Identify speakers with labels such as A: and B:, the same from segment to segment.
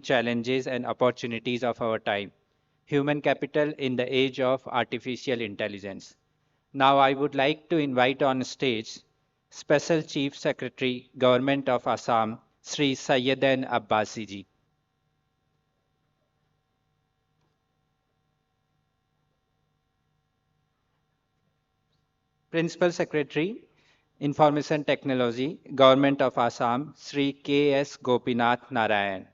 A: challenges and opportunities of our time. Human capital in the age of artificial intelligence. Now I would like to invite on stage Special Chief Secretary, Government of Assam, Sri Sayyedan Abbasi ji. Principal Secretary, Information Technology, Government of Assam, Sri K.S. Gopinath Narayan.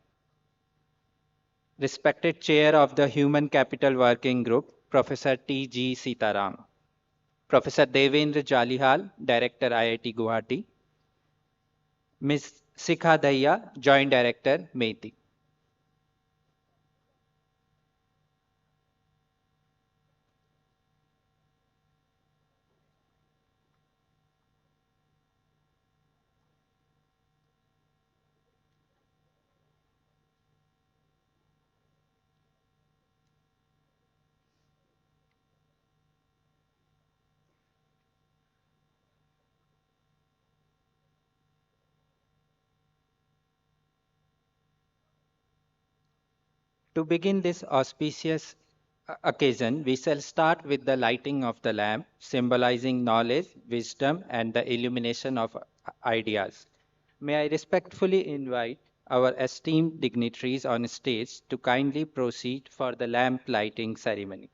A: Respected Chair of the Human Capital Working Group, Professor T.G. Sitaram. Professor Devendra Jalihal, Director IIT Guwahati. Ms. Sikha Daya, Joint Director, MeitY. To begin this auspicious occasion, we shall start with the lighting of the lamp, symbolizing knowledge, wisdom, and the illumination of ideas. May I respectfully invite our esteemed dignitaries on stage to kindly proceed for the lamp lighting ceremony.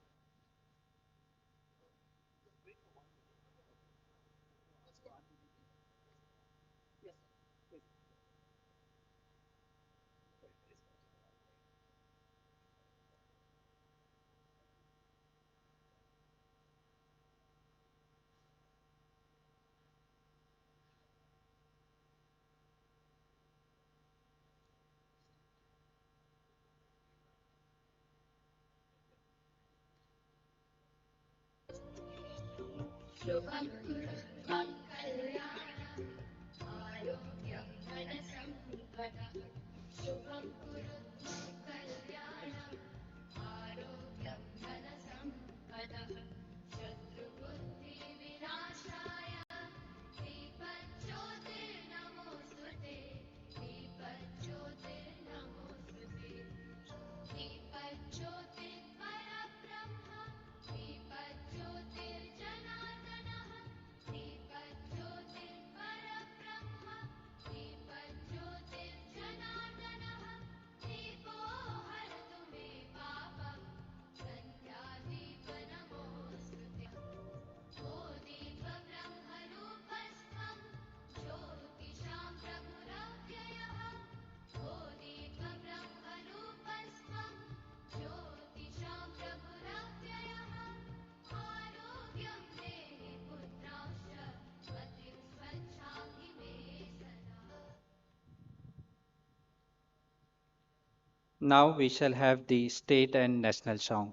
A: Now we shall have the state and national song.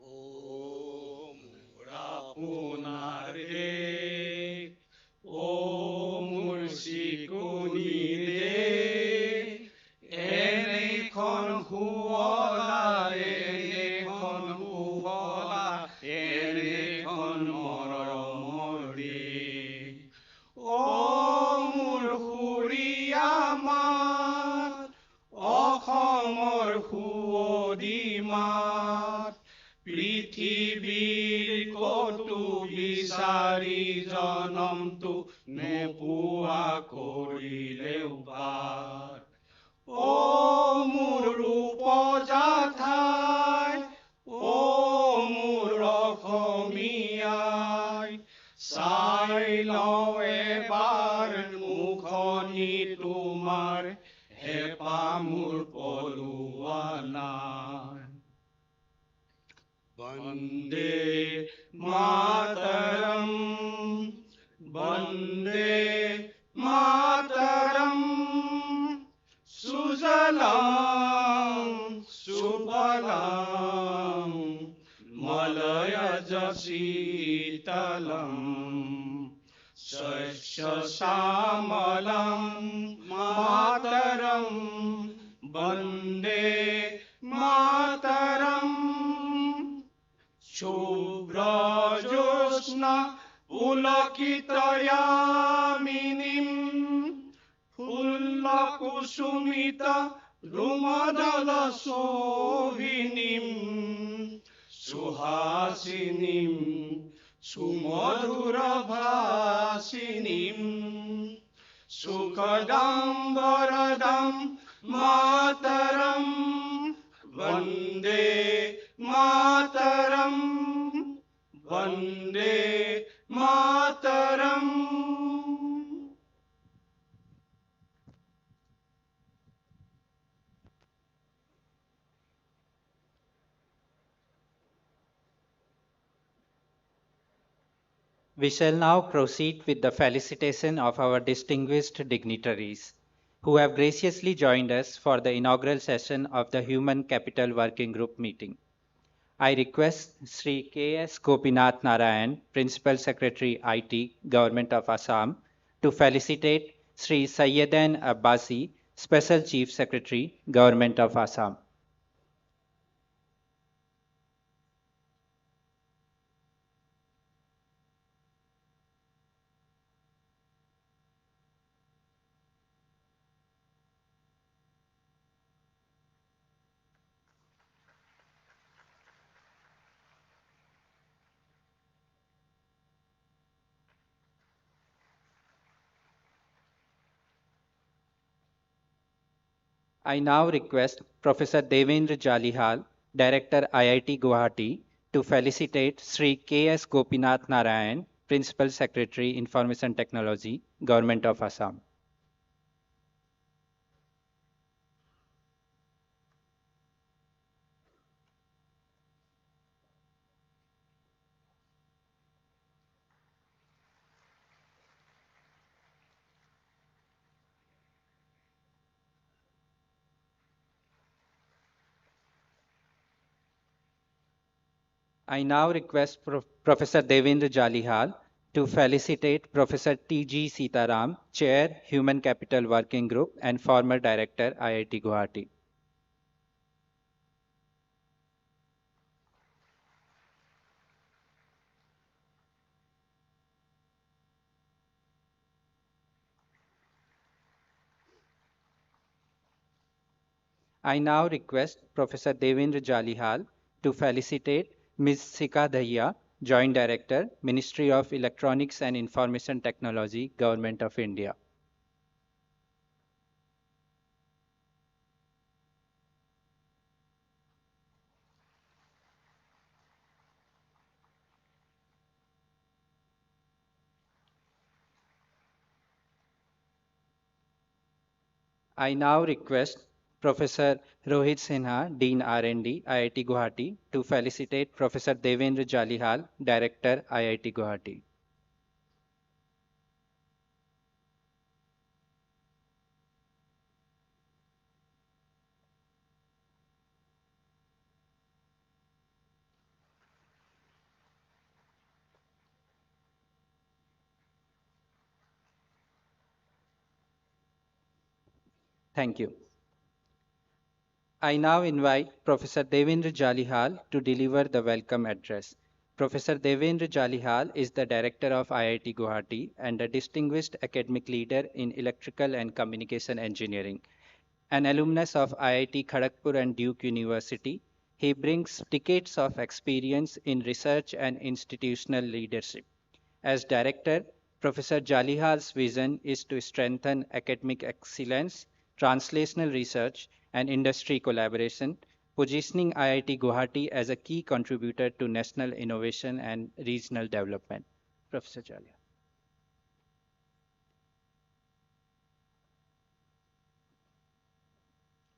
B: Om Rapunare, Om Mursikunide, Enekon Huola, Enekon Huola, Enekon Moromori. Om Murhuriamat, Ochomor Huodimat, পৃথিৱীৰ কতো বিচাৰি জনমটো নোপোৱা কৰিলেও পাৰ। অ মোৰ ৰূপজাঠাই, অ মোৰ অসমীয়াই, চাই লওঁ এবাৰ মুখনি তোমাৰ, হেঁপাহ মোৰ পলোৱা নাই। Vande Mataram, Vande Mataram, Sujalam, Subalam, Malaya Jasitalam, Sasya Samalam, Mataram, Vande Mataram. Shubhrajosna pulakitayaminim, Fulla kusum Namita রুমাদল শোভিনীম সুহাসিনীম সুমধুর ভাসিনীম সুখদাম বরদাম মাতরম বন্দে মাতরম বন্দে মাতরম।
A: We shall now proceed with the felicitation of our distinguished dignitaries who have graciously joined us for the inaugural session of the Human Capital Working Group meeting. I request Sri K.S. Gopinath Narayan, Principal Secretary IT, Government of Assam, to felicitate Sri Sayyedan Abbasi, Special Chief Secretary, Government of Assam. I now request Professor Devendra Jalihal, Director IIT Guwahati, to felicitate Sri K.S. Gopinath Narayan, Principal Secretary, Information Technology, Government of Assam. I now request Professor Devendra Jalihal to felicitate Professor T.G. Sitaram, Chair, Human Capital Working Group and former Director, IIT Guwahati. I now request Professor Devendra Jalihal to felicitate Ms. Sika Dahiya, Joint Director, Ministry of Electronics and Information Technology, Government of India. I now request Professor Rohit Sinha, Dean R&D, IIT Guwahati, to felicitate Professor Devendra Jalihal, Director, IIT Guwahati. Thank you. I now invite Professor Devendra Jalihal to deliver the welcome address. Professor Devendra Jalihal is the Director of IIT Guwahati and a distinguished academic leader in electrical and communication engineering. An alumnus of IIT Kharagpur and Duke University, he brings decades of experience in research and institutional leadership. As director, Professor Jalihal's vision is to strengthen academic excellence, translational research, and industry collaboration, positioning IIT Guwahati as a key contributor to national innovation and regional development. Professor Jalihal.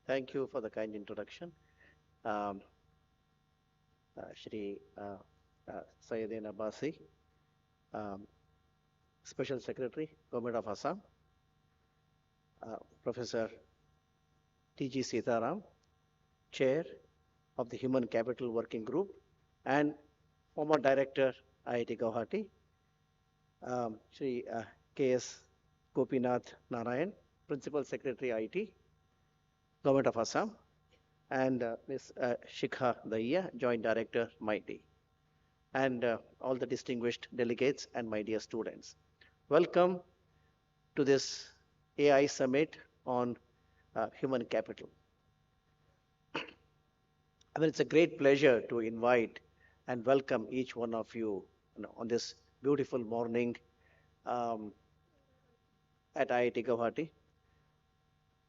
C: Thank you for the kind introduction. Shri Sayyedan Abbasi, Special Secretary, Government of Assam, Professor T.G. Sitaram, Chair of the Human Capital Working Group and former Director, IIT Guwahati, Shri K.S. Gopinath Narayan, Principal Secretary, IT, Government of Assam, and Ms. Shikha Dahiya, Joint Director, MeitY, and all the distinguished delegates and my dear students. Welcome to this AI Summit on human capital. I mean, it's a great pleasure to invite and welcome each one of you, on this beautiful morning um, at IIT Guwahati.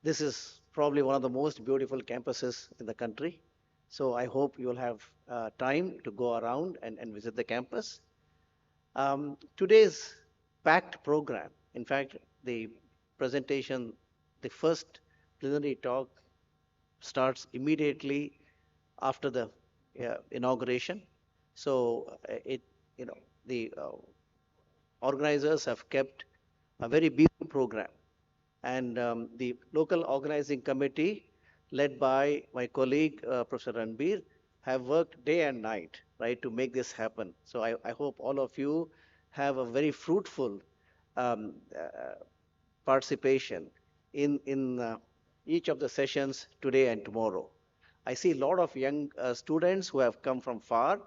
C: This is probably one of the most beautiful campuses in the country. So I hope you'll have time to go around and visit the campus. Today's packed program, in fact, the presentation, the first plenary talk starts immediately after the inauguration. So the organizers have kept a very big program. And the local organizing committee, led by my colleague, Professor Ranbir, have worked day and night, right, to make this happen. So I hope all of you have a very fruitful um, uh, participation in each of the sessions today and tomorrow. I see a lot of young students who have come from far.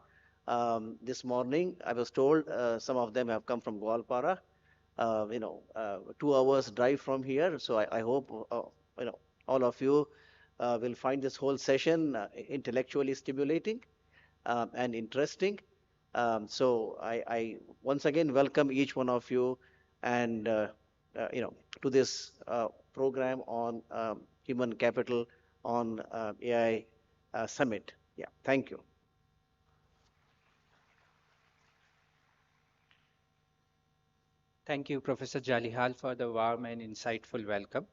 C: This morning, I was told some of them have come from Goalpara, 2 hours drive from here. So I hope all of you will find this whole session intellectually stimulating and interesting. So I once again welcome each one of you and to this program on human capital on AI summit. Yeah, thank you.
A: Thank you, Professor Jalihal, for the warm and insightful welcome.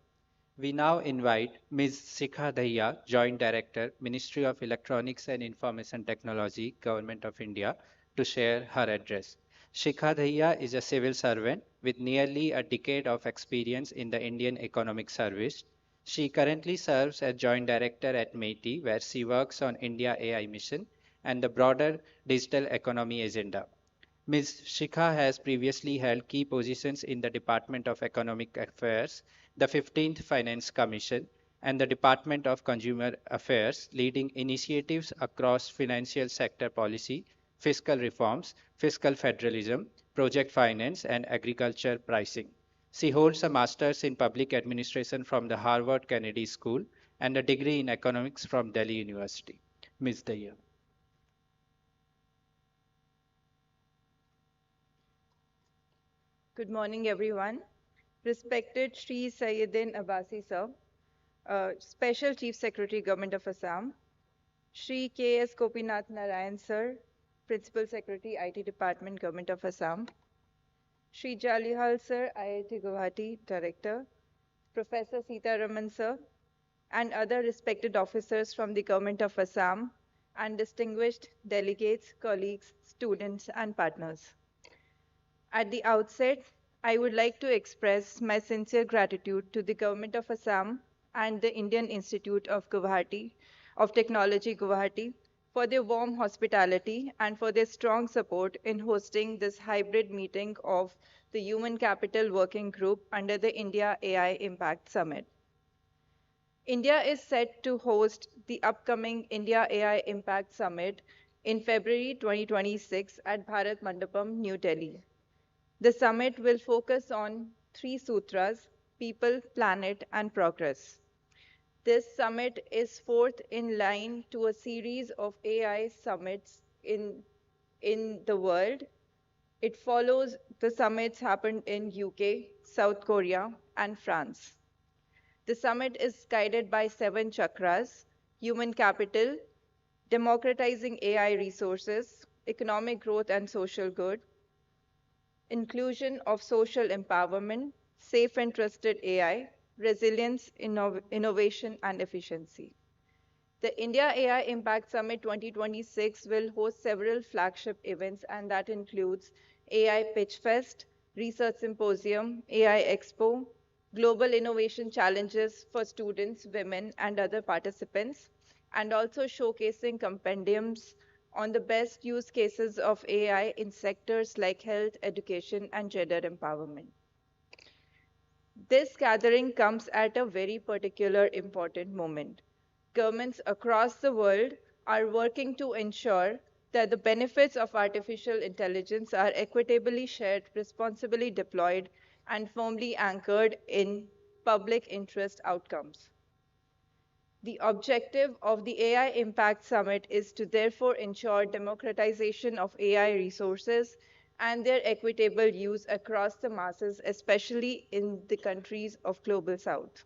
A: We now invite Ms. Sikha Dahiya, Joint Director, Ministry of Electronics and Information Technology, Government of India, to share her address. Shikha Dahiya is a civil servant with nearly a decade of experience in the Indian Economic Service. She currently serves as Joint Director at MeitY, where she works on India AI mission and the broader digital economy agenda. Ms. Shikha has previously held key positions in the Department of Economic Affairs, the 15th Finance Commission, and the Department of Consumer Affairs, leading initiatives across financial sector policy, fiscal reforms, fiscal federalism, project finance, and agriculture pricing. She holds a master's in public administration from the Harvard Kennedy School and a degree in economics from Delhi University. Ms. Dahiya.
D: Good morning, everyone. Respected Sri Sayyidin Abbasi Sir, Special Chief Secretary, Government of Assam, Sri K.S. Gopinath Narayan Sir, Principal Secretary, IT Department, Government of Assam, Sri Jalihal Sir, IIT Guwahati, Director, Professor Sita Raman Sir, and other respected officers from the Government of Assam, and distinguished delegates, colleagues, students, and partners. At the outset, I would like to express my sincere gratitude to the Government of Assam and the Indian Institute of Guwahati, of Technology Guwahati, for their warm hospitality and for their strong support in hosting this hybrid meeting of the Human Capital Working Group under the India AI Impact Summit. India is set to host the upcoming India AI Impact Summit in February 2026 at Bharat Mandapam, New Delhi. The summit will focus on three sutras: people, planet, and progress. This summit is fourth in line to a series of AI summits in the world. It follows the summits happened in UK, South Korea, and France. The summit is guided by 7 chakras: human capital, democratizing AI resources, economic growth and social good, inclusion of social empowerment, safe and trusted AI, resilience, innovation, and efficiency. The India AI Impact Summit 2026 will host several flagship events, and that includes AI Pitch Fest, Research Symposium, AI Expo, Global Innovation Challenges for students, women, and other participants, and also showcasing compendiums on the best use cases of AI in sectors like health, education, and gender empowerment. This gathering comes at a very particular important moment. Governments across the world are working to ensure that the benefits of artificial intelligence are equitably shared, responsibly deployed, and firmly anchored in public interest outcomes. The objective of the AI Impact Summit is to therefore ensure democratization of AI resources and their equitable use across the masses, especially in the countries of Global South.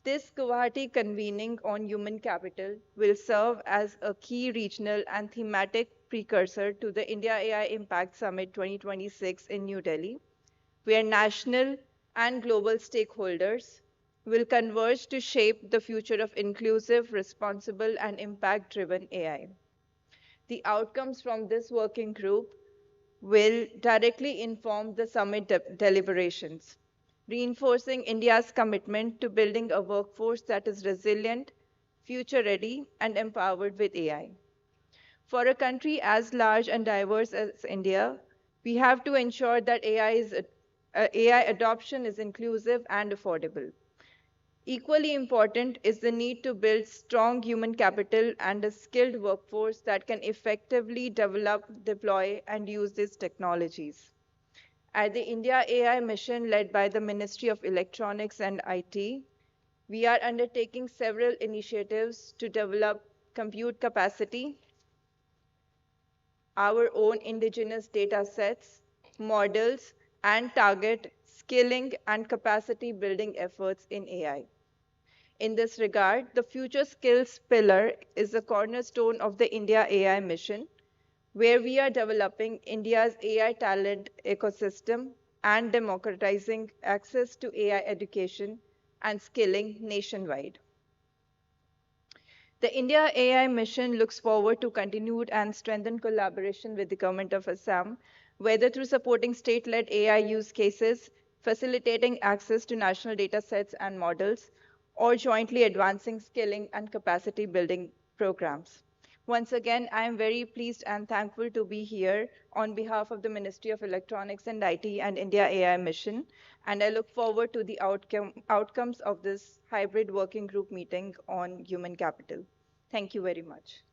D: This Guwahati convening on human capital will serve as a key regional and thematic precursor to the India AI Impact Summit 2026 in New Delhi, where national and global stakeholders will converge to shape the future of inclusive, responsible, and impact driven AI. The outcomes from this working group will directly inform the summit deliberations, reinforcing India's commitment to building a workforce that is resilient, future ready, and empowered with AI. For a country as large and diverse as India, we have to ensure that AI adoption is inclusive and affordable. Equally important is the need to build strong human capital and a skilled workforce that can effectively develop, deploy, and use these technologies. At the India AI mission led by the Ministry of Electronics and IT, we are undertaking several initiatives to develop compute capacity, our own indigenous data sets, models, and target skilling and capacity building efforts in AI. In this regard, the Future Skills pillar is the cornerstone of the India AI mission, where we are developing India's AI talent ecosystem and democratizing access to AI education and skilling nationwide. The India AI mission looks forward to continued and strengthened collaboration with the Government of Assam, whether through supporting state-led AI use cases, facilitating access to national data sets and models, or jointly advancing skilling and capacity building programs. Once again, I am very pleased and thankful to be here on behalf of the Ministry of Electronics and IT and India AI mission, and I look forward to the outcomes of this hybrid working group meeting on human capital. Thank you very much.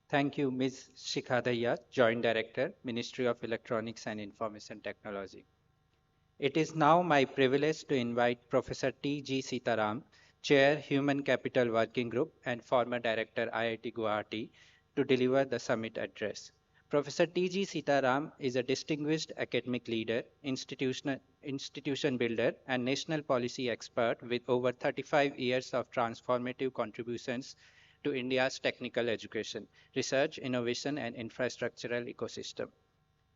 A: Thank you, Ms. Shikha Daya, Joint Director, Ministry of Electronics and Information Technology. It is now my privilege to invite Professor T.G. Sitaram, Chair, Human Capital Working Group and former Director, IIT Guwahati, to deliver the summit address. Professor T.G. Sitaram is a distinguished academic leader, institution builder, and national policy expert with over 35 years of transformative contributions to India's technical education, research, innovation, and infrastructural ecosystem.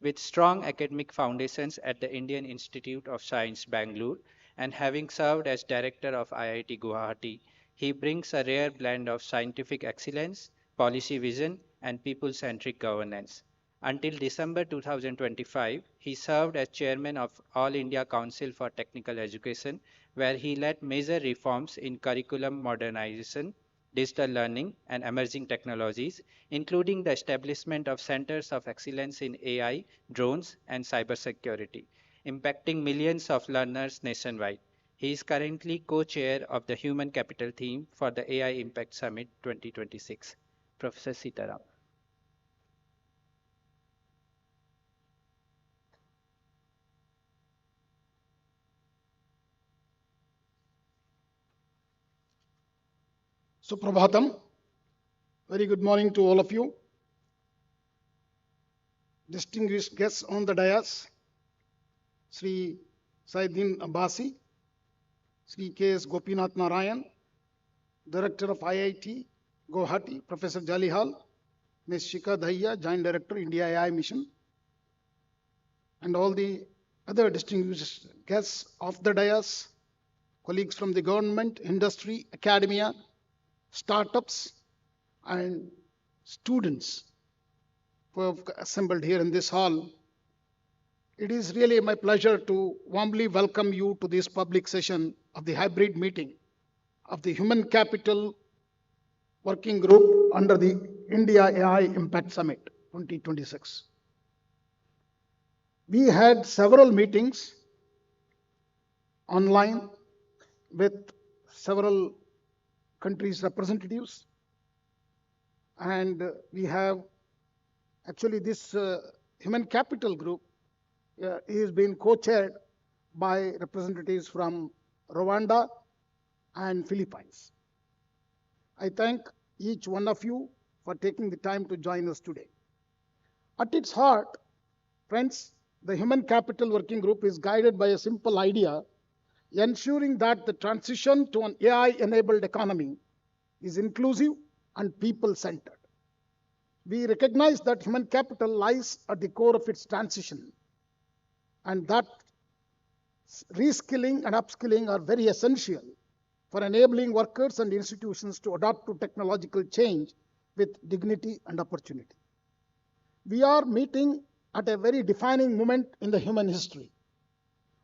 A: With strong academic foundations at the Indian Institute of Science, Bangalore, and having served as director of IIT Guwahati, he brings a rare blend of scientific excellence, policy vision, and people-centric governance. Until December 2025, he served as chairman of All India Council for Technical Education, where he led major reforms in curriculum modernization, digital learning, and emerging technologies, including the establishment of centers of excellence in AI, drones, and cybersecurity, impacting millions of learners nationwide. He is currently co-chair of the Human Capital Theme for the AI Impact Summit 2026. Professor Sitaram.
E: Suprabhatam. Very good morning to all of you. Distinguished guests on the dais, Sri Saidin Abbasi, Sri K.S. Gopinath Narayan, Director of IIT Guwahati, Professor Jalihal, Ms. Shikha Daya, Joint Director, India AI Mission, and all the other distinguished guests of the dais, colleagues from the government, industry, academia, startups, and students who have assembled here in this hall. It is really my pleasure to warmly welcome you to this public session of the hybrid meeting of the Human Capital Working Group under the India AI Impact Summit 2026. We had several meetings online with several countries' representatives, and we have actually this human capital group is being co-chaired by representatives from Rwanda and Philippines. I thank each one of you for taking the time to join us today. At its heart, friends, the Human Capital Working Group is guided by a simple idea, ensuring that the transition to an AI-enabled economy is inclusive and people-centered. We recognize that human capital lies at the core of its transition, and that reskilling and upskilling are very essential for enabling workers and institutions to adapt to technological change with dignity and opportunity. We are meeting at a very defining moment in the human history.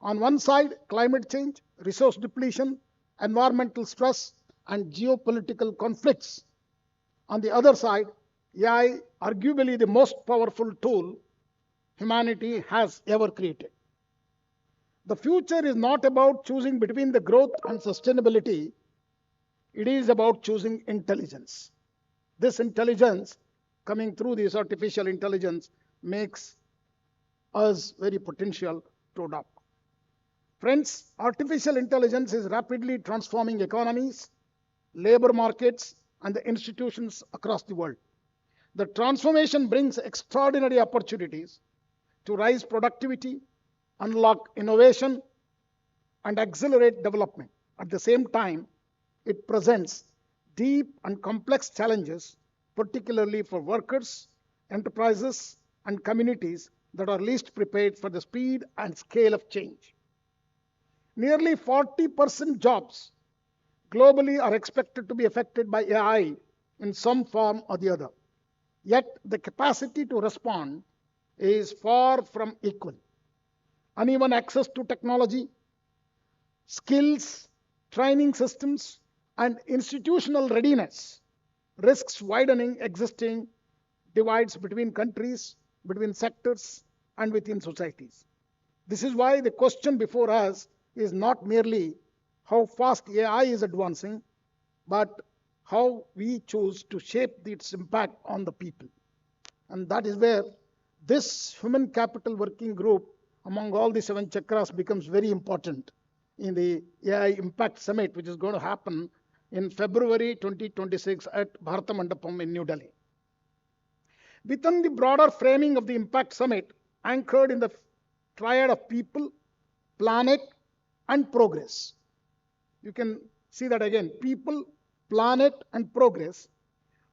E: On one side, climate change, resource depletion, environmental stress, and geopolitical conflicts. On the other side, AI, arguably the most powerful tool humanity has ever created. The future is not about choosing between the growth and sustainability. It is about choosing intelligence. This intelligence, coming through this artificial intelligence, makes us very potential to adopt. Friends, artificial intelligence is rapidly transforming economies, labor markets, and the institutions across the world. The transformation brings extraordinary opportunities to raise productivity, unlock innovation, and accelerate development. At the same time, it presents deep and complex challenges, particularly for workers, enterprises, and communities that are least prepared for the speed and scale of change. Nearly 40% jobs globally are expected to be affected by AI in some form or the other. Yet the capacity to respond is far from equal. Uneven access to technology, skills, training systems, and institutional readiness risks widening existing divides between countries, between sectors, and within societies. This is why the question before us is not merely how fast AI is advancing, but how we choose to shape its impact on the people. And that is where this human capital working group among all the 7 chakras becomes very important in the AI Impact Summit, which is going to happen in February 2026 at Bharata Mandapam in New Delhi. Within the broader framing of the Impact Summit, anchored in the triad of people, planet, and progress. You can see that again, people, planet, and progress.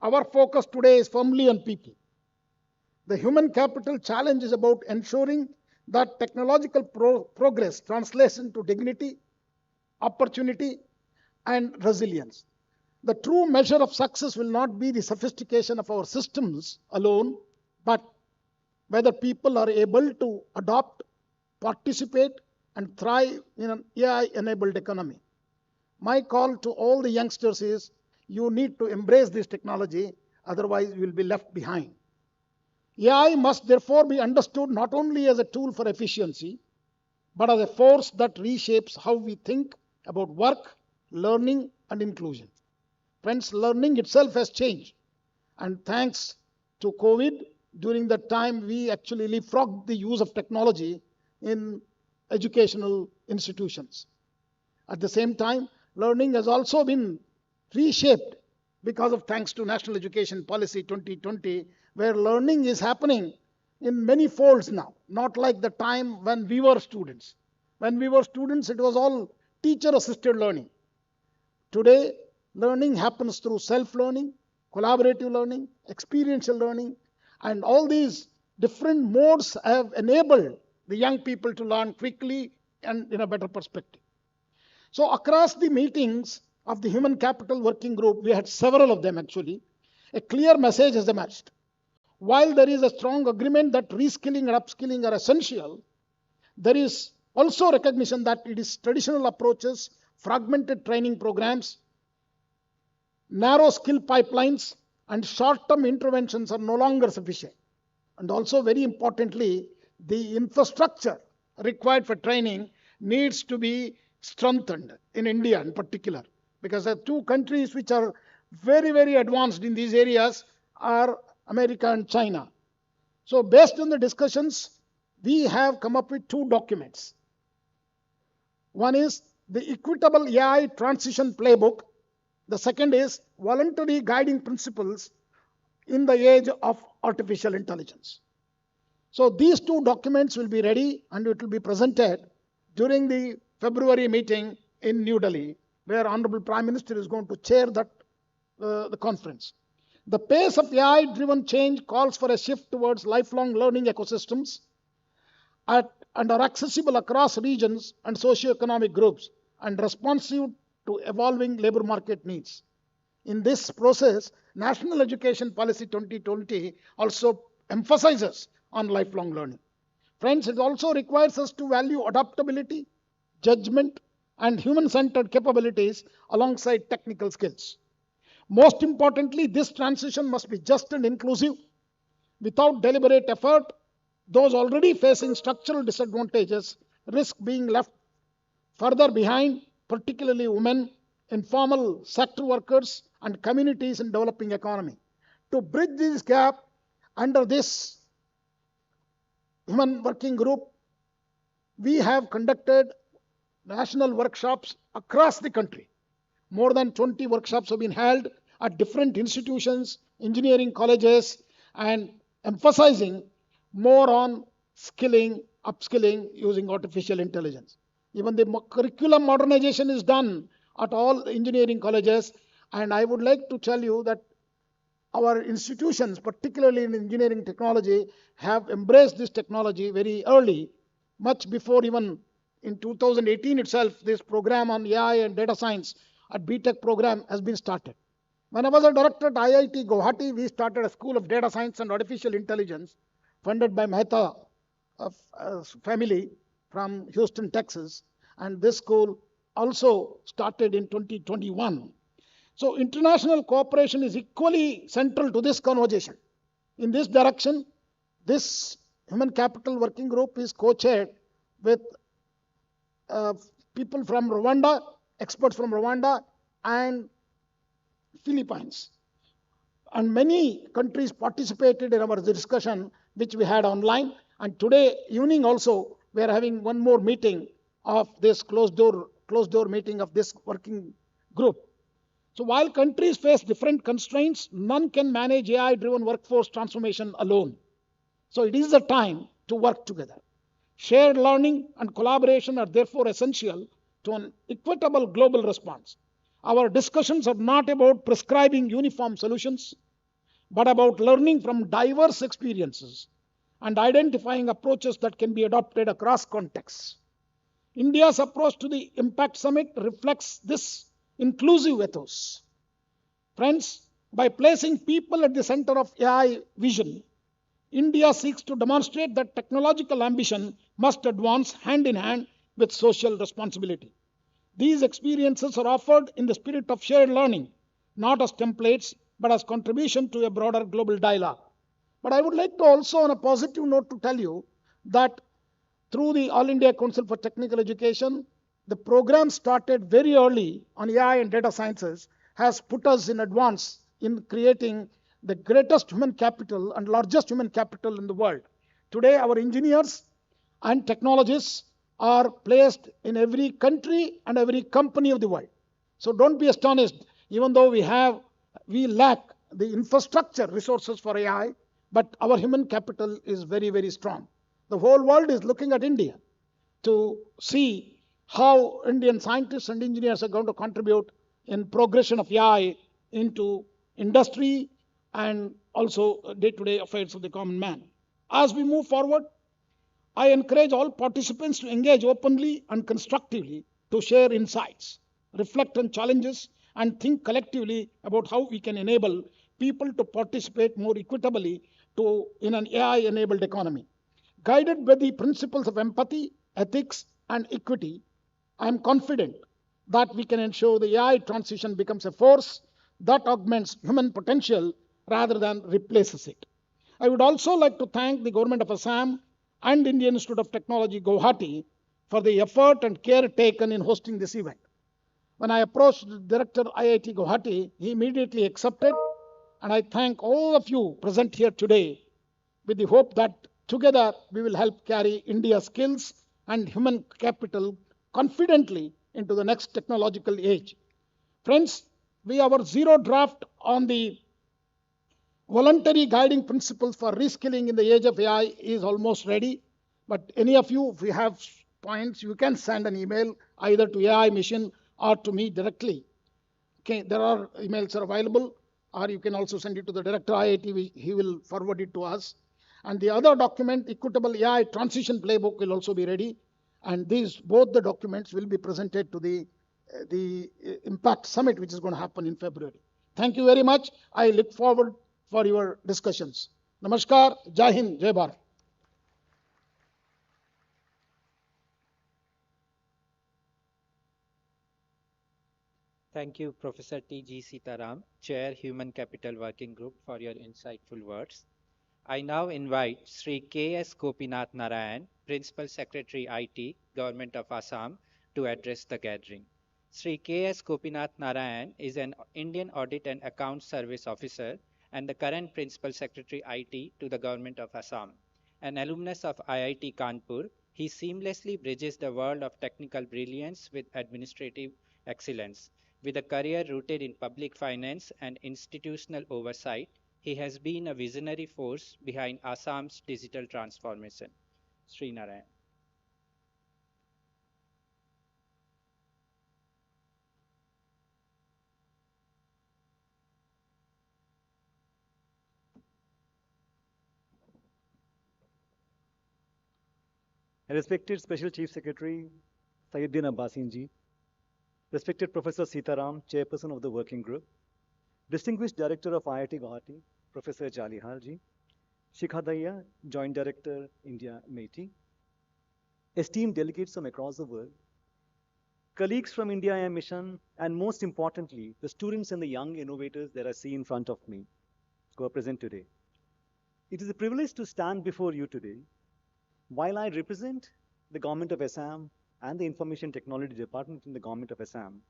E: Our focus today is firmly on people. The human capital challenge is about ensuring that technological progress translates into dignity, opportunity, and resilience. The true measure of success will not be the sophistication of our systems alone, but whether people are able to adopt, participate, and thrive in an AI-enabled economy. My call to all the youngsters is, you need to embrace this technology, otherwise you will be left behind. AI must therefore be understood not only as a tool for efficiency, but as a force that reshapes how we think about work, learning, and inclusion. Friends, learning itself has changed. And thanks to COVID, during that time, we actually leapfrogged the use of technology in educational institutions. At the same time, learning has also been reshaped because of thanks to National Education Policy 2020, where learning is happening in many folds now, not like the time when we were students. When we were students, it was all teacher-assisted learning. Today, learning happens through self-learning, collaborative learning, experiential learning, and all these different modes have enabled the young people to learn quickly and in a better perspective. So across the meetings of the Human Capital Working Group, we had several of them actually, a clear message has emerged. While there is a strong agreement that reskilling and upskilling are essential, there is also recognition that it is traditional approaches, fragmented training programs, narrow skill pipelines, and short-term interventions are no longer sufficient. And also, very importantly, the infrastructure required for training needs to be strengthened in India in particular, because the 2 countries which are very, very advanced in these areas are America and China. So based on the discussions, we have come up with two documents. One is the Equitable AI Transition Playbook. The second is Voluntary Guiding Principles in the Age of Artificial Intelligence. So these two documents will be ready and it will be presented during the February meeting in New Delhi, where Honorable Prime Minister is going to chair the conference. The pace of AI-driven change calls for a shift towards lifelong learning ecosystems and are accessible across regions and socioeconomic groups and responsive to evolving labor market needs. In this process, National Education Policy 2020 also emphasizes on lifelong learning. Friends, it also requires us to value adaptability, judgment, and human-centered capabilities alongside technical skills. Most importantly, this transition must be just and inclusive. Without deliberate effort, those already facing structural disadvantages risk being left further behind, particularly women, informal sector workers, and communities in developing economy. To bridge this gap, under this human working group, we have conducted national workshops across the country. More than 20 workshops have been held at different institutions, engineering colleges, and emphasizing more on skilling, upskilling using artificial intelligence. Even the curriculum modernization is done at all engineering colleges, and I would like to tell you that our institutions, particularly in engineering technology, have embraced this technology very early, much before even in 2018 itself, this program on AI and data science at BTech program has been started. When I was a director at IIT Guwahati, we started a school of data science and artificial intelligence funded by MeitY family from Houston, Texas. And this school also started in 2021. So international cooperation is equally central to this conversation. In this direction, this Human Capital Working Group is co-chaired with people from Rwanda, experts from Rwanda and Philippines. And many countries participated in our discussion, which we had online. And today evening also, we are having one more meeting of this closed door meeting of this working group. So while countries face different constraints, none can manage AI-driven workforce transformation alone. So it is the time to work together. Shared learning and collaboration are therefore essential to an equitable global response. Our discussions are not about prescribing uniform solutions, but about learning from diverse experiences and identifying approaches that can be adopted across contexts. India's approach to the Impact Summit reflects this inclusive ethos. Friends, by placing people at the center of AI vision, India seeks to demonstrate that technological ambition must advance hand in hand with social responsibility. These experiences are offered in the spirit of shared learning, not as templates, but as contribution to a broader global dialogue. But I would like to also, on a positive note, to tell you that through the All India Council for Technical Education, the program started very early on AI and data sciences has put us in advance in creating the greatest human capital and largest human capital in the world. Today, our engineers and technologists are placed in every country and every company of the world. So don't be astonished, even though we lack the infrastructure resources for AI, but our human capital is very, very strong. The whole world is looking at India to see how Indian scientists and engineers are going to contribute in progression of AI into industry and also day-to-day affairs of the common man. As we move forward, I encourage all participants to engage openly and constructively to share insights, reflect on challenges, and think collectively about how we can enable people to participate more equitably in an AI-enabled economy. Guided by the principles of empathy, ethics, and equity, I am confident that we can ensure the AI transition becomes a force that augments human potential rather than replaces it. I would also like to thank the Government of Assam and Indian Institute of Technology, Guwahati, for the effort and care taken in hosting this event. When I approached the director IIT Guwahati, he immediately accepted, and I thank all of you present here today with the hope that Together, we will help carry India's skills and human capital confidently into the next technological age. Friends, our zero draft on the voluntary guiding principles for reskilling in the age of AI is almost ready. But any of you, if you have points, you can send an email either to AI Mission or to me directly. Okay, there are emails are available, or you can also send it to the director IIT. He will forward it to us. And the other document, Equitable AI Transition Playbook, will also be ready. And these both the documents will be presented to the Impact Summit, which is going to happen in February. Thank you very much. I look forward for your discussions. Namaskar, Jai Hind, Jai Bharat.
A: Thank you, Professor T.G. Sitaram, Chair, Human Capital Working Group, for your insightful words. I now invite Sri K.S. Gopinath Narayan, Principal Secretary IT, Government of Assam, to address the gathering. Sri K.S. Gopinath Narayan is an Indian Audit and Accounts Service Officer and the current Principal Secretary IT to the Government of Assam. An alumnus of IIT Kanpur, he seamlessly bridges the world of technical brilliance with administrative excellence. With a career rooted in public finance and institutional oversight, he has been a visionary force behind Assam's digital transformation. Sri Narayan.
F: Respected Special Chief Secretary Sayuddin Abbasin ji, respected Professor Sitaram, Chairperson of the Working Group, distinguished Director of IIT Guwahati, Professor Jalihal ji, Shikha Daya, Joint Director, India MeitY, esteemed delegates from across the world, colleagues from IndiaAI Mission, and most importantly, the students and the young innovators that I see in front of me who are present today. It is a privilege to stand before you today. While I represent the Government of Assam and the Information Technology Department in the Government of Assam,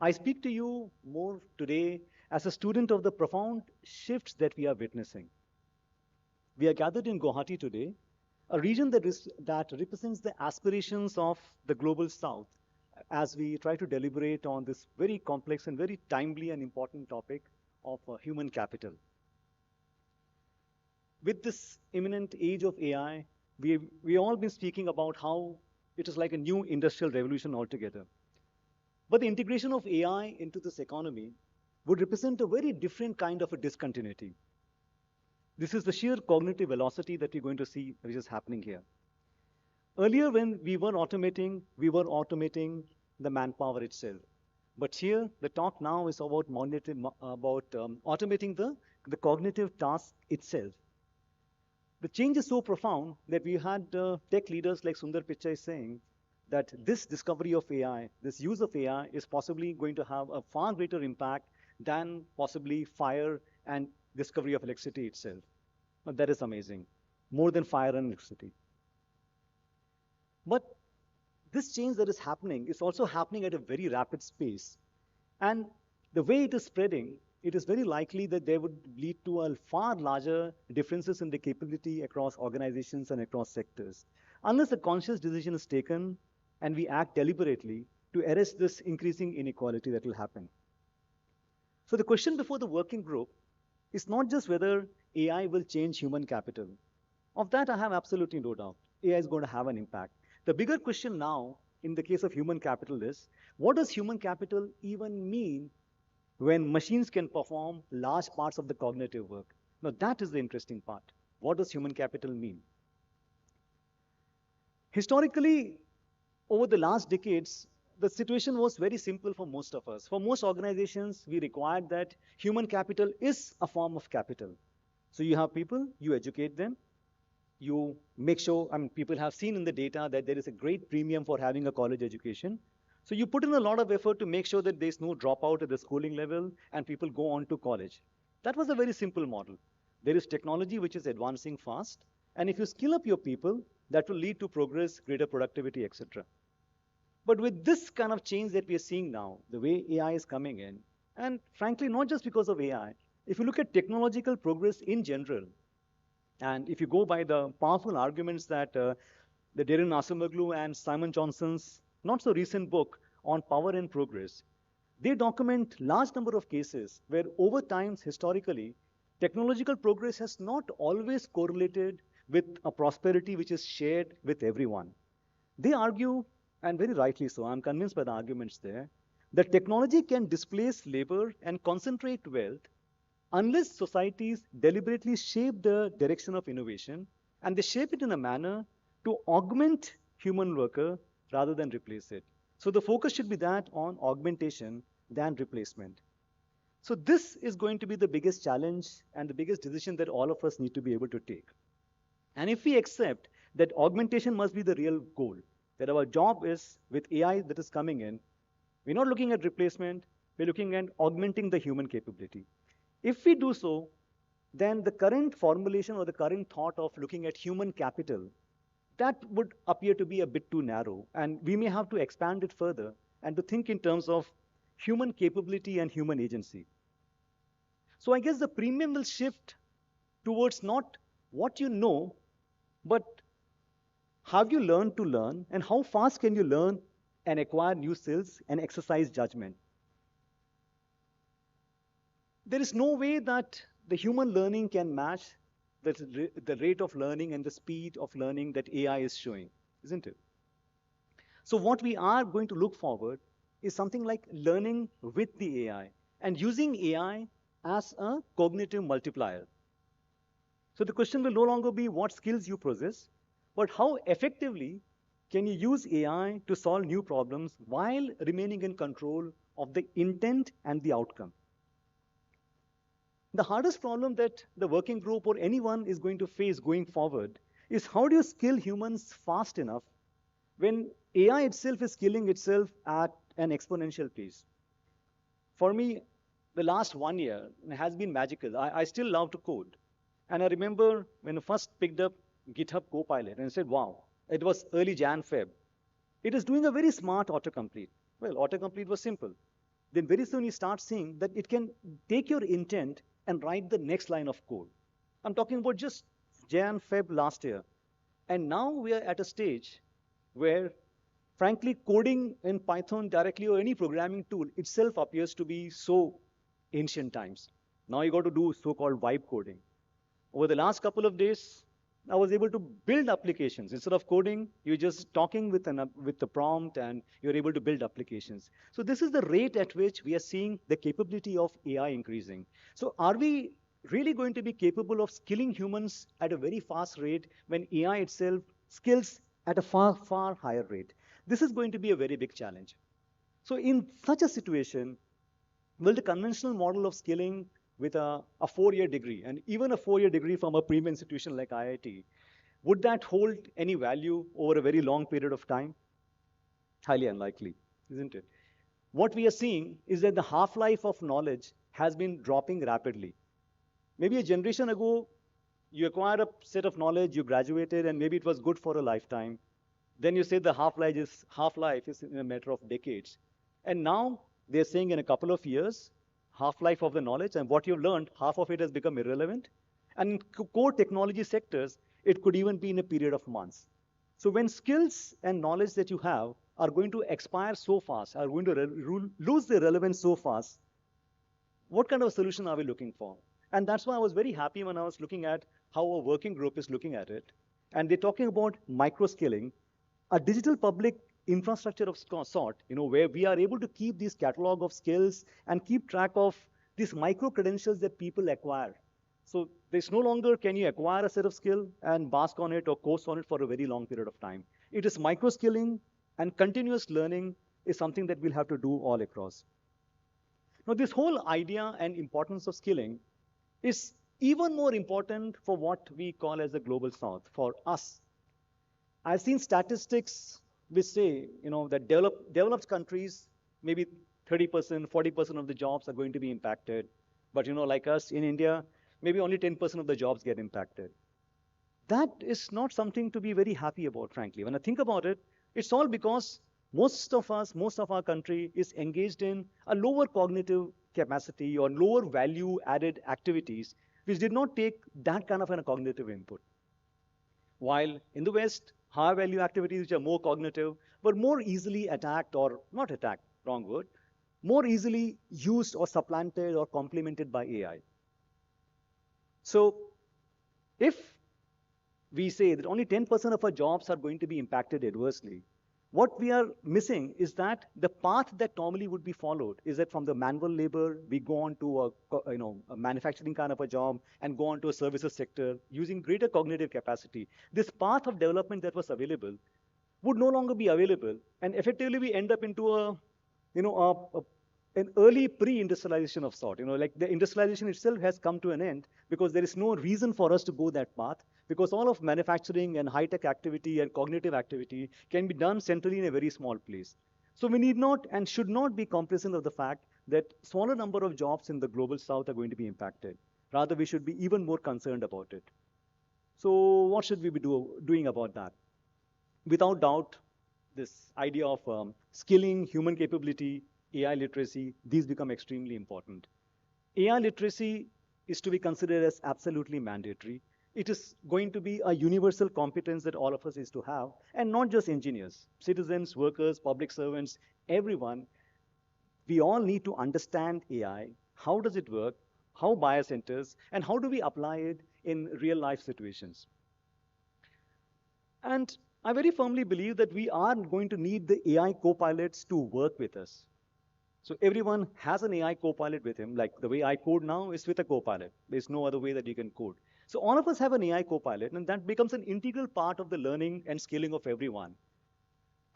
F: I speak to you more today as a student of the profound shifts that we are witnessing. We are gathered in Guwahati today, a region that represents the aspirations of the global South, as we try to deliberate on this very complex and very timely and important topic of human capital. With this imminent age of AI, we all been speaking about how it is like a new industrial revolution altogether. But the integration of AI into this economy would represent a very different kind of a discontinuity. This is the sheer cognitive velocity that we're going to see which is happening here. Earlier, when we were automating the manpower itself. But here, the talk now is about automating the cognitive task itself. The change is so profound that we had tech leaders like Sundar Pichai saying that this discovery of AI, this use of AI, is possibly going to have a far greater impact than possibly fire and discovery of electricity itself. But that is amazing. More than fire and electricity. But this change that is happening is also happening at a very rapid pace. And the way it is spreading, it is very likely that there would lead to a far larger differences in the capability across organizations and across sectors. Unless a conscious decision is taken and we act deliberately to arrest this increasing inequality that will happen. So the question before the working group is not just whether AI will change human capital. Of that, I have absolutely no doubt. AI is going to have an impact. The bigger question now, in the case of human capital, is what does human capital even mean when machines can perform large parts of the cognitive work? Now, that is the interesting part. What does human capital mean? Historically, over the last decades, the situation was very simple for most of us. For most organizations, we required that human capital is a form of capital. So you have people, you educate them, you make sure, people have seen in the data that there is a great premium for having a college education. So you put in a lot of effort to make sure that there's no dropout at the schooling level and people go on to college. That was a very simple model. There is technology which is advancing fast, and if you skill up your people, that will lead to progress, greater productivity, etc. But with this kind of change that we are seeing now, the way AI is coming in, and frankly, not just because of AI, if you look at technological progress in general, And if you go by the powerful arguments that the Darren Asomoglu and Simon Johnson's not so recent book on power and progress, they document large number of cases where over times historically technological progress has not always correlated with a prosperity which is shared with everyone. They argue, and very rightly so, I'm convinced by the arguments there, that technology can displace labor and concentrate wealth unless societies deliberately shape the direction of innovation, and they shape it in a manner to augment human worker rather than replace it. So the focus should be that on augmentation than replacement. So this is going to be the biggest challenge and the biggest decision that all of us need to be able to take. And if we accept that augmentation must be the real goal, that our job is with AI that is coming in, we're not looking at replacement, we're looking at augmenting the human capability. If we do so, then the current formulation or the current thought of looking at human capital, that would appear to be a bit too narrow, and we may have to expand it further and to think in terms of human capability and human agency. So I guess the premium will shift towards not what you know, but have you learned to learn, and how fast can you learn and acquire new skills and exercise judgment. There is no way that the human learning can match the rate of learning and the speed of learning that AI is showing, isn't it? So what we are going to look forward is something like learning with the AI and using AI as a cognitive multiplier. So the question will no longer be what skills you possess, but how effectively can you use AI to solve new problems while remaining in control of the intent and the outcome. The hardest problem that the working group or anyone is going to face going forward is how do you skill humans fast enough when AI itself is skilling itself at an exponential pace. For me, the last 1 year has been magical. I still love to code. And I remember when I first picked up GitHub Copilot and said, wow, it was early Jan Feb. It is doing a very smart autocomplete. Well, autocomplete was simple. Then very soon you start seeing that it can take your intent and write the next line of code. I'm talking about just Jan Feb last year. And now we are at a stage where, frankly, coding in Python directly or any programming tool itself appears to be so ancient times. Now you got to do so-called vibe coding. Over the last couple of days, I was able to build applications. Instead of coding, you're just talking with the prompt and you're able to build applications. So this is the rate at which we are seeing the capability of AI increasing. So are we really going to be capable of skilling humans at a very fast rate when AI itself skills at a far, far higher rate? This is going to be a very big challenge. So in such a situation, will the conventional model of skilling with a 4-year degree, and even a 4-year degree from a premium institution like IIT, would that hold any value over a very long period of time? Highly unlikely, isn't it? What we are seeing is that the half-life of knowledge has been dropping rapidly. Maybe a generation ago, you acquired a set of knowledge, you graduated, and maybe it was good for a lifetime. Then you say the half-life is in a matter of decades. And now they're saying in a couple of years, half-life of the knowledge, and what you've learned, half of it has become irrelevant. And in core technology sectors, it could even be in a period of months. So when skills and knowledge that you have are going to expire so fast, are going to lose their relevance so fast, what kind of solution are we looking for? And that's why I was very happy when I was looking at how a working group is looking at it. And they're talking about micro-skilling, a digital public infrastructure of sort, where we are able to keep this catalog of skills and keep track of these micro credentials that people acquire. So there's no longer can you acquire a set of skill and bask on it or coast on it for a very long period of time. It is micro skilling, and continuous learning is something that we'll have to do all across. Now, this whole idea and importance of skilling is even more important for what we call as the global south, for us. I've seen statistics which say, that developed countries, maybe 30%, 40% of the jobs are going to be impacted. But, like us in India, maybe only 10% of the jobs get impacted. That is not something to be very happy about, frankly. When I think about it, it's all because most of our country is engaged in a lower cognitive capacity or lower value added activities which did not take that kind of a cognitive input. While in the West, higher value activities which are more cognitive were more easily attacked, or not attacked, wrong word, more easily used or supplanted or complemented by AI. So if we say that only 10% of our jobs are going to be impacted adversely, what we are missing is that the path that normally would be followed is that from the manual labor, we go on to a manufacturing kind of a job and go on to a services sector using greater cognitive capacity. This path of development that was available would no longer be available, and effectively we end up into an early pre-industrialization of sort. Like the industrialization itself has come to an end because there is no reason for us to go that path, because all of manufacturing and high-tech activity and cognitive activity can be done centrally in a very small place. So we need not and should not be complacent of the fact that smaller number of jobs in the global south are going to be impacted. Rather, we should be even more concerned about it. So what should we be doing about that? Without doubt, this idea of skilling, human capability, AI literacy, these become extremely important. AI literacy is to be considered as absolutely mandatory. It is going to be a universal competence that all of us is to have, and not just engineers, citizens, workers, public servants, everyone. We all need to understand AI. How does it work? How bias enters? And how do we apply it in real life situations? And I very firmly believe that we are going to need the AI co-pilots to work with us. So everyone has an AI co-pilot with him, like the way I code now is with a co-pilot. There's no other way that you can code. So all of us have an AI co-pilot, and that becomes an integral part of the learning and scaling of everyone.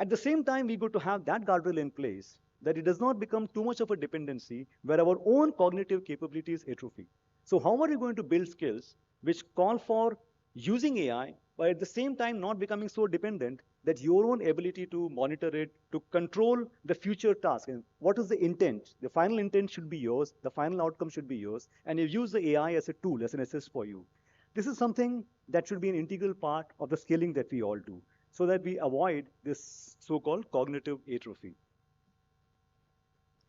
F: At the same time, we got to have that guardrail in place that it does not become too much of a dependency where our own cognitive capabilities atrophy. So how are you going to build skills which call for using AI, but at the same time not becoming so dependent that your own ability to monitor it, to control the future task, and what is the intent? The final intent should be yours, the final outcome should be yours, and you use the AI as a tool, as an assist for you. This is something that should be an integral part of the scaling that we all do, so that we avoid this so-called cognitive atrophy.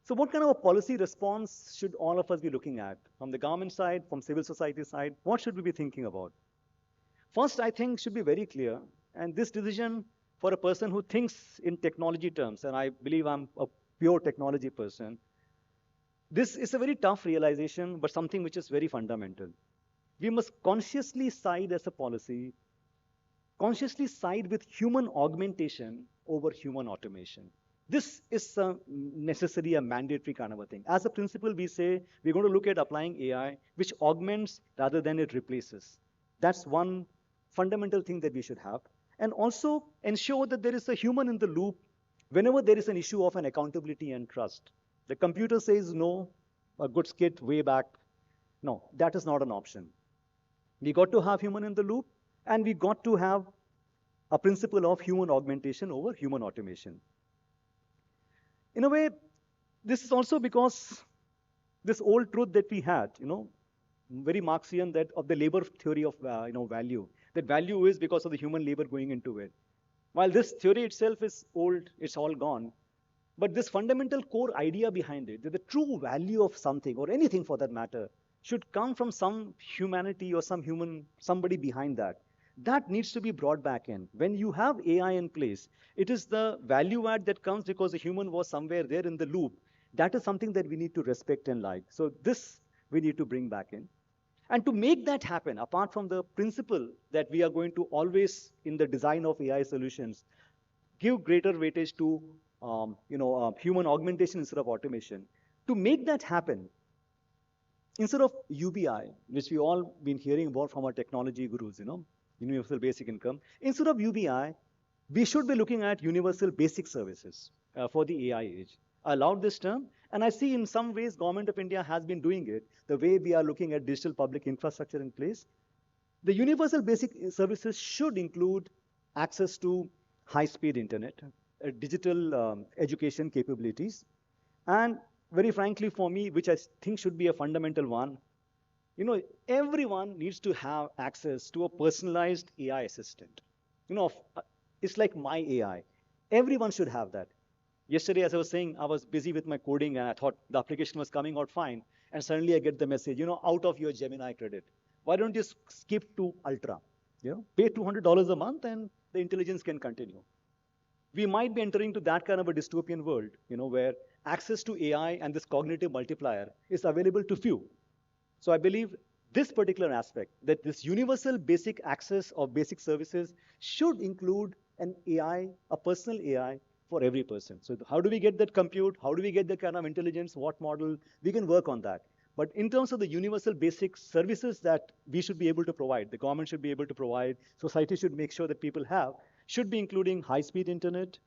F: So what kind of a policy response should all of us be looking at? From the government side, from civil society side, what should we be thinking about? First, I think should be very clear, and this decision for a person who thinks in technology terms, and I believe I'm a pure technology person, this is a very tough realization, but something which is very fundamental. We must consciously side as a policy, consciously side with human augmentation over human automation. This is a necessary, a mandatory kind of a thing. As a principle, we say we're going to look at applying AI, which augments rather than it replaces. That's one fundamental thing that we should have. And also ensure that there is a human in the loop whenever there is an issue of an accountability and trust. The computer says no, a good skit way back. No, that is not an option. We got to have human in the loop, and we got to have a principle of human augmentation over human automation. In a way, this is also because this old truth that we had, very Marxian, that of the labor theory of value, that value is because of the human labor going into it. While this theory itself is old, it's all gone, but this fundamental core idea behind it, that the true value of something, or anything for that matter, should come from some humanity or somebody behind that. That needs to be brought back in. When you have AI in place, it is the value add that comes because the human was somewhere there in the loop. That is something that we need to respect and like. So this we need to bring back in. And to make that happen, apart from the principle that we are going to always, in the design of AI solutions, give greater weightage to human augmentation instead of automation. To make that happen, instead of UBI, which we all been hearing about from our technology gurus, universal basic income, instead of UBI, we should be looking at universal basic services for the AI age. I love this term, and I see in some ways government of India has been doing it, the way we are looking at digital public infrastructure in place. The universal basic services should include access to high-speed internet, digital education capabilities, and very frankly for me, which I think should be a fundamental one, everyone needs to have access to a personalized AI assistant. It's like my AI. Everyone should have that. Yesterday, as I was saying, I was busy with my coding and I thought the application was coming out fine. and suddenly I get the message, out of your Gemini credit. Why don't you skip to Ultra? Pay $200 a month and the intelligence can continue. We might be entering to that kind of a dystopian world, where access to AI and this cognitive multiplier is available to few. So I believe this particular aspect, that this universal basic access of basic services should include an AI, a personal AI for every person. So how do we get that compute? How do we get that kind of intelligence? What model? We can work on that. But in terms of the universal basic services that we should be able to provide, the government should be able to provide, society should make sure that people have, should be including high-speed internet,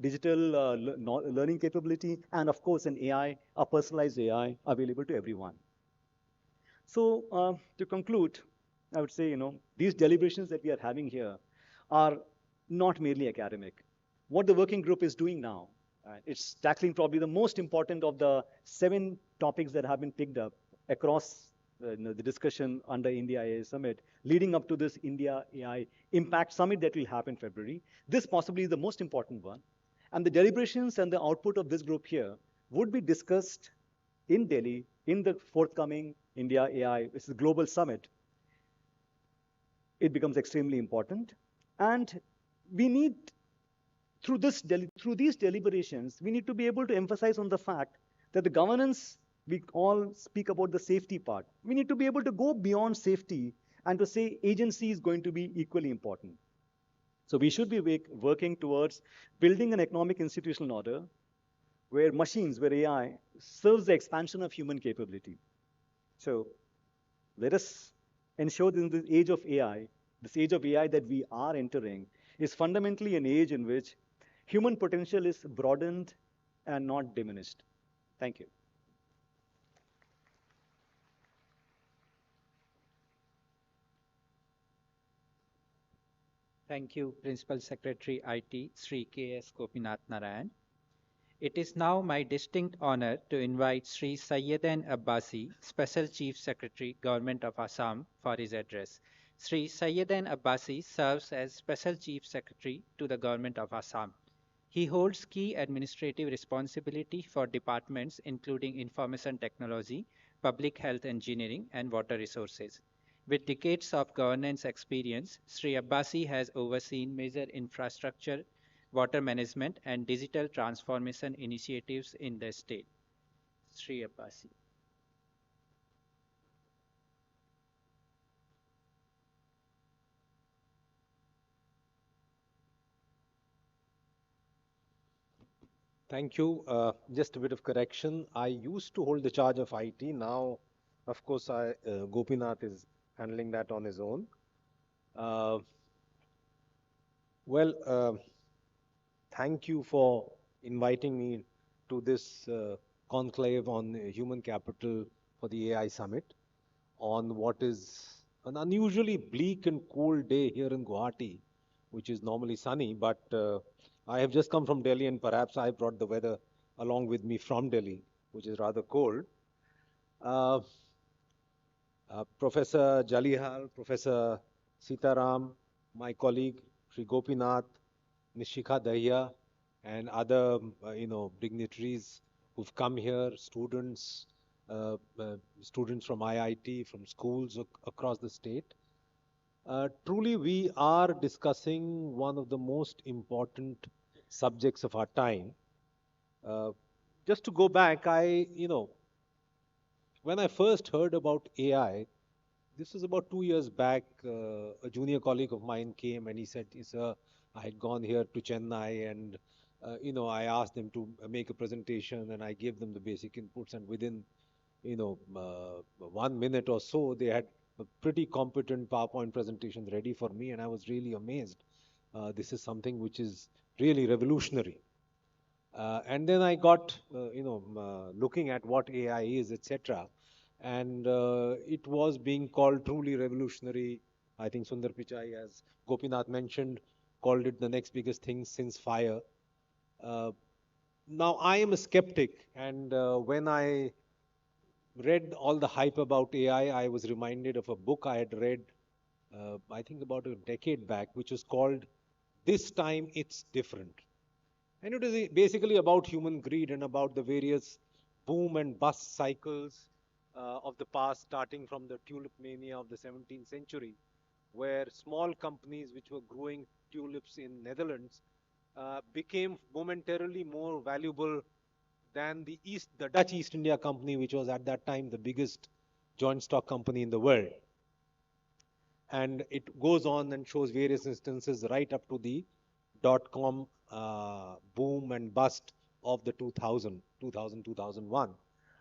F: digital learning capability, and of course an AI, a personalized AI available to everyone. So to conclude, I would say, these deliberations that we are having here are not merely academic. What the working group is doing now, it's tackling probably the most important of the 7 topics that have been picked up across the discussion under IndiaAI Summit, leading up to this India AI Impact Summit that will happen in February. This possibly is the most important one. And the deliberations and the output of this group here would be discussed in Delhi in the forthcoming India AI, this is a global summit. It becomes extremely important. And we need, through these deliberations, we need to be able to emphasize on the fact that the governance, we all speak about the safety part. We need to be able to go beyond safety and to say agency is going to be equally important. So we should be working towards building an economic institutional order where machines, where AI serves the expansion of human capability. So let us ensure that in this age of AI, that we are entering is fundamentally an age in which human potential is broadened and not diminished. Thank you.
A: Thank you, Principal Secretary IT, Sri K.S. Gopinath Narayan. It is now my distinct honor to invite Sri Sayyedan Abbasi, Special Chief Secretary, Government of Assam, for his address. Sri Sayyedan Abbasi serves as Special Chief Secretary to the Government of Assam. He holds key administrative responsibility for departments including information technology, public health engineering, and water resources. With decades of governance experience, Sri Abbasi has overseen major infrastructure, water management, and digital transformation initiatives in the state. Sri Abbasi.
G: Thank you. Just a bit of correction. I used to hold the charge of IT. Now, of course, Gopinath is handling that on his own. Thank you for inviting me to this conclave on human capital for the AI Summit on what is an unusually bleak and cold day here in Guwahati, which is normally sunny, but I have just come from Delhi and perhaps I brought the weather along with me from Delhi, which is rather cold. Professor Jalihal, Professor Sitaram, my colleague, Sri Gopinath, Nishika Dahiya, and other, dignitaries who've come here, students from IIT, from schools across the state. Truly, we are discussing one of the most important subjects of our time. Just to go back, when I first heard about AI, this was about 2 years back. A junior colleague of mine came and he said, "Sir, I had gone here to Chennai and I asked them to make a presentation and I gave them the basic inputs and within 1 minute or so they had a pretty competent PowerPoint presentation ready for me and I was really amazed. This is something which is really revolutionary." And then I got looking at what AI is, etc. And it was being called truly revolutionary. I think Sundar Pichai, as Gopinath mentioned, called it the next biggest thing since fire. Now I am a skeptic, and when I read all the hype about AI, I was reminded of a book I had read, I think about a decade back, which was called "This Time It's Different." And it is basically about human greed and about the various boom and bust cycles of the past, starting from the tulip mania of the 17th century, where small companies which were growing tulips in Netherlands became momentarily more valuable than the Dutch East India Company, which was at that time the biggest joint stock company in the world. And it goes on and shows various instances right up to the dot-com boom and bust of the 2001,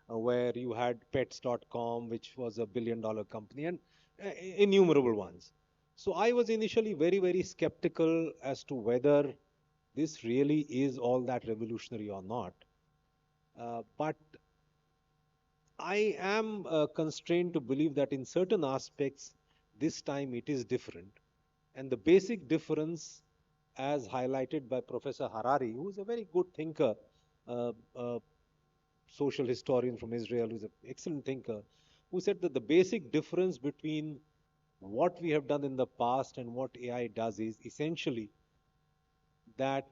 G: where you had pets.com, which was a billion-dollar company, and innumerable ones. So I was initially very, very skeptical as to whether this really is all that revolutionary or not. But I am constrained to believe that in certain aspects, this time it is different. And the basic difference, as highlighted by Professor Harari, who is a very good thinker, social historian from Israel, who's an excellent thinker, who said that the basic difference between what we have done in the past and what AI does is essentially that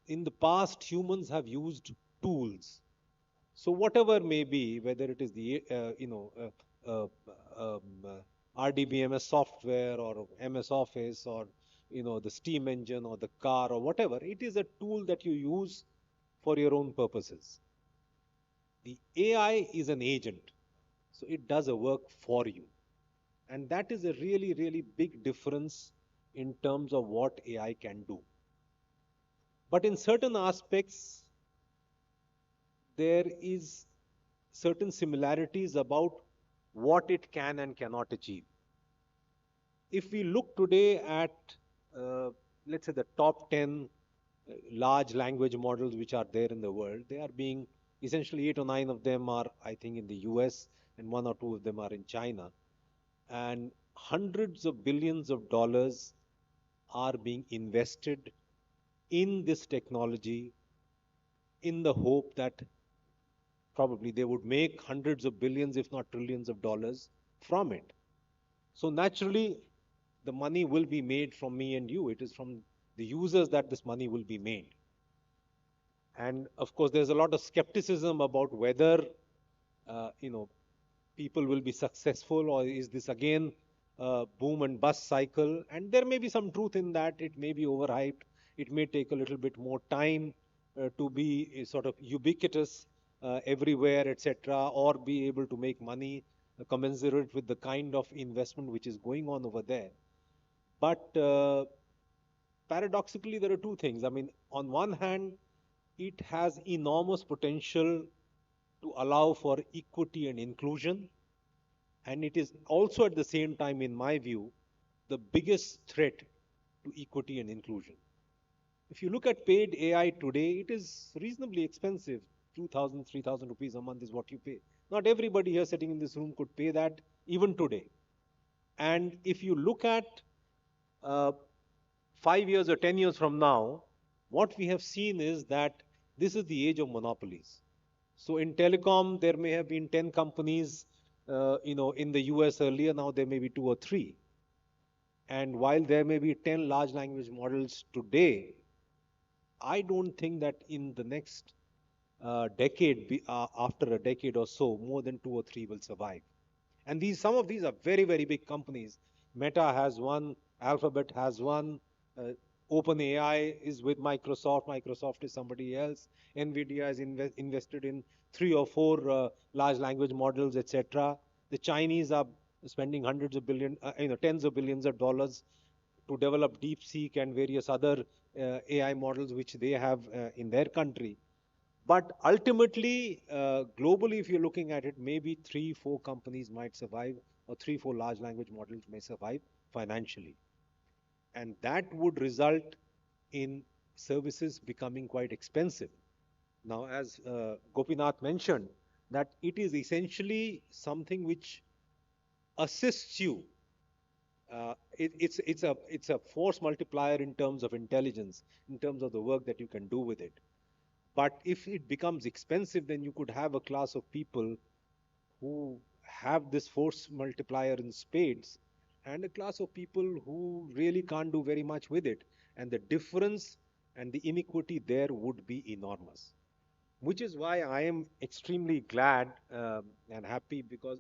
G: in the past humans have used tools. So whatever may be, whether it is the RDBMS software or MS Office or the steam engine or the car or whatever, it is a tool that you use for your own purposes. The AI is an agent, so it does a work for you, and that is a really, really big difference in terms of what AI can do. But in certain aspects, there is certain similarities about what it can and cannot achieve. If we look today at, let's say, the top 10 large language models which are there in the world, they are being essentially 8 or 9 of them are, I think, in the US, and 1 or 2 of them are in China. And hundreds of billions of dollars are being invested in this technology in the hope that probably they would make hundreds of billions, if not trillions of dollars from it. So naturally, the money will be made from me and you. It is from the users that this money will be made. And of course, there's a lot of skepticism about whether, people will be successful, or is this again a boom and bust cycle? And there may be some truth in that. It may be overhyped. It may take a little bit more time to be sort of ubiquitous everywhere, etc., or be able to make money commensurate with the kind of investment which is going on over there. But paradoxically, there are two things. I mean, on one hand, it has enormous potential to allow for equity and inclusion. And it is also at the same time, in my view, the biggest threat to equity and inclusion. If you look at paid AI today, it is reasonably expensive. 2,000, 3,000 rupees a month is what you pay. Not everybody here sitting in this room could pay that even today. And if you look at 5 years or 10 years from now, what we have seen is that this is the age of monopolies. So in telecom, there may have been 10 companies, in the US earlier. Now there may be 2 or 3. And while there may be 10 large language models today, I don't think that in the next decade, after a decade or so, more than 2 or 3 will survive. And some of these are very, very big companies. Meta has one, Alphabet has one, OpenAI is with Microsoft. Microsoft is somebody else. NVIDIA has invested in 3 or 4 large language models, etc. The Chinese are spending hundreds of tens of billions of dollars to develop DeepSeek and various other AI models which they have in their country. But ultimately, globally, if you're looking at it, maybe 3, 4 companies might survive, or 3, 4 large language models may survive financially. And that would result in services becoming quite expensive. Now, as Gopinath mentioned, that it is essentially something which assists you. It's a force multiplier in terms of intelligence, in terms of the work that you can do with it. But if it becomes expensive, then you could have a class of people who have this force multiplier in spades, and a class of people who really can't do very much with it. And the difference and the inequity there would be enormous. which is why I am extremely glad and happy because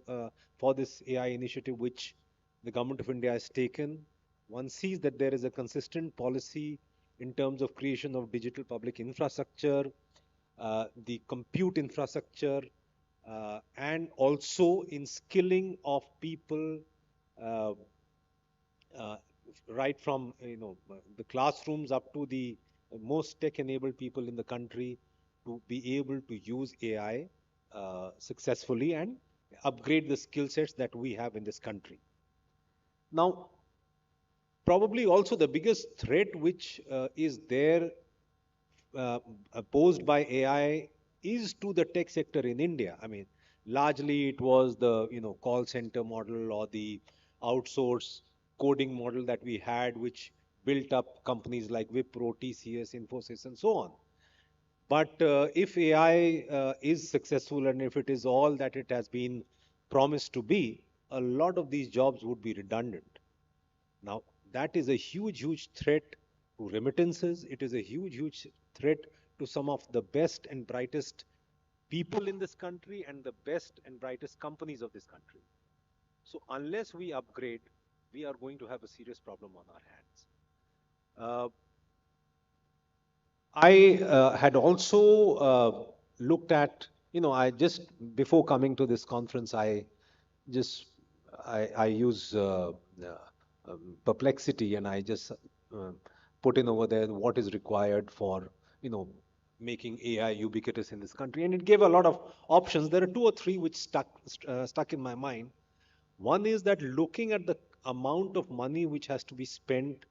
G: for this AI initiative which the government of India has taken. One sees that there is a consistent policy in terms of creation of digital public infrastructure, the compute infrastructure, and also in skilling of people, uh, uh, right from the classrooms up to the most tech-enabled people in the country to be able to use AI successfully and upgrade the skill sets that we have in this country. Now, probably also the biggest threat which is there uh, posed by AI is to the tech sector in India. I mean, largely it was the call center model or the outsource coding model that we had, which built up companies like Wipro, TCS, Infosys, and so on. But if AI is successful and if it is all that it has been promised to be, a lot of these jobs would be redundant. Now, that is a huge, huge threat to remittances. It is a huge, huge threat to some of the best and brightest people in this country and the best and brightest companies of this country. So, unless we upgrade, we are going to have a serious problem on our hands. I had also looked at, I just before coming to this conference, just I use Perplexity, and I just put in over there what is required for you know making AI ubiquitous in this country, and it gave a lot of options. There are two or three which stuck in my mind. One is that looking at the amount of money which has to be spent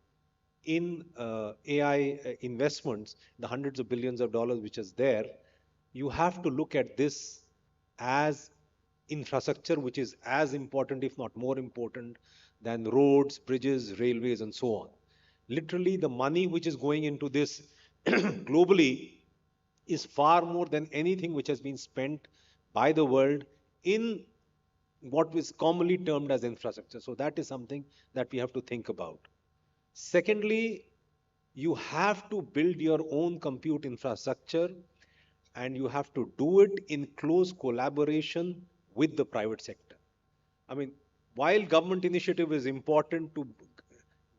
G: in AI investments, the hundreds of billions of dollars which is there, you have to look at this as infrastructure which is as important, if not more important, than roads, bridges, railways, and so on. Literally, the money which is going into this globally is far more than anything which has been spent by the world in what is commonly termed as infrastructure. So, that is something that we have to think about. Secondly, you have to build your own compute infrastructure and you have to do it in close collaboration with the private sector. I mean, while government initiative is important to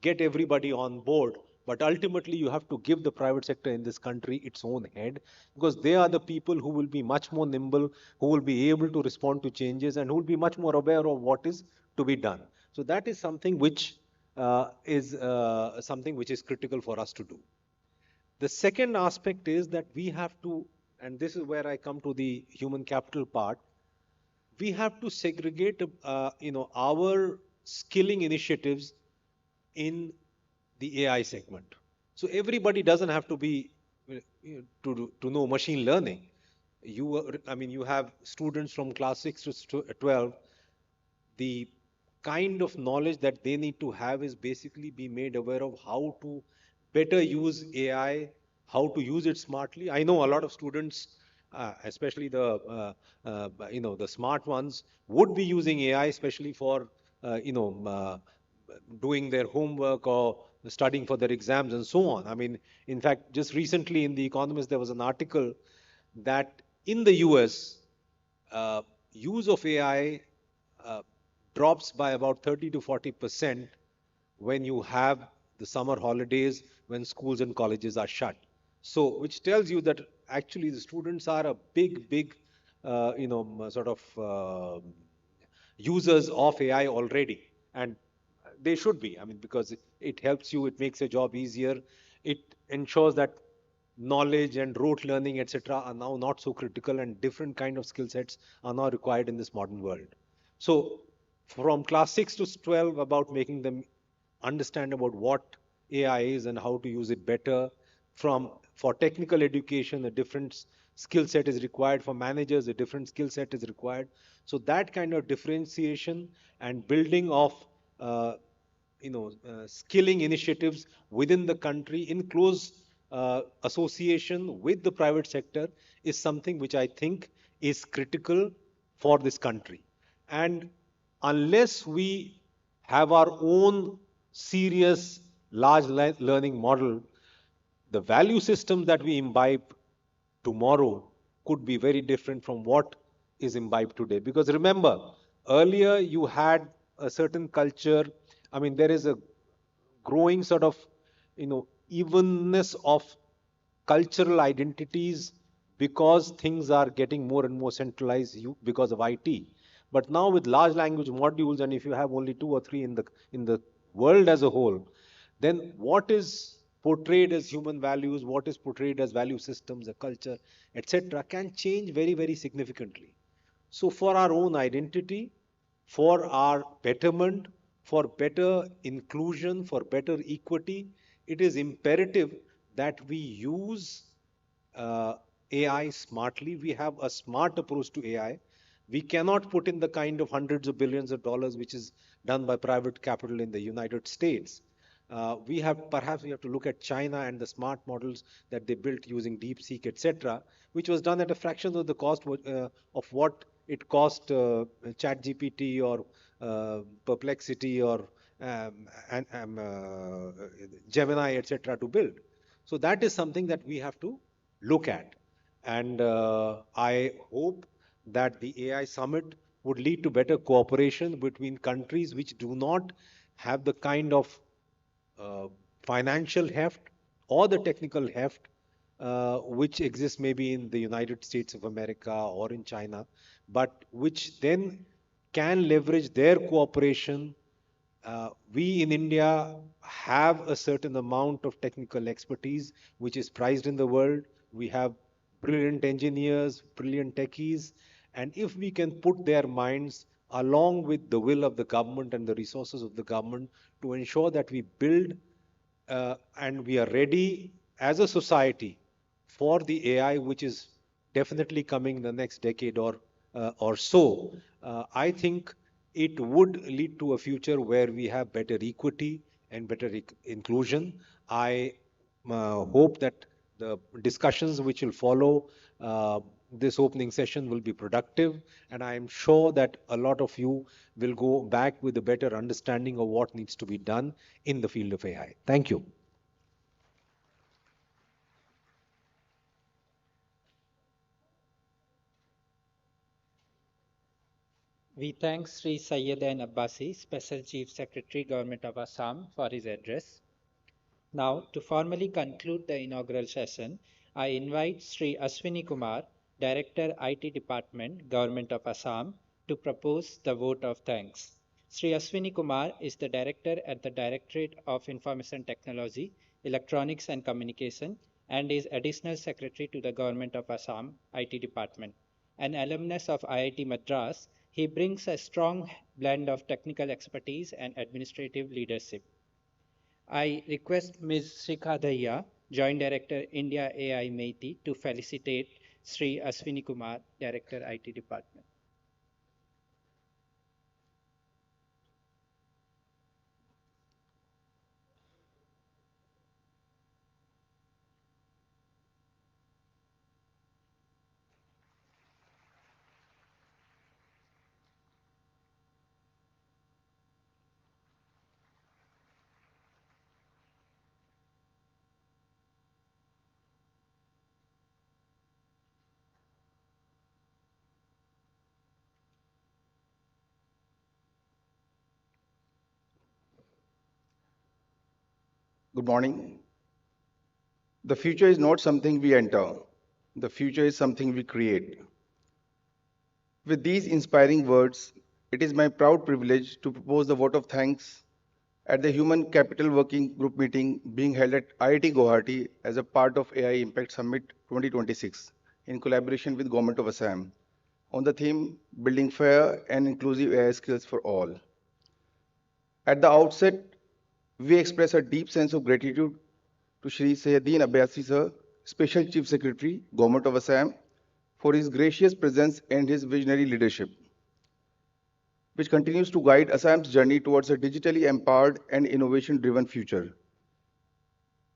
G: get everybody on board, but ultimately you have to give the private sector in this country its own head, because they are the people who will be much more nimble, who will be able to respond to changes, and who will be much more aware of what is to be done. So that is something which is critical for us to do. The second aspect is that we have to, and this is where I come to the human capital part, we have to segregate our skilling initiatives in the AI segment. So everybody doesn't have to be to know machine learning. You have students from class 6 to 12. The kind of knowledge that they need to have is basically be made aware of how to better use AI, how to use it smartly. I know a lot of students, especially the smart ones, would be using AI, especially for doing their homework or studying for their exams and so on. I mean, in fact, just recently in The Economist, there was an article that in the US, use of AI uh, drops by about 30 to 40% when you have the summer holidays, when schools and colleges are shut. So, which tells you that actually the students are a big, sort of users of AI already, and they should be. I mean, because it helps you, it makes your job easier, it ensures that knowledge and rote learning, etc., are now not so critical, and different kind of skill sets are now required in this modern world. So, from class 6 to 12, about making them understand about what AI is and how to use it better. From for technical education, a different skill set is required. For managers, a different skill set is required. So that kind of differentiation and building of skilling initiatives within the country in close association with the private sector is something which I think is critical for this country. And unless we have our own serious large learning model, the value system that we imbibe tomorrow could be very different from what is imbibed today. Because remember, earlier you had a certain culture. I mean, there is a growing sort of, evenness of cultural identities because things are getting more and more centralized because of IT. But now with large language modules, and if you have only two or three in the world as a whole, then what is portrayed as human values, what is portrayed as value systems, a culture, etc., can change very, very significantly. So for our own identity, for our betterment, for better inclusion, for better equity, it is imperative that we use AI smartly. We have a smart approach to AI. We cannot put in the kind of hundreds of billions of dollars which is done by private capital in the United States. Perhaps we have to look at China and the smart models that they built using DeepSeek, etc., which was done at a fraction of the cost of what it cost ChatGPT or Perplexity or Gemini, etc., to build. So that is something that we have to look at. And I hope that the AI summit would lead to better cooperation between countries which do not have the kind of financial heft or the technical heft which exists maybe in the United States of America or in China, but which then can leverage their cooperation. We in India have a certain amount of technical expertise which is prized in the world. We have brilliant engineers, brilliant techies, and if we can put their minds along with the will of the government and the resources of the government to ensure that we build and we are ready as a society for the AI, which is definitely coming in the next decade or so, I think it would lead to a future where we have better equity and better inclusion. I hope that the discussions which will follow this opening session will be productive, and I am sure that a lot of you will go back with a better understanding of what needs to be done in the field of AI. Thank you.
A: We thank Sri Sayyidain Abbasi, Special Chief Secretary, Government of Assam, for his address. Now, to formally conclude the inaugural session, I invite Sri Ashwini Kumar, Director, IT Department, Government of Assam, to propose the vote of thanks. Sri Ashwini Kumar is the Director at the Directorate of Information Technology, Electronics and Communication, and is Additional Secretary to the Government of Assam, IT Department. An alumnus of IIT Madras, he brings a strong blend of technical expertise and administrative leadership. I request Ms. Shikha Daya, Joint Director, IndiaAI MeitY, to felicitate Sri Ashwini Kumar, Director, IT Department.
H: Good morning. The future is not something we enter. The future is something we create. With these inspiring words, it is my proud privilege to propose the vote of thanks at the Human Capital Working Group meeting being held at IIT Guwahati as a part of AI Impact Summit 2026 in collaboration with Government of Assam on the theme Building Fair and Inclusive AI Skills for All. At the outset, we express a deep sense of gratitude to Shri Sayedin Abbasi Sir, Special Chief Secretary, Government of Assam, for his gracious presence and his visionary leadership, which continues to guide Assam's journey towards a digitally empowered and innovation-driven future.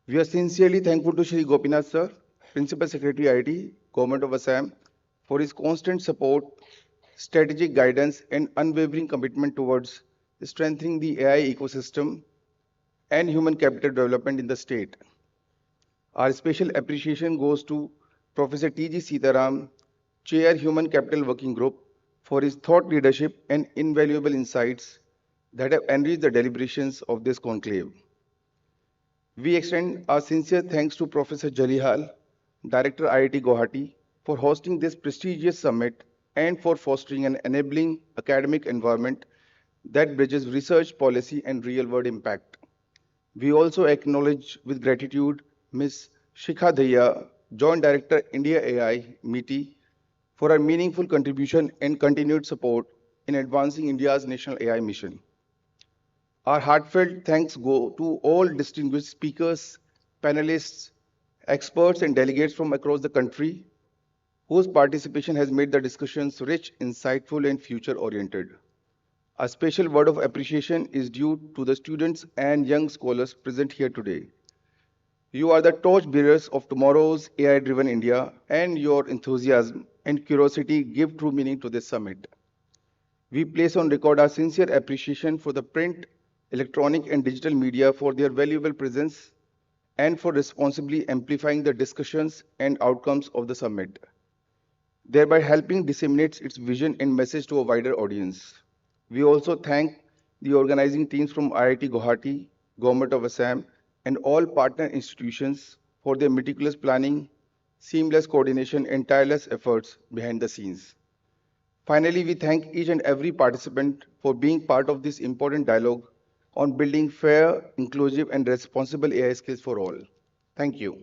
H: We are sincerely thankful to Shri Gopinath Sir, Principal Secretary IT, Government of Assam, for his constant support, strategic guidance, and unwavering commitment towards strengthening the AI ecosystem and human capital development in the state. Our special appreciation goes to Professor T.G. Sitaram, Chair Human Capital Working Group, for his thought leadership and invaluable insights that have enriched the deliberations of this conclave. We extend our sincere thanks to Professor Jalihal, Director IIT Guwahati, for hosting this prestigious summit and for fostering an enabling academic environment that bridges research, policy, and real-world impact. We also acknowledge with gratitude Ms. Shikha Daya, Joint Director India AI, MeitY, for her meaningful contribution and continued support in advancing India's national AI mission. Our heartfelt thanks go to all distinguished speakers, panelists, experts, and delegates from across the country whose participation has made the discussions rich, insightful, and future oriented. A special word of appreciation is due to the students and young scholars present here today. You are the torch bearers of tomorrow's AI driven India, and your enthusiasm and curiosity give true meaning to this summit. We place on record our sincere appreciation for the print, electronic, and digital media for their valuable presence and for responsibly amplifying the discussions and outcomes of the summit, thereby helping disseminate its vision and message to a wider audience. We also thank the organizing teams from IIT Guwahati, Government of Assam, and all partner institutions for their meticulous planning, seamless coordination, and tireless efforts behind the scenes. Finally, we thank each and every participant for being part of this important dialogue on building fair, inclusive, and responsible AI skills for all. Thank you.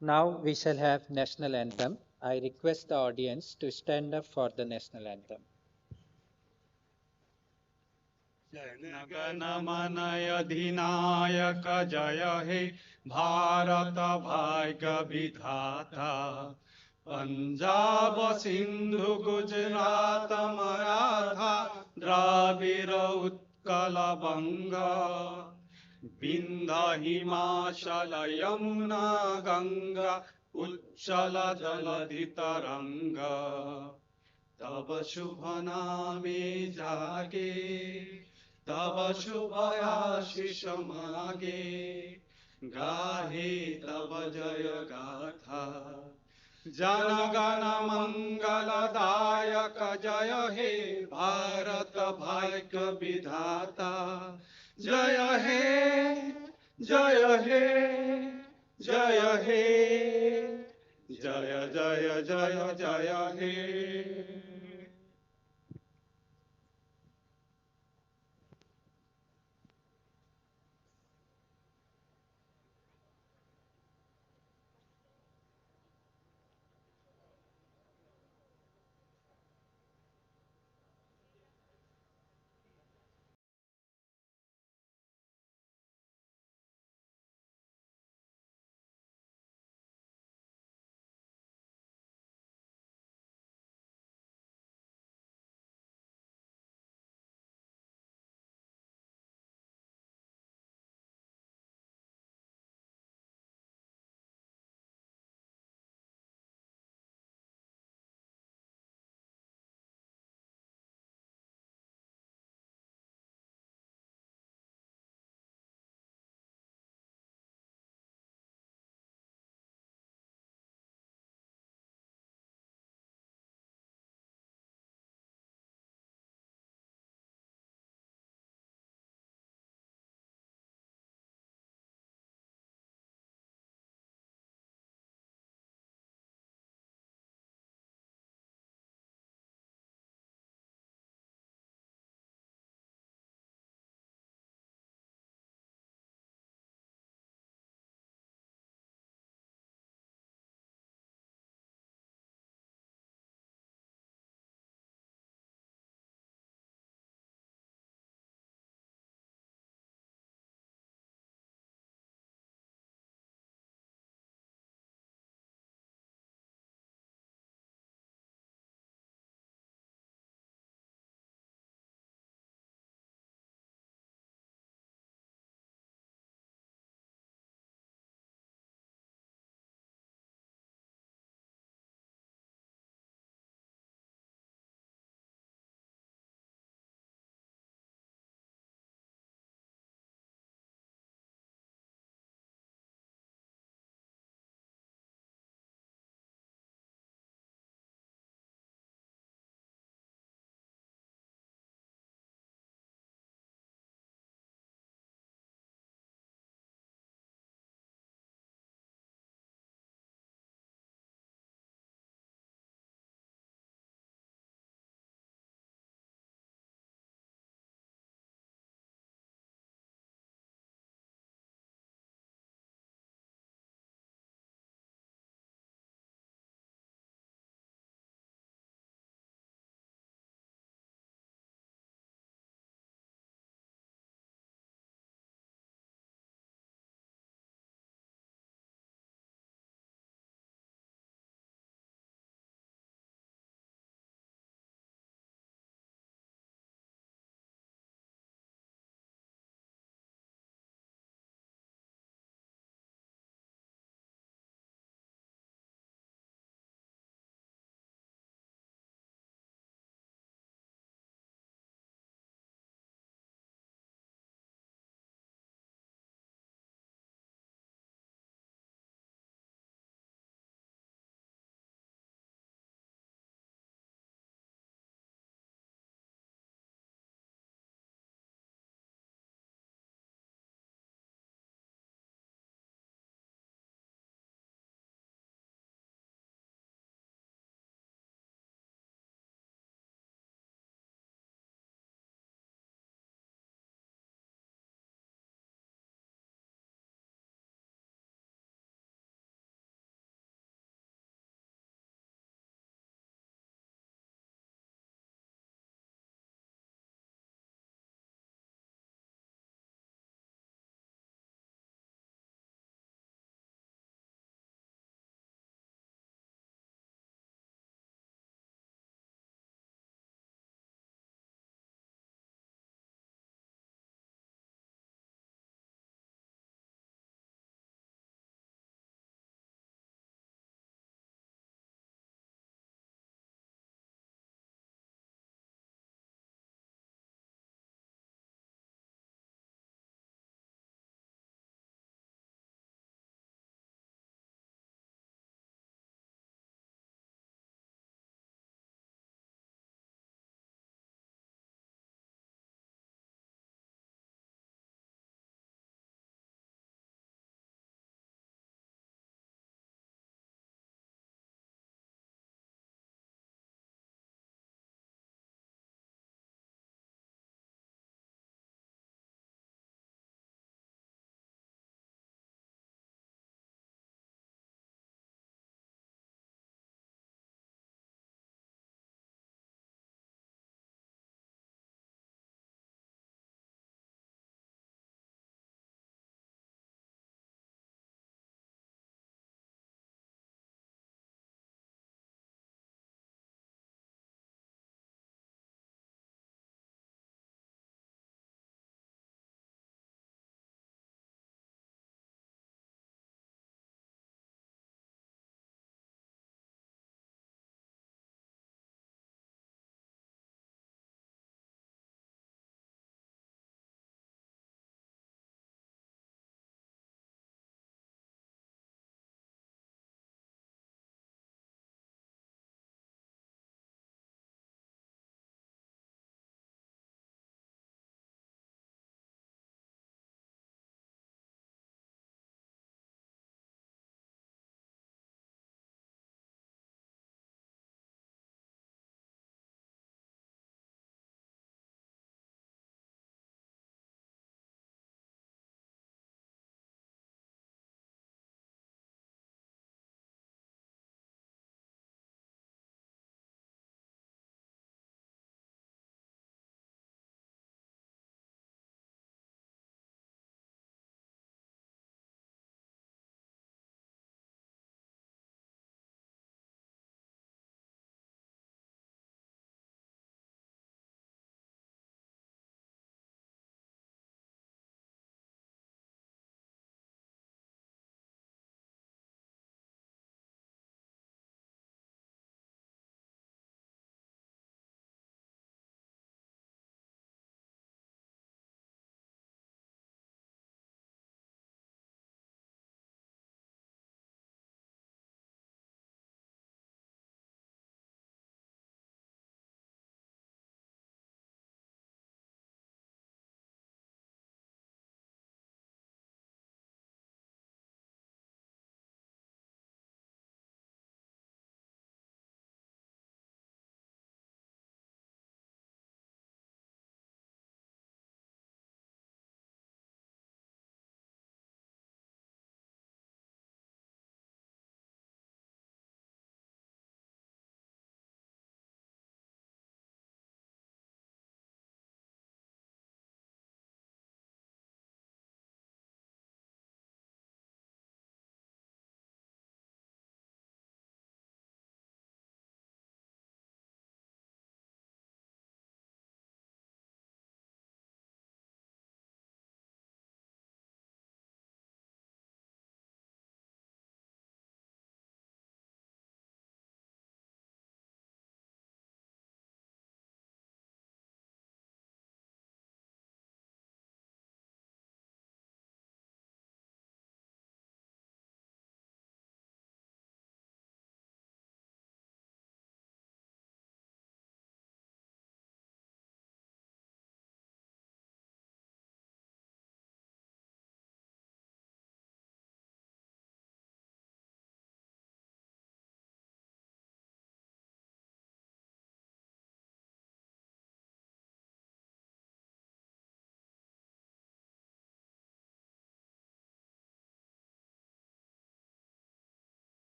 A: Now we shall have national anthem. I request the audience to stand up for the national anthem.
B: जनगण अधिनायक जय हे भारत भाग्य विधाता पंजाब सिंधु गुजरात मराठा द्राविड़ उत्कल बंगा विंध्य हिमाचल यमुना गंगा उच्चल जलधि तरंगा तब शुभ नामे जागे तब शुभ आशीष मागे गाहे तब जय गाथा जनगण मंगलदायक जय हे भारत भाग्य विधाता जय हे जय हे जय हे जय जय जय जय हे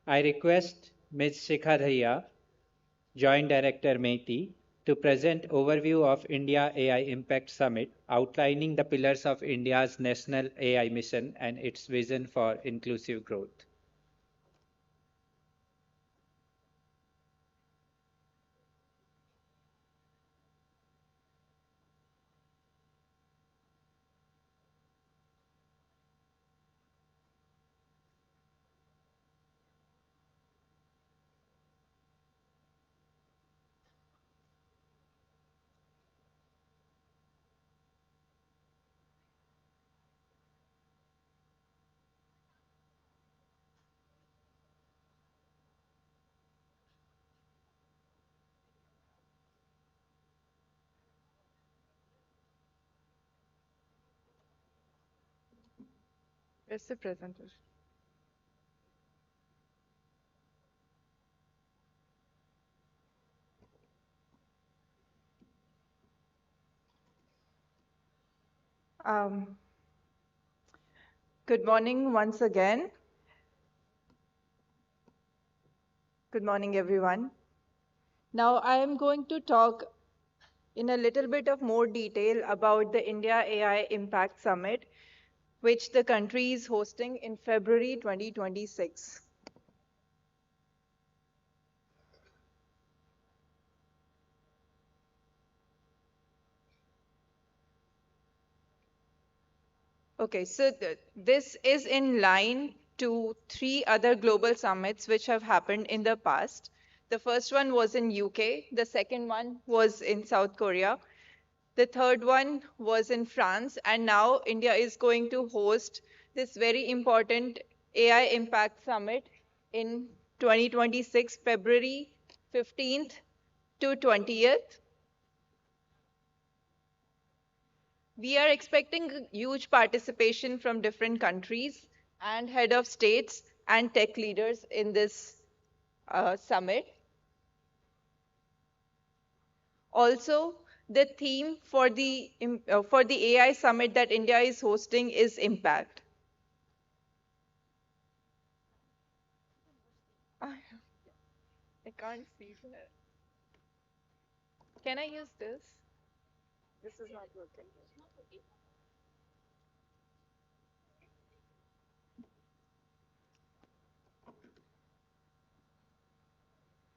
A: I request Ms. Shikha Dhaya, Joint Director MeitY, to present overview of India AI Impact Summit, outlining the pillars of India's national AI mission and its vision for inclusive growth.
D: Where's the presenter? Um, Good morning once again. Good morning, everyone. Now, I am going to talk in a little bit of more detail about the India AI Impact Summit, which the country is hosting in February 2026. Okay, so this is in line to 3 other global summits which have happened in the past. The first one was in UK, the second one was in South Korea, the third one was in France, and now India is going to host this very important AI Impact Summit in 2026, February 15th to 20th. We are expecting huge participation from different countries and head of states and tech leaders in this summit. Also, the theme for the AI summit that India is hosting is impact. I can't see that. Can I use this? This is not working.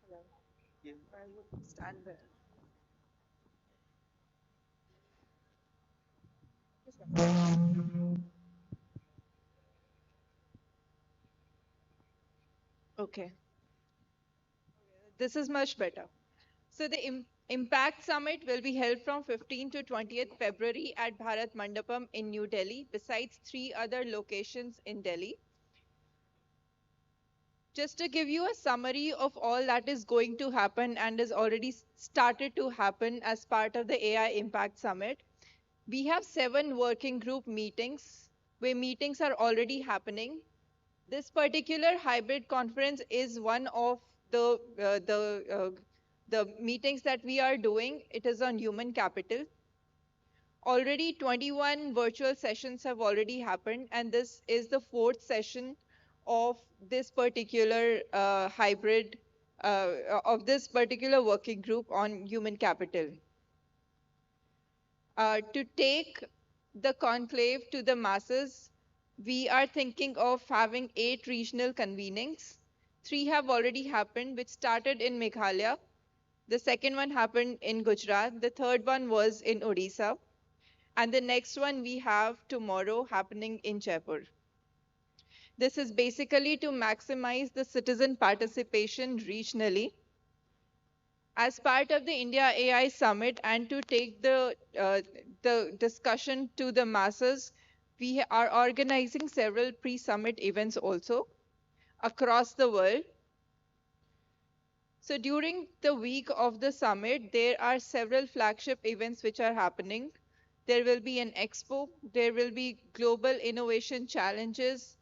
D: Hello. I would stand there. Okay, this is much better. So the Impact Summit will be held from 15th to 20th February at Bharat Mandapam in New Delhi, besides 3 other locations in Delhi. Just to give you a summary of all that is going to happen and is already started to happen as part of the AI Impact Summit, we have 7 working group meetings where meetings are already happening. This particular hybrid conference is one of the meetings that we are doing. It is on human capital. Already 21 virtual sessions have already happened, and this is the 4th session of this particular hybrid, of this particular working group on human capital. To take the conclave to the masses, we are thinking of having 8 regional convenings. 3 have already happened, which started in Meghalaya. The second one happened in Gujarat. The third one was in Odisha. And the next one we have tomorrow happening in Jaipur. This is basically to maximize the citizen participation regionally. As part of the India AI Summit and to take the discussion to the masses, we are organizing several pre-summit events also across the world. So during the week of the summit, there are several flagship events which are happening. There will be an expo, there will be global innovation challenges,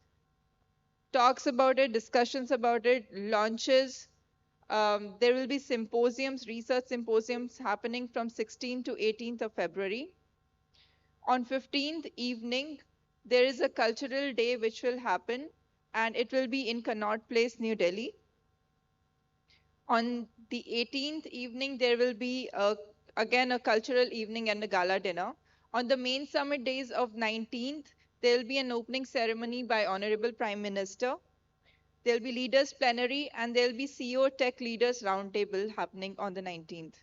D: talks about it, discussions about it, launches. There will be symposiums, research symposiums happening from 16th to 18th of February. On 15th evening, there is a cultural day which will happen and it will be in Connaught Place, New Delhi. On the 18th evening, there will be again a cultural evening and a gala dinner. On the main summit days of 19th, there will be an opening ceremony by Honorable Prime Minister. There will be leaders plenary and there will be CEO tech leaders roundtable happening on the 19th.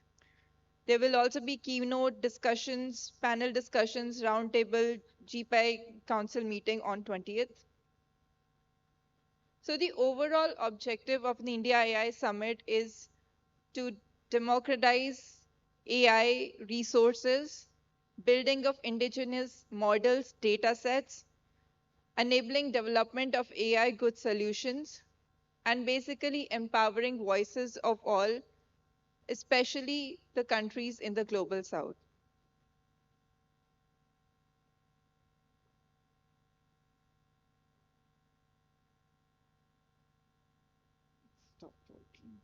D: There will also be keynote discussions, panel discussions, roundtable, GPI council meeting on 20th. So the overall objective of the India AI Summit is to democratize AI resources, building of indigenous models, data sets, enabling development of AI good solutions, and basically empowering voices of all, especially the countries in the global south. Stop talking.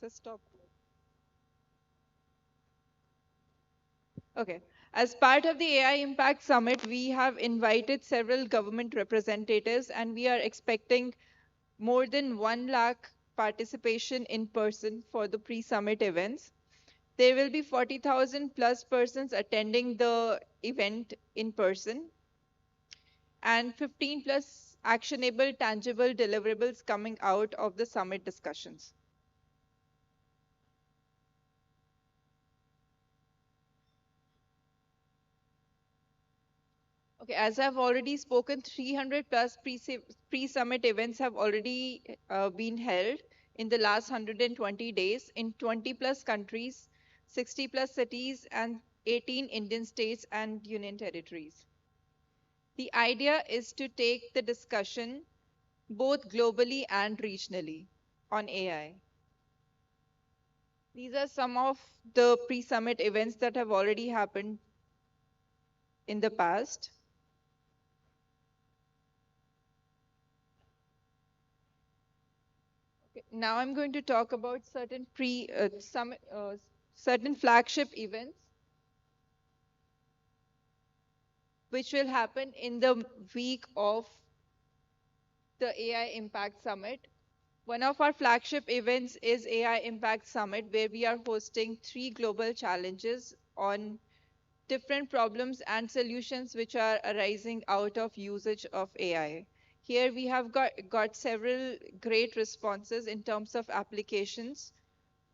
D: Just stop. Okay. As part of the AI Impact Summit, we have invited several government representatives and we are expecting more than 1 lakh participation in person for the pre-summit events. There will be 40,000 plus persons attending the event in person and 15 plus actionable, tangible deliverables coming out of the summit discussions. Okay, as I've already spoken, 300 plus pre-summit events have already been held in the last 120 days in 20 plus countries, 60 plus cities, and 18 Indian states and union territories. The idea is to take the discussion both globally and regionally on AI. These are some of the pre-summit events that have already happened in the past. Okay, now I'm going to talk about certain certain flagship events which will happen in the week of the AI Impact Summit. One of our flagship events is AI Impact Summit, where we are hosting 3 global challenges on different problems and solutions which are arising out of usage of AI. Here we have got several great responses in terms of applications.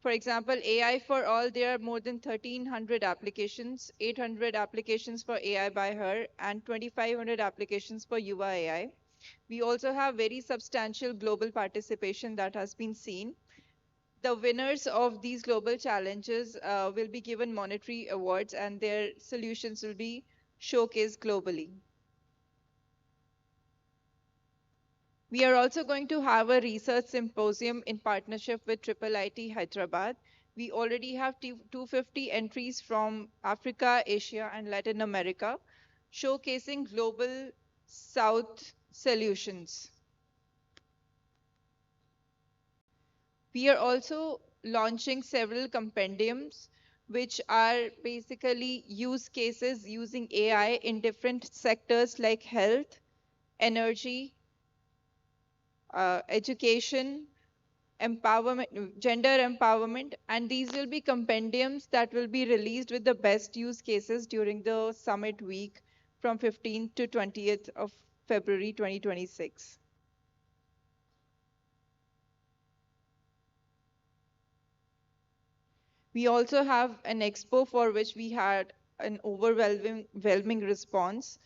D: For example, AI for all, there are more than 1,300 applications, 800 applications for AI by her, and 2,500 applications for Yuva AI. We also have very substantial global participation that has been seen. The winners of these global challenges will be given monetary awards and their solutions will be showcased globally. We are also going to have a research symposium in partnership with IIT Hyderabad. We already have 250 entries from Africa, Asia, and Latin America, showcasing global South solutions. We are also launching several compendiums, which are basically use cases using AI in different sectors like health, energy, education, empowerment, gender empowerment, and these will be compendiums that will be released with the best use cases during the summit week from 15th to 20th of February 2026. We also have an expo for which we had an overwhelming response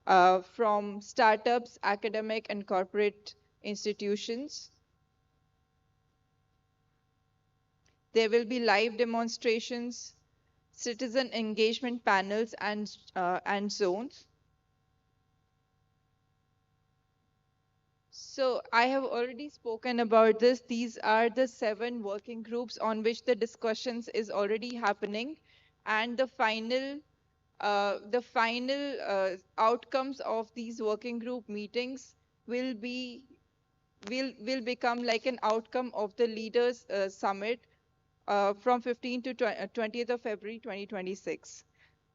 D: from startups, academic and corporate institutions. There will be live demonstrations, citizen engagement panels, and zones. So I have already spoken about this. These are the 7 working groups on which the discussions is already happening, and the final outcomes of these working group meetings will become like an outcome of the leaders summit from 15th to 20th of February 2026.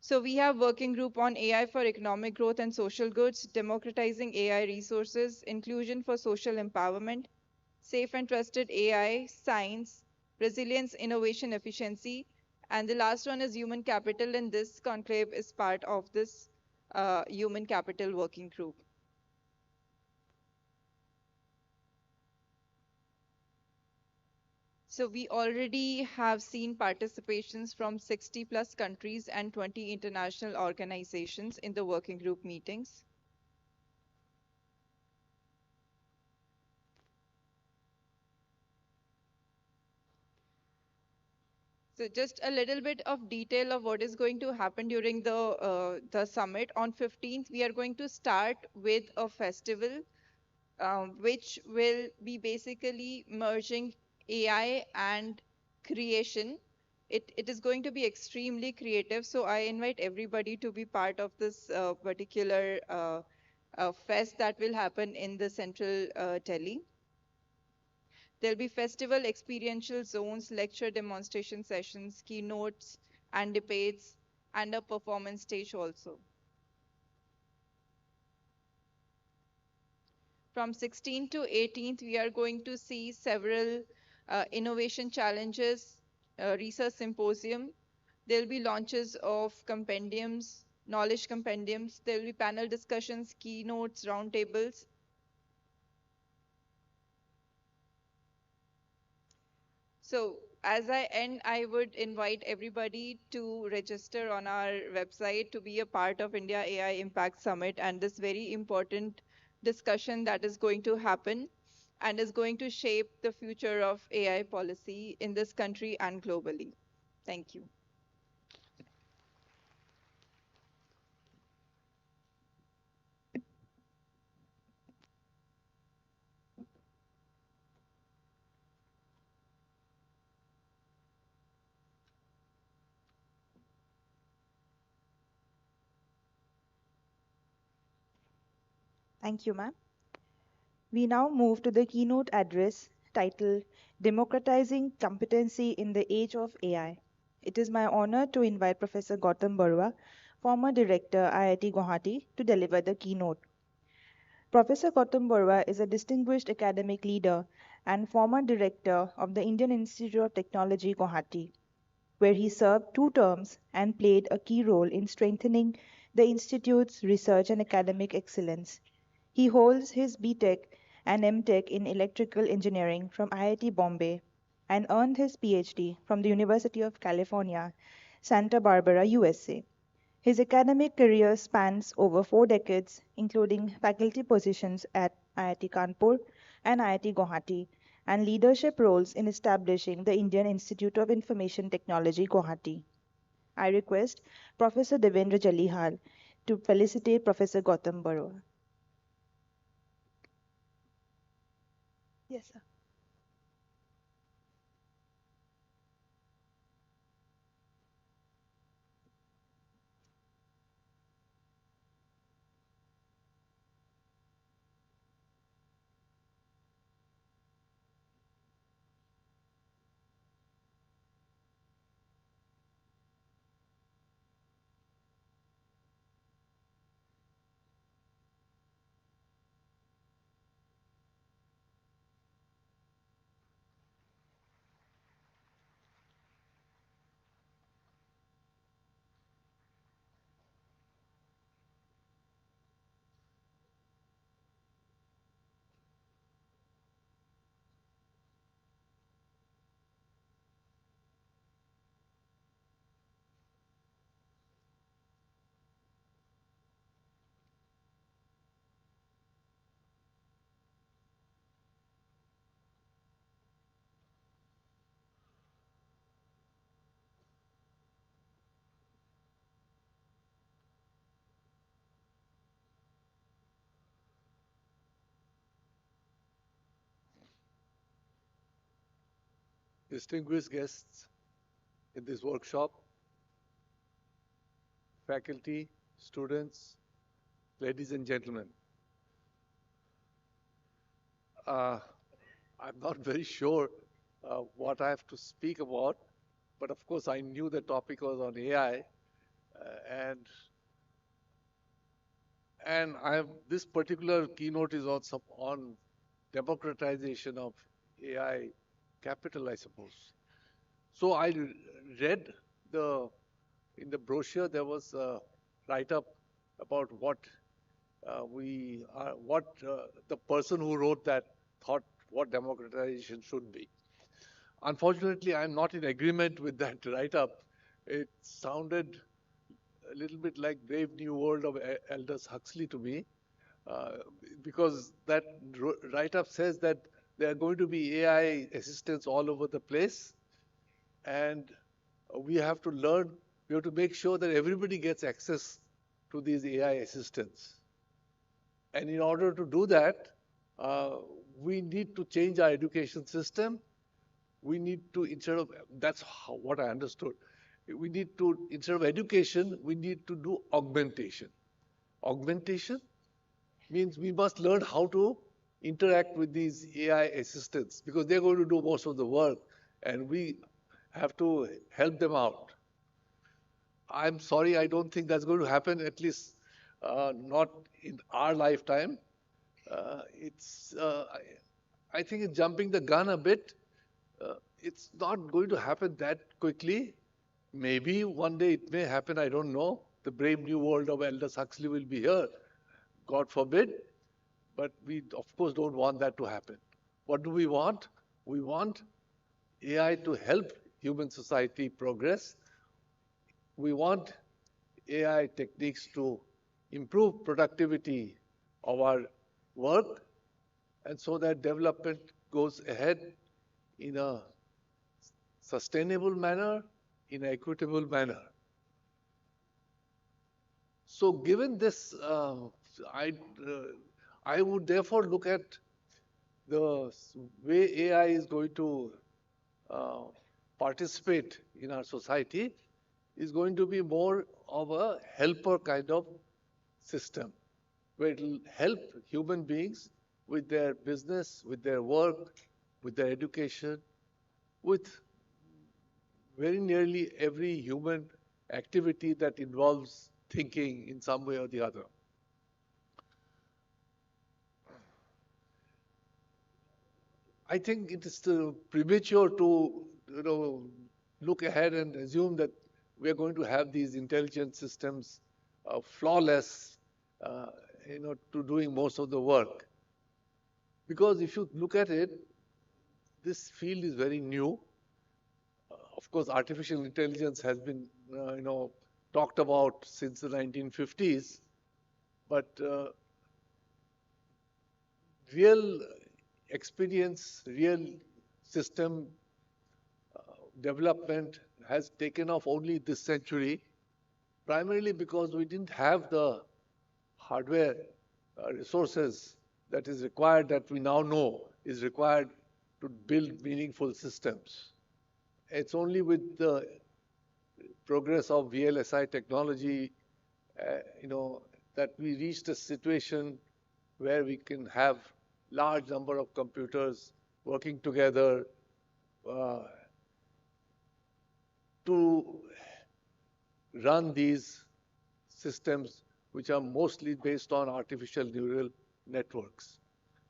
D: So we have working group on AI for economic growth and social goods, democratizing AI resources, inclusion for social empowerment, safe and trusted AI, science, resilience, innovation, efficiency. And the last one is human capital, and this conclave is part of this human capital working group. So we already have seen participations from 60 plus countries and 20 international organizations in the working group meetings. So just a little bit of detail of what is going to happen during the summit. On 15th, we are going to start with a festival, which will be basically merging AI and creation. It is going to be extremely creative. So I invite everybody to be part of this particular fest that will happen in the central Delhi. There'll be festival experiential zones, lecture demonstration sessions, keynotes and debates, and a performance stage also. From 16th to 18th, we are going to see several innovation challenges, research symposium. There'll be launches of compendiums, knowledge compendiums. There'll be panel discussions, keynotes, roundtables. So as I end, I would invite everybody to register on our website to be a part of India AI Impact Summit and this very important discussion that is going to happen and is going to shape the future of AI policy in this country and globally. Thank you.
I: Thank you, ma'am. We now move to the keynote address titled Democratizing Competency in the Age of AI. It is my honor to invite Professor Gautam Barua, former director IIT Guwahati, to deliver the keynote. Professor Gautam Barua is a distinguished academic leader and former director of the Indian Institute of Technology Guwahati, where he served 2 terms and played a key role in strengthening the institute's research and academic excellence. He holds his BTech and MTech in electrical engineering from IIT Bombay and earned his PhD from the University of California, Santa Barbara, USA. His academic career spans over 4 decades, including faculty positions at IIT Kanpur and IIT Guwahati, and leadership roles in establishing the Indian Institute of Information Technology, Guwahati. I request Professor Devendra Jalihal to felicitate Professor Gautam Barua. Yes, sir.
J: Distinguished guests in this workshop, faculty, students, ladies and gentlemen. I'm not very sure what I have to speak about, but of course I knew the topic was on AI, and this particular keynote is also on democratization of AI capital, I suppose. So I read in the brochure there was a write-up about what the person who wrote that thought what democratization should be. Unfortunately, I'm not in agreement with that write-up. It sounded a little bit like Brave New World of Aldous Huxley to me, because that write-up says that there are going to be AI assistants all over the place, and we have to learn, we have to make sure that everybody gets access to these AI assistants. And in order to do that, we need to change our education system. We need to, that's what I understood. We need to, instead of education, we need to do augmentation. Augmentation means we must learn how to interact with these AI assistants because they're going to do most of the work and we have to help them out. I'm sorry, I don't think that's going to happen, at least not in our lifetime. I think it's jumping the gun a bit. It's not going to happen that quickly. Maybe one day it may happen, I don't know. The brave new world of Aldous Huxley will be here, God forbid. But we, of course, don't want that to happen. What do we want? We want AI to help human society progress. We want AI techniques to improve productivity of our work, and so that development goes ahead in a sustainable manner, in an equitable manner. So given this, I would therefore look at the way AI is going to participate in our society is going to be more of a helper kind of system, where it will help human beings with their business, with their work, with their education, with very nearly every human activity that involves thinking in some way or the other. I think it is premature to look ahead and assume that we are going to have these intelligent systems flawless to doing most of the work. Because if you look at it, this field is very new. Of course, artificial intelligence has been talked about since the 1950s, but real experience, real system development has taken off only this century, primarily because we didn't have the hardware resources that is required, that we now know is required to build meaningful systems. It's only with the progress of VLSI technology, that we reached a situation where we can have large number of computers working together to run these systems, which are mostly based on artificial neural networks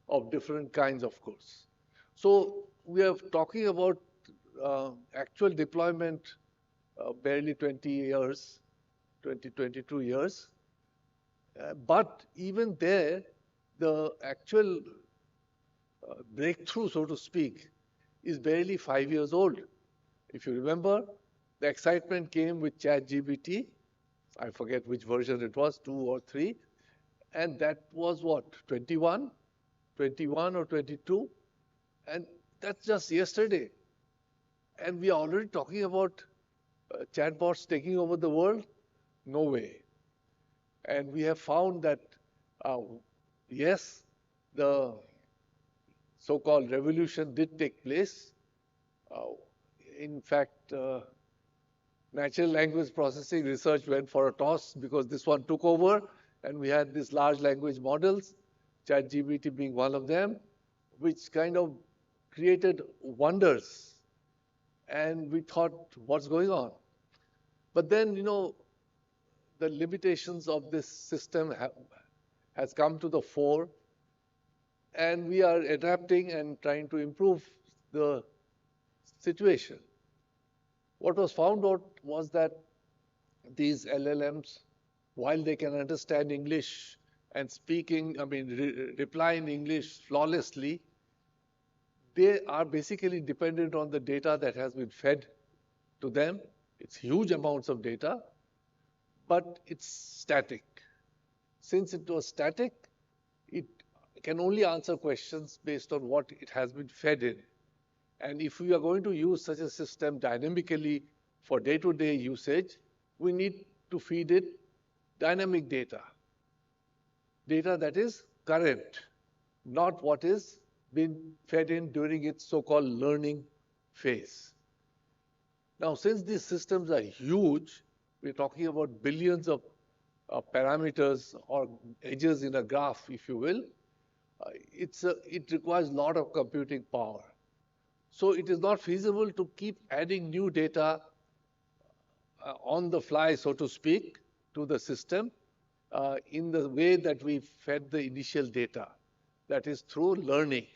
J: of different kinds, of course. So we are talking about actual deployment barely 20 years, 22 years. But even there, the actual breakthrough, so to speak, is barely 5 years old. If you remember, the excitement came with ChatGPT. I forget which version it was, 2 or 3. And that was what, 21 or 22? And that's just yesterday. And we are already talking about chatbots taking over the world? No way. And we have found that, yes, the so-called revolution did take place. In fact, natural language processing research went for a toss because this one took over, and we had these large language models, ChatGPT being one of them, which kind of created wonders. And we thought, what's going on? But then, the limitations of this system has come to the fore, and we are adapting and trying to improve the situation. What was found out was that these LLMs, while they can understand English and reply in English flawlessly, they are basically dependent on the data that has been fed to them. It's huge amounts of data, but it's static. Since it was static, it can only answer questions based on what it has been fed in. And if we are going to use such a system dynamically for day-to-day usage, we need to feed it dynamic data. Data that is current, not what is been fed in during its so-called learning phase. Now, since these systems are huge, we're talking about billions of parameters or edges in a graph, if you will, it requires a lot of computing power. So it is not feasible to keep adding new data on the fly, so to speak, to the system in the way that we fed the initial data, that is through learning.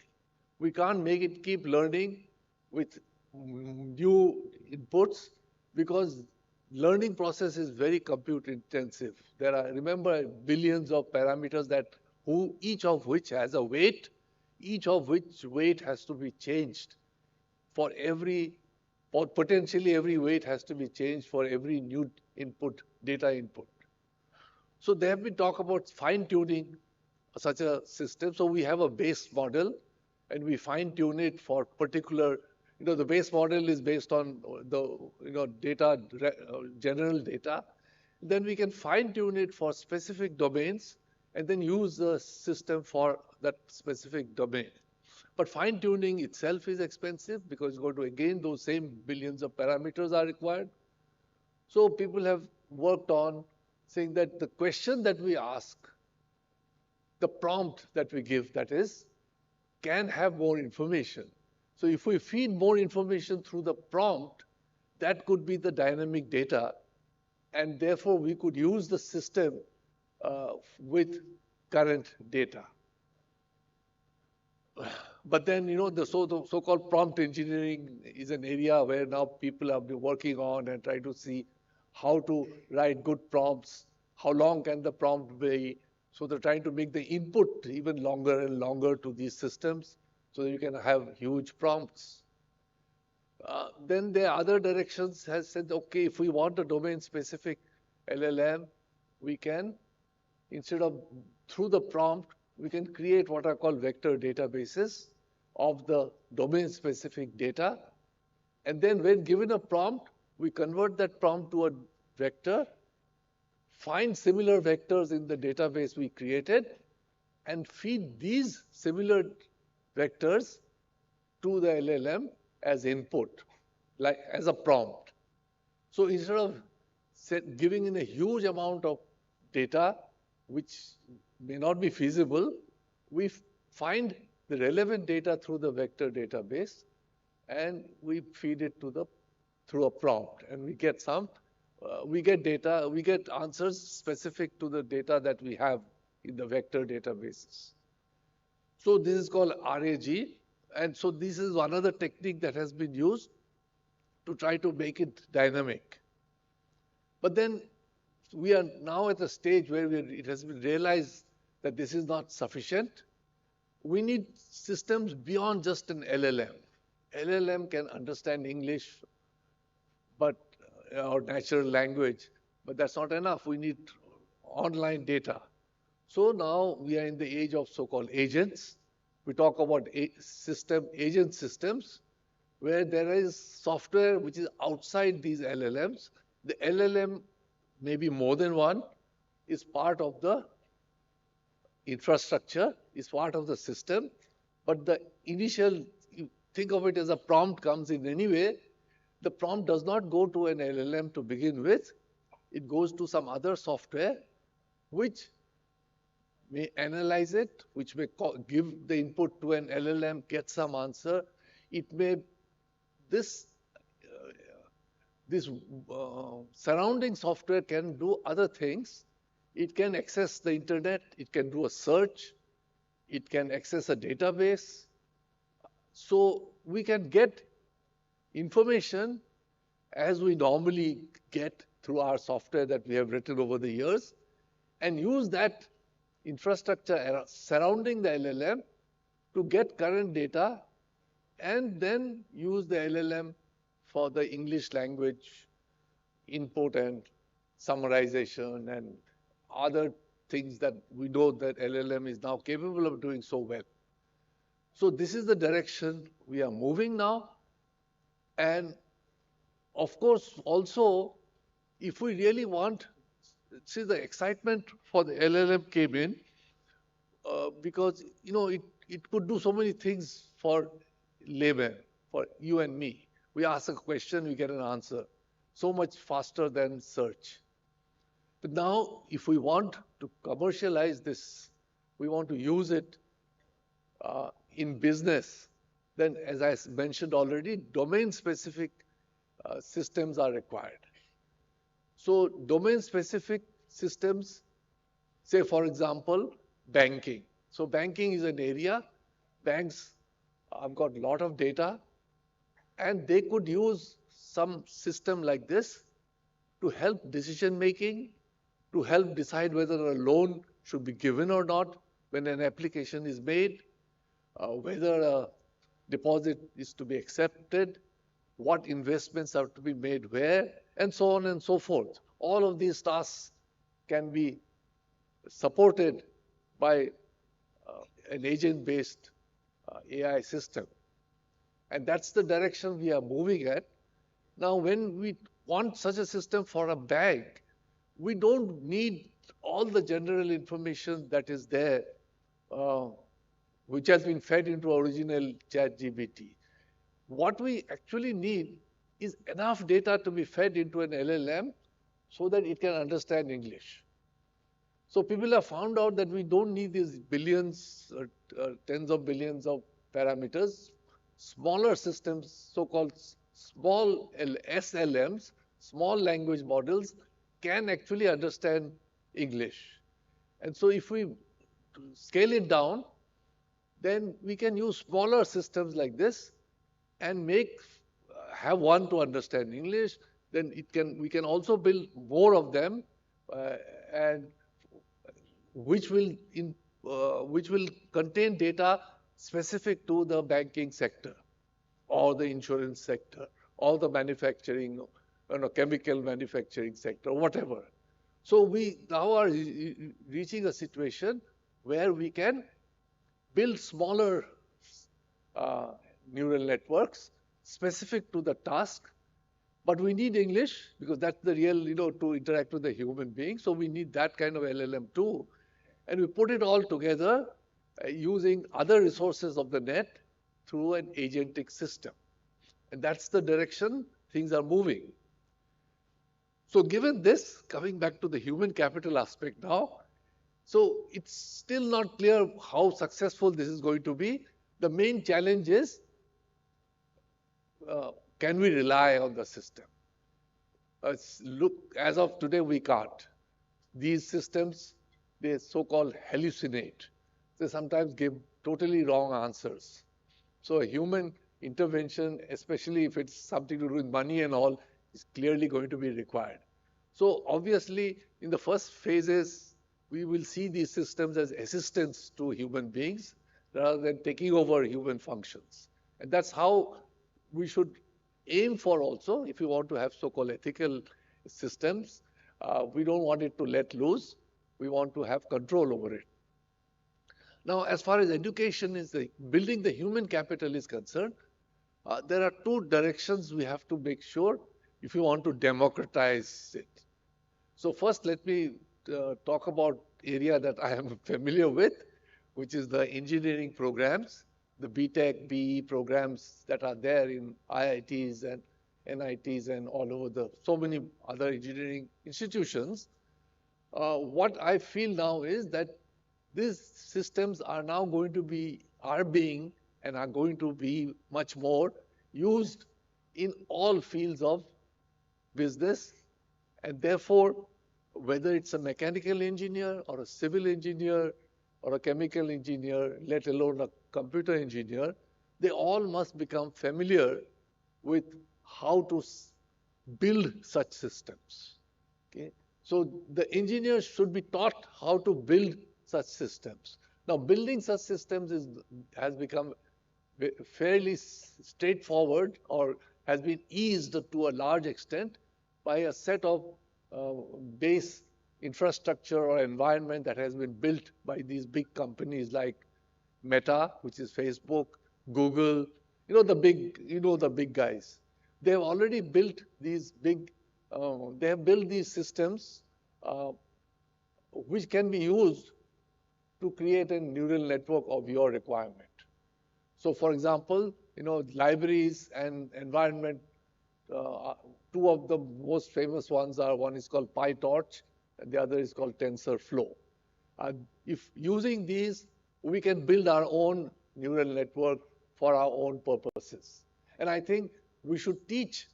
J: We can't make it keep learning with new inputs because learning process is very compute intensive. There are, remember, billions of parameters each of which has a weight, each of which weight has to be changed for potentially every weight has to be changed for every new input, data input. So there have been talk about fine-tuning such a system. So we have a base model and we fine-tune it for particular, the base model is based on the data, general data. Then we can fine-tune it for specific domains and then use the system for that specific domain. But fine-tuning itself is expensive because it's going to, again, those same billions of parameters are required. So people have worked on saying that the question that we ask, the prompt that we give, that is, can have more information. So if we feed more information through the prompt, that could be the dynamic data, and therefore we could use the system with current data. But then, the so-called prompt engineering is an area where now people have been working on and trying to see how to write good prompts, how long can the prompt be. So they're trying to make the input even longer and longer to these systems so that you can have huge prompts. Then there are other directions has said, okay, if we want a domain-specific LLM, we can, instead of through the prompt, we can create what are called vector databases of the domain-specific data. And then when given a prompt, we convert that prompt to a vector, find similar vectors in the database we created, and feed these similar vectors to the LLM as input, like as a prompt. So instead of giving in a huge amount of data, which may not be feasible, we find the relevant data through the vector database, and we feed it through a prompt, and we get data, we get answers specific to the data that we have in the vector databases. So this is called RAG, and so this is another technique that has been used to try to make it dynamic. But then we are now at a stage where it has been realized that this is not sufficient. We need systems beyond just an LLM. LLM can understand English, or natural language, but that's not enough. We need online data. So now we are in the age of so-called agents. We talk about agent systems, where there is software which is outside these LLMs. The LLM, maybe more than one, is part of the infrastructure, is part of the system, but the initial, think of it as a prompt comes in anyway. The prompt does not go to an LLM to begin with. It goes to some other software which may analyze it, which may give the input to an LLM, get some answer. It may, this this surrounding software can do other things. It can access the internet, it can do a search, it can access a database. So we can get information as we normally get through our software that we have written over the years, and use that infrastructure surrounding the LLM to get current data, and then use the LLM for the English language input and summarization and other things that we know that LLM is now capable of doing so well. So this is the direction we are moving now. And of course, also, if we really want, see, the excitement for the LLM came in because, it could do so many things for layman, for you and me. We ask a question, we get an answer so much faster than search. But now, if we want to commercialize this, we want to use it in business, then as I mentioned already, domain-specific systems are required. So domain-specific systems, say for example, banking. So banking is an area, banks have got a lot of data, and they could use some system like this to help decision making, to help decide whether a loan should be given or not when an application is made, whether a deposit is to be accepted, what investments are to be made where, and so on and so forth. All of these tasks can be supported by an agent-based AI system. And that's the direction we are moving at. Now, when we want such a system for a bank, we don't need all the general information that is there, which has been fed into original ChatGPT. What we actually need is enough data to be fed into an LLM so that it can understand English. So people have found out that we don't need these billions or tens of billions of parameters. Smaller systems, so-called small SLMs, small language models, can actually understand English. And so if we scale it down, then we can use smaller systems like this and have one to understand English. Then we can also build more of them, and which will contain data specific to the banking sector, or the insurance sector, or the manufacturing, chemical manufacturing sector, whatever. So we now are reaching a situation where we can build smaller neural networks specific to the task, but we need English because that's the real, to interact with the human being. So we need that kind of LLM too. And we put it all together using other resources of the net through an agentic system. And that's the direction things are moving. So given this, coming back to the human capital aspect now, so it's still not clear how successful this is going to be. The main challenge is, can we rely on the system? As of today, we can't. These systems, they so-called hallucinate. They sometimes give totally wrong answers. So a human intervention, especially if it's something to do with money and all, is clearly going to be required. So obviously, in the first phases, we will see these systems as assistants to human beings rather than taking over human functions. And that's how we should aim for also, if you want to have so-called ethical systems. We don't want it to let loose. We want to have control over it. Now, as far as education is building the human capital is concerned, there are two directions we have to make sure if you want to democratize it. So first, let me talk about area that I am familiar with, which is the engineering programs, the BTech, BE programs that are there in IITs and NITs and all over so many other engineering institutions. What I feel now is that these systems are now going to be, are going to be much more used in all fields of business, and therefore, whether it's a mechanical engineer or a civil engineer or a chemical engineer, let alone a computer engineer, they all must become familiar with how to build such systems. Okay? So the engineers should be taught how to build such systems. Now, building such systems has become fairly straightforward, or has been eased to a large extent by a set of base infrastructure or environment that has been built by these big companies like Meta, which is Facebook, Google, the big guys. They have already built these they have built these systems uh, which can be used to create a neural network of your requirement. So, for example, libraries and environment, uh, two of the most famous ones are, one is called PyTorch and the other is called TensorFlow. If using these, we can build our own neural network for our own purposes. And I think we should teach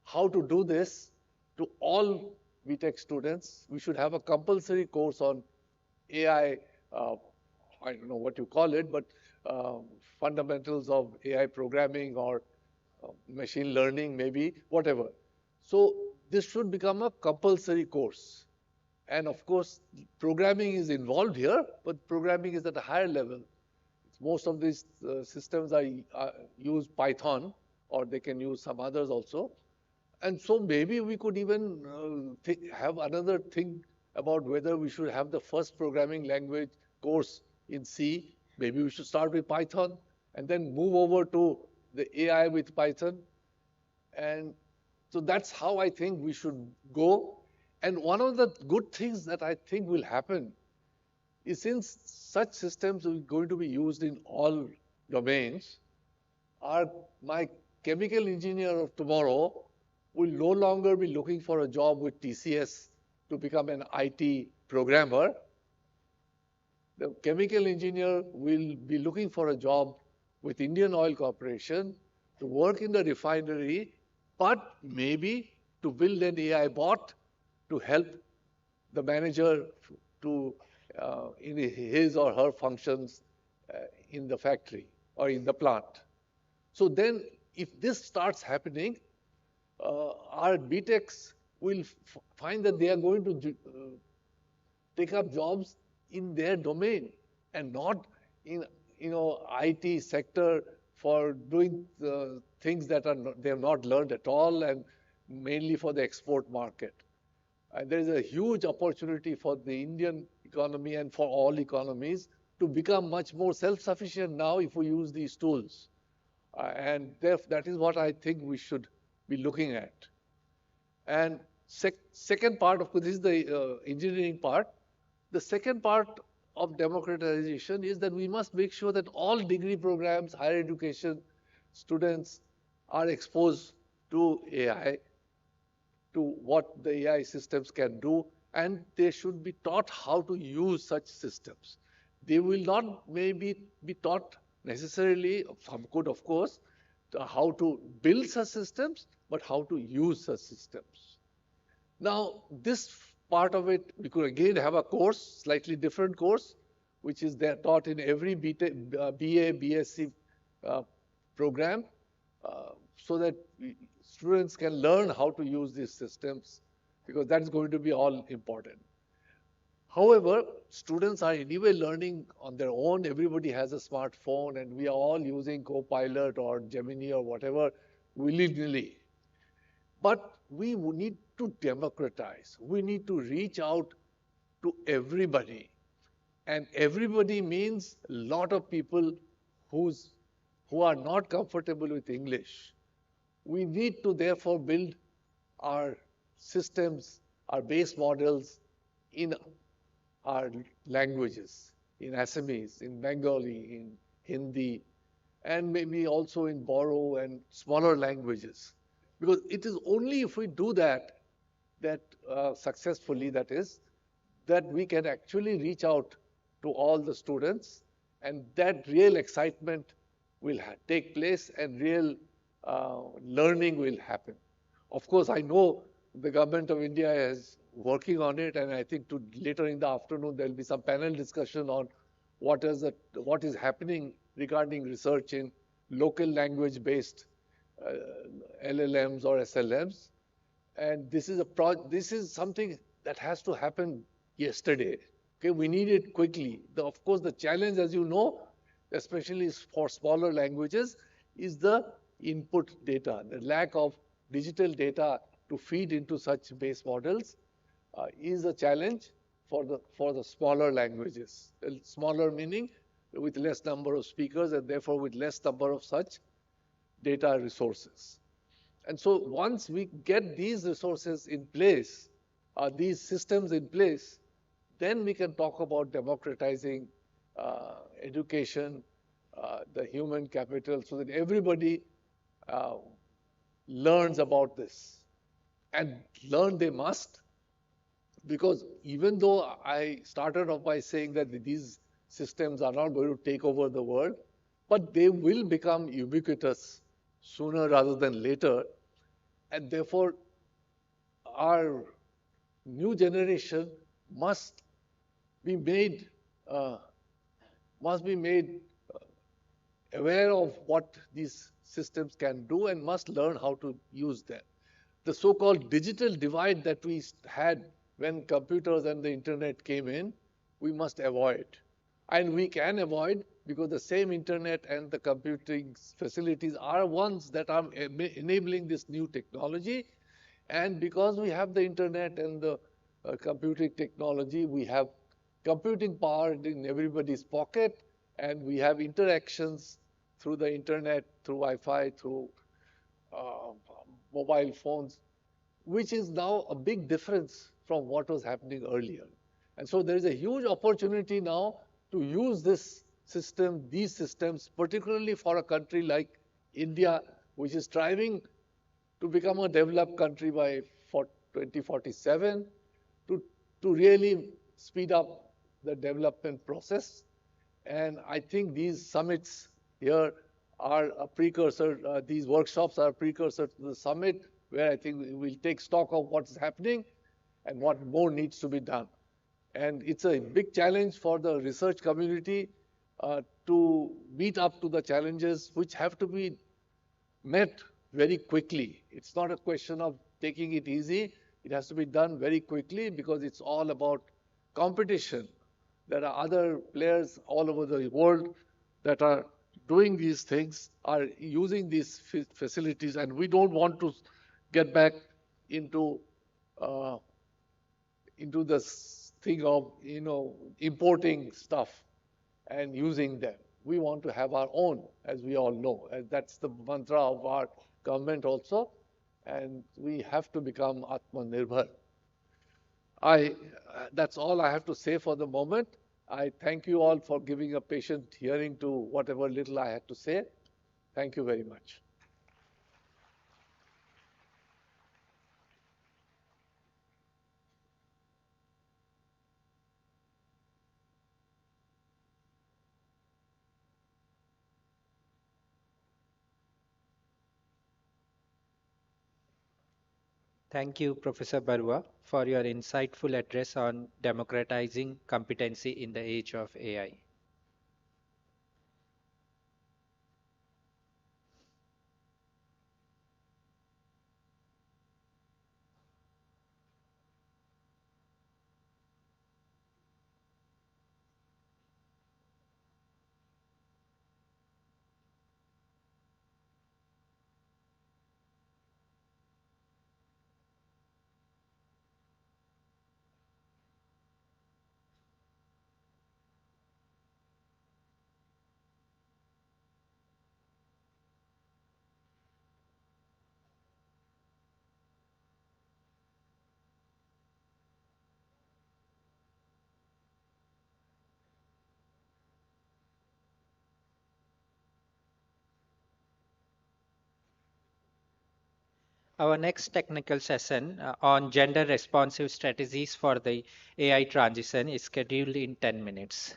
J: how to do this to all BTech students. We should have a compulsory course on AI, I don't know what you call it, but fundamentals of AI programming or machine learning, maybe, whatever. So this should become a compulsory course. And of course, programming is involved here, but programming is at a higher level. Most of these systems use Python, or they can use some others also. And so maybe we could even have another thing about whether we should have the first programming language course in C. Maybe we should start with Python and then move over to the AI with Python. And so that's how I think we should go. And one of the good things that I think will happen is, since such systems are going to be used in all domains, my chemical engineer of tomorrow will no longer be looking for a job with TCS to become an IT programmer. The chemical engineer will be looking for a job with Indian Oil Corporation to work in the refinery, but maybe to build an AI bot to help the manager to in his or her functions in the factory or in the plant. So then, if this starts happening, our BTechs will find that they are going to take up jobs in their domain and not in IT sector for doing things that they have not learned at all, and mainly for the export market. And there is a huge opportunity for the Indian economy and for all economies to become much more self-sufficient now if we use these tools. And that is what I think we should be looking at. And second part, of course, this is the engineering part. The second part of democratization is that we must make sure that all degree programs, higher education students are exposed to AI, to what the AI systems can do, and they should be taught how to use such systems. They will not maybe be taught necessarily, some could of course, how to build such systems, but how to use such systems. Now, this part of it, we could again have a course, slightly different course, which is there taught in every BA, BSc program, so that students can learn how to use these systems, because that's going to be all important. However, students are anyway learning on their own. Everybody has a smartphone, and we are all using Copilot or Gemini or whatever willy-nilly. But we need to democratize. We need to reach out to everybody. And everybody means a lot of people who are not comfortable with English. We need to therefore build our systems, our base models in our languages, in Assamese, in Bengali, in Hindi, and maybe also in Boro and smaller languages. Because it is only if we do that, successfully, that is, that we can actually reach out to all the students, and that real excitement will take place and real learning will happen. Of course, I know the government of India is working on it, and I think later in the afternoon there'll be some panel discussion on what is happening regarding research in local language-based uh, LLMs or SLMs. And this is something that has to happen yesterday. Okay, we need it quickly. Of course, the challenge, as you know, especially for smaller languages, is the input data. The lack of digital data to feed into such base models is a challenge for the smaller languages. Smaller meaning with less number of speakers and therefore with less number of such data resources. And so once we get these resources in place, these systems in place, then we can talk about democratizing education, the human capital, so that everybody uh, learns about this. And learn they must, because even though I started off by saying that these systems are not going to take over the world, but they will become ubiquitous sooner rather than later. And therefore, our new generation must be made uh, aware of what these systems can do and must learn how to use them. The so-called digital divide that we had when computers and the internet came in, we must avoid. And we can avoid because the same internet and the computing facilities are ones that are enabling this new technology. And because we have the internet and the computing technology, we have computing power in everybody's pocket, and we have interactions through the internet, through Wi-Fi, through uh, mobile phones, which is now a big difference from what was happening earlier. And so there is a huge opportunity now to use these systems, particularly for a country like India, which is striving to become a developed country by 2047, to really speed up the development process. And I think these summits here are a precursor, these workshops are a precursor to the summit, where I think we'll take stock of what's happening and what more needs to be done. And it's a big challenge for the research community to meet up to the challenges which have to be met very quickly. It's not a question of taking it easy. It has to be done very quickly because it's all about competition. There are other players all over the world that are doing these things, are using these facilities, and we don't want to get back into uh, this thing of importing stuff and using them. We want to have our own, as we all know. And that's the mantra of our government also. And we have to become Atmanirbhar. That's all I have to say for the moment. I thank you all for giving a patient hearing to whatever little I had to say. Thank you very much.
A: Thank you, Professor Barua, for your insightful address on democratizing competency in the age of AI. Our next technical session on gender responsive strategies for the AI transition is scheduled in 10 minutes.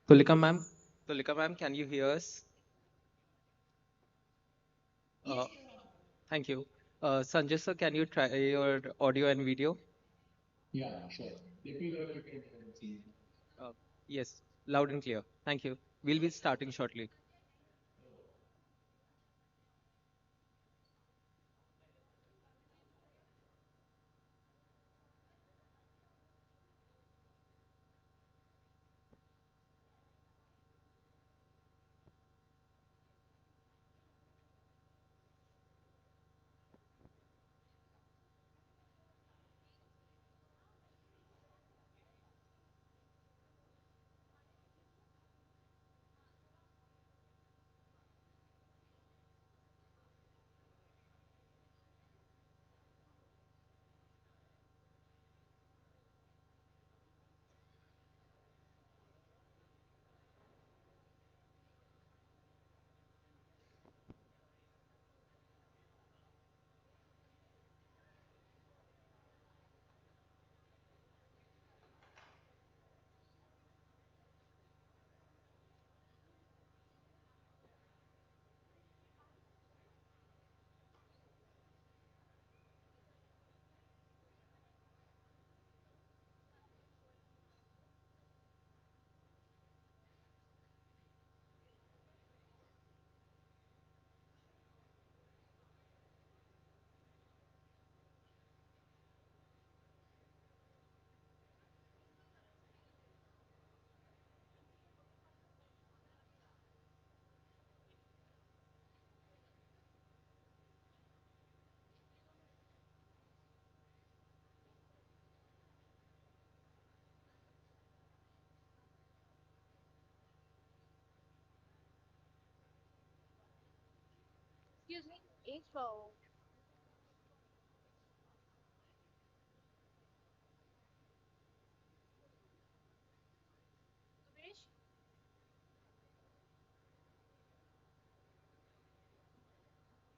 K: Tulika ma'am, can you hear us? Uh, Thank you. Sanjay sir, can you try your audio and video?
L: Yeah, sure. Let me know if you can hear and see.
K: Uh, yes, loud and clear. Thank you. We'll be starting shortly.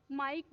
M: Mic.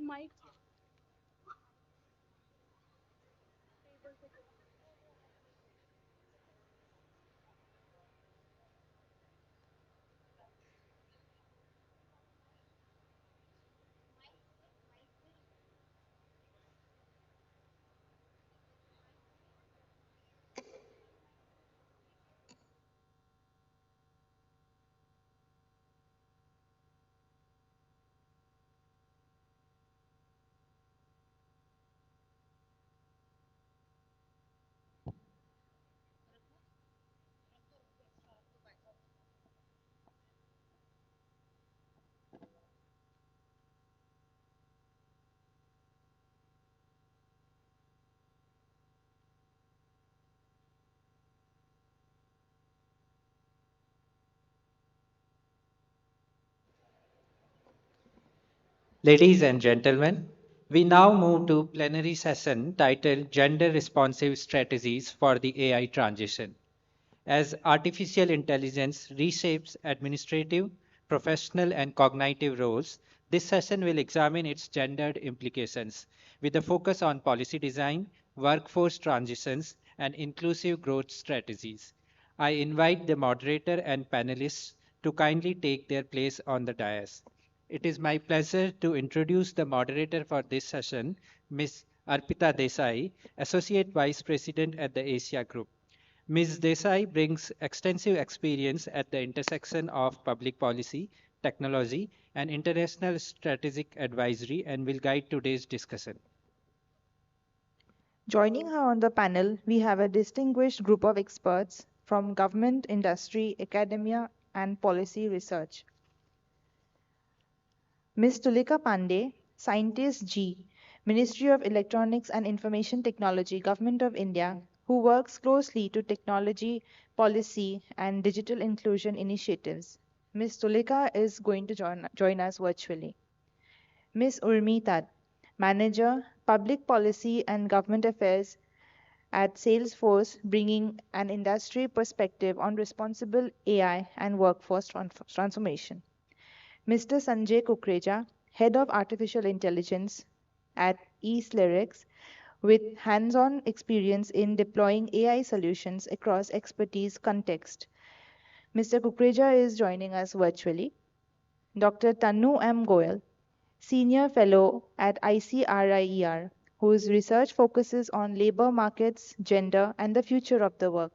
A: Ladies and gentlemen, we now move to plenary session titled Gender Responsive Strategies for the AI Transition. As artificial intelligence reshapes administrative, professional, and cognitive roles, this session will examine its gendered implications with a focus on policy design, workforce transitions, and inclusive growth strategies. I invite the moderator and panelists to kindly take their place on the dais. It is my pleasure to introduce the moderator for this session, Ms. Arpita Desai, Associate Vice President at the Asia Group. Ms. Desai brings extensive experience at the intersection of public policy, technology, and international strategic advisory and will guide today's discussion.
I: Joining her on the panel, we have a distinguished group of experts from government, industry, academia, and policy research. Ms. Tulika Pandey, Scientist G, Ministry of Electronics and Information Technology, Government of India, who works closely to technology, policy, and digital inclusion initiatives. Ms. Tulika is going to join us virtually. Ms. Urmi Tat, Manager, Public Policy and Government Affairs at Salesforce, bringing an industry perspective on responsible AI and workforce transformation. Mr. Sanjay Kukreja, Head of Artificial Intelligence at eSlyrics, with hands-on experience in deploying AI solutions across expertise context. Mr. Kukreja is joining us virtually. Dr. Tanu M. Goyal, Senior Fellow at ICRIER, whose research focuses on labor markets, gender, and the future of the work.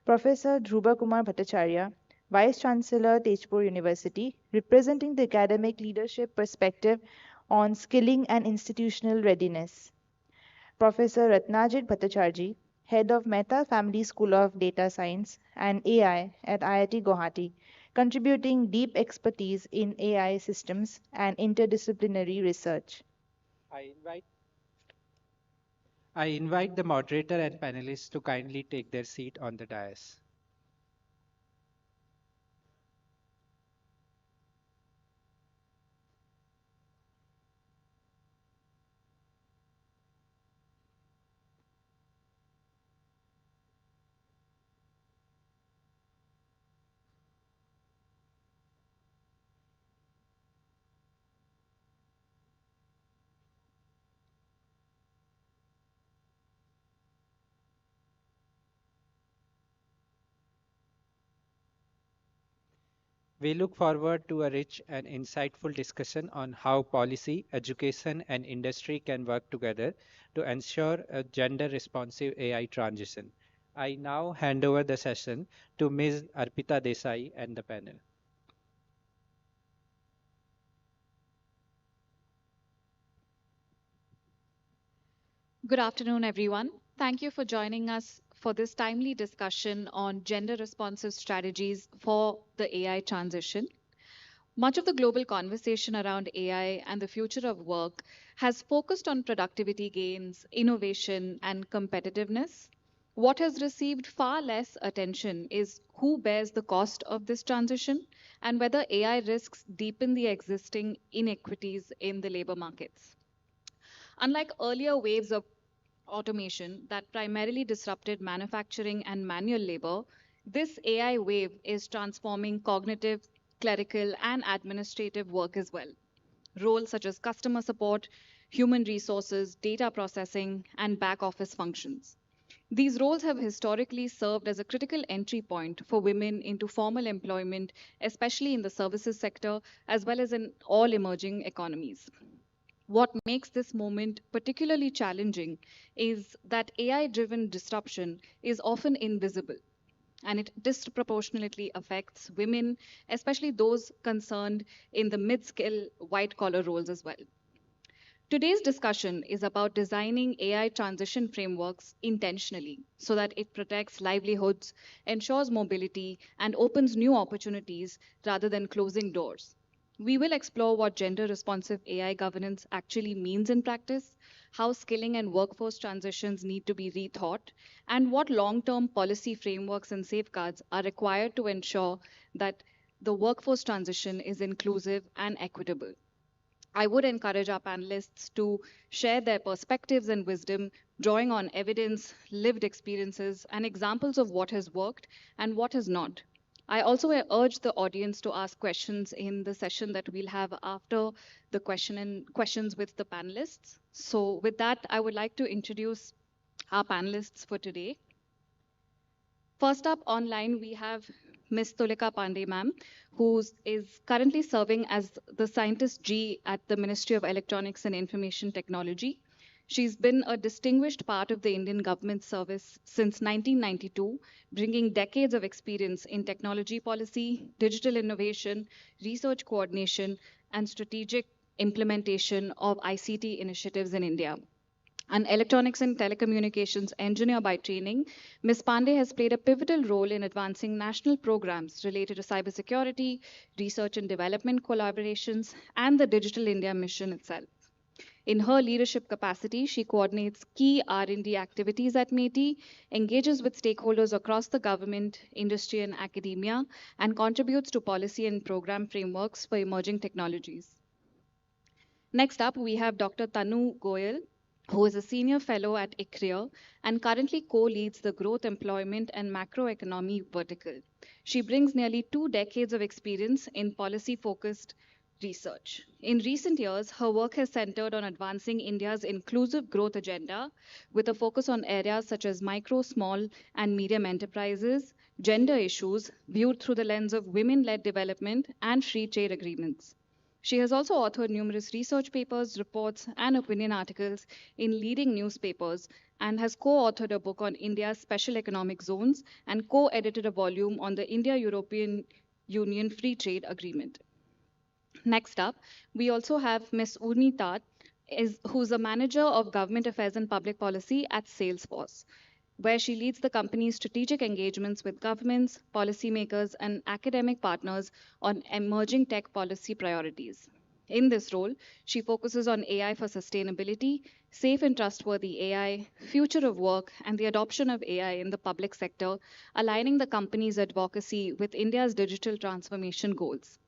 I: Professor Dhruba Kumar Bhattacharya, Vice Chancellor, Tezpur University, representing the academic leadership perspective on skilling and institutional readiness. Professor Ratnajit Bhattacharjee, Head of Mehta Family School of Data Science and AI at IIT Guwahati, contributing deep expertise in AI systems and interdisciplinary research.
A: I invite the moderator and panelists to kindly take their seat on the dais. We look forward to a rich and insightful discussion on how policy, education, and industry can work together to ensure a gender responsive AI transition. I now hand over the session to Ms. Arpita Desai and the panel.
N: Good afternoon, everyone. Thank you for joining us for this timely discussion on gender responsive strategies for the AI transition. Much of the global conversation around AI and the future of work has focused on productivity gains, innovation, and competitiveness. What has received far less attention is who bears the cost of this transition and whether AI risks deepen the existing inequities in the labor markets. Unlike earlier waves of automation that primarily disrupted manufacturing and manual labor, this AI wave is transforming cognitive, clerical, and administrative work as well. roles such as customer support, human resources, data processing, and back office functions. These roles have historically served as a critical entry point for women into formal employment, especially in the services sector, as well as in all emerging economies. What makes this moment particularly challenging is that AI driven disruption is often invisible and it disproportionately affects women, especially those concerned in the mid skill white collar roles as well. Today's discussion is about designing AI transition frameworks intentionally so that it protects livelihoods, ensures mobility, and opens new opportunities rather than closing doors. We will explore what gender responsive AI governance actually means in practice, how skilling and workforce transitions need to be rethought, and what long term policy frameworks and safeguards are required to ensure that the workforce transition is inclusive and equitable. I would encourage our panelists to share their perspectives and wisdom, drawing on evidence, lived experiences, and examples of what has worked and what has not. I also urge the audience to ask questions in the session that we'll have after the questions with the panelists. So with that, I would like to introduce our panelists for today. First up online, we have Ms. Tulika Pandey, ma'am, who is currently serving as the Scientist G at the Ministry of Electronics and Information Technology. She's been a distinguished part of the Indian government service since 1992, bringing decades of experience in technology policy, digital innovation, research coordination, and strategic implementation of ICT initiatives in India. An electronics and telecommunications engineer by training, Ms. Pandey has played a pivotal role in advancing national programs related to cybersecurity, research and development collaborations, and the Digital India mission itself. In her leadership capacity, she coordinates key R&D activities at MeitY, engages with stakeholders across the government, industry, and academia, and contributes to policy and program frameworks for emerging technologies. Next up, we have Dr. Tanu Goyal, who is a senior fellow at ICRIER and currently co-leads the growth, employment, and macroeconomy vertical. She brings nearly 2 decades of experience in policy-focused research. In recent years, her work has centered on advancing India's inclusive growth agenda with a focus on areas such as micro, small, and medium enterprises, gender issues viewed through the lens of women-led development, and free trade agreements. She has also authored numerous research papers, reports, and opinion articles in leading newspapers and has co-authored a book on India's special economic zones and co-edited a volume on the India-European Union Free Trade Agreement. Next up, we also have Ms. Urni Tat, who's a manager of government affairs and public policy at Salesforce, where she leads the company's strategic engagements with governments, policymakers, and academic partners on emerging tech policy priorities. In this role, she focuses on AI for sustainability, safe and trustworthy AI, future of work, and the adoption of AI in the public sector, aligning the company's advocacy with India's digital transformation goals.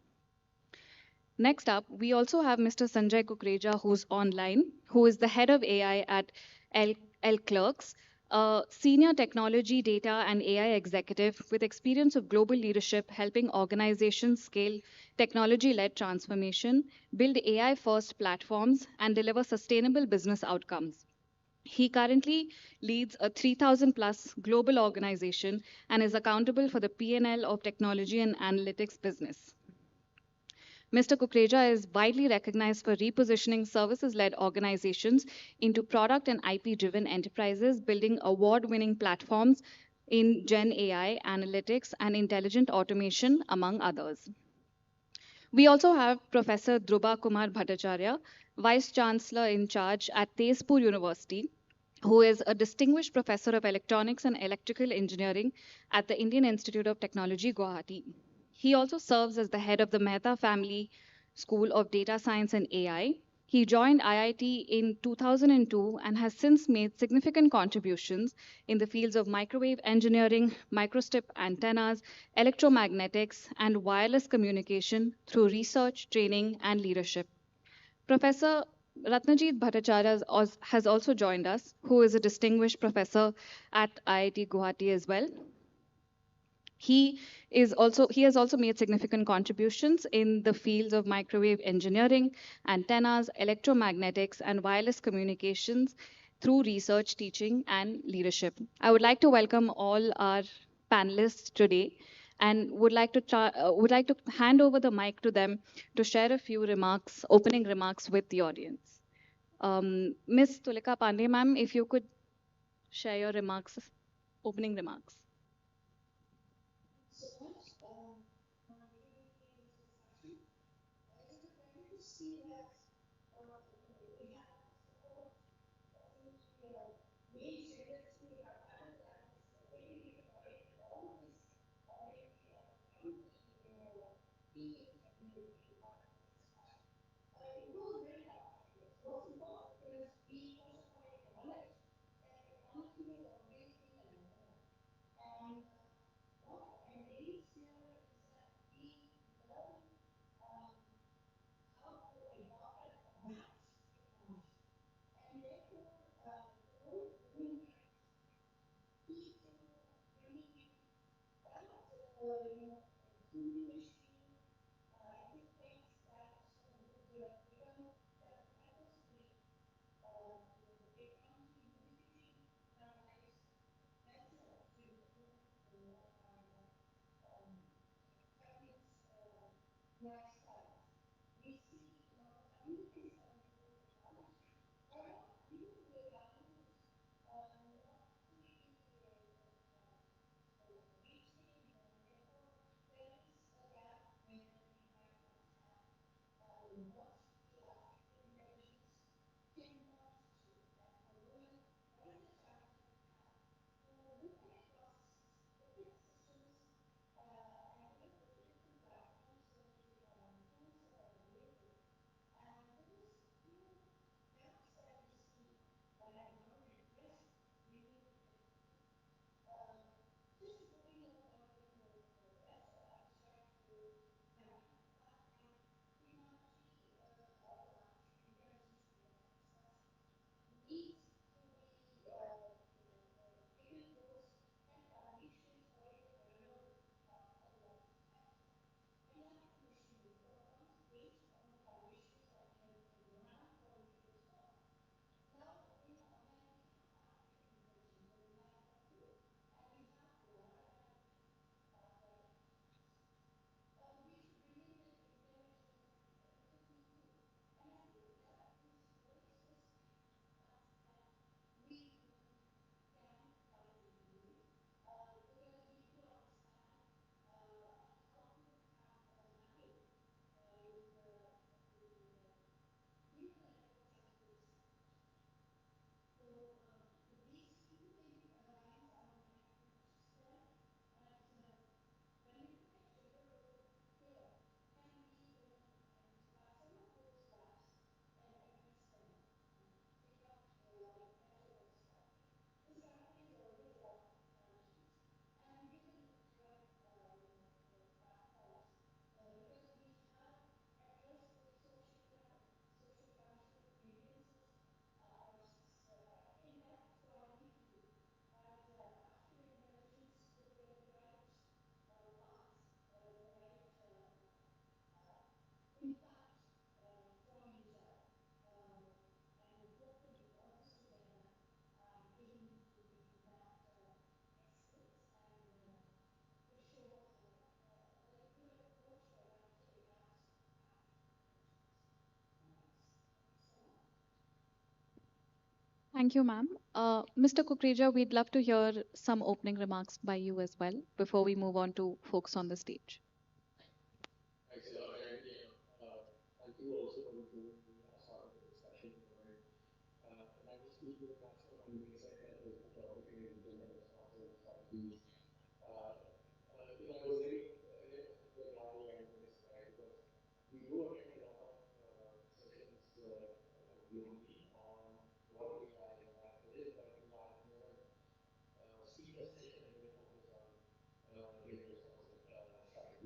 N: Next up, we also have Mr. Sanjay Kukreja, who's online, who is the head of AI at L Clerks, a senior technology, data, and AI executive with experience of global leadership helping organizations scale technology-led transformation, build AI-first platforms, and deliver sustainable business outcomes. He currently leads a 3,000 plus global organization and is accountable for the P&L of technology and analytics business. Mr. Kukreja is widely recognized for repositioning services-led organizations into product and IP-driven enterprises, building award-winning platforms in Gen AI, analytics, and intelligent automation, among others. We also have Professor Dhruba Kumar Bhattacharya, Vice Chancellor in charge at Tezpur University, who is a distinguished professor of electronics and electrical engineering at the Indian Institute of Technology, Guwahati. He also serves as the head of the Mehta Family School of Data Science and AI. He joined IIT in 2002 and has since made significant contributions in the fields of microwave engineering, microstrip antennas, electromagnetics, and wireless communication through research, training, and leadership. Professor Ratnajit Bhattacharya has also joined us, who is a distinguished professor at IIT Guwahati as well. He has also made significant contributions in the fields of microwave engineering, antennas, electromagnetics, and wireless communications through research, teaching, and leadership. I would like to welcome all our panelists today and would like to hand over the mic to them to share a few remarks, opening remarks with the audience. Ms. Tulika Pandey, ma'am, if you could share your remarks, opening remarks. Thank you, ma'am. Mr. Kukreja, we'd love to hear some opening remarks by you as well before we move on to folks on the stage.
L: Thanks a lot. And thank you also for the start of the discussion. And I just feel very natural when we said that the topic is gender responsive strategies. Uh, I was very glad you ended this, right? Because we do attend a lot of sessions globally on what AI impact is, but we have never seen a session where we focus on gender responsive strategies.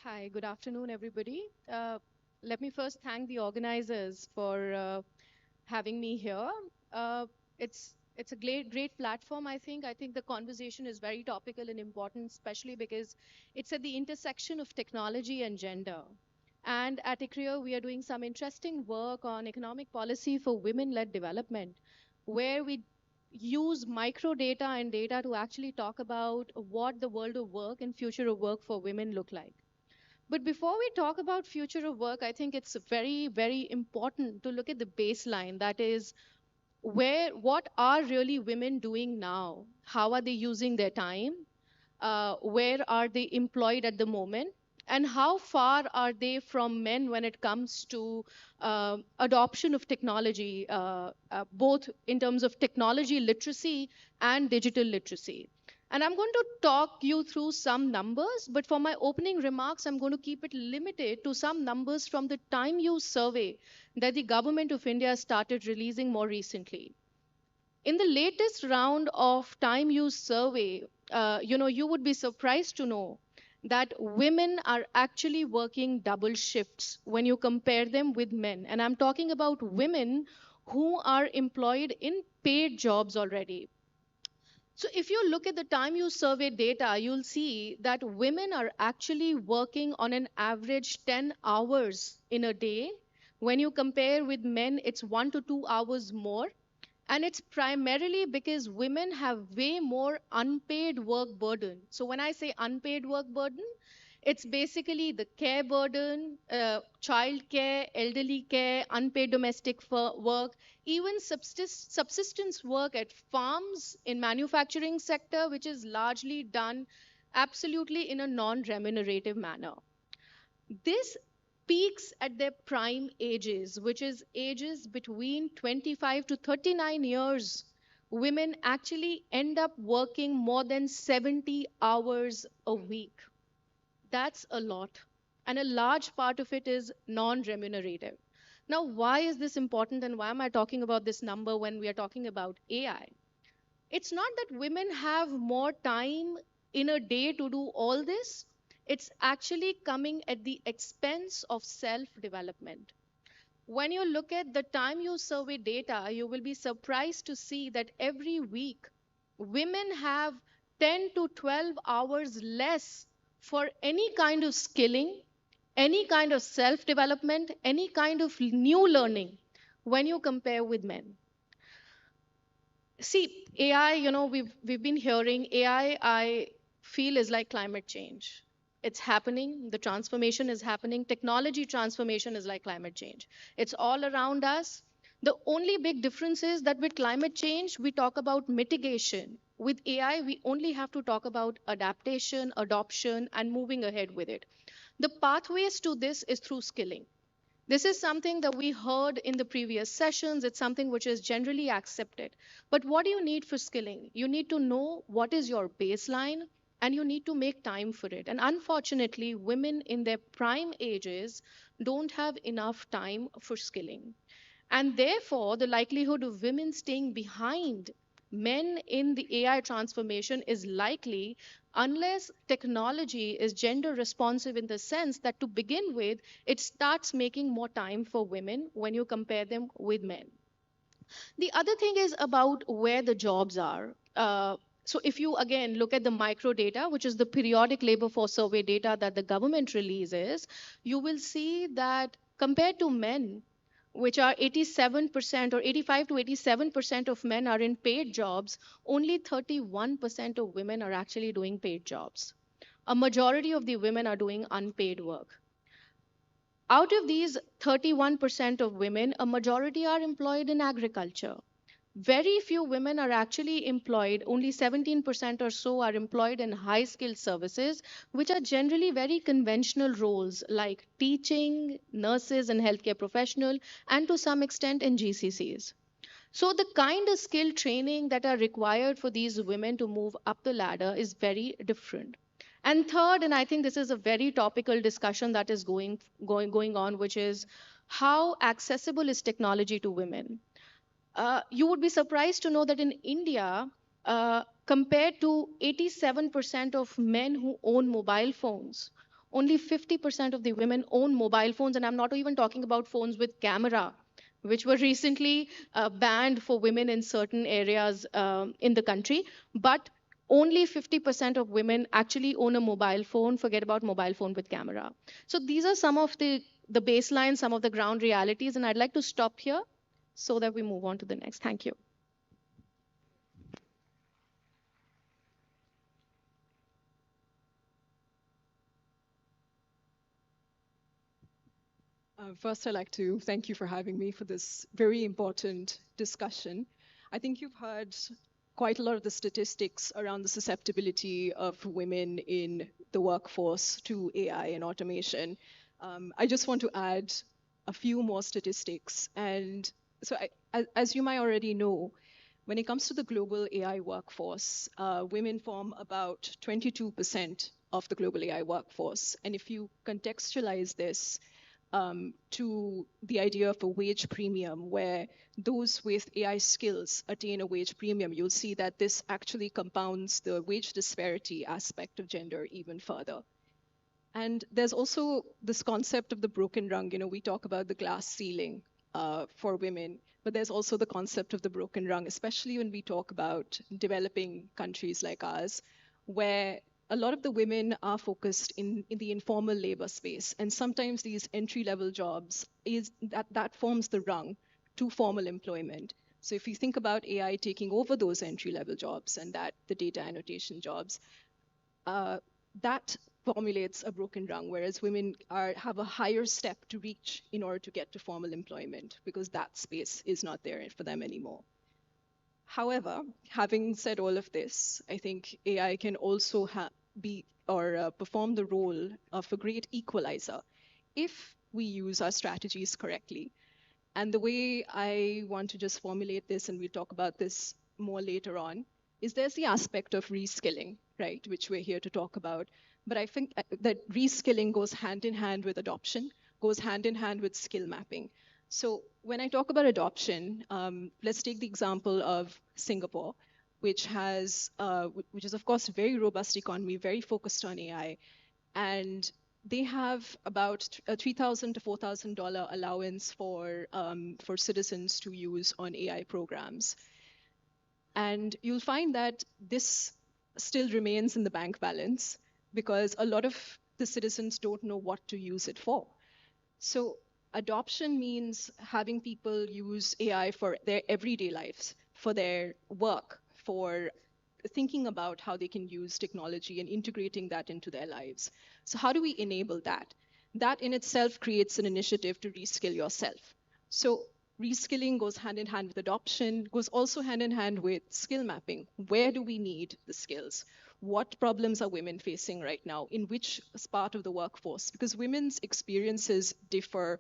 M: Hi, good afternoon, everybody. Let me first thank the organizers for having me here. Uh, it's a great platform. I think the conversation is very topical and important, especially because it's at the intersection of technology and gender. And at ICREO, we are doing some interesting work on economic policy for women-led development, where we use micro data and data to actually talk about what the world of work and future of work for women look like. But before we talk about future of work, I think it's very important to look at the baseline. That is, what are really women doing now? How are they using their time? Where are they employed at the moment? And how far are they from men when it comes to adoption of technology, both in terms of technology literacy and digital literacy? And I'm going to talk you through some numbers, but for my opening remarks, I'm going to keep it limited to some numbers from the time use survey that the government of India started releasing more recently. In the latest round of time use survey, you would be surprised to know that women are actually working double shifts when you compare them with men. And I'm talking about women who are employed in paid jobs already. So if you look at the time use survey data, you'll see that women are actually working on an average 10 hours in a day. When you compare with men, it's 1 to 2 hours more. And it's primarily because women have way more unpaid work burden. So when I say unpaid work burden, it's basically the care burden, child care, elderly care, unpaid domestic work, even subsistence work at farms in manufacturing sector, which is largely done absolutely in a non-remunerative manner. This peaks at their prime ages, which is ages between 25 to 39 years. Women actually end up working more than 70 hours a week. That's a lot. And a large part of it is non remunerative. Now, why is this important and why am I talking about this number when we are talking about AI? It's not that women have more time in a day to do all this, it's actually coming at the expense of self development. When you look at the time use survey data, you will be surprised to see that every week women have 10 to 12 hours less for any kind of skilling, any kind of self development, any kind of new learning when you compare with men. See, AI, we've been hearing AI, I feel is like climate change. It's happening, the transformation is happening, technology transformation is like climate change. It's all around us. The only big difference is that with climate change, we talk about mitigation. With AI, we only have to talk about adaptation, adoption, and moving ahead with it. The pathways to this is through skilling. This is something that we heard in the previous sessions. It's something which is generally accepted. But what do you need for skilling? You need to know what is your baseline and you need to make time for it. And unfortunately, women in their prime ages don't have enough time for skilling. And therefore, the likelihood of women staying behind men in the AI transformation is likely unless technology is gender responsive in the sense that to begin with, it starts making more time for women when you compare them with men. The other thing is about where the jobs are. So if you again look at the micro data, which is the periodic labor force survey data that the government releases, you will see that compared to men, which are 87% or 85 to 87% of men are in paid jobs, only 31% of women are actually doing paid jobs. A majority of the women are doing unpaid work. Out of these 31% of women, a majority are employed in agriculture. Very few women are actually employed, only 17% or so are employed in high skilled services, which are generally very conventional roles like teaching, nurses, and healthcare professional, and to some extent in GCCs. So, the kind of skill training that are required for these women to move up the ladder is very different. And third, and I think this is a very topical discussion that is going on, which is how accessible is technology to women? You would be surprised to know that in India, compared to 87% of men who own mobile phones, only 50% of the women own mobile phones, and I'm not even talking about phones with camera, which were recently banned for women in certain areas in the country. But only 50% of women actually own a mobile phone, forget about mobile phone with camera. So these are some of the baseline, some of the ground realities, and I'd like to stop here so that we move on to the next. Thank you.
O: First, I'd like to thank you for having me for this very important discussion. I think you've heard quite a lot of the statistics around the susceptibility of women in the workforce to AI and automation. I just want to add a few more statistics. And so as you might already know, when it comes to the global AI workforce, women form about 22% of the global AI workforce. And if you contextualize this, to the idea of a wage premium, where those with AI skills attain a wage premium, you'll see that this actually compounds the wage disparity aspect of gender even further. And there's also this concept of the broken rung. You know, we talk about the glass ceiling for women, but there's also the concept of the broken rung, especially when we talk about developing countries like ours, where a lot of the women are focused in the informal labor space. And sometimes these entry-level jobs, that forms the rung to formal employment. So if you think about AI taking over those entry-level jobs and that the data annotation jobs, that formulates a broken rung, whereas women have a higher step to reach in order to get to formal employment, because that space is not there for them anymore. However, having said all of this, I think AI can also perform the role of a great equalizer if we use our strategies correctly. And the way I want to just formulate this, and we'll talk about this more later on, is there's the aspect of reskilling, right, which we're here to talk about. But I think that reskilling goes hand in hand with adoption, goes hand in hand with skill mapping. So when I talk about adoption, let's take the example of Singapore, which is of course a very robust economy, very focused on AI, and they have about a $3,000 to $4,000 allowance for citizens to use on AI programs. And you'll find that this still remains in the bank balance because a lot of the citizens don't know what to use it for. So adoption means having people use AI for their everyday lives, for their work, for thinking about how they can use technology and integrating that into their lives. So how do we enable that? That in itself creates an initiative to reskill yourself. So reskilling goes hand in hand with adoption, goes also hand in hand with skill mapping. Where do we need the skills? What problems are women facing right now? In which part of the workforce? Because women's experiences differ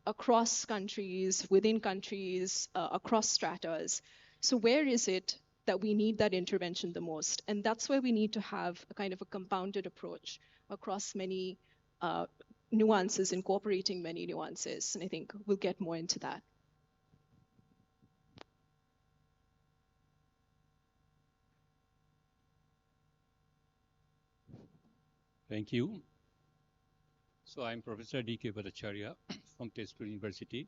O: across countries, within countries, across stratas. So where is it that we need that intervention the most? And that's where we need to have a kind of a compounded approach across many nuances, incorporating many nuances. And I think we'll get more into that.
P: Thank you. So I'm Professor D.K. Bhattacharya from Tezpur University.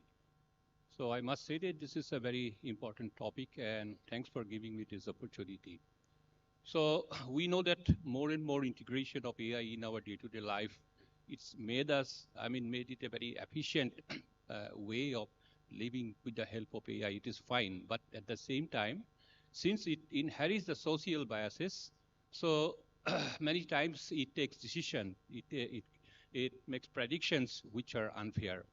P: So I must say that this is a very important topic, and thanks for giving me this opportunity. So we know that more and more integration of AI in our day-to-day life, it's made it a very efficient way of living with the help of AI. It is fine, but at the same time, since it inherits the social biases, so many times it takes decision. It makes predictions which are unfair.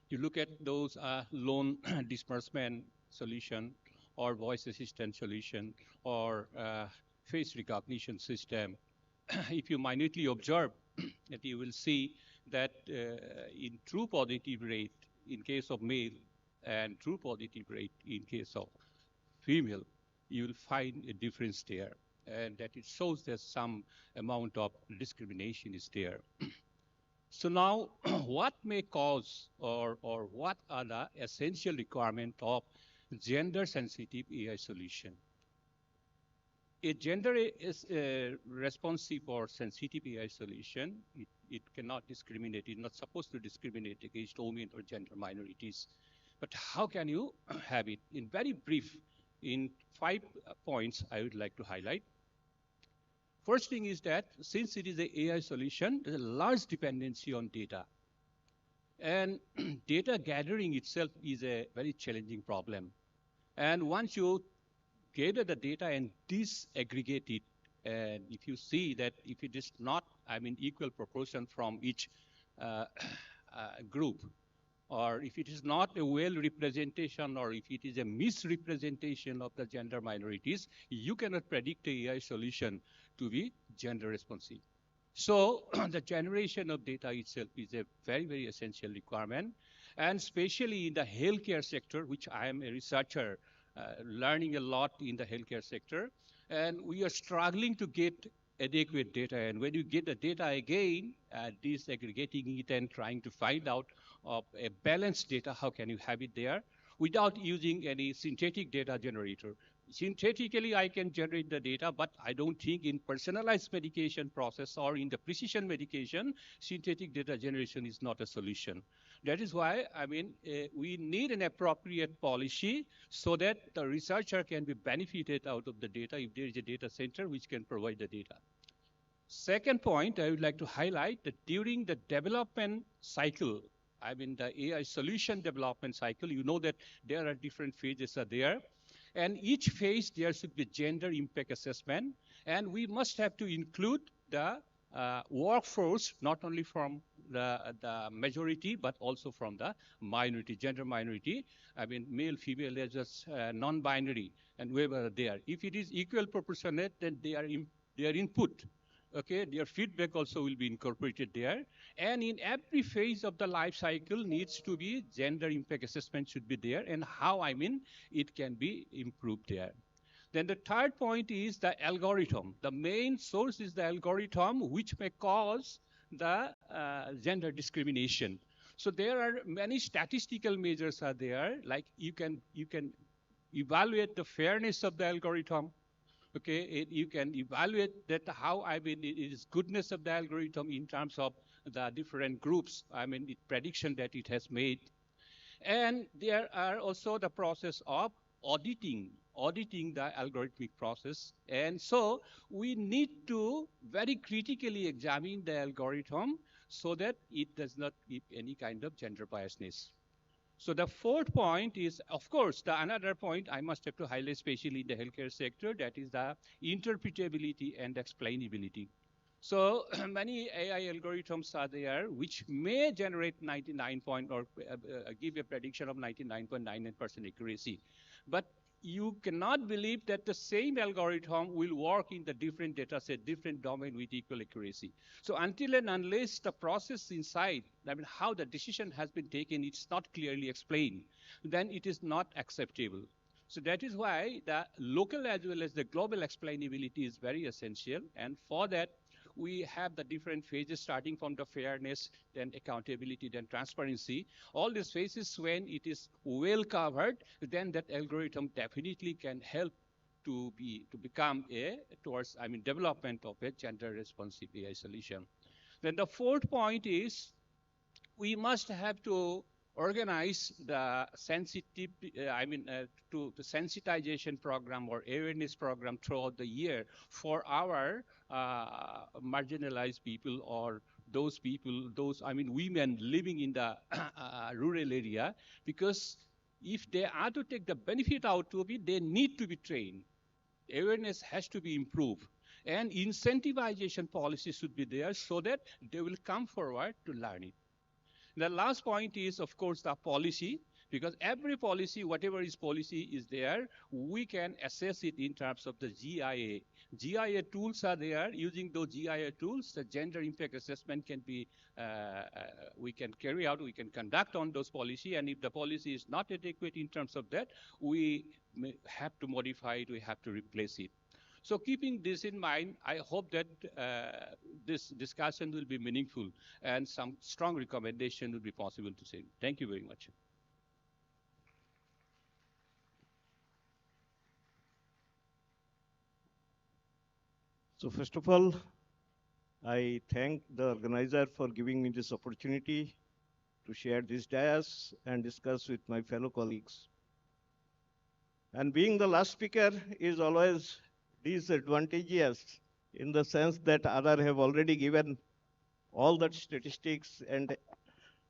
P: You look at those loan disbursement solution, or voice assistant solution, or face recognition system. If you minutely observe, that you will see that in true positive rate in case of male and true positive rate in case of female, you will find a difference there, and that it shows that some amount of discrimination is there. So now, what may cause or what are the essential requirements of gender-sensitive AI solution? a gender is responsive or sensitive AI solution. It cannot discriminate. It's not supposed to discriminate against women or gender minorities. But how can you have it? In very brief, in 5 points, I would like to highlight. First thing is that since it is an AI solution, there's a large dependency on data. And data gathering itself is a very challenging problem. And once you gather the data and disaggregate it, and if you see that if it is not, equal proportion from each group, or if it is not a well representation, or if it is a misrepresentation of the gender minorities, you cannot predict the AI solution to be gender responsive. So the generation of data itself is a very, very essential requirement. And especially in the healthcare sector, which I am a researcher, learning a lot in the healthcare sector. And we are struggling to get adequate data. And when you get the data again, disaggregating it and trying to find out of a balanced data, how can you have it there without using any synthetic data generator? Synthetically, I can generate the data, but I don't think in personalized medication process or in the precision medication, synthetic data generation is not a solution. That is why, we need an appropriate policy so that the researcher can be benefited out of the data if there is a data center which can provide the data. Second point, I would like to highlight that during the development cycle, the AI solution development cycle, you know that there are different phases are there. And each phase, there should be gender impact assessment. And we must have to include the workforce, not only from the majority, but also from the minority, gender minority. Male, female, as just non-binary, and whoever are there. If it is equal proportionate, then their input, okay, their feedback also will be incorporated there. And in every phase of the life cycle needs to be gender impact assessment should be there, and how it can be improved there. Then the third point is the algorithm. The main source is the algorithm which may cause the gender discrimination. So there are many statistical measures are there, like you can evaluate the fairness of the algorithm. Okay, you can evaluate that how it is goodness of the algorithm in terms of the different groups. The prediction that it has made. And there are also the process of auditing the algorithmic process. And so we need to very critically examine the algorithm so that it does not give any kind of gender biasness. So the fourth point is, of course, another point I must have to highlight, especially in the healthcare sector, that is the interpretability and explainability. So many AI algorithms are there which may generate 99 point or give a prediction of 99.99% accuracy. But you cannot believe that the same algorithm will work in the different data set, different domain with equal accuracy. So until and unless the process inside, how the decision has been taken, it's not clearly explained, then it is not acceptable. So that is why the local as well as the global explainability is very essential. And for that, we have the different phases starting from the fairness, then accountability, then transparency. All these phases, when it is well covered, then that algorithm definitely can help to become towards development of a gender responsive AI solution. Then the fourth point is we must have to organize the sensitive, to the sensitization program or awareness program throughout the year for our marginalized people or those people, women living in the rural area, because if they are to take the benefit out of it, they need to be trained. Awareness has to be improved. And incentivization policy should be there so that they will come forward to learn it. The last point is, of course, the policy, because every policy, whatever is policy is there, we can assess it in terms of the GIA. GIA tools are there. Using those GIA tools, the gender impact assessment can be, we can carry out, we can conduct on those policy. And if the policy is not adequate in terms of that, we have to modify it, we have to replace it. So keeping this in mind, I hope that this discussion will be meaningful and some strong recommendation will be possible to say. Thank you very much.
Q: So first of all, I thank the organizer for giving me this opportunity to share this dais and discuss with my fellow colleagues. And being the last speaker is always disadvantageous in the sense that others have already given all the statistics and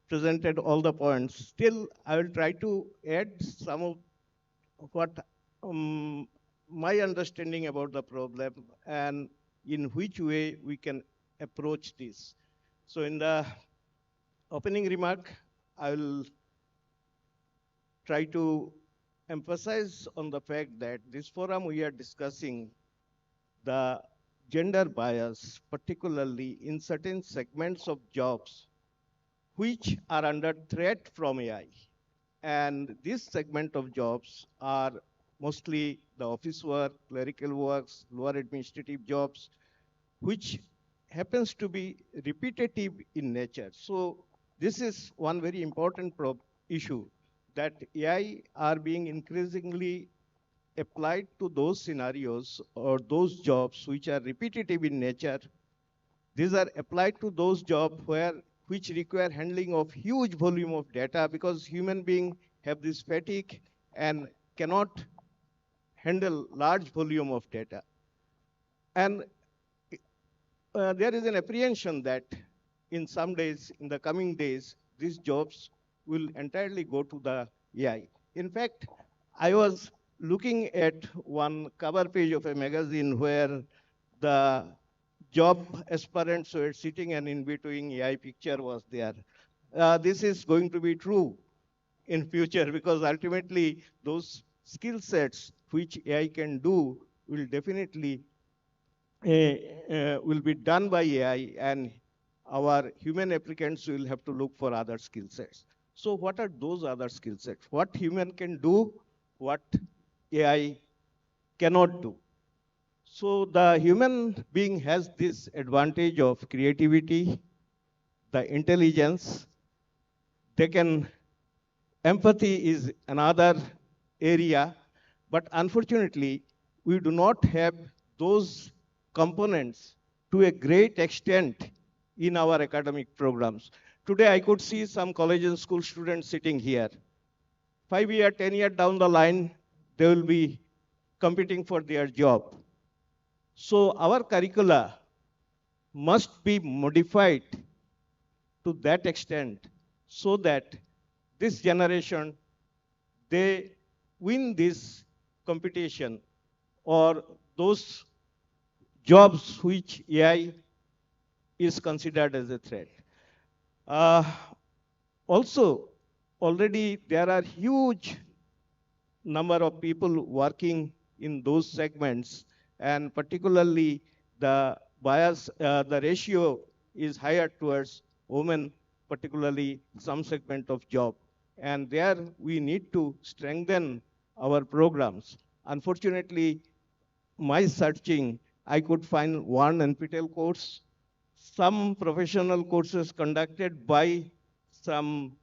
Q: presented all the points. Still, I will try to add some of what my understanding about the problem and in which way we can approach this. So in the opening remark, I will try to emphasize on the fact that this forum we are discussing the gender bias, particularly in certain segments of jobs which are under threat from AI. And this segment of jobs are mostly the office work, clerical works, lower administrative jobs, which happens to be repetitive in nature. So this is one very important issue that AI are being increasingly applied to those scenarios or those jobs which are repetitive in nature. These are applied to those jobs which require handling of huge volume of data because human beings have this fatigue and cannot handle large volume of data. And there is an apprehension that in some days, in the coming days, these jobs will entirely go to the AI. In fact, I was looking at one cover page of a magazine where the job aspirants were sitting and in between AI picture was there. This is going to be true in future because ultimately those skill sets which AI can do will definitely will be done by AI and our human applicants will have to look for other skill sets. So what are those other skill sets? What human can do, what AI cannot do. So the human being has this advantage of creativity, the intelligence. They can, empathy is another area, but unfortunately, we do not have those components to a great extent in our academic programs. Today, I could see some college and school students sitting here. 5 years, 10 years down the line, they will be competing for their job. So our curricula must be modified to that extent so that this generation, they win this competition or those jobs which AI is considered as a threat. Also, already there are huge number of people working in those segments, and particularly the bias, the ratio is higher towards women, particularly some segment of job. And there we need to strengthen our programs. Unfortunately, my searching, I could find one NPTEL course, some professional courses conducted by some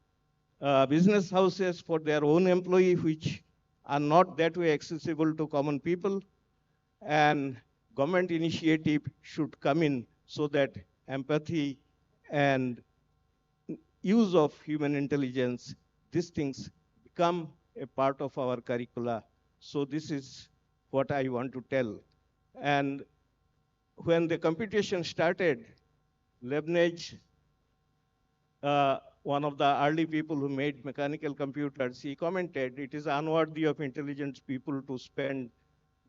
Q: business houses for their own employee, which are not that way accessible to common people. And government initiative should come in so that empathy and use of human intelligence, these things become a part of our curricula. So this is what I want to tell. And when the computation started, Leibniz, one of the early people who made mechanical computers, he commented, it is unworthy of intelligent people to spend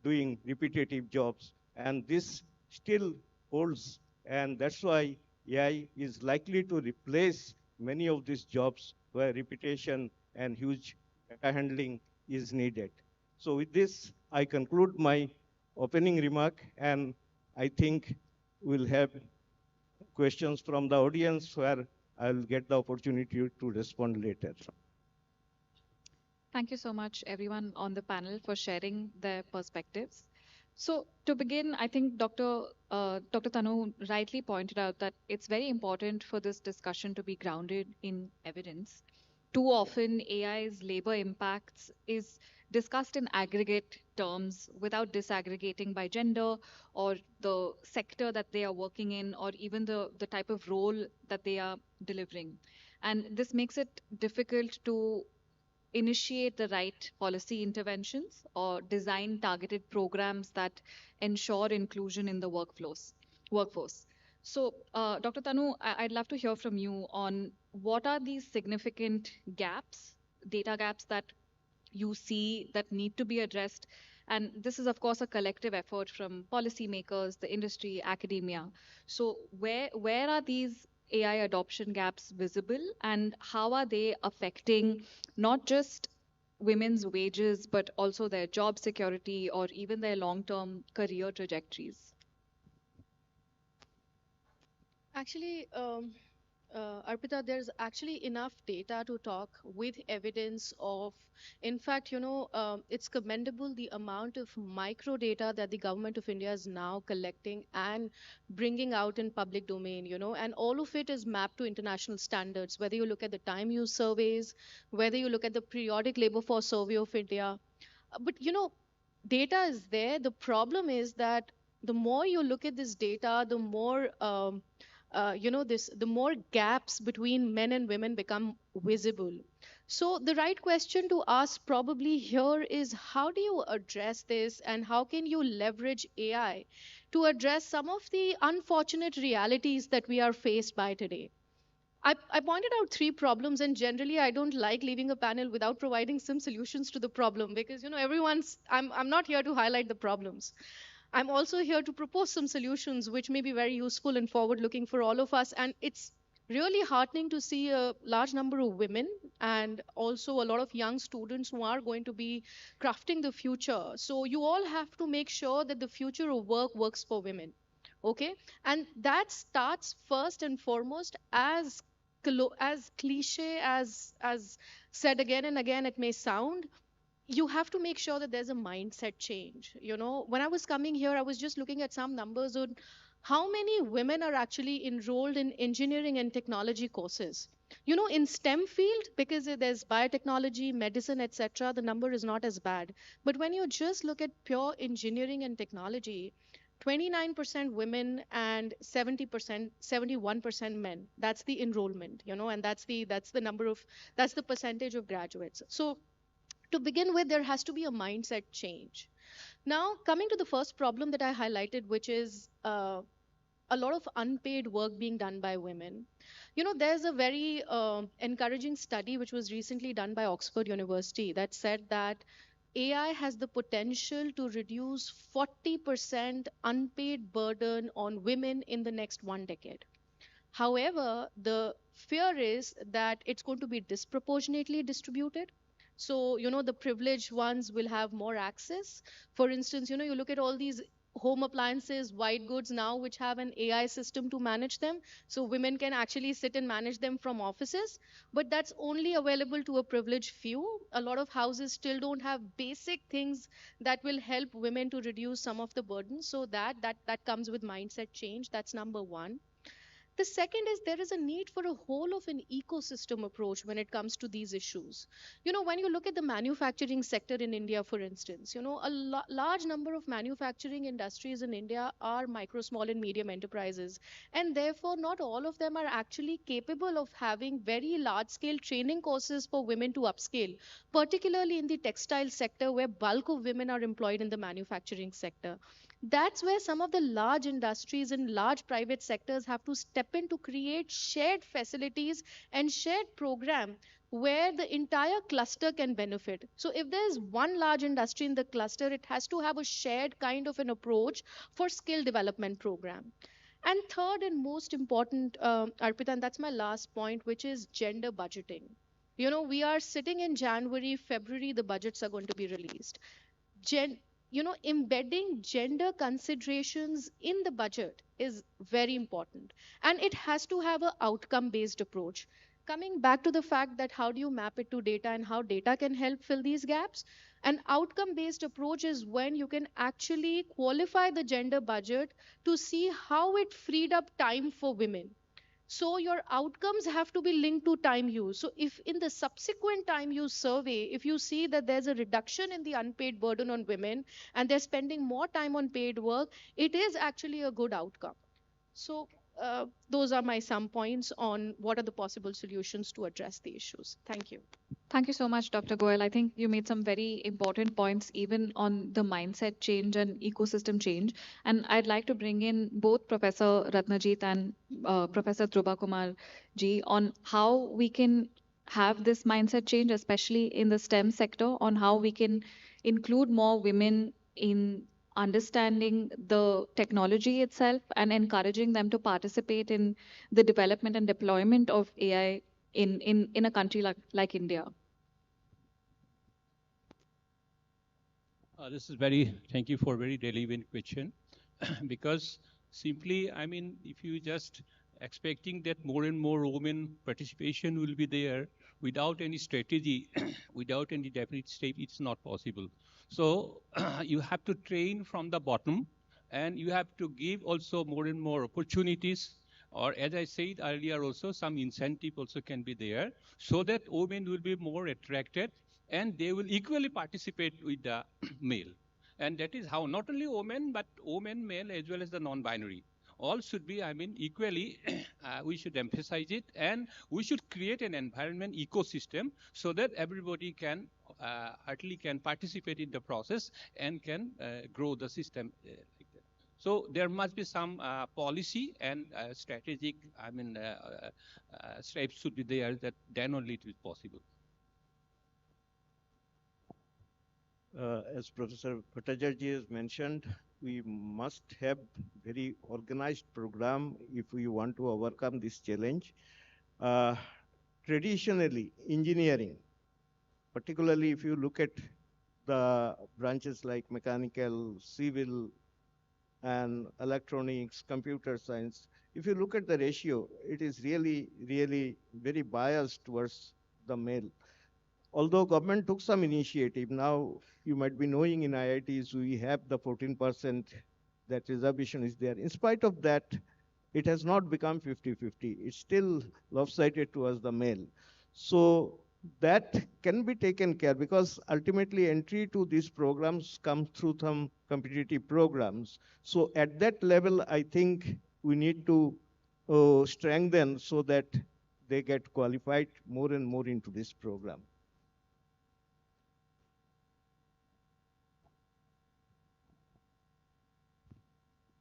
Q: doing repetitive jobs. And this still holds. And that's why AI is likely to replace many of these jobs where repetition and huge data handling is needed. So with this, I conclude my opening remark, and I think we'll have questions from the audience where I'll get the opportunity to respond later.
N: Thank you so much, everyone on the panel, for sharing their perspectives. So to begin, I think Dr. Tanu rightly pointed out that it's very important for this discussion to be grounded in evidence. Too often, AI's labor impacts is discussed in aggregate terms without disaggregating by gender or the sector that they are working in or even the type of role that they are delivering. And this makes it difficult to initiate the right policy interventions or design targeted programs that ensure inclusion in the workforce. So, Dr. Tanu, I'd love to hear from you on what are these significant gaps, data gaps that you see that need to be addressed. And this is, of course, a collective effort from policymakers, the industry, academia. So, where are these AI adoption gaps visible, and how are they affecting not just women's wages, but also their job security or even their long-term career trajectories?
M: Actually, Arpita, there's actually enough data to talk with evidence of, in fact, it's commendable the amount of micro data that the government of India is now collecting and bringing out in public domain, and all of it is mapped to international standards, whether you look at the time use surveys, whether you look at the periodic labor force survey of India. But, data is there. The problem is that the more you look at this data, the more the more gaps between men and women become visible. So the right question to ask probably here is, how do you address this, and how can you leverage AI to address some of the unfortunate realities that we are faced by today? I pointed out three problems, and generally I don't like leaving a panel without providing some solutions to the problem, because I'm not here to highlight the problems. I'm also here to propose some solutions which may be very useful and forward looking for all of us. And it's really heartening to see a large number of women and also a lot of young students who are going to be crafting the future. So you all have to make sure that the future of work works for women. Okay? And that starts first and foremost, as cliche as said again and again it may sound, you have to make sure that there's a mindset change. When I was coming here, I was just looking at some numbers on how many women are actually enrolled in engineering and technology courses. In STEM field, because there's biotechnology, medicine, etc., the number is not as bad. But when you just look at pure engineering and technology, 29% women and 70%, 71% men. That's the enrollment, and that's the percentage of graduates. So to begin with, there has to be a mindset change. Now, coming to the first problem that I highlighted, which is a lot of unpaid work being done by women. There's a very encouraging study which was recently done by Oxford University that said that AI has the potential to reduce 40% unpaid burden on women in the next 1 decade. However, the fear is that it's going to be disproportionately distributed. So, the privileged ones will have more access. For instance, you look at all these home appliances, white goods now, which have an AI system to manage them. So, women can actually sit and manage them from offices. But that's only available to a privileged few. A lot of houses still don't have basic things that will help women to reduce some of the burden. So, that comes with mindset change. That's number one. The second is there is a need for a whole of an ecosystem approach when it comes to these issues. When you look at the manufacturing sector in India, for instance, a large number of manufacturing industries in India are micro, small, and medium enterprises. And therefore, not all of them are actually capable of having very large scale training courses for women to upscale, particularly in the textile sector where bulk of women are employed in the manufacturing sector. That's where some of the large industries and large private sectors have to step in to create shared facilities and shared program where the entire cluster can benefit. So if there's one large industry in the cluster, it has to have a shared kind of an approach for skill development program. And third and most important, Arpita, and that's my last point, which is gender budgeting. We are sitting in January, February, the budgets are going to be released. gen Embedding gender considerations in the budget is very important, and it has to have a outcome based approach. Coming back to the fact that how do you map it to data and how data can help fill these gaps, an outcome based approach is when you can actually qualify the gender budget to see how it freed up time for women. So your outcomes have to be linked to time use. So if in the subsequent time use survey, if you see that there's a reduction in the unpaid burden on women and they're spending more time on paid work, it is actually a good outcome. So those are my some points on what are the possible solutions to address the issues. Thank you.
N: Thank you so much, Dr. Goel. I think you made some very important points, even on the mindset change and ecosystem change. And I'd like to bring in both Professor Ratnajit and Professor Dhruba Kumar ji on how we can have this mindset change, especially in the STEM sector, on how we can include more women in understanding the technology itself and encouraging them to participate in the development and deployment of AI in a country like India.
P: This is very, thank you for very relevant question. Because simply, I mean, if you just expecting that more and more women participation will be there without any strategy, without any definite step, it's not possible. So you have to train from the bottom, and you have to give also more and more opportunities, or as I said earlier also, some incentive also can be there, so that women will be more attracted and they will equally participate with the male. And that is how not only women, but women, male, as well as the non-binary. All should be, I mean, equally, we should emphasize it, and we should create an environment ecosystem so that everybody can, heartily can participate in the process and can grow the system like that. So there must be some policy and strategic, I mean, steps should be there, that then only it is possible.
Q: As Professor Bhattacharya has mentioned, we must have very organized program if we want to overcome this challenge. Traditionally, engineering, particularly if you look at the branches like mechanical, civil, and electronics, computer science, if you look at the ratio, it is really, really very biased towards the male. Although government took some initiative, now you might be knowing in IITs we have the 14% that reservation is there. In spite of that, it has not become 50-50. It's still lopsided towards the male. So that can be taken care because ultimately entry to these programs come through some competitive programs. So at that level, I think we need to strengthen so that they get qualified more and more into this program.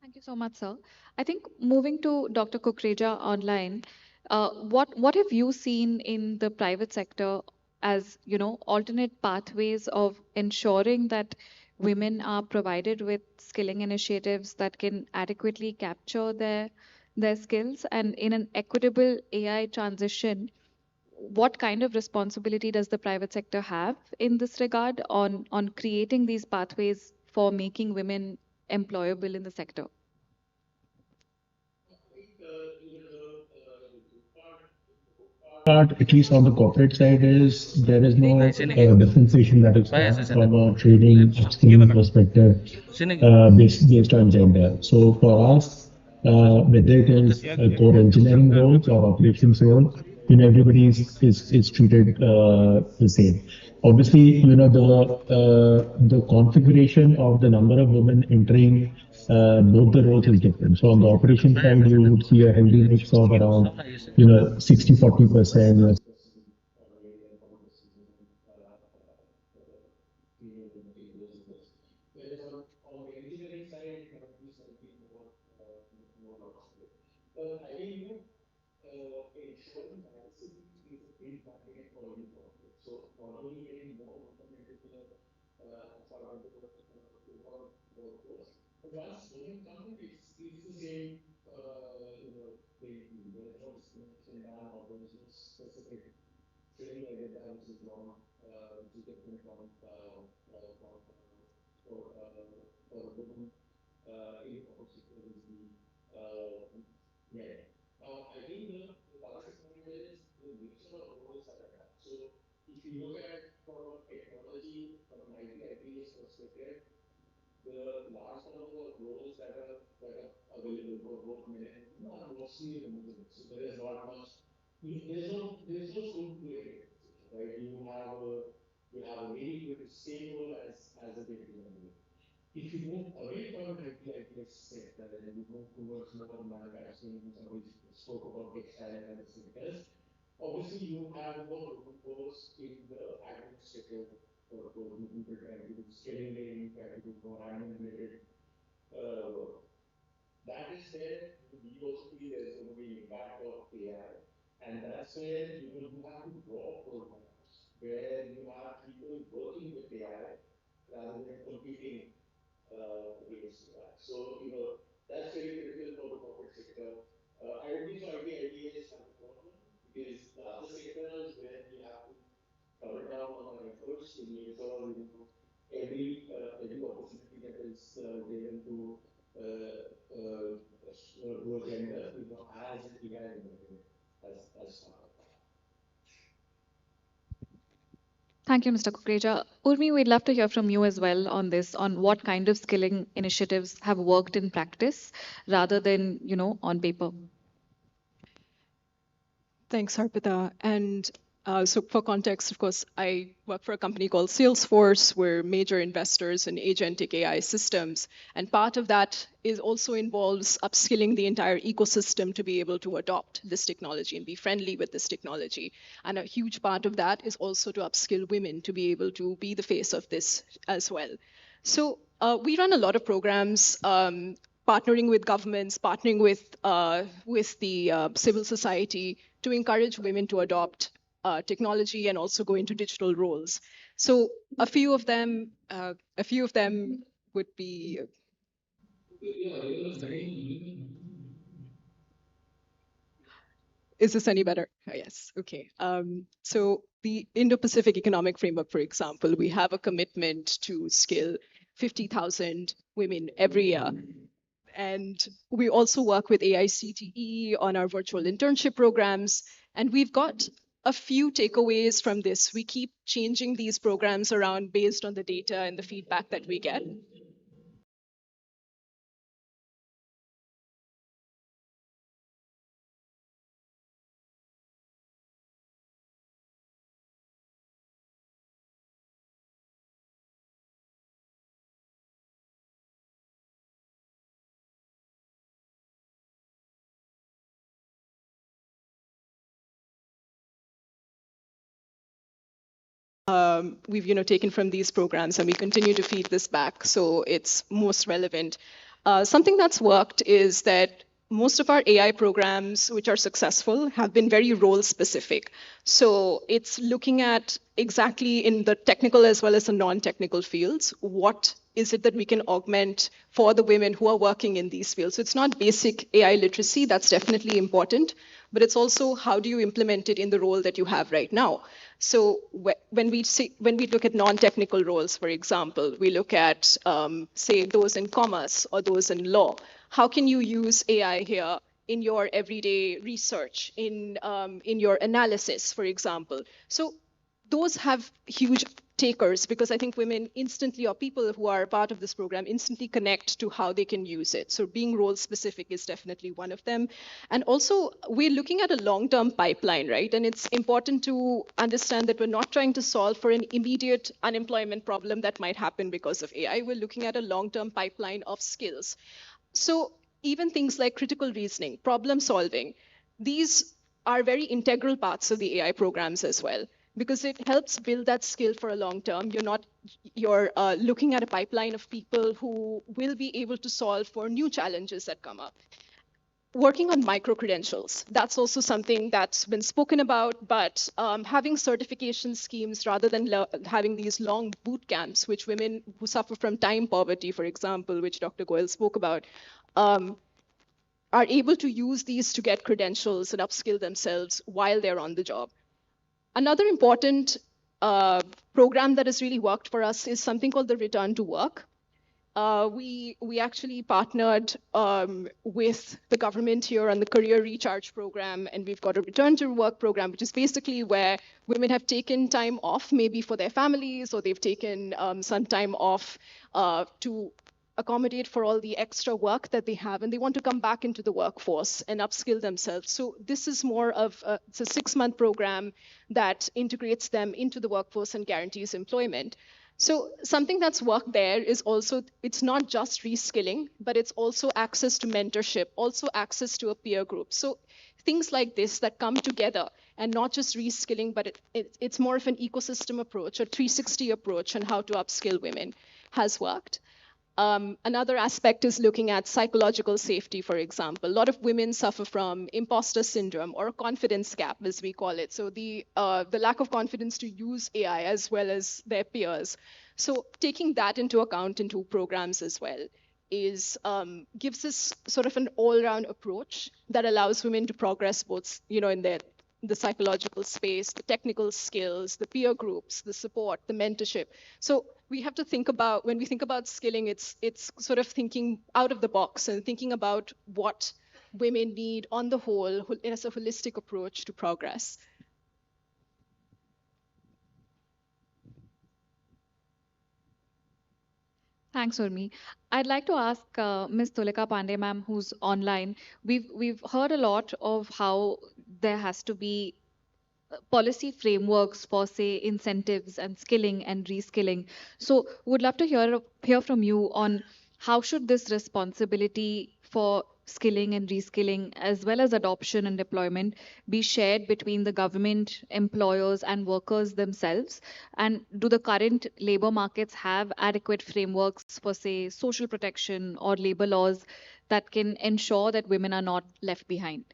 N: Thank you so much, sir. I think moving to Dr. Kukreja online, what have you seen in the private sector as, you know, alternate pathways of ensuring that women are provided with skilling initiatives that can adequately capture their skills, and in an equitable AI transition, what kind of responsibility does the private sector have in this regard on creating these pathways for making women employable in the sector?
L: Part, at least on the corporate side, is there is no differentiation that is done from a training upskilling perspective based on gender. So for us, whether it is core engineering roles or operations role, you know, everybody is treated the same. Obviously, you know, the configuration of the number of women entering both the roles is different. So on the operation side, you would see a healthy mix of around, you know, 60-40%. available for both men and women are mostly removable. So there is not much, there's no scope to create it, right? You have a very good same role as a big given. If you move away from IT sector and you move towards more manufacturing, somebody spoke about textile and other sectors, obviously you have more open force in the administrative for people trying to do scheduling, trying to do more admin related work. That is where we also feel there is going to be impact of AI, and that's where you have to draw programs where you have people working with AI rather than competing against AI. So that's very critical for the corporate sector. I don't think so IITs have a problem because the other sectors where we have to double down on our efforts to make sure every opportunity that is given to a gender has an AI element as part of that.
N: Thank you, Mr. Kukreja. Urmi, we'd love to hear from you as well on this, on what kind of skilling initiatives have worked in practice rather than, on paper.
O: Thanks, Harpita. And so for context, of course, I work for a company called Salesforce. We're major investors in agentic AI systems. And part of that also involves upskilling the entire ecosystem to be able to adopt this technology and be friendly with this technology. And a huge part of that is also to upskill women to be able to be the face of this as well. So we run a lot of programs, partnering with governments, partnering with the civil society to encourage women to adopt technology and also go into digital roles. So a few of them would be. Sorry. Is this any better? Oh, yes. Okay. So the Indo-Pacific Economic Framework, for example, we have a commitment to skill 50,000 women every year. And we also work with AICTE on our virtual internship programs. And we've got a few takeaways from this. We keep changing these programs around based on the data and the feedback that we get. We've taken from these programs and we continue to feed this back so it's most relevant. Something that's worked is that most of our AI programs, which are successful, have been very role specific. So it's looking at exactly in the technical as well as the non-technical fields, what is it that we can augment for the women who are working in these fields. So it's not basic AI literacy, that's definitely important, but it's also how do you implement it in the role that you have right now. So when we look at non-technical roles, for example, we look at, say, those in commerce or those in law. How can you use AI here in your everyday research, in your analysis, for example? So those have huge takers because I think women instantly, or people who are part of this program, instantly connect to how they can use it. So being role specific is definitely one of them. And also we're looking at a long-term pipeline, right? And it's important to understand that we're not trying to solve for an immediate unemployment problem that might happen because of AI. We're looking at a long-term pipeline of skills. So even things like critical reasoning, problem solving, these are very integral parts of the AI programs as well, because it helps build that skill for a long term. You're looking at a pipeline of people who will be able to solve for new challenges that come up. Working on micro-credentials, that's also something that's been spoken about, but having certification schemes rather than having these long boot camps, which women who suffer from time poverty, for example, which Dr. Goyal spoke about, are able to use these to get credentials and upskill themselves while they're on the job. Another important program that has really worked for us is something called the Return to Work. We actually partnered with the government here on the Career Recharge Program, and we've got a Return to Work program, which is basically where women have taken time off, maybe for their families, or they've taken some time off to accommodate for all the extra work that they have, and they want to come back into the workforce and upskill themselves. So this is more of it's a 6-month program that integrates them into the workforce and guarantees employment. So something that's worked there is also, it's not just reskilling, but it's also access to mentorship, also access to a peer group. So things like this that come together, and not just reskilling, but it's more of an ecosystem approach, a 360 approach on how to upskill women has worked. Another aspect is looking at psychological safety, for example. A lot of women suffer from imposter syndrome or a confidence gap, as we call it. So the lack of confidence to use AI as well as their peers. So taking that into account into programs as well is gives us sort of an all-round approach that allows women to progress both, in the psychological space, the technical skills, the peer groups, the support, the mentorship. So we have to think about, when we think about skilling, it's sort of thinking out of the box and thinking about what women need on the whole as a holistic approach to progress.
N: Thanks, Urmi. I'd like to ask Ms. Tulika Pandey, ma'am, who's online. We've heard a lot of how there has to be policy frameworks for, say, incentives and skilling and reskilling. So would love to hear from you on how should this responsibility for skilling and reskilling, as well as adoption and deployment, be shared between the government, employers, and workers themselves? And do the current labor markets have adequate frameworks for, say, social protection or labor laws that can ensure that women are not left behind?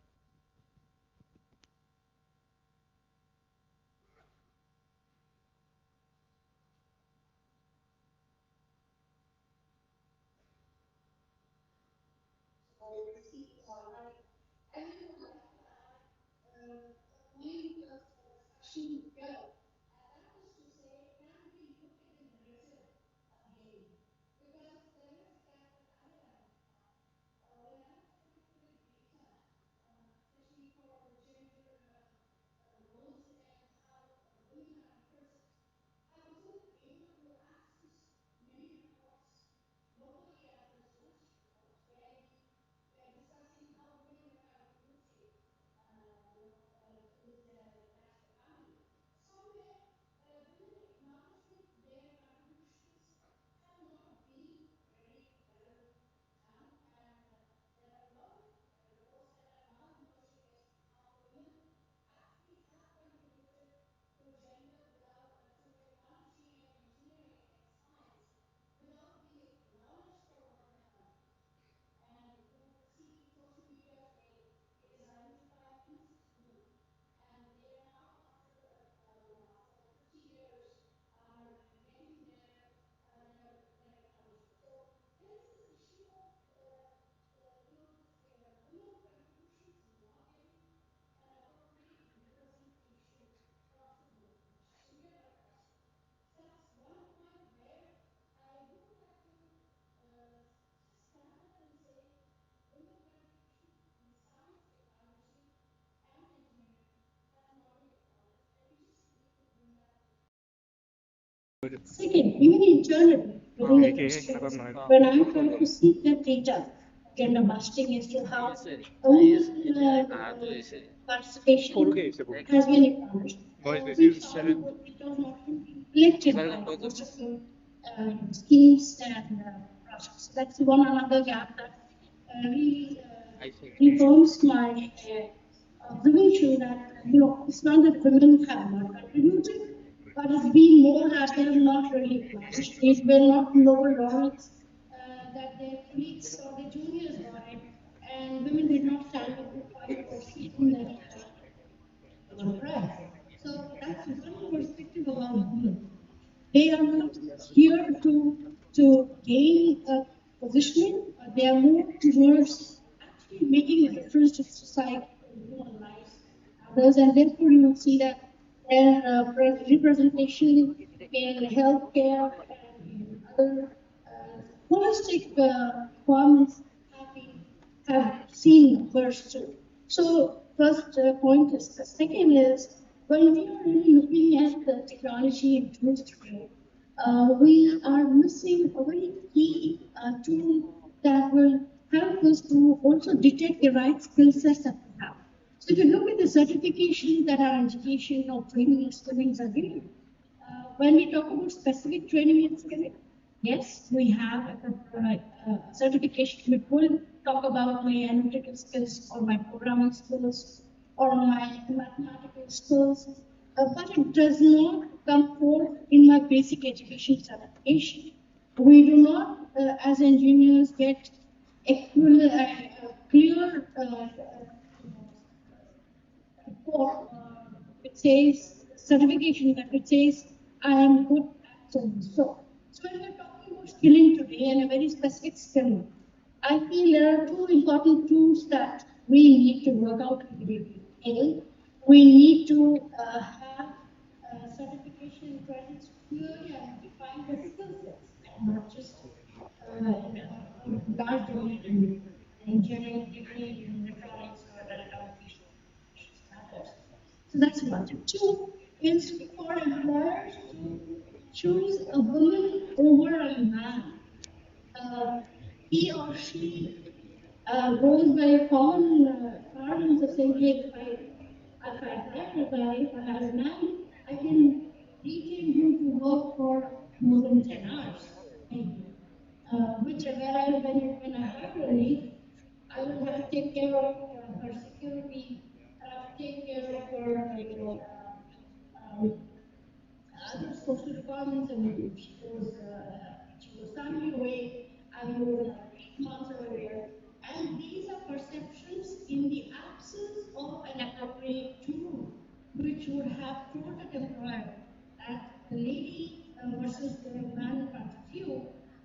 R: Second, even internally within the questions, when I'm trying to seek that data, gender busting as to how women participation has been acknowledged. We found that it was not reflected by most of the schemes and process. That's one another gap that really informs my observation that it's not that women have not contributed, but it's been more that they have not really acknowledged. It were not Nobel laureates that their colleagues or their juniors got it, and women did not stand up to fight for seeking that prize. So that's one perspective about women. They are not here to gain a positioning, but they are more towards actually making a difference to society, human lives, others, and therefore you will see that their representation in healthcare and in other holistic requirements have seen burst through. So first point is the second is when we are really looking at the technology and tools today, we are missing a very key tool that will help us to also detect the right skill sets that we have. So if you look at the certifications that our education or training instruments are giving, when we talk about specific training and skilling, yes, we have a certification which will talk about my analytical skills or my programming skills or my mathematical skills, but it does not come forth in my basic education certification. We do not, as engineers, get a clear report, it says certification that it says I am good at so and so. So when we're talking about skilling today and a very specific skill, I feel there are two important tools that we need to work out individually. A, we need to have certification and credits clearly identifying the skill sets and not just large domain in engineering degree in electronics or telecommunications. So that's one. Two is for employers to choose a woman over a man. Uh, he or she goes by a common parlance of saying, hey, if I hire a guy, if I hire a man, I can retain him to work for more than 10 hours. Which whereas when I hire a lady, I will have to take care of her security, I have to take care of her, other social requirements. And if she was family away, I will go like 8 months earlier. And these are perceptions in the absence of an appropriate tool, which would have told an employer that the lady versus the man in front of you,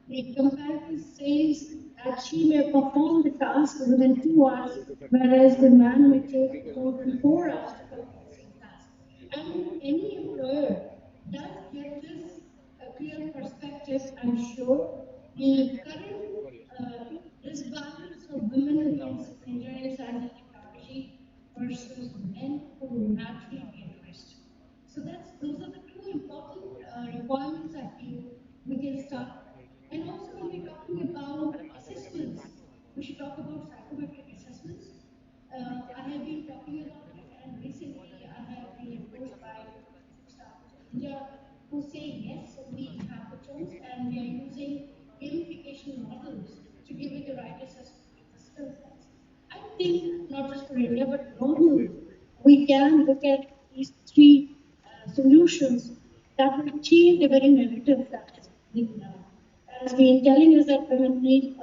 R: the comparative says that she may perform the task within 2 hours, whereas the man may take more than 4 hours to complete the same task. And any employer does get this clear perspective, I'm sure. The current disbalance of women in engineering, science, and technology versus men will naturally be addressed. So those are the two important requirements I feel we can start. And also when we're talking about assessments, we should talk about psychometric assessments. I have been talking about it, and recently I have been approached by startups in India who say yes, we have the tools and we are using gamification models to give it the right assessment of the skill sets. I think not just for India but globally, we can look at these three solutions that will change the very narrative that is happening now. Has been telling us that women need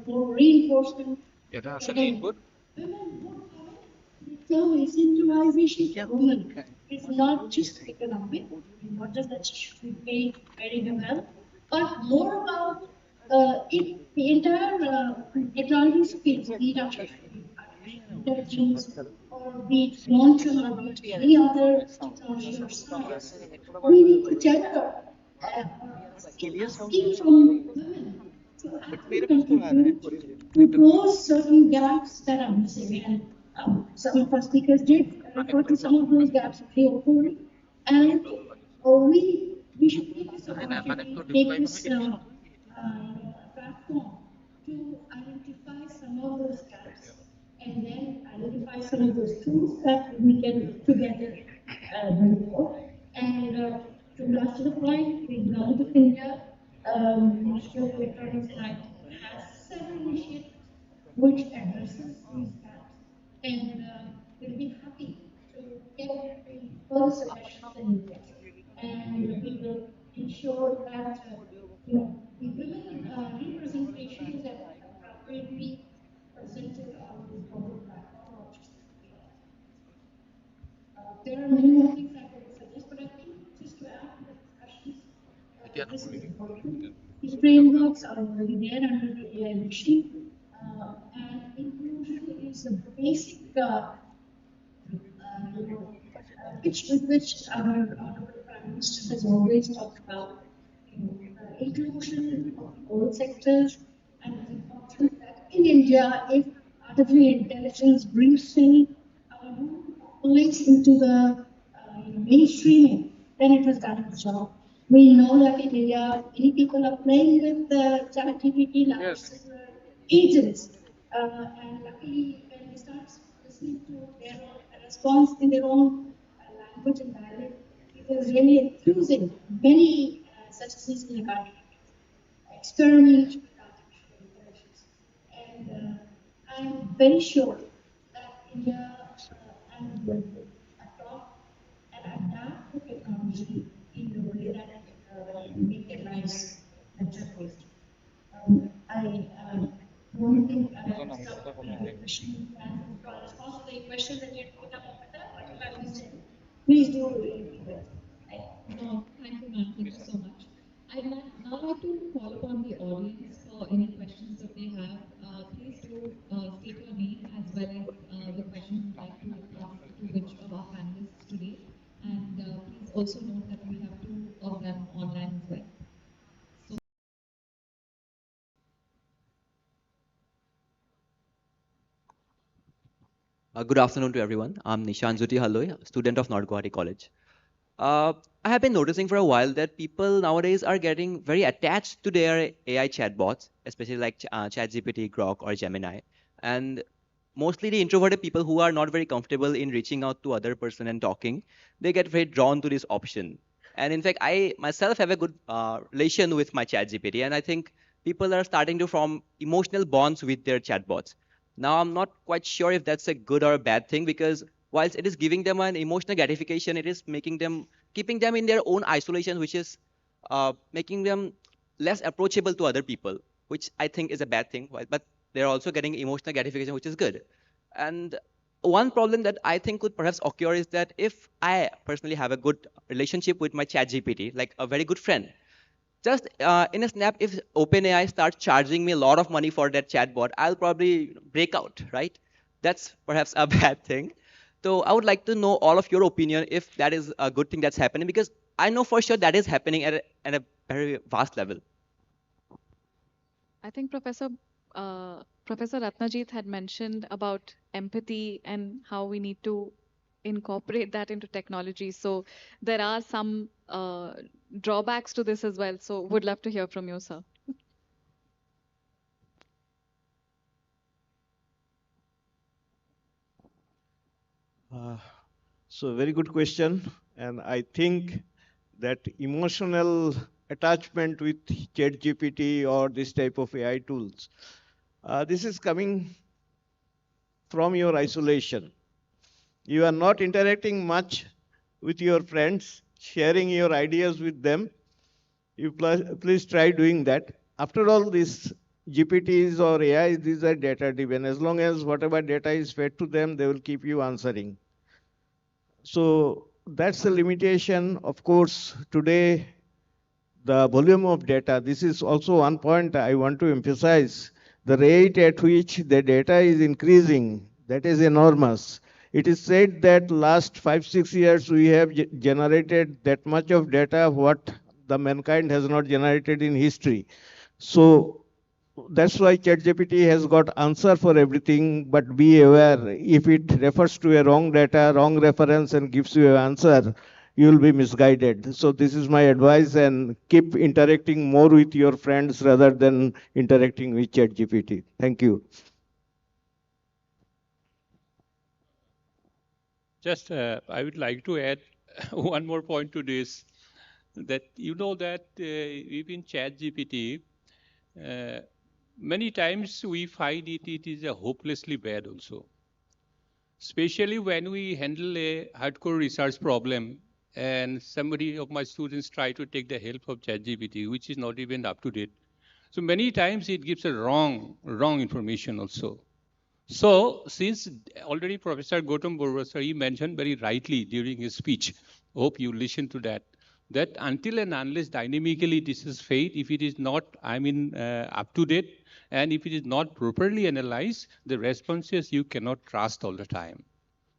R: more reinforcement. Women would have it. The term incentivization for women is not just economic, not just that she should be paid very well, but more about the entire technology space, be it artificial intelligence or be it quantum or be it any other technology or science. We need to tether asking from women to actually contribute to close certain gaps that are missing. And some of our speakers did refer to some of those gaps very openly. And I think we should take this opportunity, take this platform to identify some of those gaps and then identify some of those tools that we can together bring forth. And to last to the point, the Government of India, Ministry of Electronics and IT has several initiatives which addresses these gaps. And we'll be happy to get the further suggestions and inputs. And we will ensure that the women representation is appropriately presented on this global platform, not just there are many more things I could suggest, but I think just to add to the discussions, this is important. The frameworks are already there under the AI machine, and inclusion is a basic which with which our Honorable Prime Minister has always talked about inclusion of all sectors, and it's important that in India, if artificial intelligence brings in police into the mainstreaming, then it has done its job. We know that in India, many people are playing with the ChatGPT
J: Yes.
R: agents. And luckily, when we start listening to their response in their own language and dialect, it is really enthusing. Many such things in the country experiment with artificial intelligence. And I'm very sure that India will adopt and adapt the technology in a way that will make their lives better for it. I don't think I will stop the question and response to the question that you put up with that, but if I missed it, please do repeat it.
S: No, thank you, ma'am. Thank you so much. I'd now like to call upon the audience for any questions that they have. Please do state your name as well as the question you'd like to ask to which of our panelists today. And please also note that we have two of them online as well.
T: Good afternoon to everyone. I'm Nishan Zuti Halloy, student of North Guwahati College. I have been noticing for a while that people nowadays are getting very attached to their AI chatbots, especially like ChatGPT, Grok, or Gemini. And mostly the introverted people who are not very comfortable in reaching out to other person and talking, they get very drawn to this option. And in fact, I myself have a good relation with my ChatGPT, and I think people are starting to form emotional bonds with their chatbots. Now, I'm not quite sure if that's a good or a bad thing because whilst it is giving them an emotional gratification, it is making them, keeping them in their own isolation, which is making them less approachable to other people, which I think is a bad thing. But they're also getting emotional gratification, which is good. And one problem that I think could perhaps occur is that if I personally have a good relationship with my chat GPT, like a very good friend, just in a snap, if OpenAI starts charging me a lot of money for that chatbot, I'll probably break out, right? That's perhaps a bad thing. So I would like to know all of your opinion if that is a good thing that's happening, because I know for sure that is happening at a very vast level.
N: I think Professor Ratnajit had mentioned about empathy and how we need to incorporate that into technology. So there are some drawbacks to this as well. So would love to hear from you, sir.
Q: So very good question. And I think that emotional attachment with ChatGPT or this type of AI tools, this is coming from your isolation. You are not interacting much with your friends, sharing your ideas with them. You please try doing that. After all, these GPTs or AI, these are data driven. As long as whatever data is fed to them, they will keep you answering. So that's the limitation. Of course, today, the volume of data, this is also one point I want to emphasize. The rate at which the data is increasing, that is enormous. It is said that last 5-6 years we have generated that much of data what the mankind has not generated in history. So that's why ChatGPT has got answer for everything, but be aware, if it refers to a wrong data, wrong reference and gives you an answer, you will be misguided. So this is my advice, and keep interacting more with your friends rather than interacting with ChatGPT. Thank you.
P: Just I would like to add one more point to this, that you know that even ChatGPT, many times we find it is a hopelessly bad also. Especially when we handle a hardcore research problem and somebody of my students try to take the help of ChatGPT, which is not even up to date. So many times it gives a wrong information also. So since already Professor Gautam Borwa, sir, he mentioned very rightly during his speech, hope you listen to that, that until and unless dynamically this is fade, if it is not, up to date, and if it is not properly analyzed, the responses you cannot trust all the time.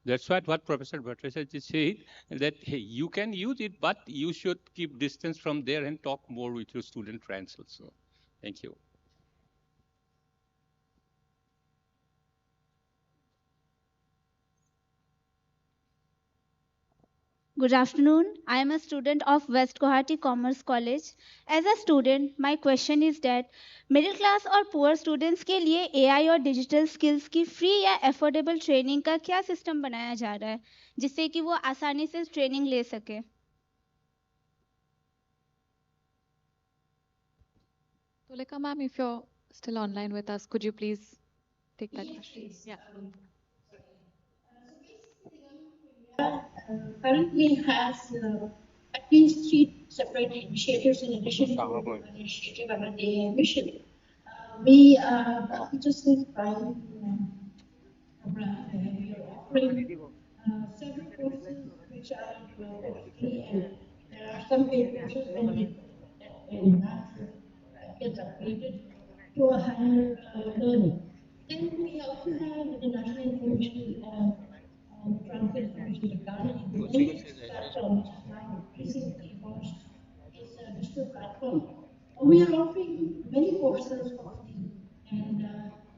P: That's what Professor Bhattacharya just said, that hey, you can use it, but you should keep distance from there and talk more with your student friends also. Thank you.
U: Good afternoon. I am a student of West Guwahati Commerce College. As a student, my question is that middle class और poor students के लिए AI और digital skills की free या affordable training का क्या system बनाया जा रहा है जिससे कि वो आसानी से training ले सके?
N: Tulika ma'am, if you're still online with us, could you please take that
R: Yes,
N: question?
R: please.
N: Yeah.
R: Currently has at least 3 separate initiatives in addition to an initiative under the AI mission. We just this prime program where we are offering several courses which are free, and there are some paid courses when that gets upgraded to a higher learning. Then we also have the National Information Transfer Information Technology, the NIST platform, which is now recently launched, is a digital platform. We are offering many courses for free, and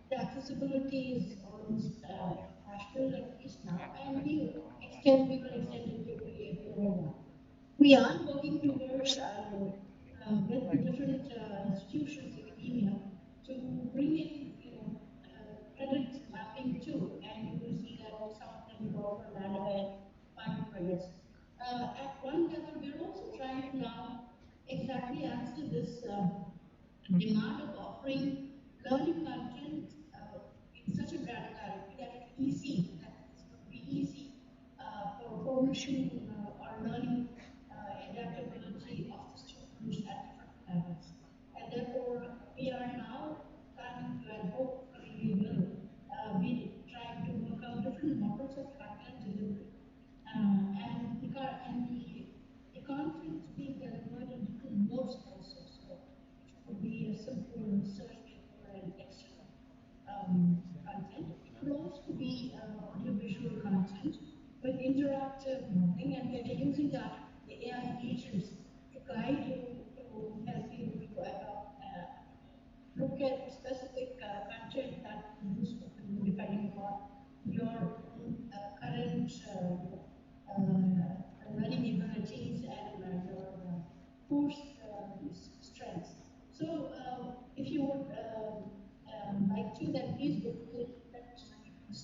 R: the accessibility is almost national at least now, and we will extend it to be everywhere. We are working towards with different institutions, academia, to bring in, credit mapping too, and you will see that some of them go for land and credits. At one level, we're also trying to now exactly answer this demand of offering learning content in such a granularity that it's easy, that it's going to be easy for formation or learning adaptability of the students at different levels. And therefore, we are now planning to, and hopefully we will, be trying to work out different models of content delivery. And the content being delivered in different modes also. So it could be a simple research paper and external content. It could also be audiovisual content with interactive modeling, and we are using the AI agents to guide you, to help you to look at specific content that is useful to you depending upon your own current learning abilities and your course strengths. So if you would like to, then please look at the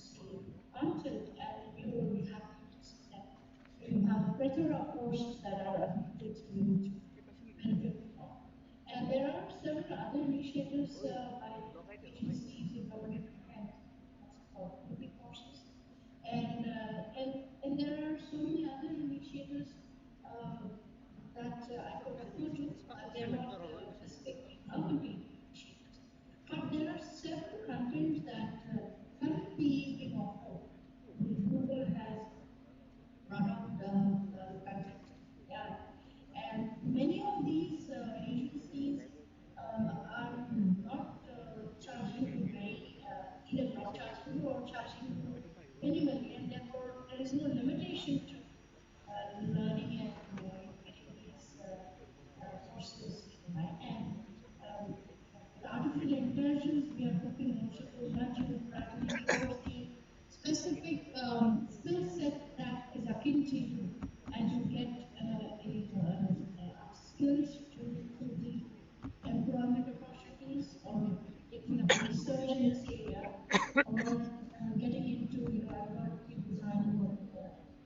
R: content, and we will be happy to see that you have plethora of courses that are available to you to benefit from. And there are several other initiatives by agencies in government and courses. And there are so many other initiatives that I could refer to. They're not specific government initiatives. But there are several contents that currently is being offered. Google has brought out content. Yeah. And many of these agencies are not charging you either not charging you or charging you minimally, and therefore there is no limitation to learning and getting these courses, right? And with artificial intelligence, we are hoping also to nudge you gradually towards the specific skill set that is akin to you as you get skills to the employment opportunities, or taking up research in this area, or getting into algorithmic designing of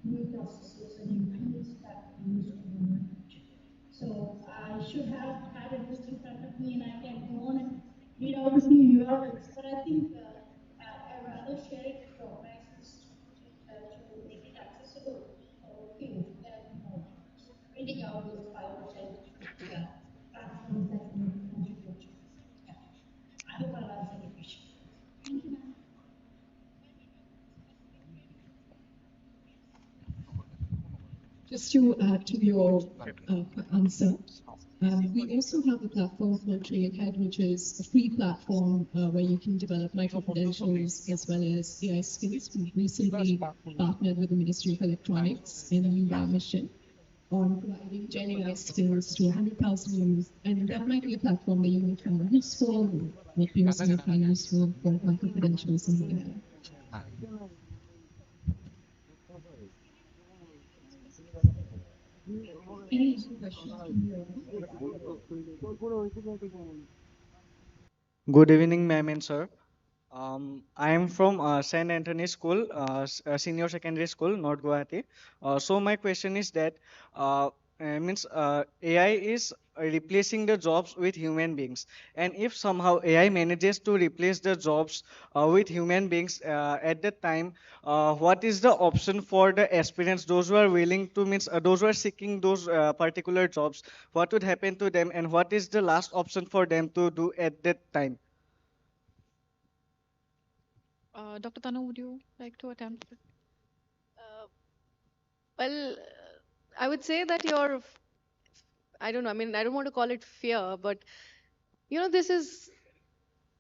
R: new processes and new tools that we use in the future. So I should have had a list in front of me, and I can go on and read out a few URLs, but I think I'd rather share it with the organizers to put it to make it accessible to you than reading out those 5 or 10 different platforms that you contribute to. Yeah. I hope I've answered your question. Thank you, ma'am.
S: Just to add to your answer, we also have a platform called Tree Ahead, which is a free platform where you can develop micro-credentials as well as AI skills. We recently partnered with the Ministry of Electronics in a UBA mission on providing Gen AI skills to 100,000 youth. And that might be a platform that you will find useful, what you also find useful for micro-credentials in the AI. Any other questions from the audience?
C: Good evening, ma'am and sir. I am from St. Anthony School, Senior Secondary School, North Guwahati. So my question is that means AI is replacing the jobs with human beings, and if somehow AI manages to replace the jobs with human beings at that time, what is the option for the aspirants, those who are willing to means those who are seeking those particular jobs? What would happen to them, and what is the last option for them to do at that time?
N: Dr. Tanu, would you like to attempt it?
M: Well, I would say that your, I don't know, I mean, I don't want to call it fear, but this is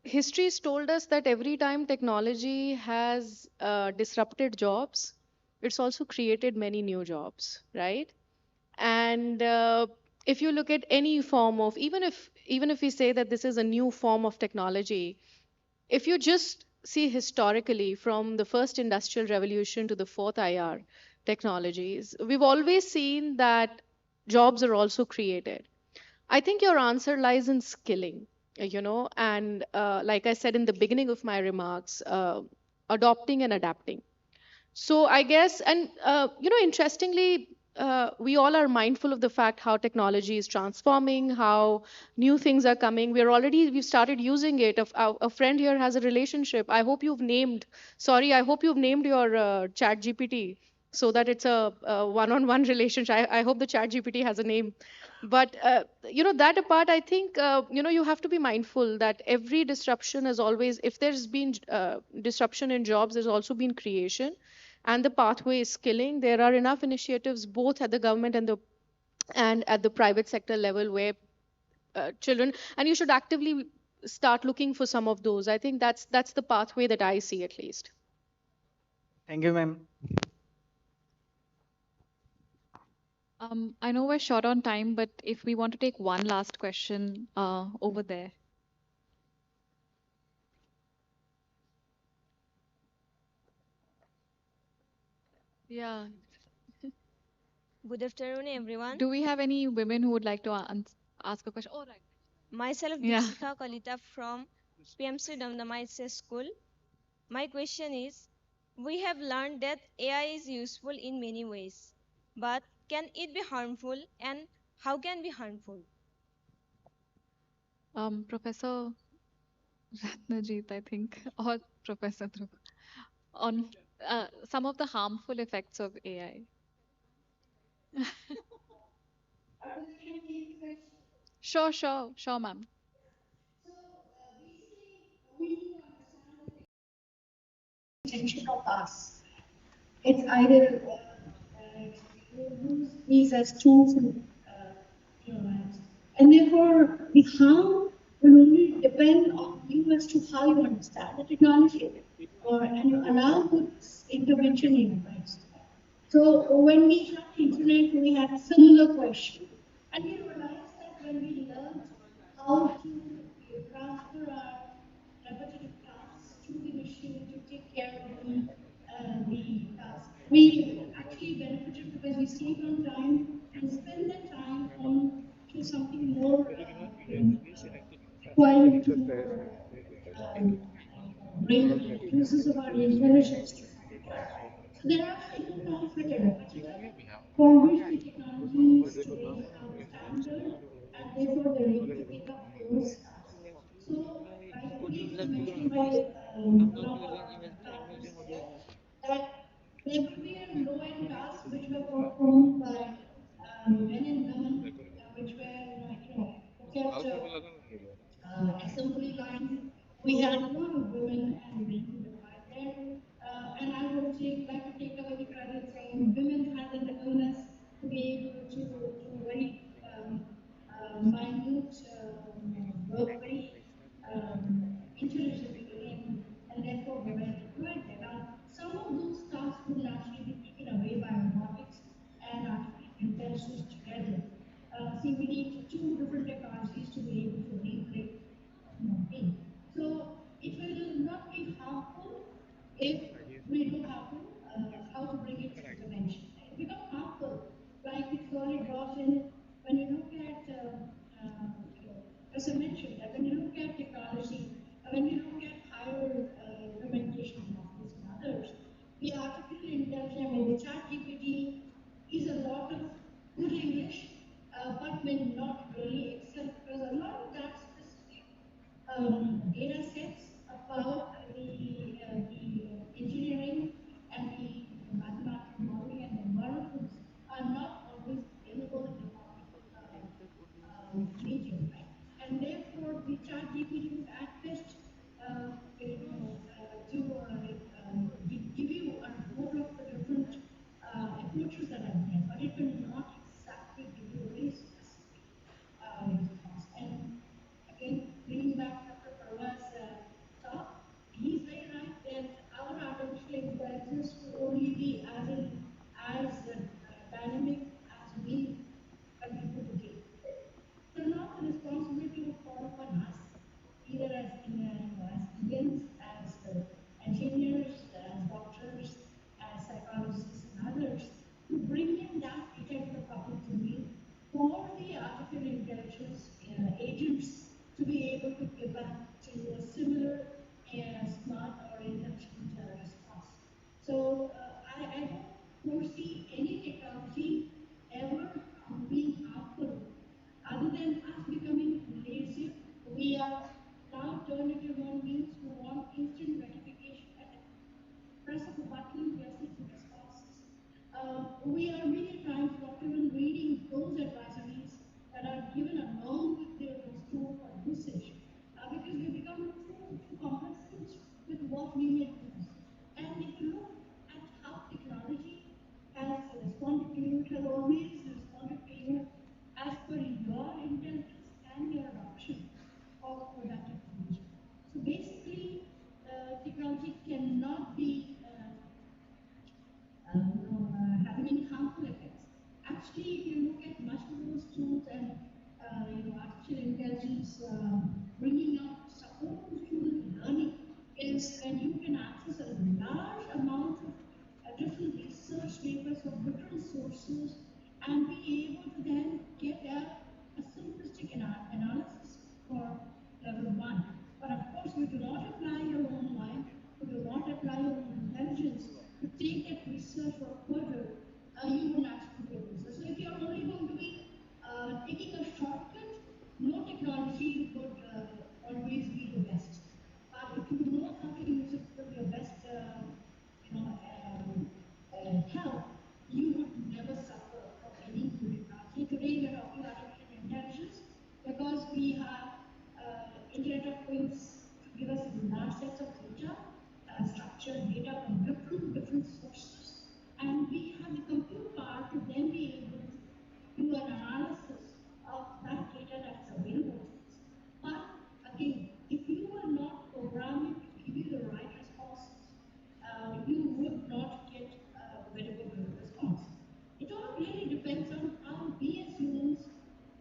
M: history's told us that every time technology has disrupted jobs, it's also created many new jobs, right? And if you look at any form of, even if we say that this is a new form of technology, if you just see historically from the first industrial revolution to the fourth IR technologies, we've always seen that jobs are also created. I think your answer lies in skilling, and like I said in the beginning of my remarks, adopting and adapting. So I guess, and interestingly, we all are mindful of the fact how technology is transforming, how new things are coming. We've started using it. A friend here has a relationship. I hope you've named your chat GPT so that it's a one-on-one relationship. I hope the chat GPT has a name. But, that apart, I think, you have to be mindful that every disruption is always, if there's been disruption in jobs, there's also been creation, and the pathway is skilling. There are enough initiatives both at the government and at the private sector level where children, and you should actively start looking for some of those. I think that's the pathway that I see, at least.
C: Thank you, ma'am.
N: I know we're short on time, but if we want to take one last question over there.
V: Yeah. Good afternoon, everyone.
N: Do we have any women who would like to ask a question? Oh, right.
V: Myself,
N: Yeah.
V: Deepika Kalita from PMC Damdama School. My question is, we have learned that AI is useful in many ways, but can it be harmful, and how can it be harmful?
N: Professor Ratnajit, I think, or Professor Dhruv, on some of the harmful effects of AI. Sure, ma'am.
R: Intention of us. It's either use these as tools in your lives. And therefore, the how will only depend on you as to how you understand the technology and you allow good intervention in your lives. So when we had internet, we had a similar question. And we realized that when we learned how to transfer our repetitive tasks to the machine to take care of the task, we actually benefited because we saved on time and spend that time on to something more acquiring to more brain uses of our intelligence to so there are certain tasks which are repetitive, for which the technologies today have a standard, and therefore they're able to pick up those tasks. So, rightfully it was mentioned by one of our panelists here that there will be a low-end tasks which were performed by men and women, which were, look at assembly lines. We had a lot of women and men who required there. And I would like to take away the credit saying women had an illness to be able to do very minute work very intelligently and therefore we were deployed there. Now, some of those tasks would naturally be taken away by robotics and artificial intelligence together. See, we need two different technologies to be able to replace human being. So it will not be harmful if we know how to bring its intervention. It will become harmful, like it's only data sets about the engineering and the mathematical modeling and the algorithms are not always available in the public medium, right? And therefore, the chat GPT would at best, give you a report of the different approaches that are there, but it will not exactly give you a very specific response. And again, bringing back Dr. Parva's talk, he's very right that our artificial intelligence will only be as dynamic as we continue to be. So now the responsibility will fall upon us, either as as Indians, as engineers, as doctors, as psychologists, and others, to bring in that data to the public domain for the artificial intelligence agents to be able to give back to a similar smart or intelligent response. So I don't foresee any technology ever being harmful other than us becoming lazy. We are now turned into human beings who want instant gratification at the press of a button. We are seeking responses. We are many times not even reading those advisories that are given along with those tools for usage because we become too complacent with what we may use. And if you look at how technology has responded to you, it has always responded to you as per your intelligence and your adoption of that technology. So basically, technology cannot be having any harmful effects. Actually, if you look at much of those tools and artificial intelligence bringing out support to student learning is when you can access a large amount of different research papers from different sources and be able to then get a simplistic analysis for level 1. But of course, you do not apply your own mind, you do not apply your own intelligence to take that research for further, you will actually get research. So if you're only going to be taking a shortcut, no technology would always be the best. But if you know how to use it for your best help, you would never suffer from any new technology. Today we are talking artificial intelligence because we have Internet of Things to give us large sets of data, structured data from different sources, and we have the compute power to then be able to do an analysis of that data that's available to us. But again, if you are not programming to give you the right responses, you would not get a very good response. It all really depends on how we as humans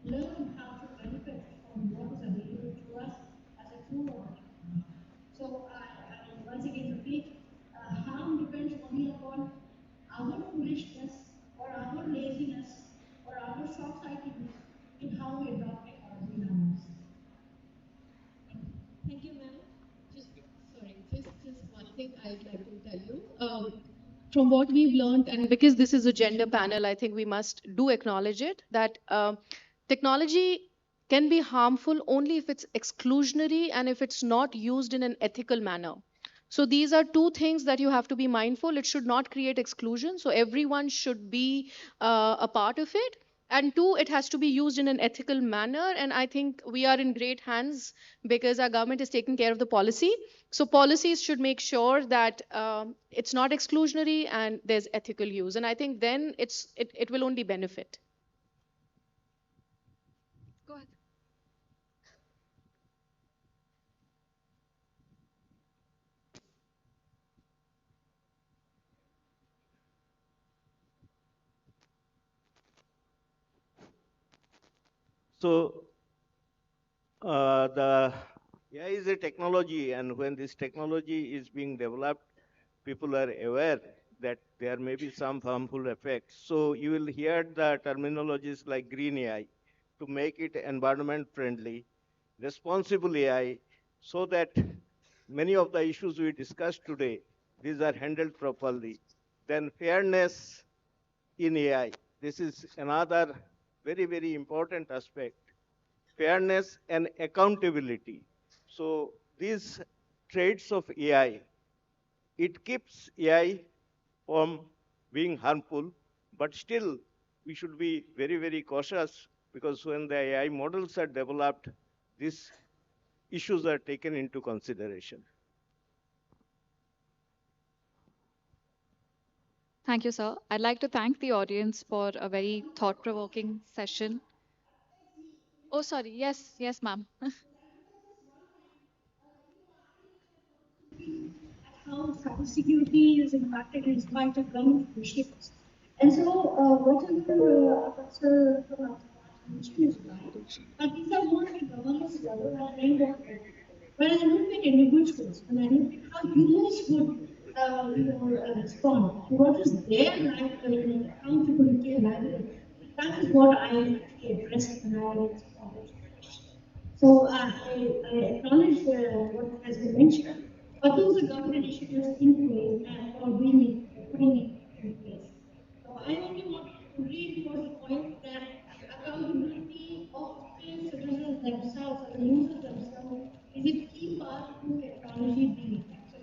R: learn how to benefit from what is available to us as a tool or technology. So I once again repeat, harm depends only upon our foolishness or our laziness or our short-sightedness in how we adopt technology in our lives.
S: Thank you, ma'am. Just sorry, just one thing I'd like to tell you. From what we've learned, and because this is a gender panel, I think we must do acknowledge it that technology can be harmful only if it's exclusionary and if it's not used in an ethical manner. So these are two things that you have to be mindful. It should not create exclusion. So everyone should be a part of it. And two, it has to be used in an ethical manner. And I think we are in great hands because our government is taking care of the policy. So policies should make sure that it's not exclusionary and there's ethical use. And I think then it will only benefit. Go ahead.
Q: So the AI is a technology, and when this technology is being developed, people are aware that there may be some harmful effects. So you will hear the terminologies like green AI to make it environment friendly, responsible AI, so that many of the issues we discussed today, these are handled properly. Then fairness in AI. This is another very, very important aspect. Fairness and accountability. So these traits of AI, it keeps AI from being harmful, but still we should be very, very cautious because when the AI models are developed, these issues are taken into consideration.
N: Thank you, sir. I'd like to thank the audience for a very thought-provoking session. Oh, sorry. Yes, yes, ma'am.
R: How cybersecurity is impacted in spite of government initiatives. And so, whatever Professor mentioned is right, but these are more at a governance level and framework level. When I look at individuals, when I look at how humans would respond to what is their right accountability and livelihood, that is what I actually addressed when I responded to the question. So I acknowledge what has been mentioned, but those are government initiatives in place and or being putting it in place. So I only want to reinforce the point that accountability of the citizens themselves or the users themselves is a key part to technology being effective.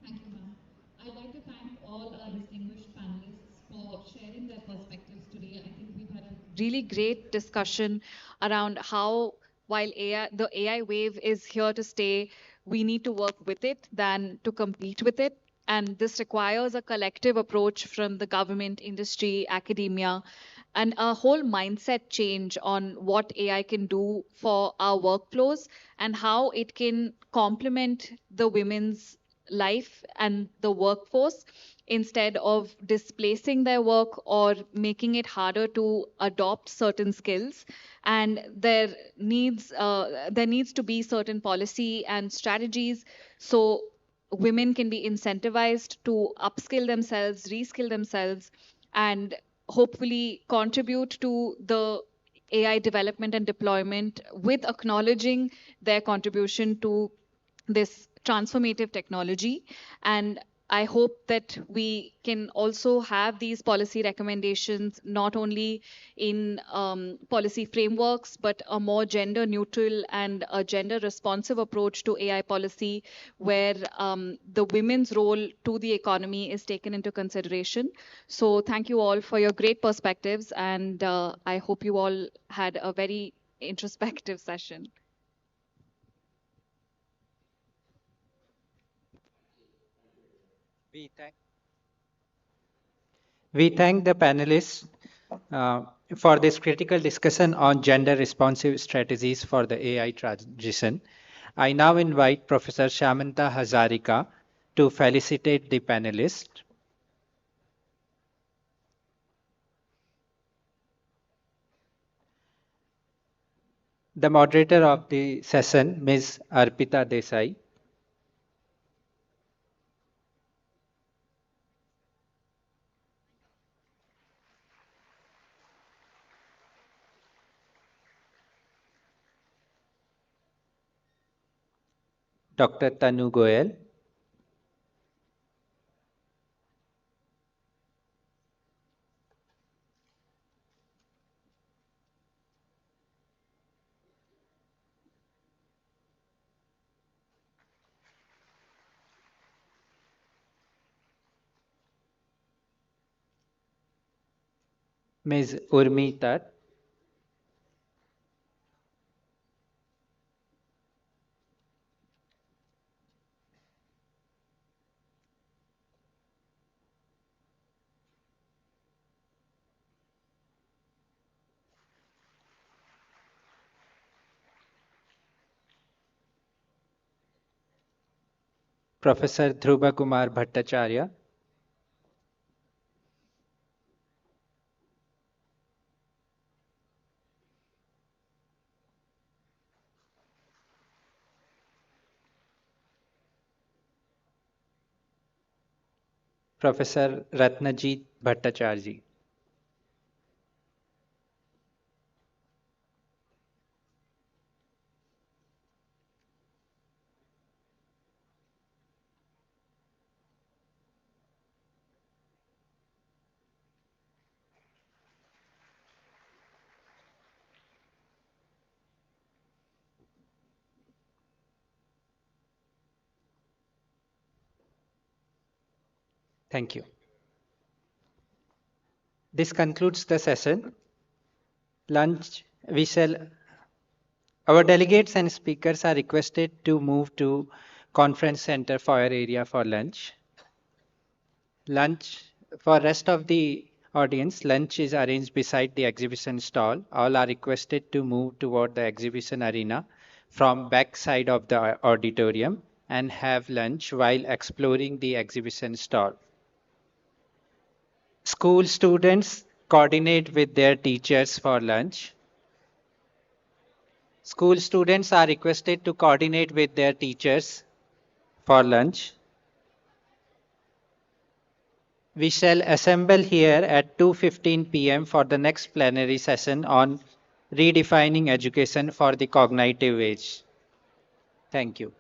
S: Thank you, ma'am. I'd like to thank all our distinguished panelists for sharing their perspectives today. I think we've had a
N: Really great discussion around how, while the AI wave is here to stay, we need to work with it than to compete with it. And this requires a collective approach from the government, industry, academia, and a whole mindset change on what AI can do for our workflows and how it can complement the women's life and the workforce instead of displacing their work or making it harder to adopt certain skills. And there needs to be certain policy and strategies so women can be incentivized to upskill themselves, reskill themselves, and hopefully contribute to the AI development and deployment with acknowledging their contribution to this transformative technology. And I hope that we can also have these policy recommendations not only in policy frameworks, but a more gender neutral and a gender responsive approach to AI policy, where the women's role to the economy is taken into consideration. So, thank you all for your great perspectives, and I hope you all had a very introspective session.
A: We thank the panelists for this critical discussion on gender responsive strategies for the AI transition. I now invite Professor Shamanta Hazarika to felicitate the panelists. The moderator of the session, Ms. Arpita Desai. Dr. Tanu Goyal. Ms. Urmi Tat. Professor Dhruva Kumar Bhattacharya. Professor Ratnajit Bhattacharya. Thank you. This concludes the session. Lunch, we shall, our delegates and speakers are requested to move to conference center foyer area for lunch. Lunch, for rest of the audience, lunch is arranged beside the exhibition stall. All are requested to move toward the exhibition arena from back side of the auditorium and have lunch while exploring the exhibition stall. School students coordinate with their teachers for lunch. School students are requested to coordinate with their teachers for lunch. We shall assemble here at 2:15 p.m. for the next plenary session on redefining education for the cognitive age. Thank you.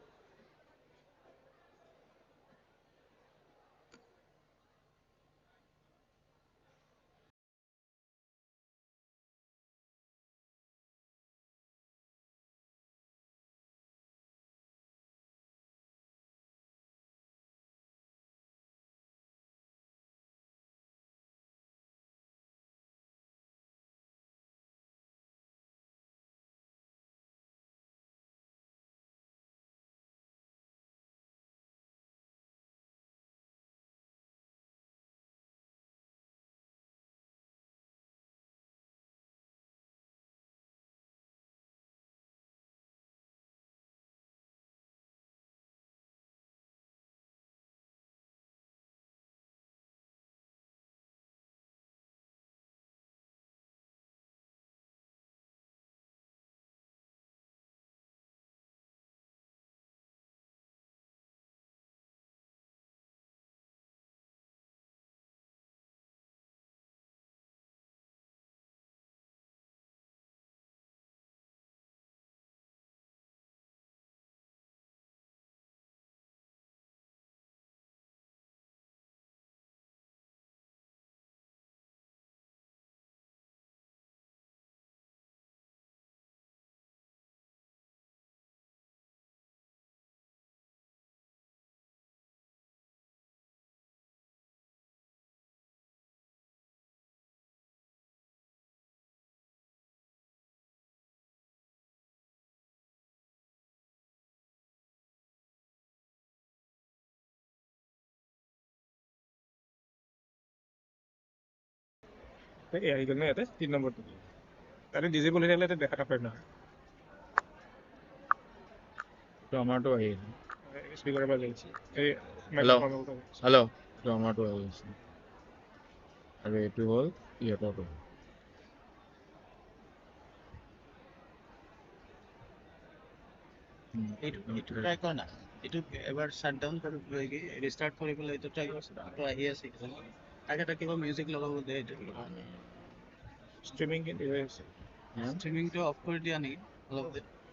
E: এই আহি গ'ল ন ইয়াতে 3 নম্বৰটো তাতে disable হৈ থাকিলে দেখা নাপায় না তো আমাৰটো আহি স্পীকাৰৰ পৰা যাইছে এই হেল্ল' তো আমাৰটো আহি আছে আৰু এইটো হ'ল ইহঁতৰটো
F: এইটো ট্ৰাই কৰা না এইটো এবাৰ শাট ডাউন কৰি ৰিষ্টাৰ্ট কৰি পেলাই এইটো ট্ৰাই কৰিছে তো আহি আছে তাকে এটা কিবা মিউজিক লগাব দে এইটো
E: ষ্ট্ৰীমিং কিন্তু হৈ আছে
F: ষ্ট্ৰীমিংটো অফ কৰি দিয়া নেকি অলপ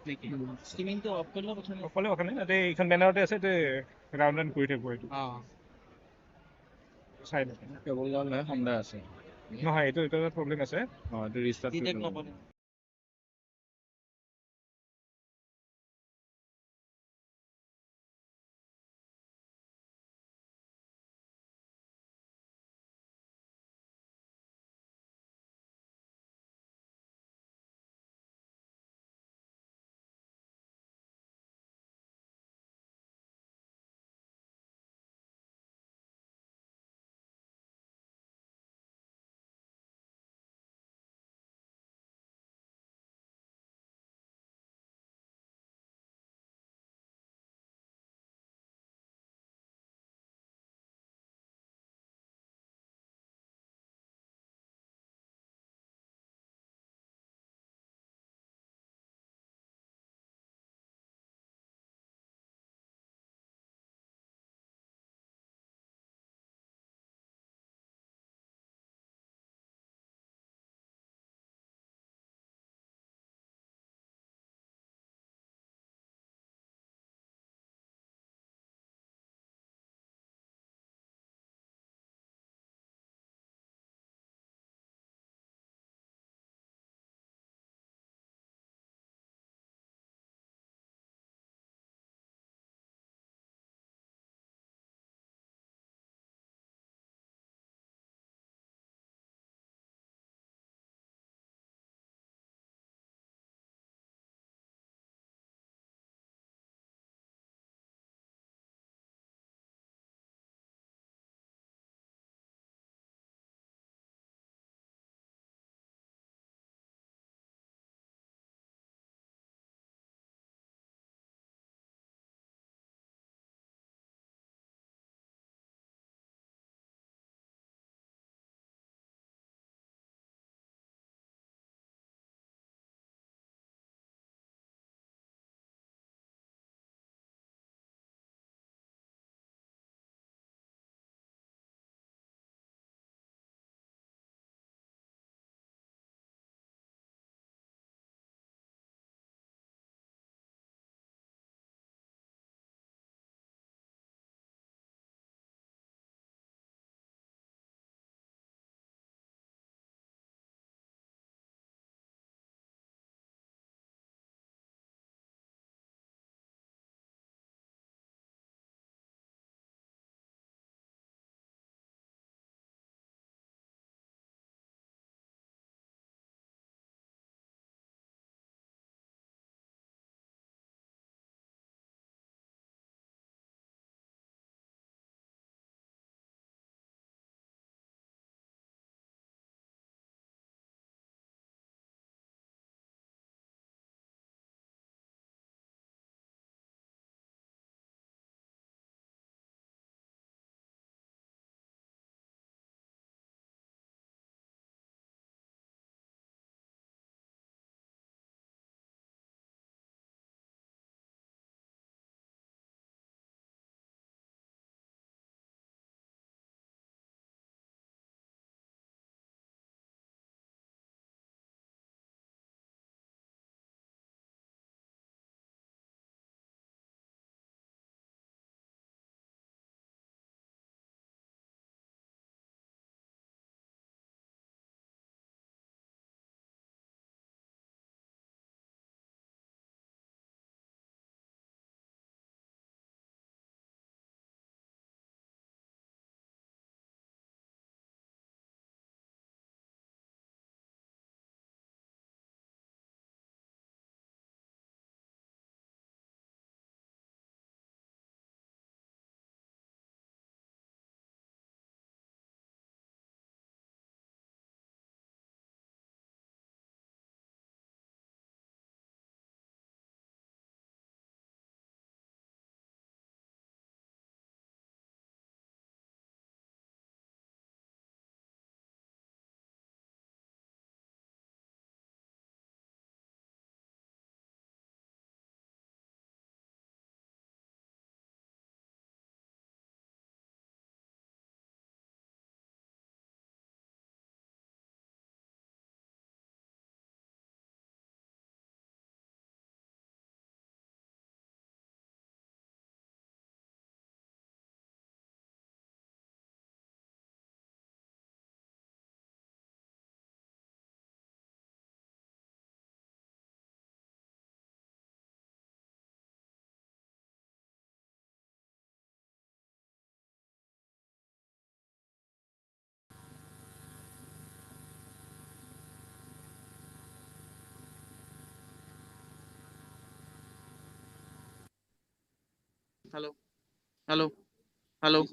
F: নেকি ষ্ট্ৰীমিংটো অফ কৰিলে কথা নাই
E: অকলে কথা নাই তাতে এইখন বেনাৰতে আছে তে ৰাউণ্ড ৰাউণ্ড কৰি থাকিব এইটো চাই কেৱল নহয় ঠাণ্ডা আছে নহয় এইটো এটা প্ৰব্লেম আছে এইটো restart
F: Hello. Hello. Hello.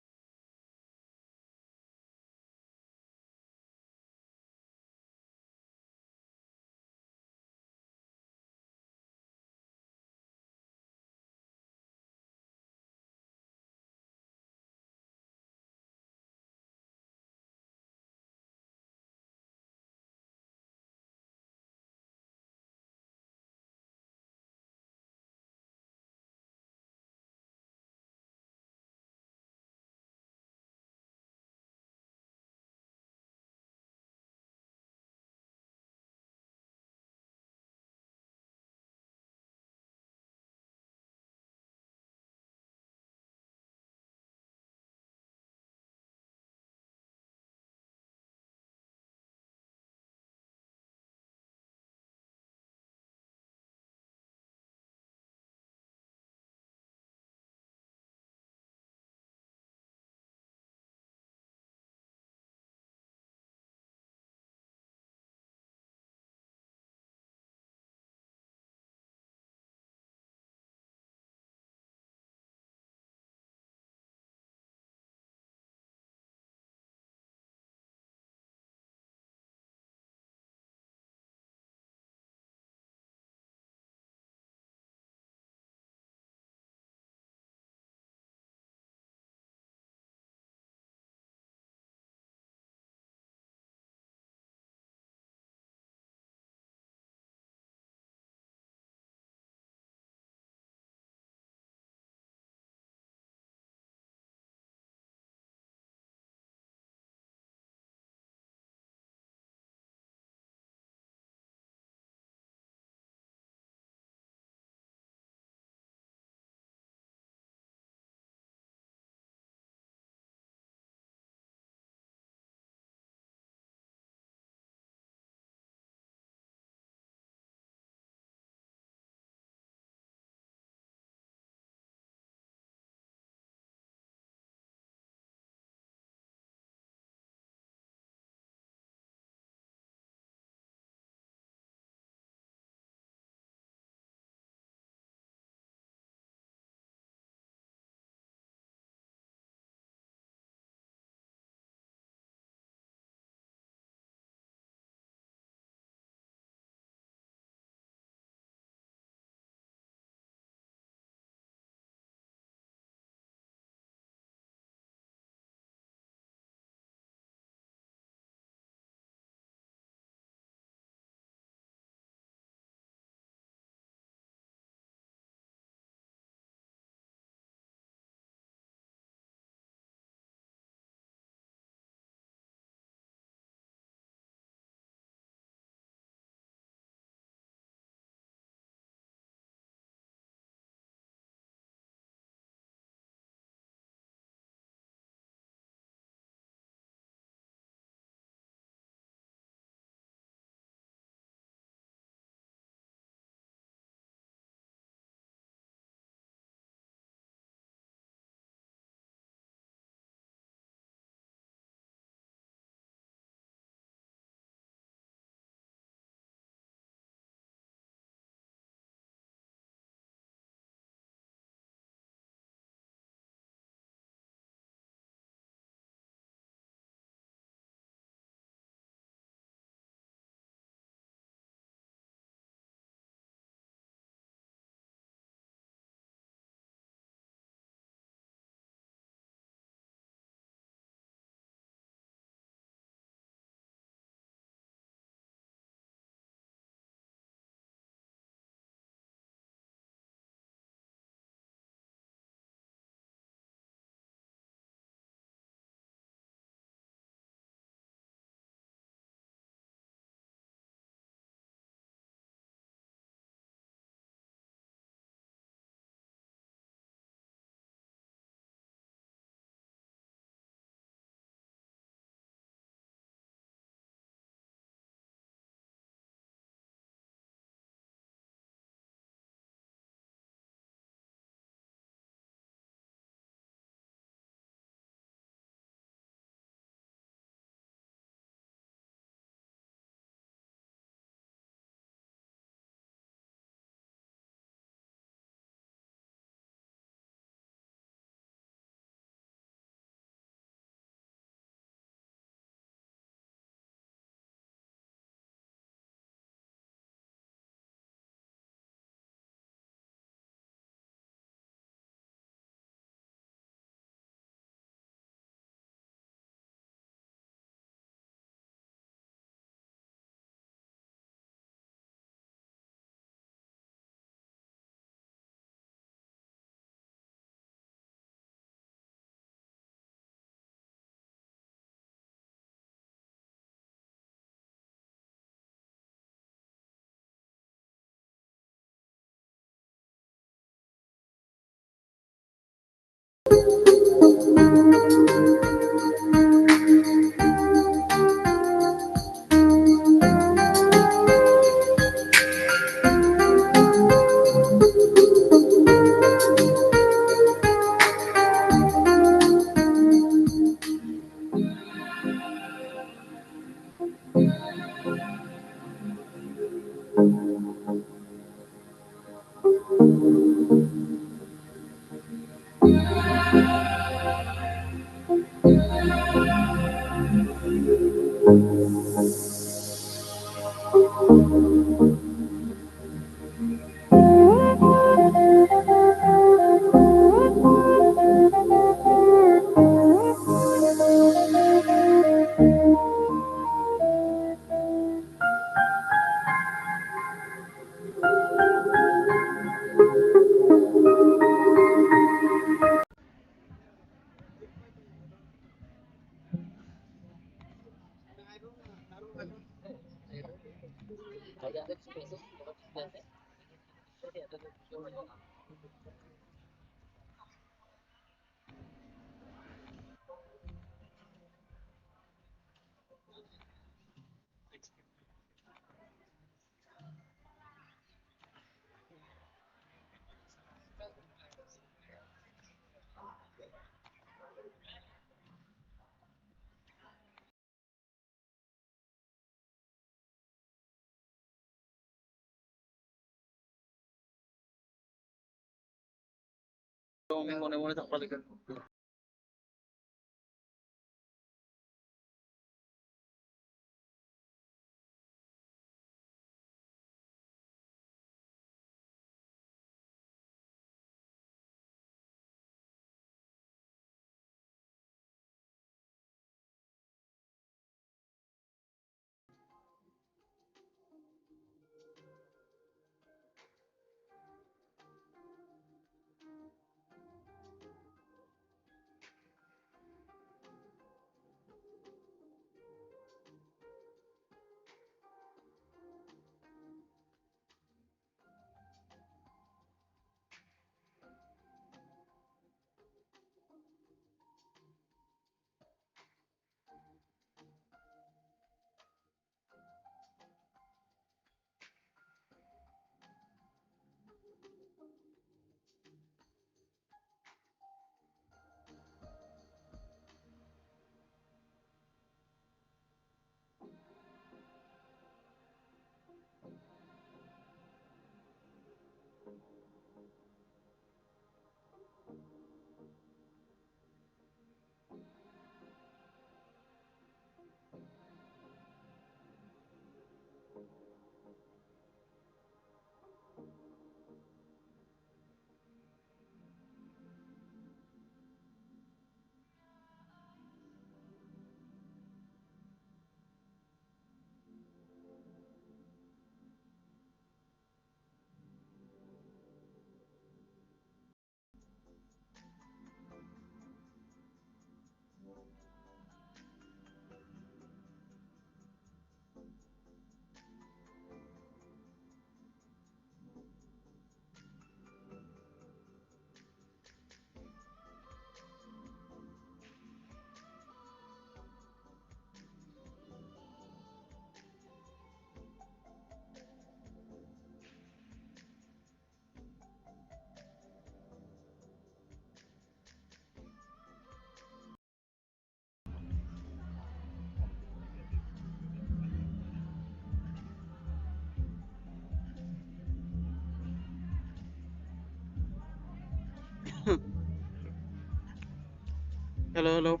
F: Hello, hello,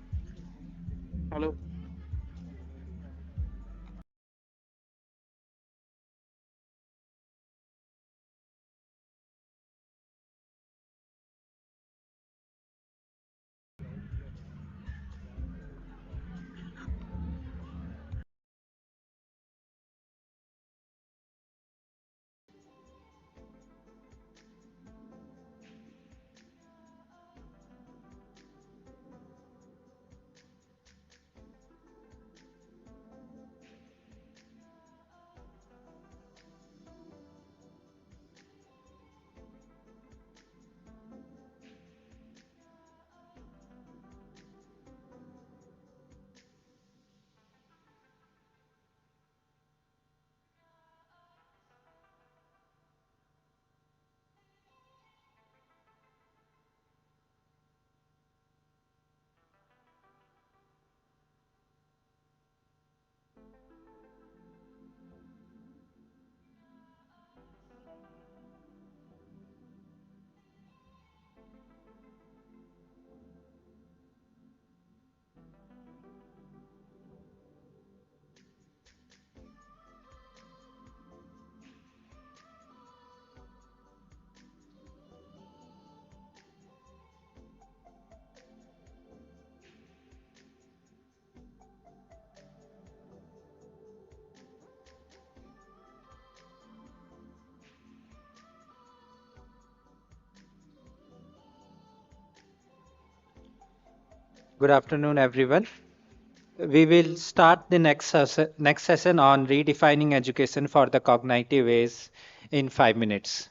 F: hello.
A: Good afternoon, everyone. We will start the next session on redefining education for the cognitive age in 5 minutes.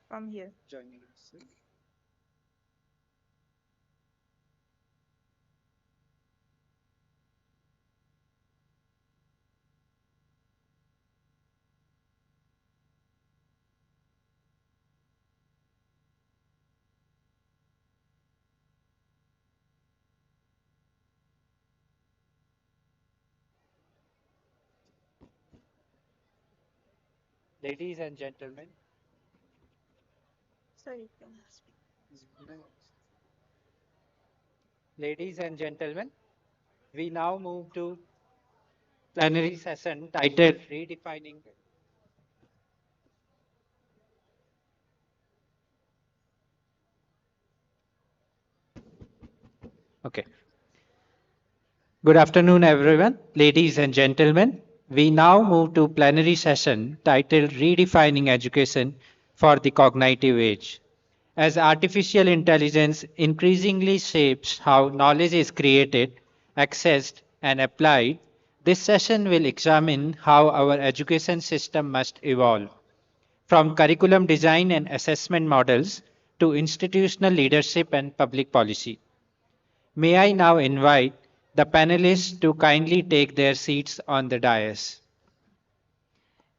D: From here.
A: Ladies and gentlemen,
D: Sorry.
A: ladies and gentlemen, we now move to plenary session titled Redefining. Okay. Good afternoon, everyone. Ladies and gentlemen, we now move to plenary session titled Redefining Education for the Cognitive Age. As artificial intelligence increasingly shapes how knowledge is created, accessed, and applied, this session will examine how our education system must evolve, from curriculum design and assessment models to institutional leadership and public policy. May I now invite the panelists to kindly take their seats on the dais.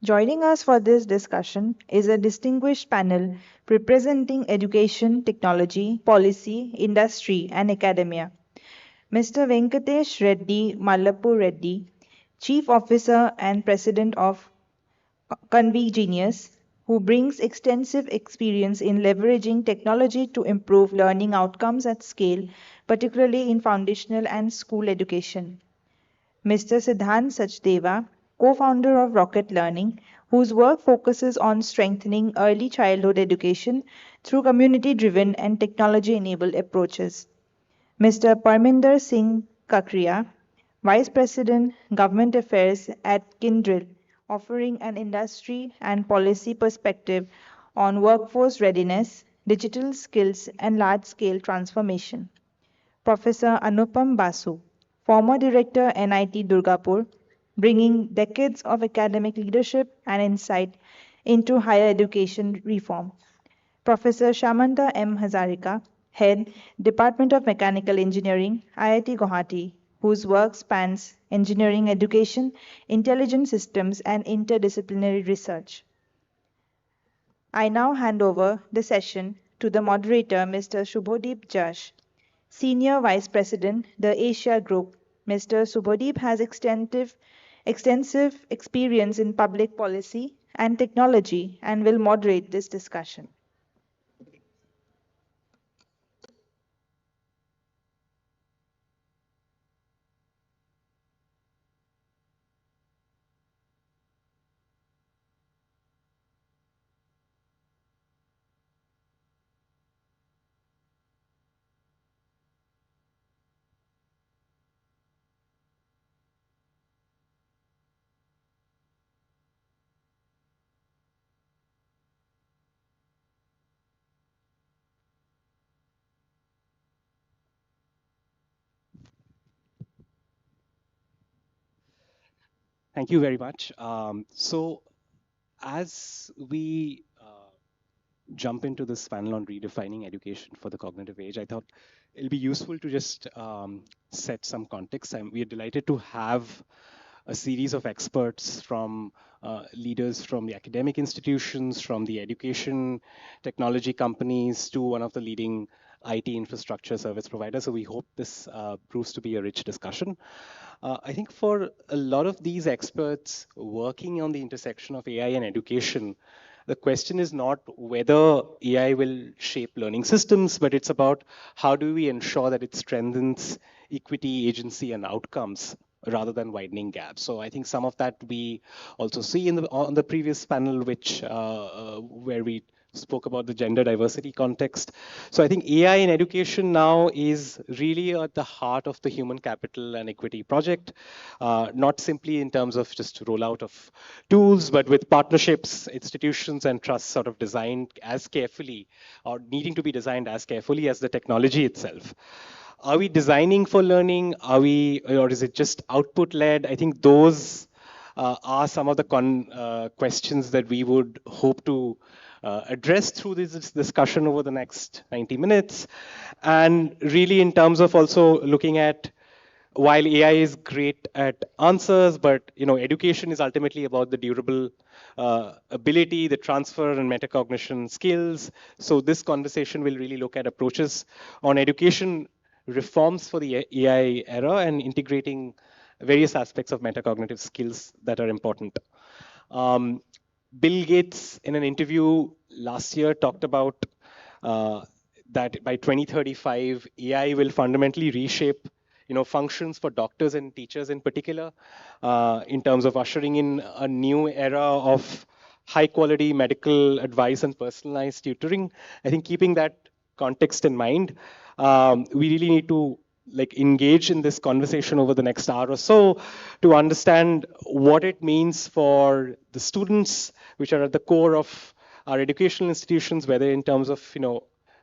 I: Joining us for this discussion is a distinguished panel representing education, technology, policy, industry, and academia. Mr. Venkatesh Reddy Mallapu Reddy, Chief Officer and President of Convegenius, who brings extensive experience in leveraging technology to improve learning outcomes at scale, particularly in foundational and school education. Mr. Siddhant Sachdeva, co-founder of Rocket Learning, whose work focuses on strengthening early childhood education through community-driven and technology-enabled approaches. Mr. Parminder Singh Kakria, Vice President, Government Affairs at Kyndryl, offering an industry and policy perspective on workforce readiness, digital skills, and large-scale transformation. Professor Anupam Basu, former director NIT Durgapur, bringing decades of academic leadership and insight into higher education reform. Professor Shamanta M. Hazarika, Head, Department of Mechanical Engineering, IIT Guwahati, whose work spans engineering education, intelligent systems, and interdisciplinary research. I now hand over the session to the moderator, Mr. Shubhodeep Jash, Senior Vice President, the Asia Group. Mr. Subhadeep has extensive experience in public policy and technology and will moderate this discussion.
G: Thank you very much. So as we jump into this panel on redefining education for the cognitive age, I thought it'll be useful to just set some context. We are delighted to have a series of experts from leaders from the academic institutions, from the education technology companies to one of the leading IT infrastructure service providers. So we hope this proves to be a rich discussion. I think for a lot of these experts working on the intersection of AI and education, the question is not whether AI will shape learning systems, but it's about how do we ensure that it strengthens equity, agency, and outcomes rather than widening gaps. So I think some of that we also see on the previous panel, which where we spoke about the gender diversity context. So I think AI in education now is really at the heart of the human capital and equity project, not simply in terms of just rollout of tools, but with partnerships, institutions, and trusts sort of designed as carefully or needing to be designed as carefully as the technology itself. Are we designing for learning? Are we, or is it just output led? I think those are some of the questions that we would hope to address through this discussion over the next 90 minutes. And really in terms of also looking at, while AI is great at answers, but education is ultimately about the durable ability, the transfer and metacognition skills. So this conversation will really look at approaches on education reforms for the AI era and integrating various aspects of metacognitive skills that are important. Bill Gates, in an interview last year, talked about that by 2035, AI will fundamentally reshape functions for doctors and teachers in particular, in terms of ushering in a new era of high quality medical advice and personalized tutoring. I think keeping that context in mind, we really need to engage in this conversation over the next hour or so to understand what it means for the students, which are at the core of our educational institutions, whether in terms of,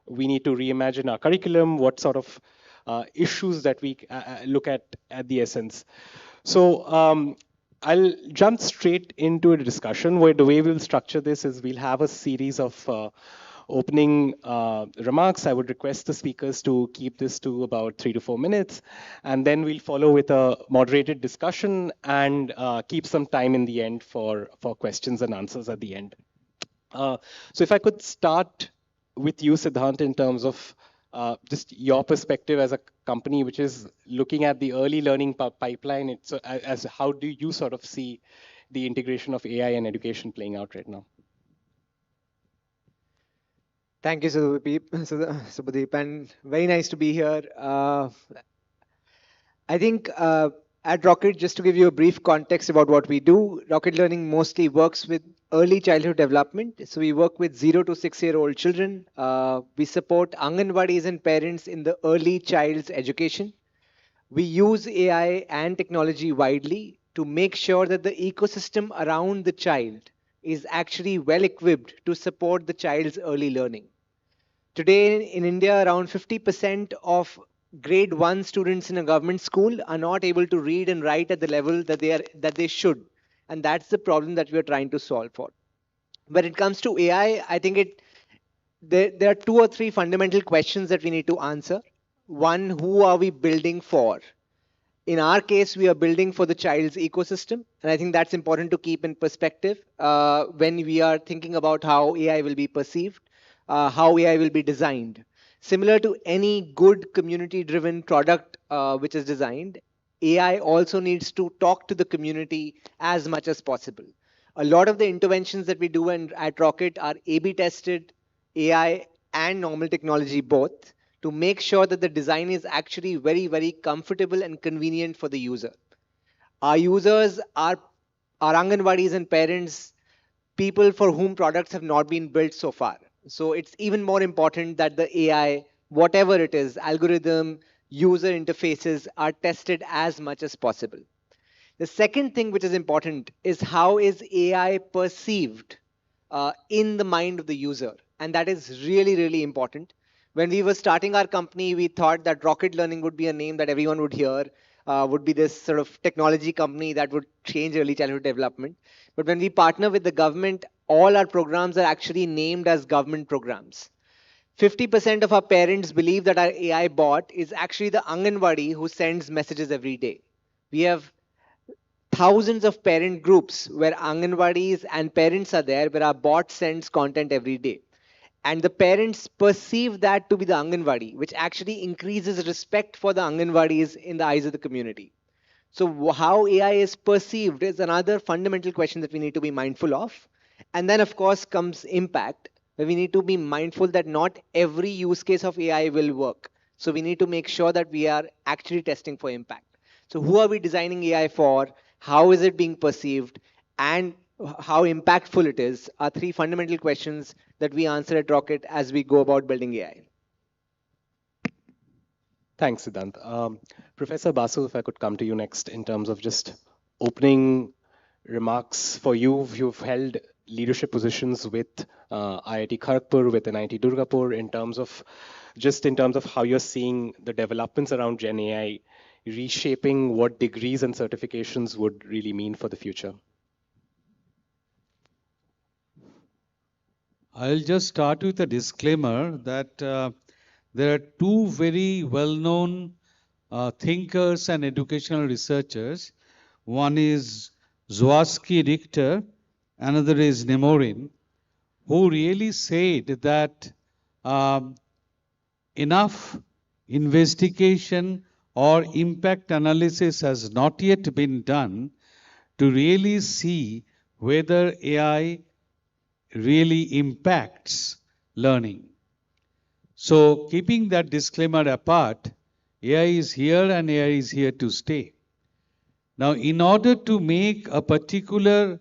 G: we need to reimagine our curriculum, what sort of issues that we look at the essence. So I'll jump straight into a discussion where the way we'll structure this is we'll have a series of opening remarks. I would request the speakers to keep this to about 3 to 4 minutes, and then we'll follow with a moderated discussion and keep some time in the end for questions and answers at the end. So if I could start with you, Siddhant, in terms of just your perspective as a company which is looking at the early learning pipeline, as how do you sort of see the integration of AI and education playing out right now?
B: Thank you, Subhadeep, and very nice to be here. I think at Rocket, just to give you a brief context about what we do, Rocket Learning mostly works with early childhood development. So we work with 0 to 6-year-old children. We support Anganwadis and parents in the early child's education. We use AI and technology widely to make sure that the ecosystem around the child is actually well equipped to support the child's early learning. Today in India, around 50% of grade 1 students in a government school are not able to read and write at the level that they should. And that's the problem that we are trying to solve for. When it comes to AI, I think there are 2 or 3 fundamental questions that we need to answer. One, who are we building for? In our case, we are building for the child's ecosystem. And I think that's important to keep in perspective when we are thinking about how AI will be perceived, how AI will be designed. Similar to any good community-driven product which is designed, AI also needs to talk to the community as much as possible. A lot of the interventions that we do at Rocket are A/B tested, AI and normal technology both, to make sure that the design is actually very, very comfortable and convenient for the user. Our users are Anganwadis and parents, people for whom products have not been built so far. So it's even more important that the AI, whatever it is, algorithm, user interfaces are tested as much as possible. The second thing which is important is how is AI perceived in the mind of the user. And that is really, really important. When we were starting our company, we thought that Rocket Learning would be a name that everyone would hear, would be this sort of technology company that would change early childhood development. But when we partner with the government, all our programs are actually named as government programs. 50% of our parents believe that our AI bot is actually the Anganwadi who sends messages every day. We have thousands of parent groups where Anganwadis and parents are there, where our bot sends content every day. And the parents perceive that to be the Anganwadi, which actually increases respect for the Anganwadis in the eyes of the community. So how AI is perceived is another fundamental question that we need to be mindful of. And then, of course, comes impact, where we need to be mindful that not every use case of AI will work. So we need to make sure that we are actually testing for impact. So who are we designing AI for? How is it being perceived? And how impactful it is, are three fundamental questions that we answer at Rocket as we go about building AI.
G: Thanks, Siddhant. Professor Basu, if I could come to you next in terms of just opening remarks for you. You've held leadership positions with IIT Kharagpur, with NIT Durgapur, in terms of how you're seeing the developments around Gen AI reshaping what degrees and certifications would really mean for the future.
H: I'll just start with a disclaimer that there are two very well-known thinkers and educational researchers. One is Zwarsky Richter, another is Nemorin, who really said that enough investigation or impact analysis has not yet been done to really see whether AI really impacts learning. So keeping that disclaimer apart, AI is here and AI is here to stay. Now, in order to make a particular,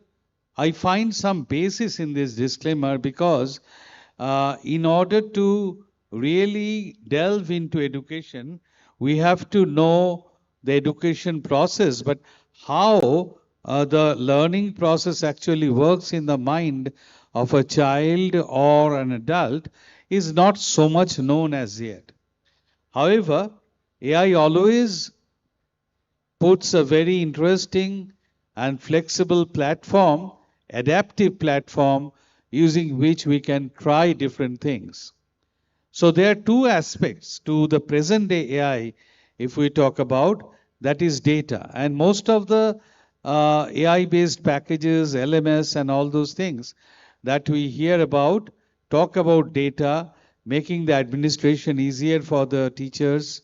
H: I find some basis in this disclaimer because in order to really delve into education, we have to know the education process, but how the learning process actually works in the mind of a child or an adult is not so much known as yet. However, AI always puts a very interesting and flexible platform, adaptive platform, using which we can try different things. So there are two aspects to the present day AI, if we talk about, that is data. And most of the AI-based packages, LMS and all those things that we hear about, talk about data, making the administration easier for the teachers,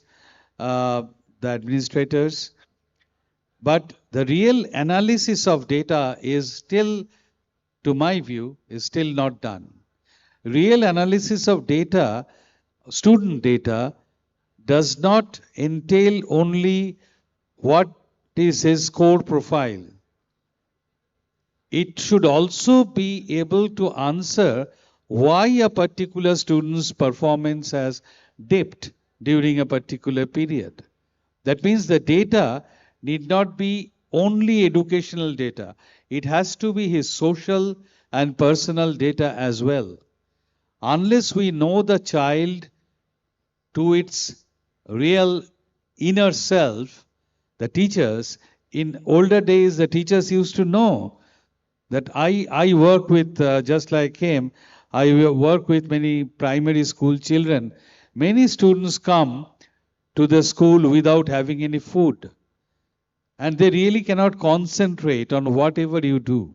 H: the administrators. But the real analysis of data is still, to my view, is still not done. Real analysis of data, student data, does not entail only what is his core profile. It should also be able to answer why a particular student's performance has dipped during a particular period. That means the data need not be only educational data. It has to be his social and personal data as well. Unless we know the child to its real inner self, the teachers, in older days, the teachers used to know that I work with, just like him, I work with many primary school children. Many students come to the school without having any food. And they really cannot concentrate on whatever you do.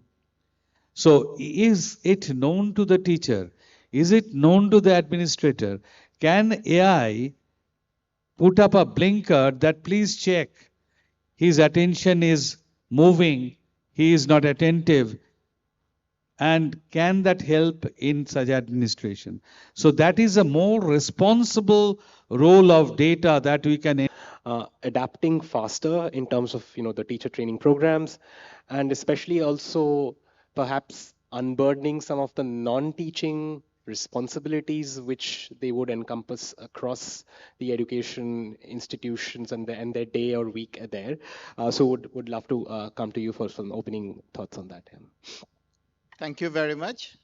H: So is it known to the teacher? Is it known to the administrator? Can AI put up a blinker that please check his attention is moving, he is not attentive, and can that help in such administration? So that is a more responsible role of data that we can
G: adapting faster in terms of the teacher training programs, and especially also perhaps unburdening some of the non-teaching responsibilities which they would encompass across the education institutions and their day or week there. So would love to come to you for some opening thoughts on that.
F: Thank you very much.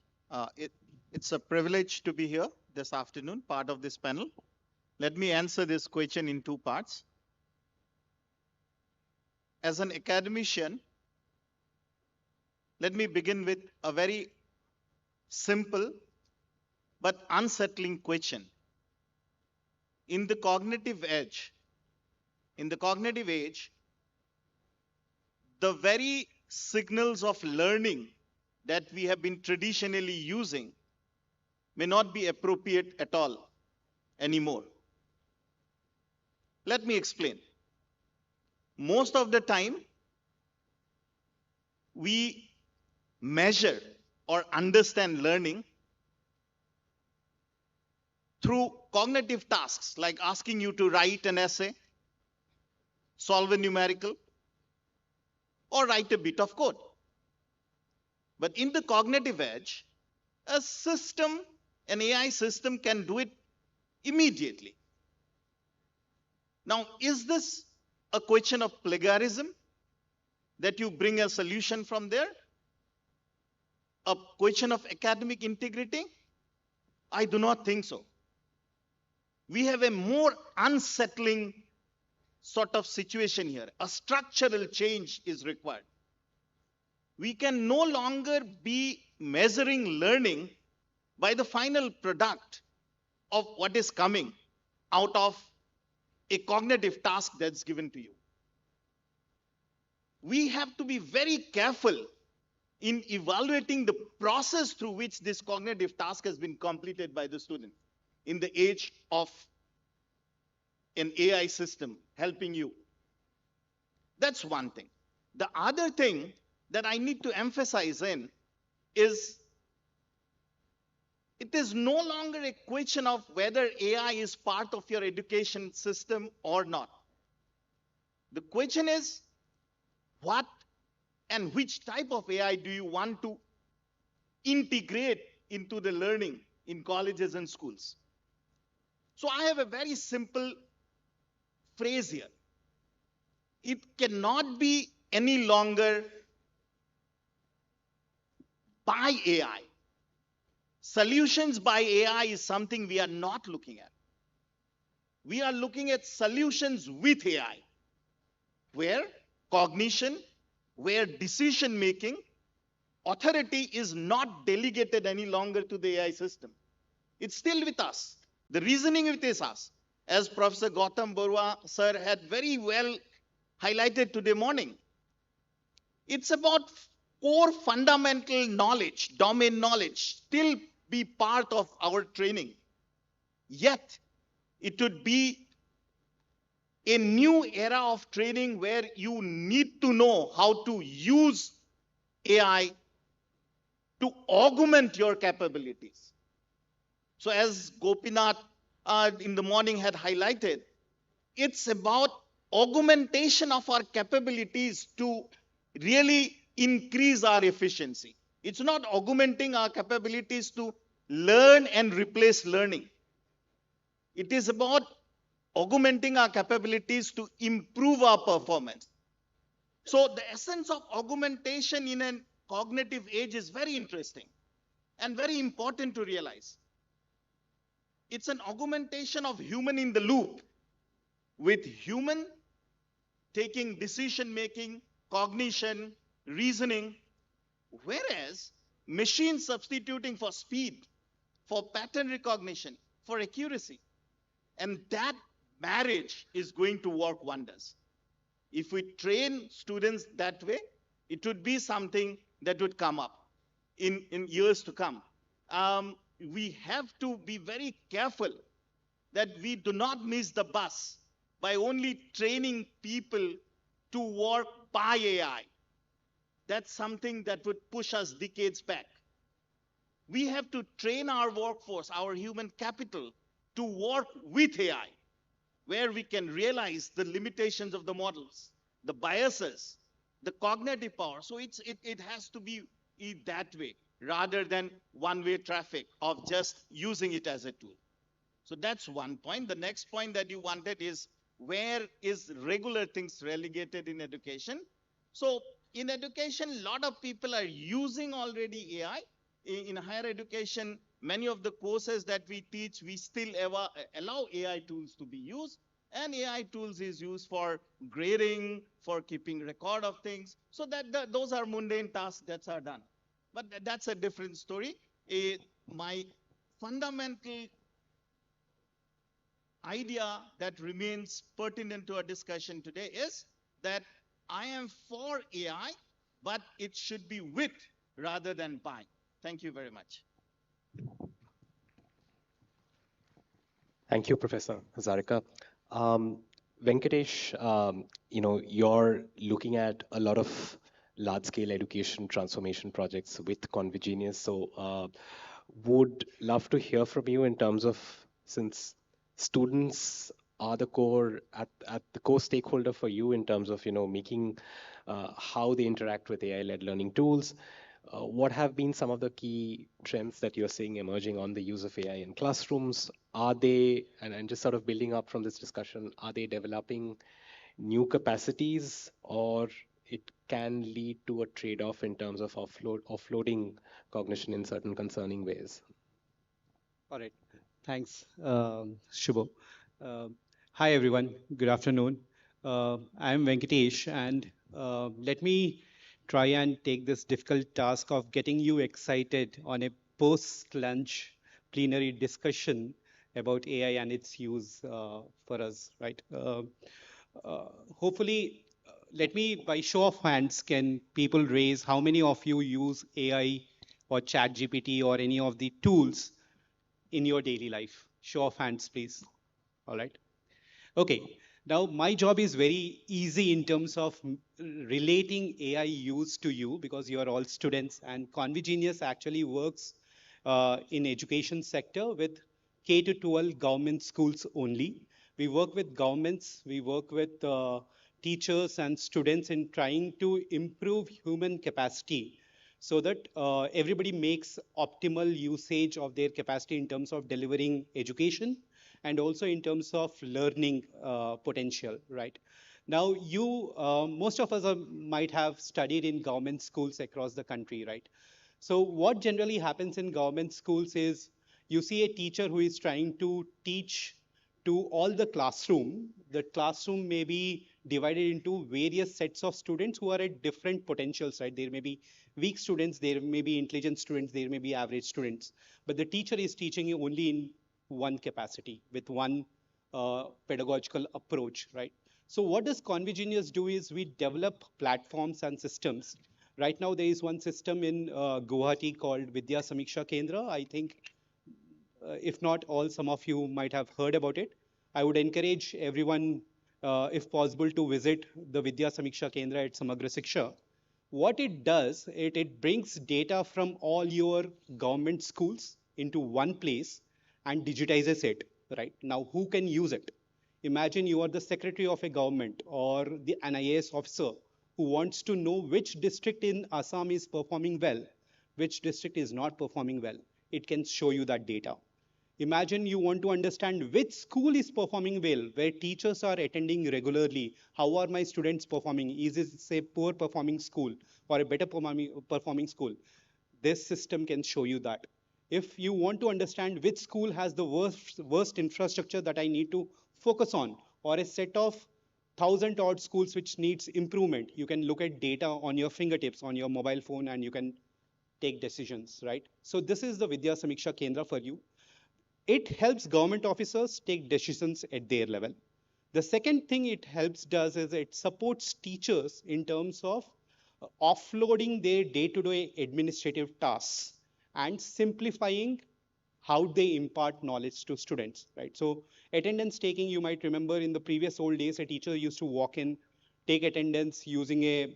F: It's a privilege to be here this afternoon, part of this panel. Let me answer this question in two parts. As an academician, let me begin with a very simple but unsettling question. In the cognitive age, the very signals of learning that we have been traditionally using may not be appropriate at all anymore. Let me explain. Most of the time, we measure or understand learning through cognitive tasks like asking you to write an essay, solve a numerical, or write a bit of code. But in the cognitive edge, a system, an AI system can do it immediately. Now, is this a question of plagiarism that you bring a solution from there? A question of academic integrity? I do not think so. We have a more unsettling sort of situation here. A structural change is required. We can no longer be measuring learning by the final product of what is coming out of a cognitive task that's given to you. We have to be very careful in evaluating the process through which this cognitive task has been completed by the student in the age of an AI system helping you. That's one thing. The other thing that I need to emphasize in is it is no longer a question of whether AI is part of your education system or not. The question is, what and which type of AI do you want to integrate into the learning in colleges and schools? So I have a very simple phrase here. It cannot be any longer by AI. Solutions by AI is something we are not looking at. We are looking at solutions with AI, where cognition, where decision making, authority is not delegated any longer to the AI system. It's still with us. The reasoning with is us. As Professor Gautam Barua sir had very well highlighted today morning. It's about core fundamental knowledge, domain knowledge, still be part of our training. Yet, it would be a new era of training where you need to know how to use AI to augment your capabilities. So as Gopinath in the morning had highlighted, it's about augmentation of our capabilities to really increase our efficiency. It's not augmenting our capabilities to learn and replace learning. It is about augmenting our capabilities to improve our performance. So the essence of augmentation in a cognitive age is very interesting and very important to realize. It's an augmentation of human in the loop, with human taking decision making, cognition, reasoning, whereas machine substituting for speed, for pattern recognition, for accuracy. And that marriage is going to work wonders. If we train students that way, it would be something that would come up in years to come. We have to be very careful that we do not miss the bus by only training people to work by AI. That's something that would push us decades back. We have to train our workforce, our human capital, to work with AI, where we can realize the limitations of the models, the biases, the cognitive power. So it has to be that way, rather than one-way traffic of just using it as a tool. So that's one point. The next point that you wanted is, where is regular things relegated in education? So in education, a lot of people are using already AI. In higher education, many of the courses that we teach, we still allow AI tools to be used. And AI tools is used for grading, for keeping record of things. So those are mundane tasks that are done. But that's a different story. My fundamental idea that remains pertinent to our discussion today is that I am for AI, but it should be with rather than by. Thank you very much.
G: Thank you, Professor Hazarika. Venkatesh, you're looking at a lot of large-scale education transformation projects with Convergenius. So would love to hear from you in terms of, since students are the core stakeholder for you in terms of making how they interact with AI-led learning tools. what have been some of the key trends that you're seeing emerging on the use of AI in classrooms? Are they, and just sort of building up from this discussion, are they developing new capacities, or it can lead to a trade-off in terms of offloading cognition in certain concerning ways?
K: All right. Thanks, Shubho. Hi, everyone. Good afternoon. I'm Venkatesh, and let me try and take this difficult task of getting you excited on a post-lunch plenary discussion about AI and its use for us, right? Hopefully, let me, by show of hands, can people raise how many of you use AI or ChatGPT or any of the tools in your daily life? Show of hands, please. All right. Okay. Now, my job is very easy in terms of relating AI use to you because you are all students, and Convegenius actually works in education sector with K to 12 government schools only. We work with governments, we work with teachers and students in trying to improve human capacity so that everybody makes optimal usage of their capacity in terms of delivering education and also in terms of learning potential, right? Now, most of us might have studied in government schools across the country, right? So what generally happens in government schools is you see a teacher who is trying to teach to all the classroom. The classroom may be divided into various sets of students who are at different potentials, right? There may be weak students, there may be intelligent students, there may be average students. But the teacher is teaching you only in one capacity with one pedagogical approach, right? So what does Convegenius do is we develop platforms and systems. Right now, there is one system in Guwahati called Vidya Samiksha Kendra. I think, if not all, some of you might have heard about it. I would encourage everyone, if possible, to visit the Vidya Samiksha Kendra at Samagra Siksha. What it does, it brings data from all your government schools into one place and digitizes it, right? Now, who can use it? Imagine you are the secretary of a government or an IAS officer who wants to know which district in Assam is performing well, which district is not performing well. It can show you that data. Imagine you want to understand which school is performing well, where teachers are attending regularly. How are my students performing? Is this a poor performing school or a better performing school? This system can show you that. If you want to understand which school has the worst infrastructure that I need to focus on, or a set of 1,000 odd schools which needs improvement, you can look at data on your fingertips, on your mobile phone, and you can take decisions, right? So this is the Vidya Samiksha Kendra for you. It helps government officers take decisions at their level. The second thing it does is it supports teachers in terms of offloading their day-to-day administrative tasks and simplifying how they impart knowledge to students, right? So attendance taking, you might remember in the previous old days, a teacher used to walk in, take attendance using a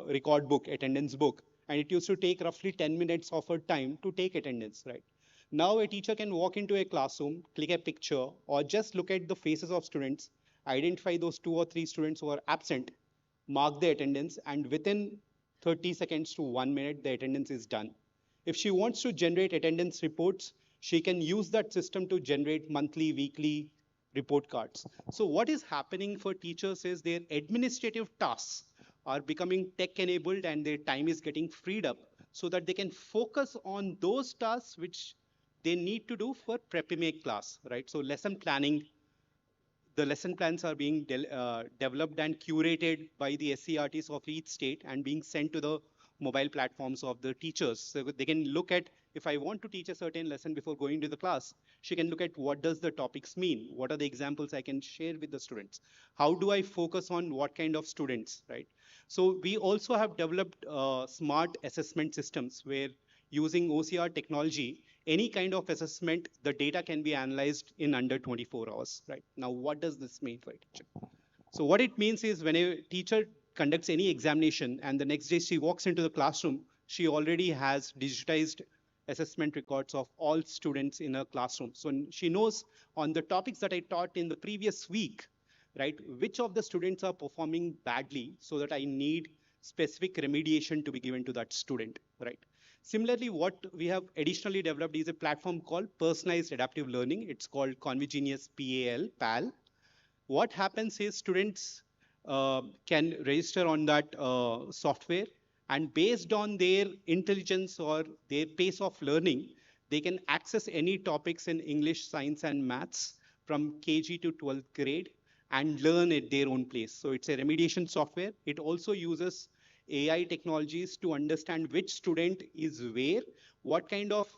K: record book, attendance book, and it used to take roughly 10 minutes of her time to take attendance, right? Now a teacher can walk into a classroom, click a picture, or just look at the faces of students, identify those 2 or 3 students who are absent, mark the attendance, and within 30 seconds to 1 minute, the attendance is done. If she wants to generate attendance reports, she can use that system to generate monthly, weekly report cards. So what is happening for teachers is their administrative tasks are becoming tech enabled and their time is getting freed up so that they can focus on those tasks which they need to do for prepping class, right? So lesson planning, the lesson plans are being developed and curated by the SCRTs of each state and being sent to the mobile platforms of the teachers. So they can look at, if I want to teach a certain lesson before going to the class, she can look at what does the topics mean? What are the examples I can share with the students? How do I focus on what kind of students, right? So we also have developed smart assessment systems where using OCR technology, any kind of assessment, the data can be analyzed in under 24 hours, right? Now, what does this mean for a teacher? So what it means is when a teacher conducts any examination and the next day she walks into the classroom, she already has digitized assessment records of all students in her classroom. So she knows on the topics that I taught in the previous week, right, which of the students are performing badly so that I need specific remediation to be given to that student, right? Similarly, what we have additionally developed is a platform called personalized adaptive learning. It's called Convergenius PAL. What happens is students can register on that software, and based on their intelligence or their pace of learning, they can access any topics in English, science, and maths from KG to 12th grade and learn at their own place. So it's a remediation software. It also uses AI technologies to understand which student is where, what kind of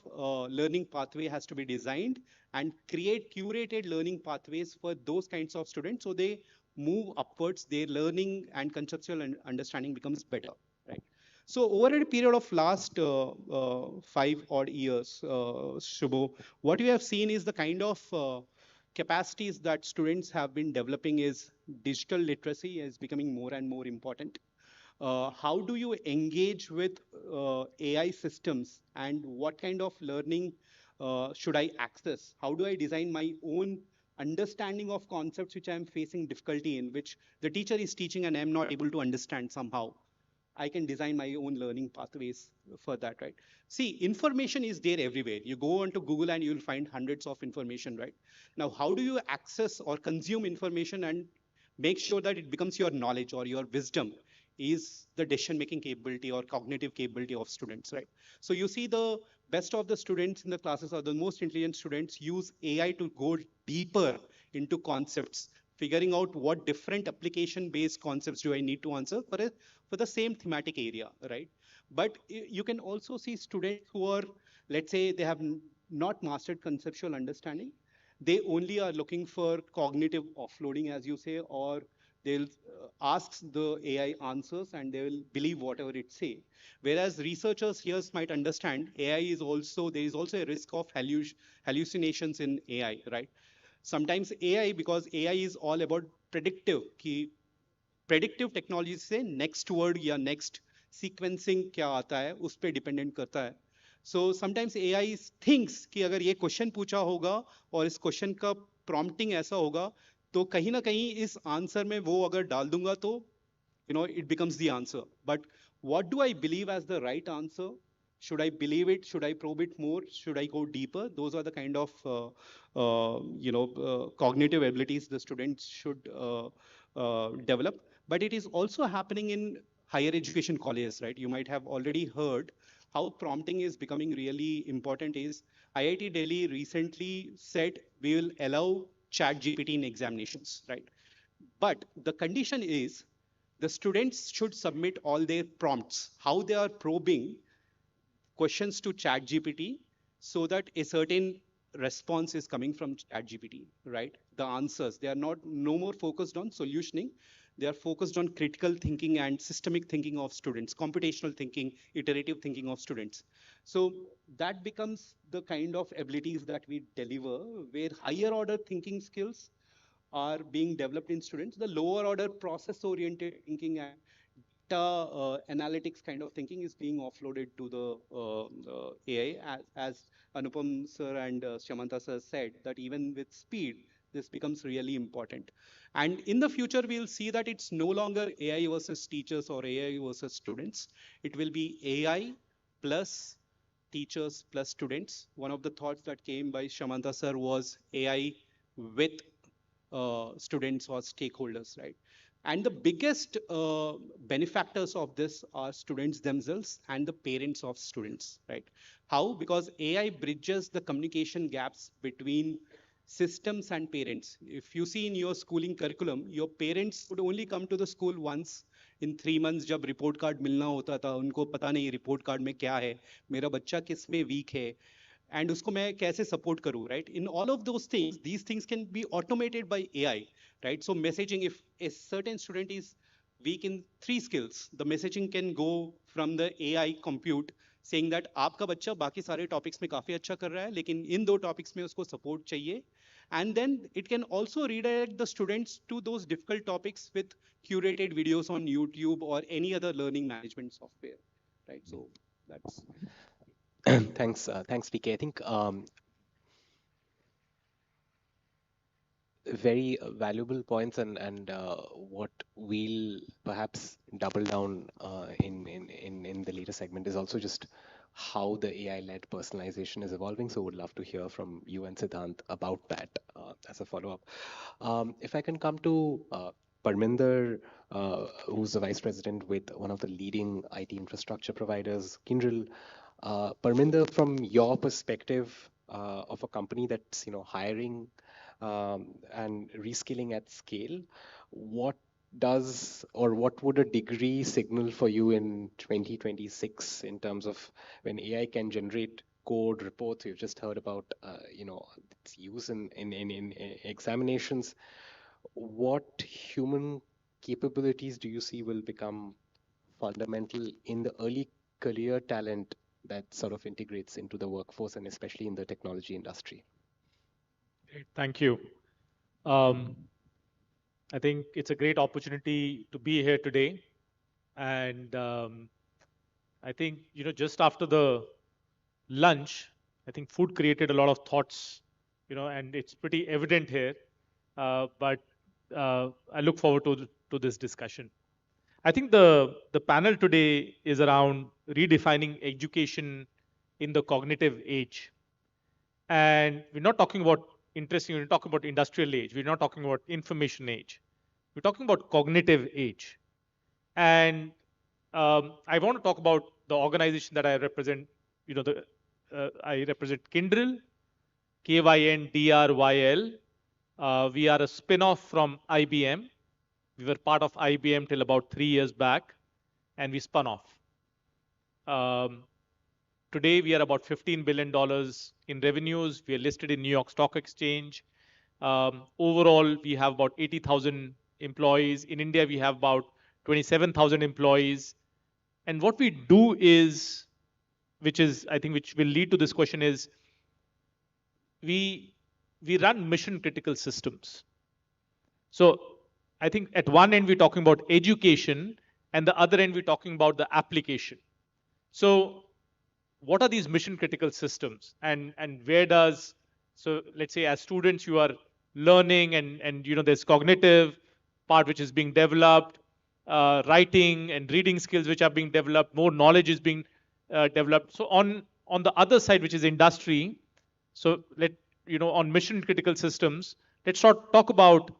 K: learning pathway has to be designed, and create curated learning pathways for those kinds of students so they move upwards, their learning and conceptual understanding becomes better, right? So over a period of last 5 odd years, Shubho, what we have seen is the kind of capacities that students have been developing is digital literacy is becoming more and more important. How do you engage with AI systems, and what kind of learning should I access? How do I design my own understanding of concepts which I'm facing difficulty in, which the teacher is teaching and I'm not able to understand somehow? I can design my own learning pathways for that, right? See, information is there everywhere. You go onto Google and you'll find hundreds of information, right? Now, how do you access or consume information and make sure that it becomes your knowledge or your wisdom is the decision-making capability or cognitive capability of students, right? So you see the best of the students in the classes or the most intelligent students use AI to go deeper into concepts, figuring out what different application-based concepts do I need to answer for the same thematic area, right? But you can also see students who are, let's say, they have not mastered conceptual understanding. They only are looking for cognitive offloading, as you say, or they'll ask the AI answers and they will believe whatever it say. Whereas researchers here might understand AI is also, there is also a risk of hallucinations in AI, right? Sometimes AI, because AI is all about predictive, predictive technology से next word या next sequencing क्या आता है उस पे dependent करता है. So sometimes AI thinks कि अगर ये question पूछा होगा और इस question का prompting ऐसा होगा तो कहीं ना कहीं इस answer में वो अगर डाल दूंगा तो it becomes the answer. But what do I believe as the right answer? Should I believe it? Should I probe it more? Should I go deeper? Those are the kind of cognitive abilities the students should develop. But it is also happening in higher education colleges, right? You might have already heard how prompting is becoming really important. Is IIT Delhi recently said we will allow chat GPT in examinations, right? But the condition is the students should submit all their prompts, how they are probing questions to chat GPT so that a certain response is coming from chat GPT, right? The answers, they are no more focused on solutioning. They are focused on critical thinking and systemic thinking of students, computational thinking, iterative thinking of students. So that becomes the kind of abilities that we deliver, where higher order thinking skills are being developed in students. The lower order process oriented thinking and data analytics kind of thinking is being offloaded to the AI, as Anupam sir and Shamanta sir said, that even with speed, this becomes really important. And in the future, we'll see that it's no longer AI versus teachers or AI versus students. It will be AI plus teachers plus students. One of the thoughts that came by Shamanta sir was AI with students or stakeholders, right? And the biggest benefactors of this are students themselves and the parents of students, right? How? Because AI bridges the communication gaps between systems and parents. If you see in your schooling curriculum, your parents would only come to the school once in 3 months जब report card मिलना होता था, उनको पता नहीं report card में क्या है, मेरा बच्चा किस में weak है, and उसको मैं कैसे support करूँ, right? In all of those things, these things can be automated by AI, right? So messaging, if a certain student is weak in 3 skills, the messaging can go from the AI compute saying that आपका बच्चा बाकी सारे topics में काफी अच्छा कर रहा है, लेकिन इन 2 topics में उसको support चाहिए. And then it can also redirect the students to those difficult topics with curated videos on YouTube or any other learning management software, right? So that's
G: Thanks, PK. I think very valuable points, and what we'll perhaps double down in the later segment is also just how the AI-led personalization is evolving. So would love to hear from you and Siddhant about that as a follow-up. If I can come to Parminder, who's the vice president with one of the leading IT infrastructure providers, Kyndryl. Parminder, from your perspective of a company that's hiring and reskilling at scale, what does or what would a degree signal for you in 2026 in terms of when AI can generate code reports? We've just heard about its use in examinations. What human capabilities do you see will become fundamental in the early career talent that sort of integrates into the workforce and especially in the technology industry?
L: Great, thank you. I think it's a great opportunity to be here today. And I think, just after the lunch, I think food created a lot of thoughts, and it's pretty evident here. But I look forward to this discussion. I think the panel today is around redefining education in the cognitive age. And we're not talking about we're talking about industrial age. We're not talking about information age. We're talking about cognitive age. And I want to talk about the organization that I represent. I represent Kyndryl, KYNDRYL. We are a spin-off from IBM. We were part of IBM till about 3 years back, and we spun off. Today, we are about $15 billion in revenues. We are listed in New York Stock Exchange. Overall, we have about 80,000 employees. In India, we have about 27,000 employees. And what we do is, which will lead to this question, is we run mission critical systems. So I think at one end, we're talking about education, and the other end, we're talking about the application. So what are these mission critical systems, and where does, so let's say as students, you are learning, and there's cognitive part which is being developed, writing and reading skills which are being developed, more knowledge is being developed. So on the other side, which is industry, so on mission critical systems, let's talk about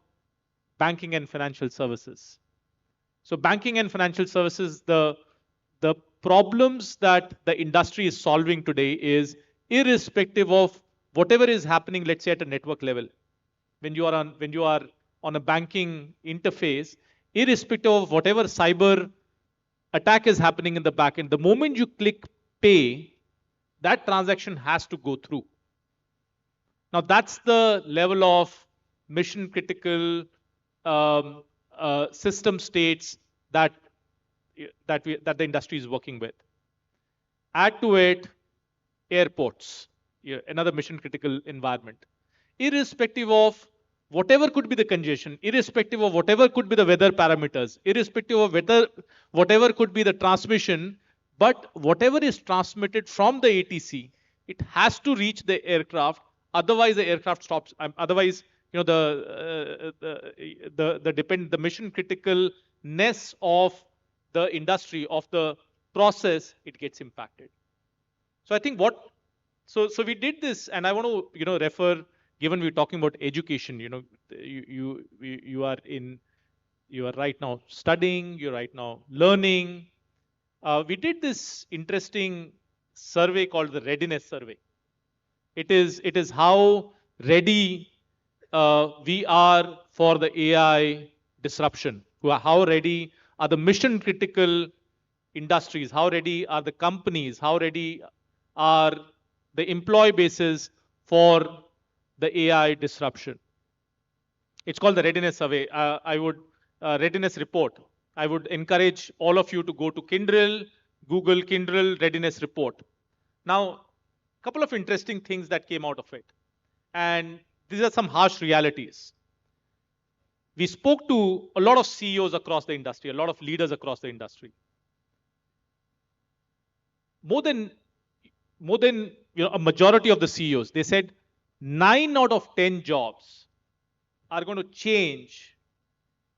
L: banking and financial services. So banking and financial services, the problems that the industry is solving today is irrespective of whatever is happening, let's say at a network level. When you are on a banking interface, irrespective of whatever cyber attack is happening in the back end, the moment you click pay, that transaction has to go through. Now that's the level of mission critical system states that the industry is working with. Add to it airports, another mission critical environment. Irrespective of whatever could be the congestion, irrespective of whatever could be the weather parameters, irrespective of whatever could be the transmission, but whatever is transmitted from the ATC, it has to reach the aircraft. Otherwise, the aircraft stops. Otherwise, the mission criticalness of the industry, of the process, it gets impacted. So I think so we did this, and I want to refer, given we're talking about education, you are right now studying, you're right now learning. We did this interesting survey called the readiness survey. It is how ready we are for the AI disruption. How ready are the mission critical industries? How ready are the companies? How ready are the employee bases for the AI disruption? It's called the readiness survey. Readiness report. I would encourage all of you to go to Kyndryl, Google Kyndryl readiness report. Now, a couple of interesting things that came out of it. And these are some harsh realities. We spoke to a lot of CEOs across the industry, a lot of leaders across the industry. More than a majority of the CEOs, they said 9 out of 10 jobs are going to change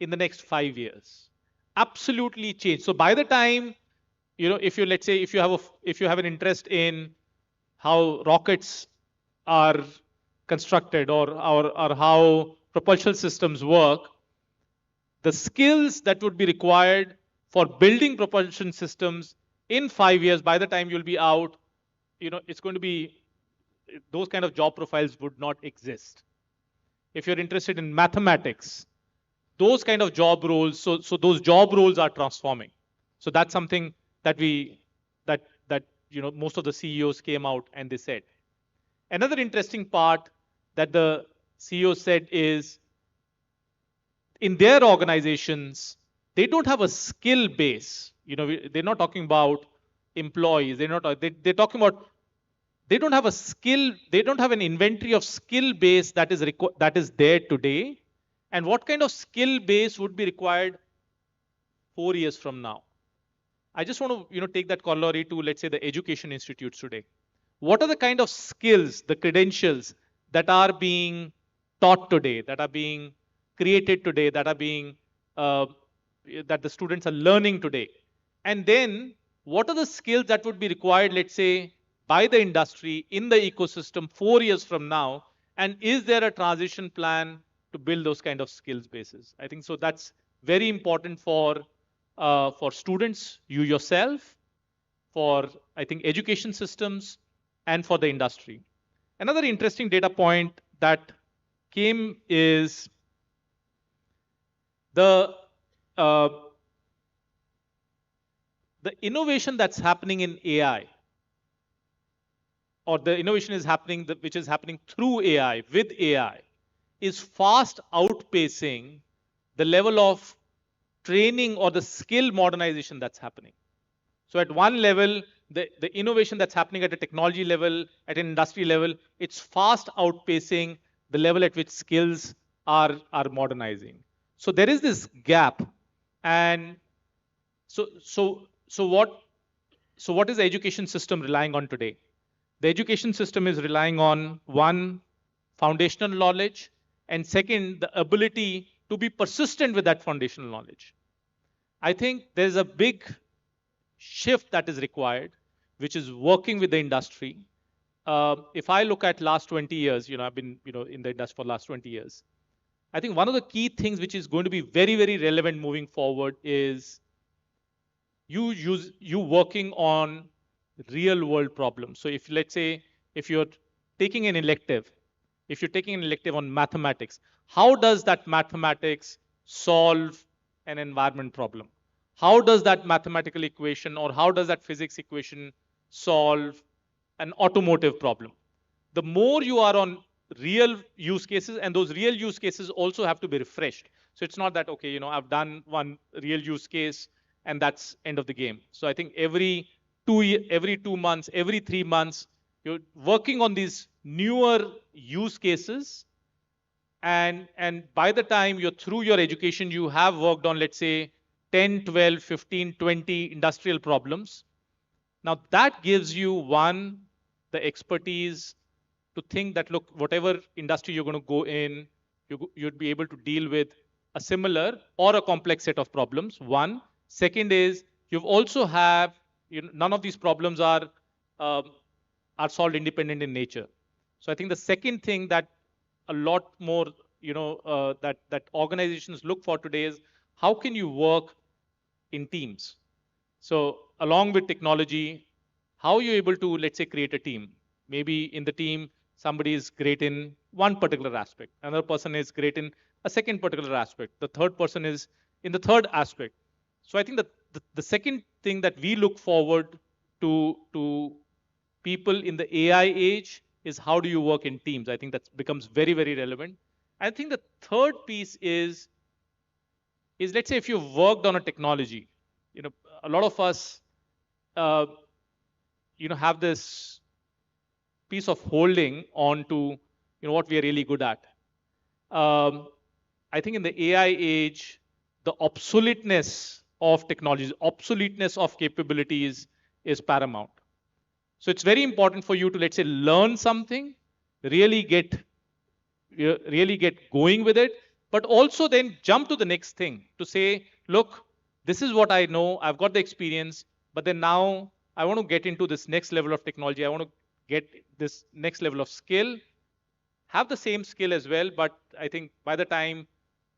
L: in the next 5 years. Absolutely change. So by the time, if you, let's say, if you have an interest in how rockets are constructed or how propulsion systems work, the skills that would be required for building propulsion systems in 5 years, by the time you'll be out, it's going to be, those kind of job profiles would not exist. If you're interested in mathematics, those kind of job roles, so those job roles are transforming. So that's something that most of the CEOs came out and they said. Another interesting part that the CEO said is, in their organizations, they don't have a skill base. They're not talking about employees. They're talking about, they don't have a skill, they don't have an inventory of skill base that is there today. And what kind of skill base would be required 4 years from now? I just want to take that corollary to, let's say, the education institutes today. What are the kind of skills, the credentials that are being taught today, that are being created today, that are being that the students are learning today? And then what are the skills that would be required, let's say, by the industry in the ecosystem 4 years from now? And is there a transition plan to build those kind of skills bases? I think so. That's very important for students, you yourself, for, I think, education systems, and for the industry. Another interesting data point that came is the innovation that's happening in AI, or the innovation is happening, which is happening through AI, with AI, is fast outpacing the level of training or the skill modernization that's happening. So at one level, the innovation that's happening at a technology level, at an industry level, it's fast outpacing the level at which skills are modernizing. So there is this gap. And so what is the education system relying on today? The education system is relying on, one, foundational knowledge, and second, the ability to be persistent with that foundational knowledge. I think there's a big shift that is required, which is working with the industry. If I look at last 20 years, I've been in the industry for the last 20 years. I think one of the key things which is going to be very, very relevant moving forward is you working on real world problems. So if, let's say, if you're taking an elective, on mathematics, how does that mathematics solve an environment problem? How does that mathematical equation, or how does that physics equation solve an automotive problem? The more you are on real use cases, and those real use cases also have to be refreshed. So it's not that, okay, I've done one real use case and that's end of the game. So I think every 2 months, every 3 months, you're working on these newer use cases. And by the time you're through your education, you have worked on, let's say, 10, 12, 15, 20 industrial problems. Now that gives you, one, the expertise to think that, look, whatever industry you're going to go in, you'd be able to deal with a similar or a complex set of problems. One. Second is, you've also have, none of these problems are solved independent in nature. So I think the second thing that a lot more, that organizations look for today is, how can you work in teams? So along with technology, how are you able to, let's say, create a team? Maybe in the team, somebody is great in one particular aspect. Another person is great in a second particular aspect. The third person is in the third aspect. So I think that the second thing that we look forward to people in the AI age is, how do you work in teams? I think that becomes very, very relevant. I think the third piece is let's say, if you've worked on a technology, a lot of us, have this piece of holding on to, what we are really good at. I think in the AI age, the obsoleteness of technologies, obsoleteness of capabilities is paramount. So it's very important for you to, let's say, learn something, really get going with it, but also then jump to the next thing to say, look, this is what I know, I've got the experience, but then now I want to get into this next level of technology. I want to get this next level of skill, have the same skill as well, but I think by the time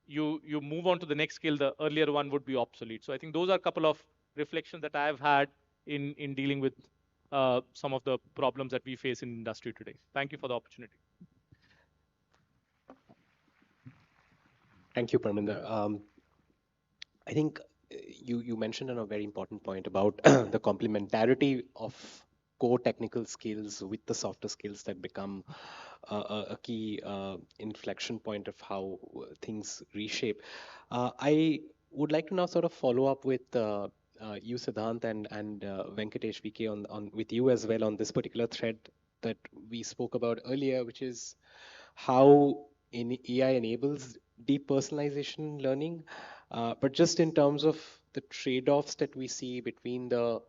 L: you move on to the next skill, the earlier one would be obsolete. So I think those are a couple of reflections that I've had in dealing with some of the problems that we face in industry today. Thank you for the opportunity.
G: Thank you, Parminder. I think you mentioned a very important point about the complementarity of core technical skills with the softer skills that become a key inflection point of how things reshape. I would like to now sort of follow up with you, Siddhant, and Venkatesh VK on with you as well on this particular thread that we spoke about earlier, which is how AI enables deep personalization learning, but just in terms of the trade-offs that we see between the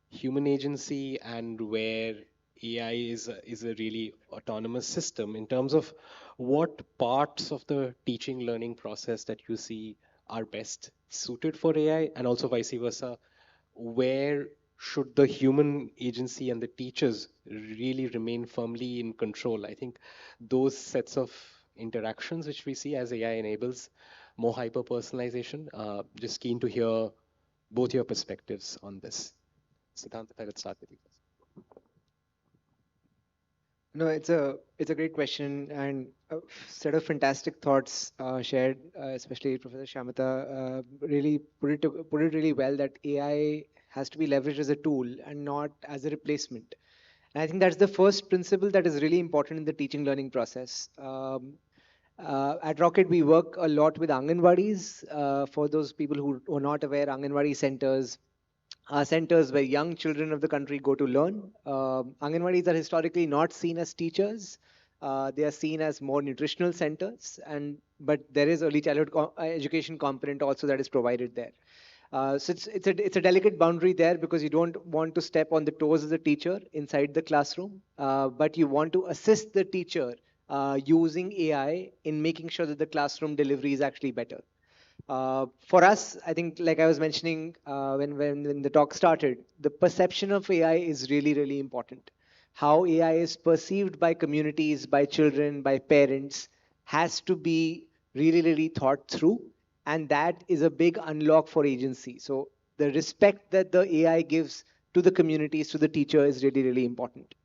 G: human agency and where AI is a really autonomous system, in terms of what parts of the teaching learning process that you see are best suited for AI, and also vice versa, where should the human agency and the teachers really remain firmly in control? I think those sets of interactions which we see as AI enables more hyper personalization. Just keen to hear both your perspectives on this. Siddhant, if I could start with you.
B: No, it's a great question and a set of fantastic thoughts shared, especially Professor Shamata. Really put it really well that AI has to be leveraged as a tool and not as a replacement. And I think that's the first principle that is really important in the teaching learning process. At Rocket, we work a lot with Anganwadis. For those people who are not aware, Anganwadi centers are centers where young children of the country go to learn. Anganwadis are historically not seen as teachers. They are seen as more nutritional centers, but there is early childhood education component also that is provided there. So it's a delicate boundary there because you don't want to step on the toes of the teacher inside the classroom, but you want to assist the teacher using AI in making sure that the classroom delivery is actually better. For us, I think, like I was mentioning when the talk started, the perception of AI is really, really important. How AI is perceived by communities, by children, by parents has to be really, really thought through. And that is a big unlock for agency. So the respect that the AI gives to the communities, to the teacher is really, really important.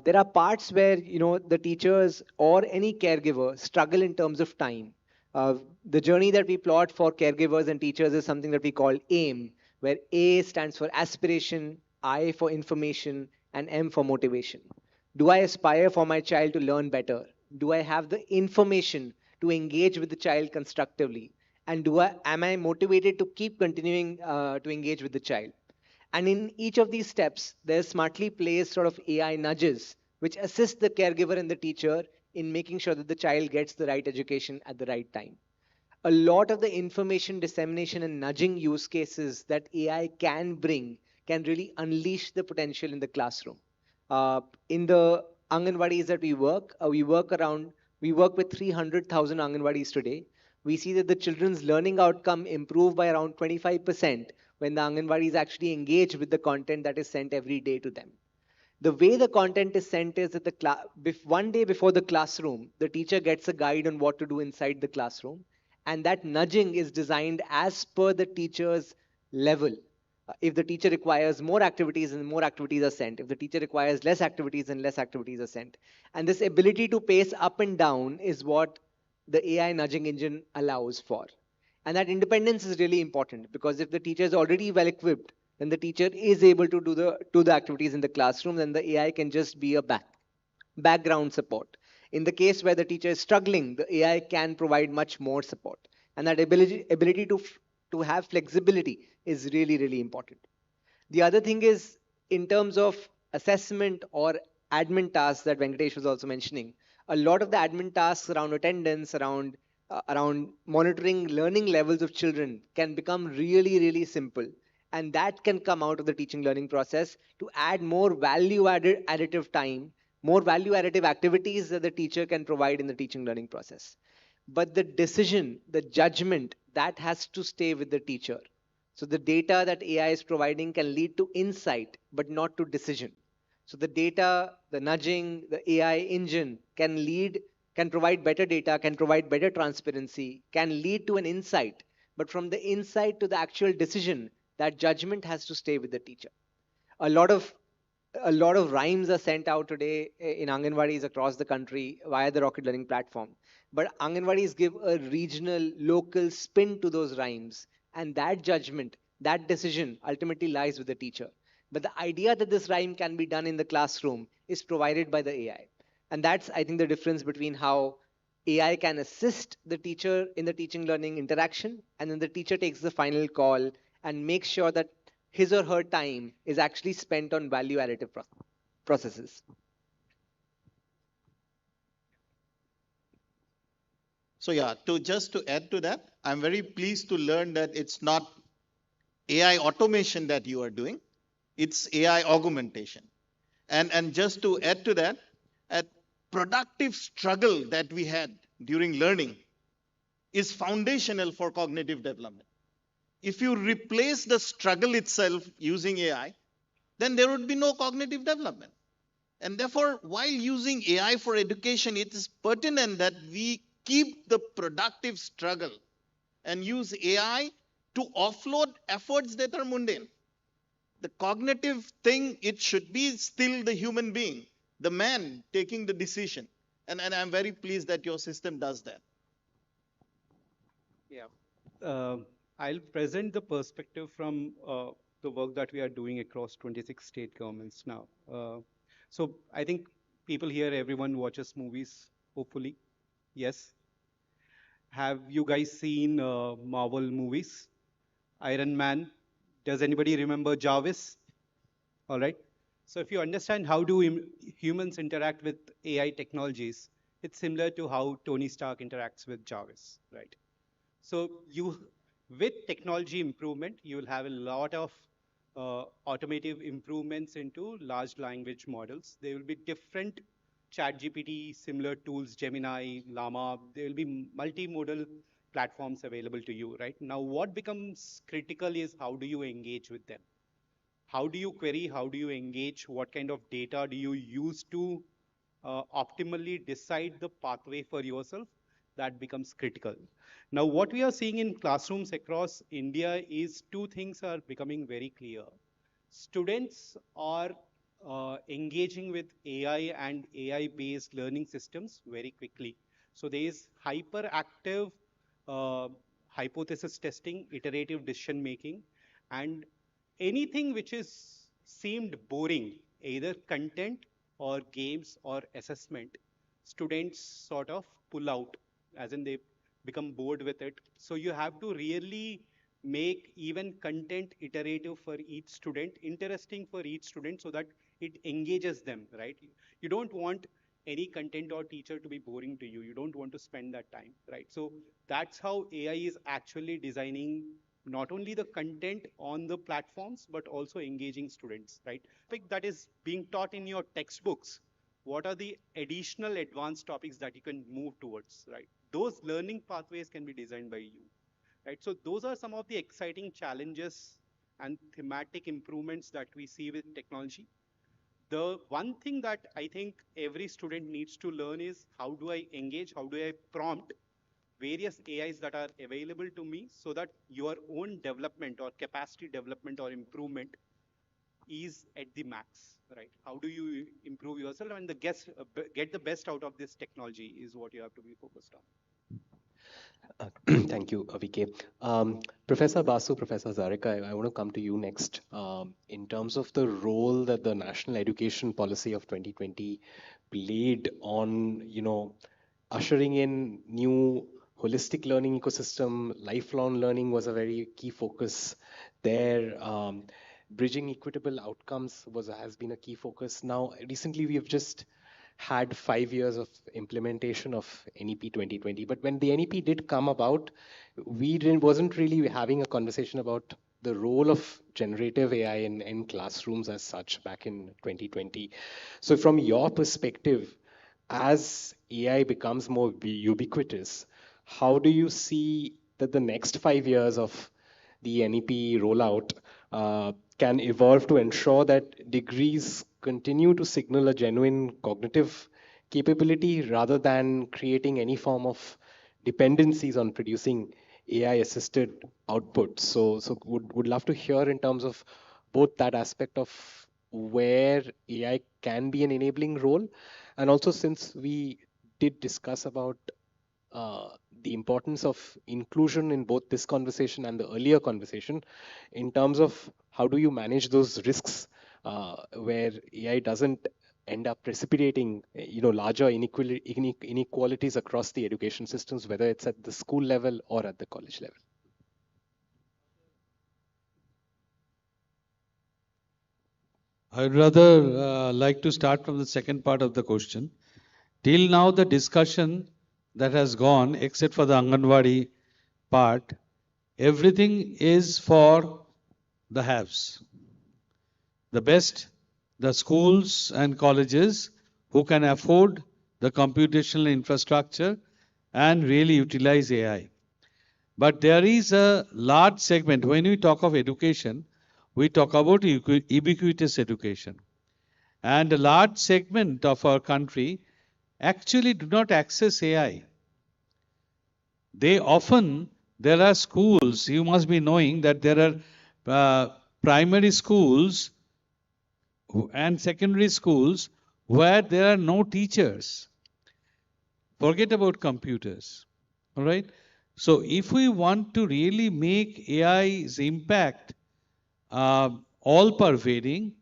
B: There are parts where the teachers or any caregiver struggle in terms of time. The journey that we plot for caregivers and teachers is something that we call AIM, where A stands for aspiration, I for information, and M for motivation. Do I aspire for my child to learn better? Do I have the information to engage with the child constructively? And am I motivated to keep continuing to engage with the child? And in each of these steps, there's smartly placed sort of AI nudges, which assist the caregiver and the teacher in making sure that the child gets the right education at the right time. A lot of the information dissemination and nudging use cases that AI can bring can really unleash the potential in the classroom. In the Anganwadis that we work with 300,000 Anganwadis today. We see that the children's learning outcome improve by around 25% when the Anganwadis actually engage with the content that is sent every day to them. The way the content is sent is that one day before the classroom, the teacher gets a guide on what to do inside the classroom. And that nudging is designed as per the teacher's level. If the teacher requires more activities, and more activities are sent. If the teacher requires less activities, and less activities are sent. And this ability to pace up and down is what the AI nudging engine allows for. And that independence is really important because if the teacher is already well equipped, then the teacher is able to do the activities in the classroom, then the AI can just be a background support. In the case where the teacher is struggling, the AI can provide much more support. And that ability to have flexibility is really, really important. The other thing is in terms of assessment or admin tasks that Venkatesh was also mentioning, a lot of the admin tasks around attendance, around monitoring learning levels of children can become really, really simple. And that can come out of the teaching learning process to add more additive time, more value additive activities that the teacher can provide in the teaching learning process. but the decision, the judgment, that has to stay with the teacher. So the data that AI is providing can lead to insight, but not to decision. So the data, the nudging, the AI engine can provide better data, can provide better transparency, can lead to an insight. But from the insight to the actual decision, that judgment has to stay with the teacher. A lot of a lot of rhymes are sent out today in Anganwadis across the country via the Rocket Learning platform. But Anganwadis give a regional, local spin to those rhymes. And that judgment, that decision ultimately lies with the teacher. But the idea that this rhyme can be done in the classroom is provided by the AI. And that's, I think, the difference between how AI can assist the teacher in the teaching learning interaction, and then the teacher takes the final call and makes sure that his or her time is actually spent on value additive processes.
F: So yeah, just to add to that, I'm very pleased to learn that it's not AI automation that you are doing, it's AI augmentation. And just to add to that, a productive struggle that we had during learning is foundational for cognitive development. If you replace the struggle itself using AI, then there would be no cognitive development. And therefore, while using AI for education, it is pertinent that we keep the productive struggle and use AI to offload efforts that are mundane. The cognitive thing, it should be still the human being, the man taking the decision. And I'm very pleased that your system does that.
K: Yeah. I'll present the perspective from the work that we are doing across 26 state governments now. So I think people here, everyone watches movies, hopefully. Yes. Have you guys seen Marvel movies? Iron Man. Does anybody remember Jarvis? All right. So if you understand how do humans interact with AI technologies, it's similar to how Tony Stark interacts with Jarvis, right? So with technology improvement, you will have a lot of automative improvements into large language models. There will be different ChatGPT similar tools, Gemini, Llama. There will be multimodal platforms available to you, right? Now, what becomes critical is how do you engage with them? How do you query? How do you engage? What kind of data do you use to optimally decide the pathway for yourself? That becomes critical. Now, what we are seeing in classrooms across India is two things are becoming very clear. Students are engaging with AI and AI-based learning systems very quickly. So there is hyperactive hypothesis testing, iterative decision making, and anything which is seemed boring, either content or games or assessment, students sort of pull out, as in they become bored with it. So you have to really make even content iterative for each student, interesting for each student, so that it engages them, right? You don't want any content or teacher to be boring to you. You don't want to spend that time, right? So that's how AI is actually designing not only the content on the platforms, but also engaging students, right? That is being taught in your textbooks. What are the additional advanced topics that you can move towards, right? Those learning pathways can be designed by you, right? So those are some of the exciting challenges and thematic improvements that we see with technology. The one thing that I think every student needs to learn is how do I engage, how do I prompt various AIs that are available to me so that your own development or capacity development or improvement is at the max, right? How do you improve yourself and get the best out of this technology is what you have to be focused on.
G: Thank you, VK. Professor Basu, Professor Zarika, I want to come to you next. In terms of the role that the National Education Policy of 2020 played on, ushering in new holistic learning ecosystem, lifelong learning was a very key focus there. Bridging equitable outcomes has been a key focus. Now, recently we have just had 5 years of implementation of NEP 2020. But when the NEP did come about, wasn't really having a conversation about the role of generative AI in classrooms as such back in 2020. So from your perspective, as AI becomes more ubiquitous, how do you see that the next 5 years of the NEP rollout can evolve to ensure that degrees continue to signal a genuine cognitive capability rather than creating any form of dependencies on producing AI assisted outputs? So would love to hear in terms of both that aspect of where AI can be an enabling role, and also since we did discuss about uh, the importance of inclusion in both this conversation and the earlier conversation, in terms of how do you manage those risks where AI doesn't end up precipitating, larger inequalities across the education systems, whether it's at the school level or at the college level.
H: I'd rather like to start from the second part of the question. Till now, the discussion that has gone, except for the Anganwadi part, everything is for the haves. The best, the schools and colleges who can afford the computational infrastructure and really utilize AI. But there is a large segment. When we talk of education, we talk about ubiquitous education. And a large segment of our country actually do not access AI. There are schools, you must be knowing that there are primary schools and secondary schools where there are no teachers. Forget about computers. All right? So if we want to really make AI's impact all pervading,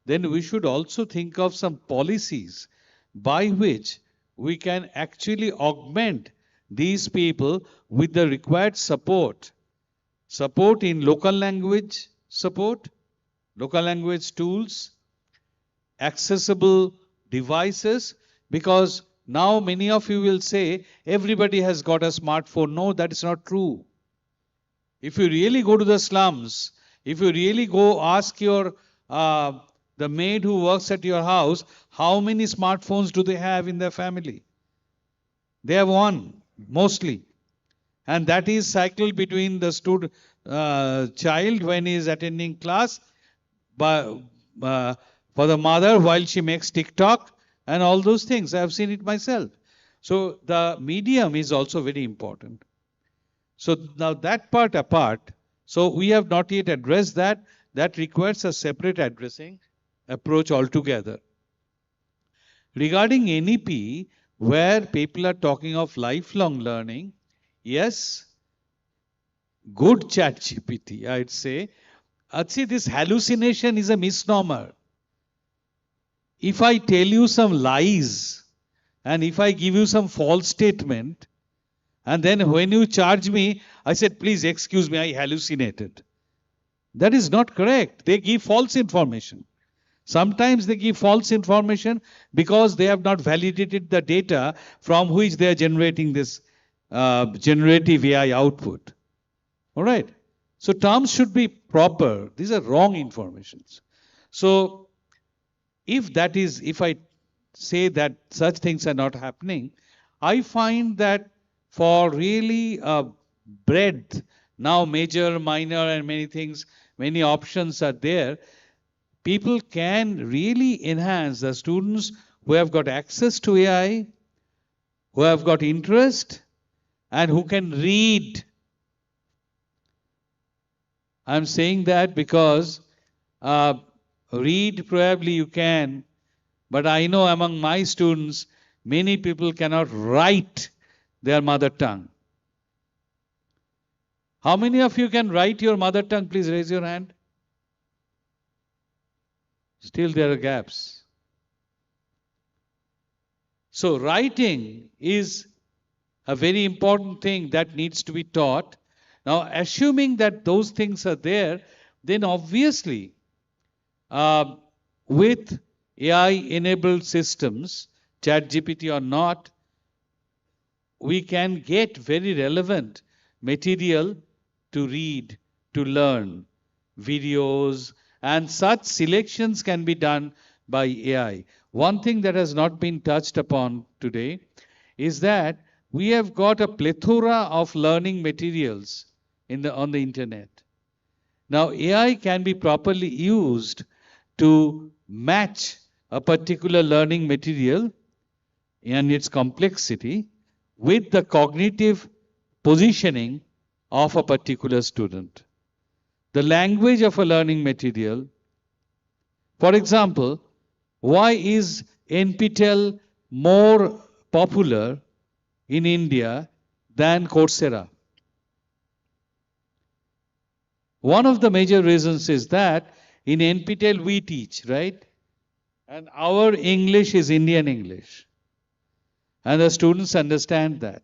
H: then we should also think of some policies by which we can actually augment these people with the required support. Support in local language support, local language tools, accessible devices, because now many of you will say everybody has got a smartphone. No, that is not true. If you really go to the slums, if you really go ask your the maid who works at your house, how many smartphones do they have in their family? They have one, mostly. And that is cycled between the child when he is attending class, for the mother while she makes TikTok and all those things. I have seen it myself. So the medium is also very important. So now that part apart, so we have not yet addressed that. That requires a separate addressing approach altogether. Regarding NEP, where people are talking of lifelong learning, yes, good ChatGPT, I'd say. See, this hallucination is a misnomer. If I tell you some lies and if I give you some false statement, and then when you charge me, I said, please excuse me, I hallucinated. That is not correct. They give false information. Sometimes they give false information because they have not validated the data from which they are generating this generative AI output. All right. So terms should be proper. These are wrong informations. So if I say that such things are not happening, I find that for really breadth, now major, minor, and many things, many options are there. People can really enhance the students who have got access to AI, who have got interest, and who can read. I'm saying that because read probably you can, but I know among my students, many people cannot write their mother tongue. How many of you can write your mother tongue? Please raise your hand. Still there are gaps. So writing is a very important thing that needs to be taught. Now, assuming that those things are there, then obviously with AI-enabled systems, ChatGPT or not, we can get very relevant material to read, to learn, videos, and such selections can be done by AI. One thing that has not been touched upon today is that We have got a plethora of learning materials on the internet. Now, AI can be properly used to match a particular learning material and its complexity with the cognitive positioning of a particular student. The language of a learning material, for example, why is NPTEL more popular in India than Coursera? One of the major reasons is that in NPTEL we teach, right? And our English is Indian English. And the students understand that.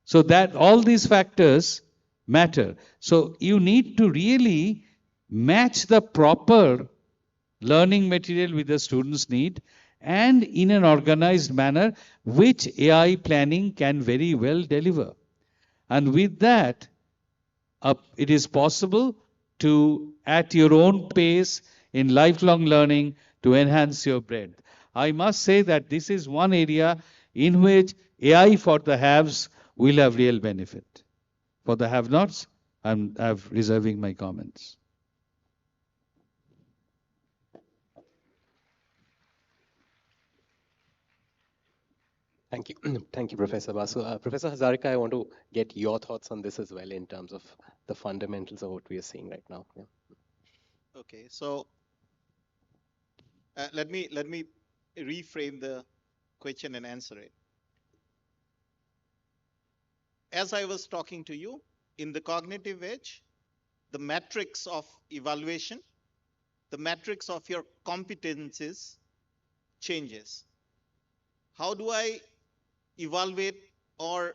H: So that all these factors matter. So you need to really match the proper learning material with the students' need and in an organized manner, which AI planning can very well deliver. And with that, it is possible to, at your own pace, in lifelong learning, to enhance your breadth. I must say that this is one area in which AI for the haves will have real benefit. For the have-nots, I'm reserving my comments.
G: Thank you. Thank you, Professor Basu. Professor Hazarika, I want to get your thoughts on this as well in terms of the fundamentals of what we are seeing right now. Yeah.
F: Okay, so let me reframe the question and answer it. As I was talking to you, in the cognitive age, the metrics of evaluation, the metrics of your competencies changes. How do I evaluate, or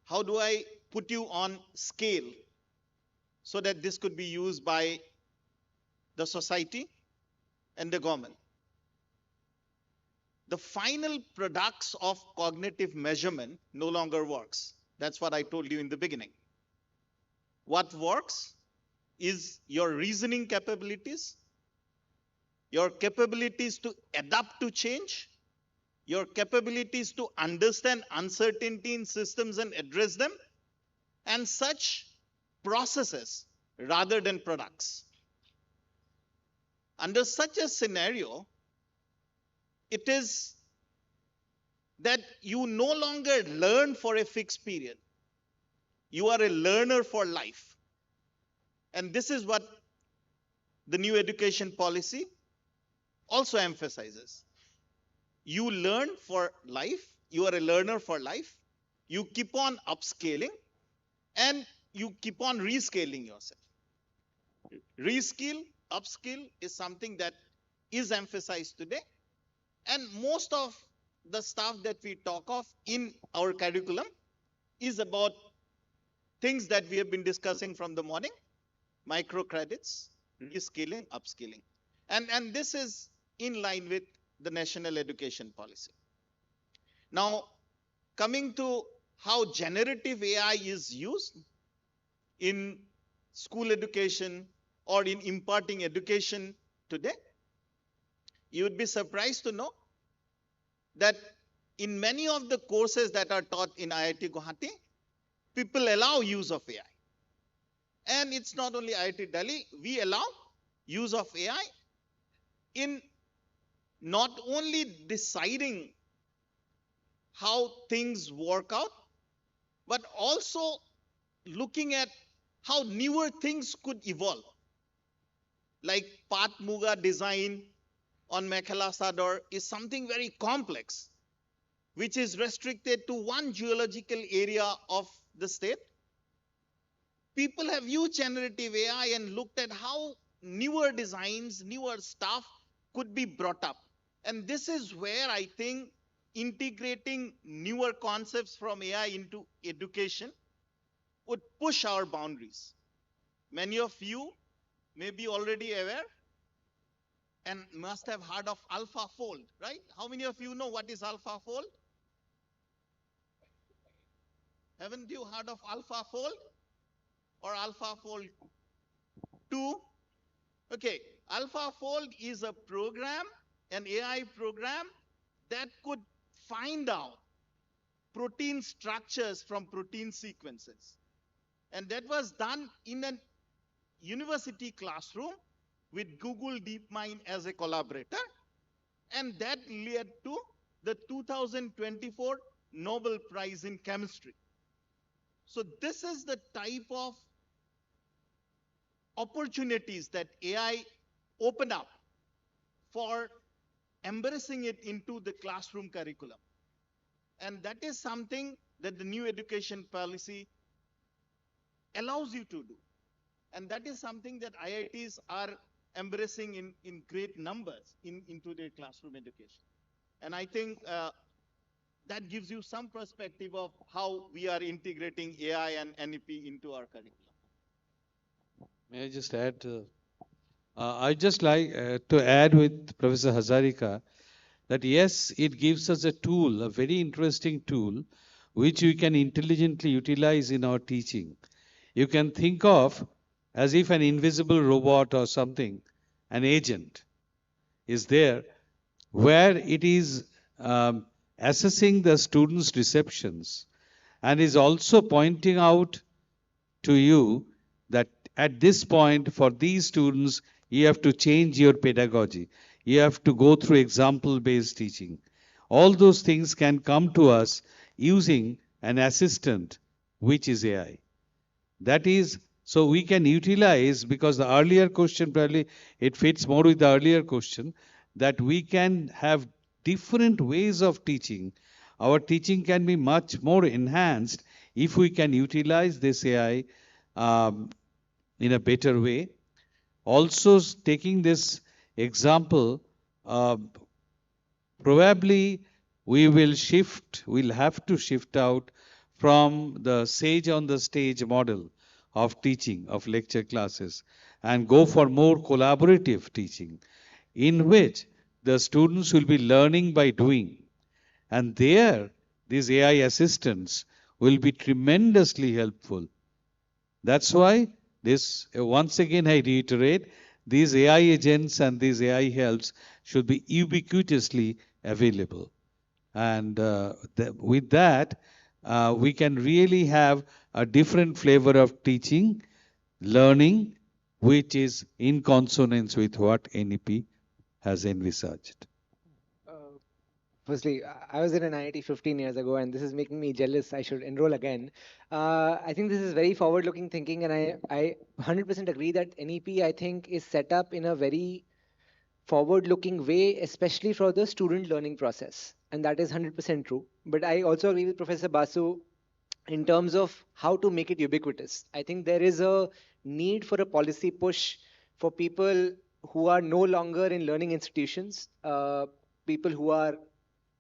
F: how do I put you on scale so that this could be used by the society and the government? The final products of cognitive measurement no longer works. That's what I told you in the beginning. What works is your reasoning capabilities, your capabilities to adapt to change, your capabilities to understand uncertainty in systems and address them, and such processes rather than products. Under such a scenario, it is that you no longer learn for a fixed period. You are a learner for life. And this is what the new education policy also emphasizes. You learn for life, you are a learner for life, you keep on upscaling, and you keep on rescaling yourself. Reskill, upskill is something that is emphasized today. And most of the stuff that we talk of in our curriculum is about things that we have been discussing from the morning: microcredits, reskilling, upskilling. And this is in line with the national education policy. Now, coming to how generative AI is used in school education or in imparting education today, you would be surprised to know that in many of the courses that are taught in IIT Guwahati, people allow use of AI. And it's not only IIT Delhi, we allow use of AI in not only deciding how things work out, but also looking at how newer things could evolve. Like Pat Muga design on Mekhela Sador is something very complex, which is restricted to one geological area of the state. People have used generative AI and looked at how newer designs, newer stuff could be brought up. And this is where I think integrating newer concepts from AI into education would push our boundaries. Many of you may be already aware and must have heard of AlphaFold, right? How many of you know what is AlphaFold? Haven't you heard of AlphaFold or AlphaFold 2? Okay, AlphaFold is a program, an AI program that could find out protein structures from protein sequences. And that was done in a university classroom with Google DeepMind as a collaborator. And that led to the 2024 Nobel Prize in Chemistry. So this is the type of opportunities that AI opened up for embracing it into the classroom curriculum. And that is something that the new education policy allows you to do. And that is something that IITs are embracing in great numbers into their classroom education. And I think that gives you some perspective of how we are integrating AI and NEP into our curriculum.
H: May I just add? I'd just like to add with Professor Hazarika that yes, it gives us a tool, a very interesting tool, which we can intelligently utilize in our teaching. You can think of as if an invisible robot or something, an agent, is there, where it is assessing the students' receptions and is also pointing out to you that at this point, for these students, you have to change your pedagogy. You have to go through example-based teaching. All those things can come to us using an assistant, which is AI. That is, so we can utilize, because the earlier question probably, it fits more with the earlier question, that we can have different ways of teaching. Our teaching can be much more enhanced if we can utilize this AI in a better way. Also, taking this example, probably we'll have to shift out from the sage on the stage model of teaching, of lecture classes, and go for more collaborative teaching, in which the students will be learning by doing. And there, these AI assistants will be tremendously helpful. That's why this, once again, I reiterate, these AI agents and these AI helps should be ubiquitously available. And with that, we can really have a different flavor of teaching, learning, which is in consonance with what NEP has envisaged.
B: Firstly, I was in an IIT 15 years ago, and this is making me jealous. I should enroll again. I think this is very forward-looking thinking, and I 100% agree that NEP, I think, is set up in a very forward-looking way, especially for the student learning process. And that is 100% true. But I also agree with Professor Basu in terms of how to make it ubiquitous. I think there is a need for a policy push for people who are no longer in learning institutions, people who are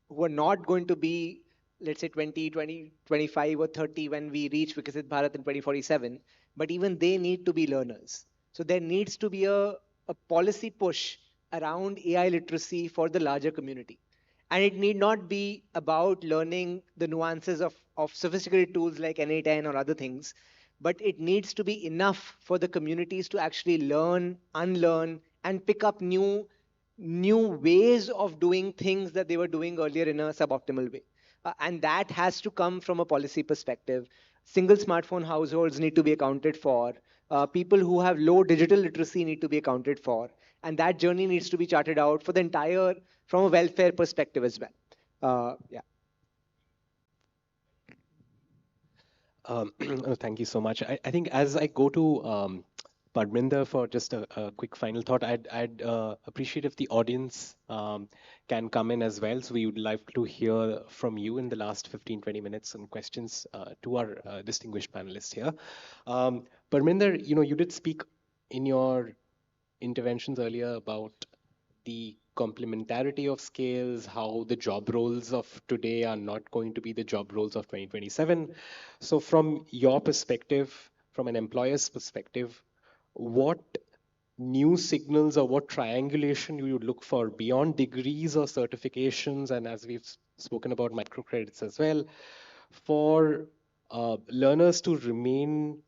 B: not going to be, let's say, 20, 20, 25 or 30 when we reach Viksit Bharat in 2047, but even they need to be learners. So there needs to be a policy push around AI literacy for the larger community. And it need not be about learning the nuances of sophisticated tools like NA10 or other things, but it needs to be enough for the communities to actually learn, unlearn, and pick up new ways of doing things that they were doing earlier in a suboptimal way. And that has to come from a policy perspective. Single smartphone households need to be accounted for. People who have low digital literacy need to be accounted for. And that journey needs to be charted out for the entire, from a welfare perspective as well. Yeah.
G: Thank you so much. I think as I go to Parminder for just a quick final thought, I'd appreciate if the audience can come in as well. So we would like to hear from you in the last 15-20 minutes and questions to our distinguished panelists here. Parminder, you did speak in your interventions earlier about the complementarity of skills, how the job roles of today are not going to be the job roles of 2027. So from your perspective, from an employer's perspective, what new signals or what triangulation you would look for beyond degrees or certifications, and as we've spoken about microcredits as well, for learners to remain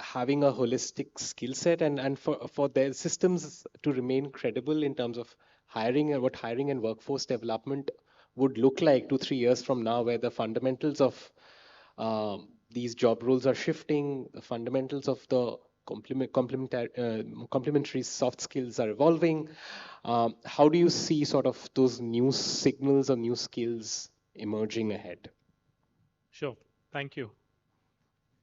G: having a holistic skill set and for their systems to remain credible in terms of hiring and what hiring and workforce development would look like 2-3 years from now, where the fundamentals of these job roles are shifting, the fundamentals of the complementary soft skills are evolving. How do you see sort of those new signals or new skills emerging ahead?
L: Sure. Thank you.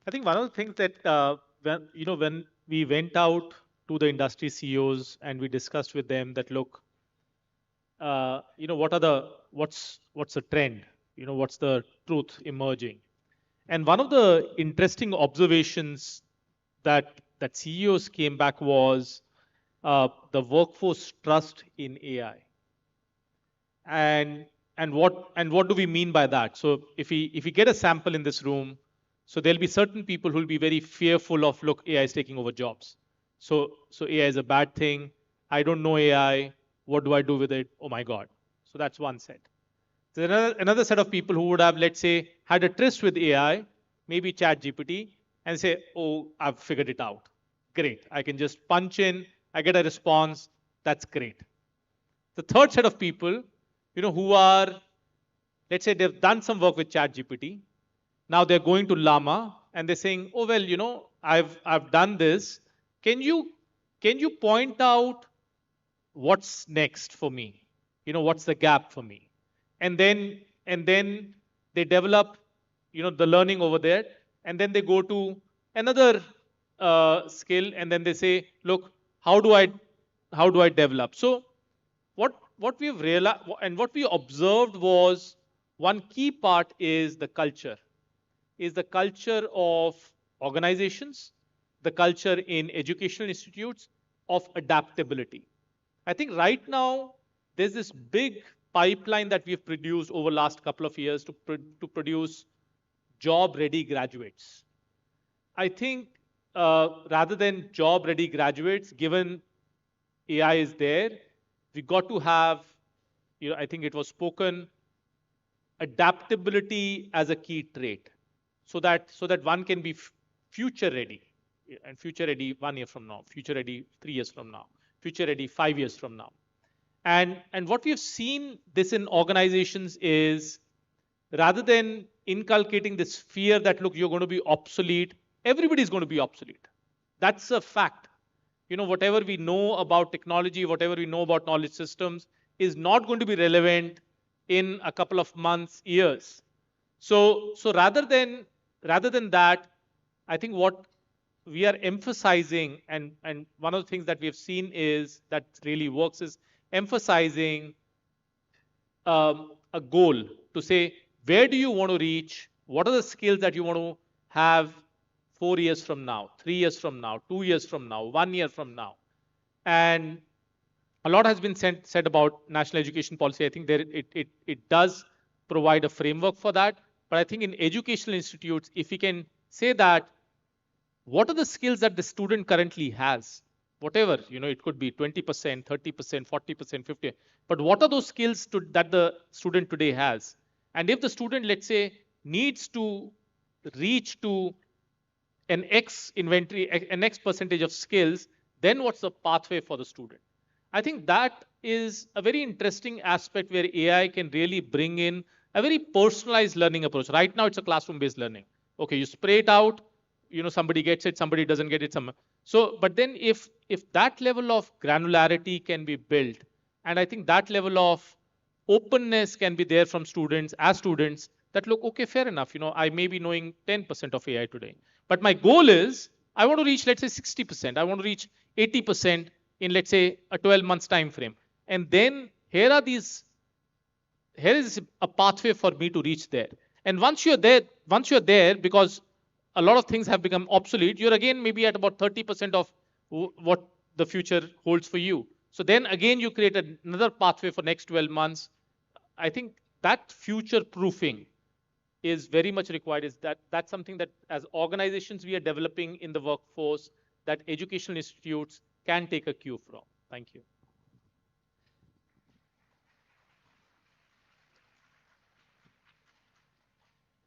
L: I think one of the things that when we went out to the industry CEOs and we discussed with them that look, what's the trend? What's the truth emerging? And one of the interesting observations that CEOs came back was the workforce trust in AI. And what do we mean by that? So if we get a sample in this room, so there'll be certain people who'll be very fearful of, look, AI is taking over jobs. So AI is a bad thing. I don't know AI. What do I do with it? Oh my God. So that's one set. There's another set of people who would have, let's say, had a tryst with AI, maybe ChatGPT, and say, oh, I've figured it out. Great. I can just punch in, I get a response. That's great. The third set of people, who are, let's say they've done some work with ChatGPT. Now they're going to Llama and they're saying, oh, well, I've done this. Can you point out what's next for me? What's the gap for me? And then they develop, the learning over there. And then they go to another skill. And then they say, look, how do I develop? So what we've realized and what we observed was one key part is the culture of organizations, the culture in educational institutes of adaptability. I think right now there's this big pipeline that we've produced over the last couple of years to produce job-ready graduates. I think rather than job-ready graduates, given AI is there, we got to have, I think it was spoken, adaptability as a key trait, so that one can be future ready, and future ready 1 year from now, future ready 3 years from now, future ready 5 years from now. And what we've seen this in organizations is, rather than inculcating this fear that, look, you're going to be obsolete, everybody's going to be obsolete. That's a fact. Whatever we know about technology, whatever we know about knowledge systems is not going to be relevant in a couple of months, years. So rather than that, I think what we are emphasizing, and one of the things that we have seen is that really works is emphasizing a goal to say, where do you want to reach? What are the skills that you want to have 4 years from now, 3 years from now, 2 years from now, 1 year from now? And a lot has been said about national education policy. I think it does provide a framework for that. But I think in educational institutes, if we can say that, what are the skills that the student currently has? Whatever, it could be 20%, 30%, 40%, 50%. But what are those skills that the student today has? And if the student, let's say, needs to reach to an X inventory, an X percentage of skills, then what's the pathway for the student? I think that is a very interesting aspect where AI can really bring in a very personalized learning approach. Right now, it's a classroom-based learning. Okay, you spray it out, somebody gets it, somebody doesn't get it. So, but then if that level of granularity can be built, and I think that level of openness can be there from students, as students, that look, okay, fair enough, I may be knowing 10% of AI today. But my goal is, I want to reach, let's say, 60%. I want to reach 80% in, let's say, a 12 months time frame. And then here is a pathway for me to reach there. And once you're there, because a lot of things have become obsolete, you're again maybe at about 30% of what the future holds for you. So then again, you create another pathway for next 12 months. I think that future proofing is very much required. That's something that as organizations we are developing in the workforce, that educational institutes can take a cue from. Thank you.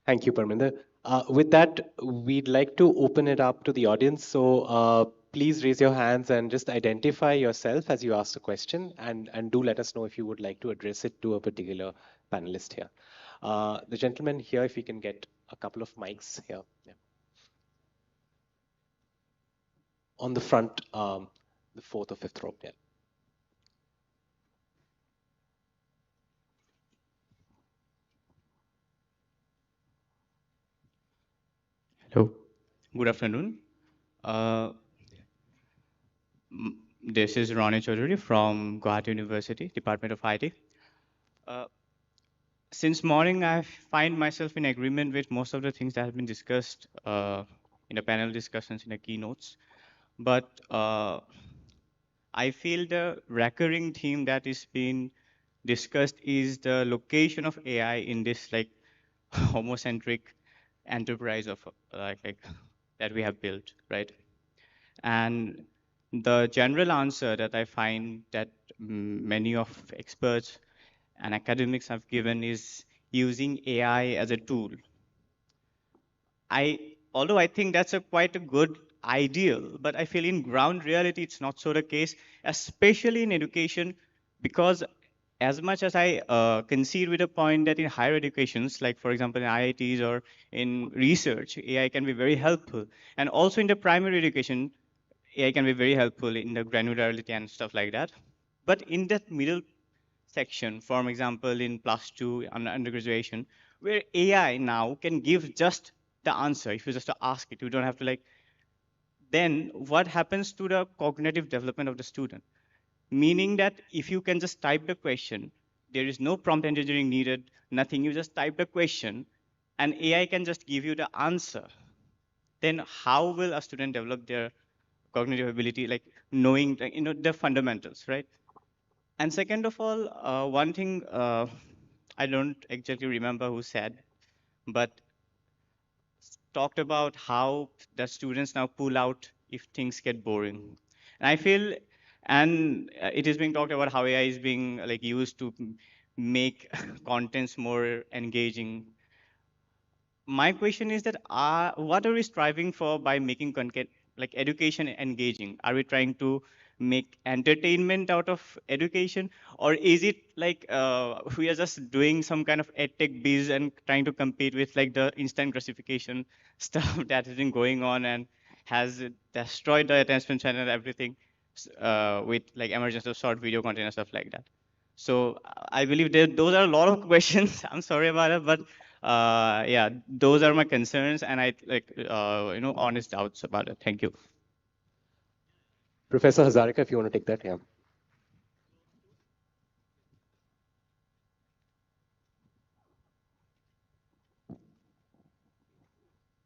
G: Thank you, Parminder. With that, we'd like to open it up to the audience. So please raise your hands and just identify yourself as you ask the question, and do let us know if you would like to address it to a particular panelist here. The gentleman here, if we can get a couple of mics here. Yeah. On the front, the fourth or fifth row. Yeah.
J: Hello. Good afternoon. This is Ronnie Chaudhary from Guwahati University, Department of IT. Since morning, I find myself in agreement with most of the things that have been discussed in the panel discussions, in the keynotes. But I feel the recurring theme that is being discussed is the location of AI in this like homocentric enterprise of like that we have built, right? And the general answer that I find that many of experts and academics have given is using AI as a tool. Although I think that's quite a good ideal, but I feel in ground reality it's not so the case, especially in education, because as much as I concede with a point that in higher educations, like for example in IITs or in research, AI can be very helpful, and also in the primary education, AI can be very helpful in the granularity and stuff like that. But in that middle section, for example, in +2 undergraduation, where AI now can give just the answer. If you just ask it, you don't have to like, then what happens to the cognitive development of the student? Meaning that if you can just type the question, there is no prompt engineering needed, nothing, you just type the question and AI can just give you the answer. Then how will a student develop their cognitive ability, like knowing the fundamentals, right? And second of all, one thing I don't exactly remember who said, but talked about how the students now pull out if things get boring. And I feel, and it is being talked about how AI is being like used to make contents more engaging. My question is that what are we striving for by making content like education engaging? Are we trying to make entertainment out of education, or is it like we are just doing some kind of edtech biz and trying to compete with like the instant gratification stuff that has been going on and has destroyed the attention span and everything with like emergence of short video content and stuff like that? So I believe those are a lot of questions. I'm sorry about it, but yeah, those are my concerns, and I like honest doubts about it. Thank you.
G: Professor Hazarika, if you want to take that, yeah.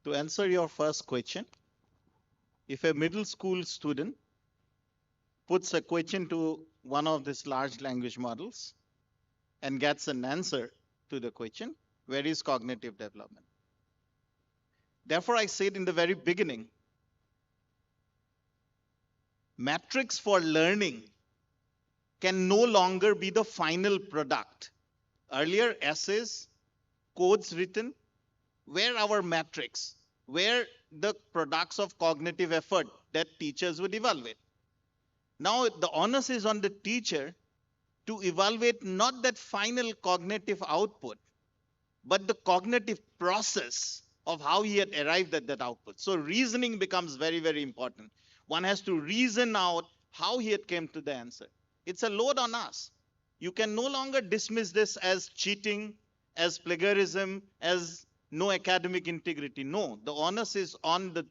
F: To answer your first question, if a middle school student puts a question to one of these large language models and gets an answer to the question, where is cognitive development? Therefore, I said in the very beginning, metrics for learning can no longer be the final product. Earlier, essays, codes written, were our metrics, were the products of cognitive effort that teachers would evaluate. Now, the onus is on the teacher to evaluate not that final cognitive output, but the cognitive process of how he had arrived at that output. So reasoning becomes very, very important. One has to reason out how he had came to the answer. It's a load on us. You can no longer dismiss this as cheating, as plagiarism, as no academic integrity. No, the onus is on the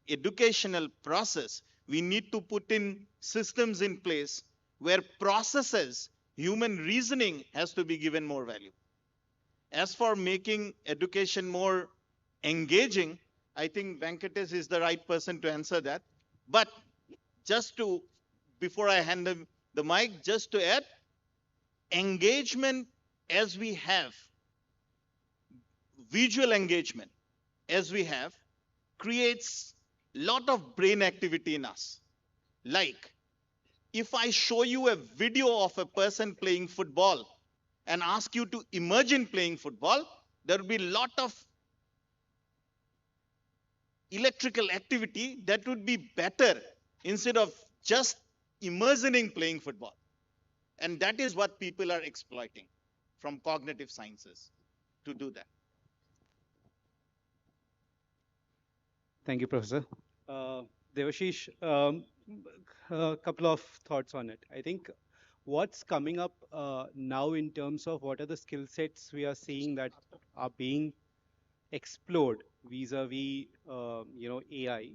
F: educational process. We need to put in systems in place where processes, human reasoning has to be given more value. As for making education more engaging, I think Venkatesh is the right person to answer that. But just to, before I hand him the mic, just to add, engagement as we have, visual engagement as we have, creates a lot of brain activity in us. Like, if I show you a video of a person playing football and ask you to imagine playing football, there will be a lot of electrical activity that would be better instead of just immersing playing football. And that is what people are exploiting from cognitive sciences to do that.
K: Thank you, Professor. Devashish, a couple of thoughts on it. I think what's coming up now in terms of what are the skill sets we are seeing that are being explored vis-a-vis, AI.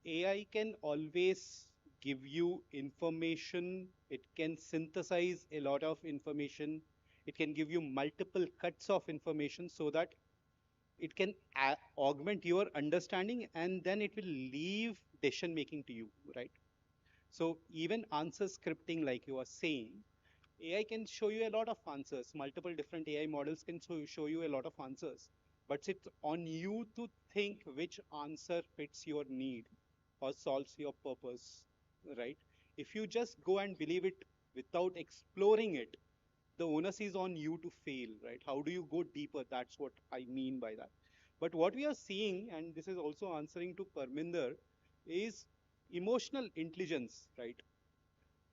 K: AI can always give you information. It can synthesize a lot of information. It can give you multiple cuts of information so that it can augment your understanding, and then it will leave decision making to you, right? So even answer scripting, like you are saying, AI can show you a lot of answers. Multiple different AI models can show you a lot of answers, but it's on you to think which answer fits your need or solves your purpose, right? If you just go and believe it without exploring it, the onus is on you to fail, right? How do you go deeper? That's what I mean by that. But what we are seeing, and this is also answering to Parminder, is emotional intelligence, right?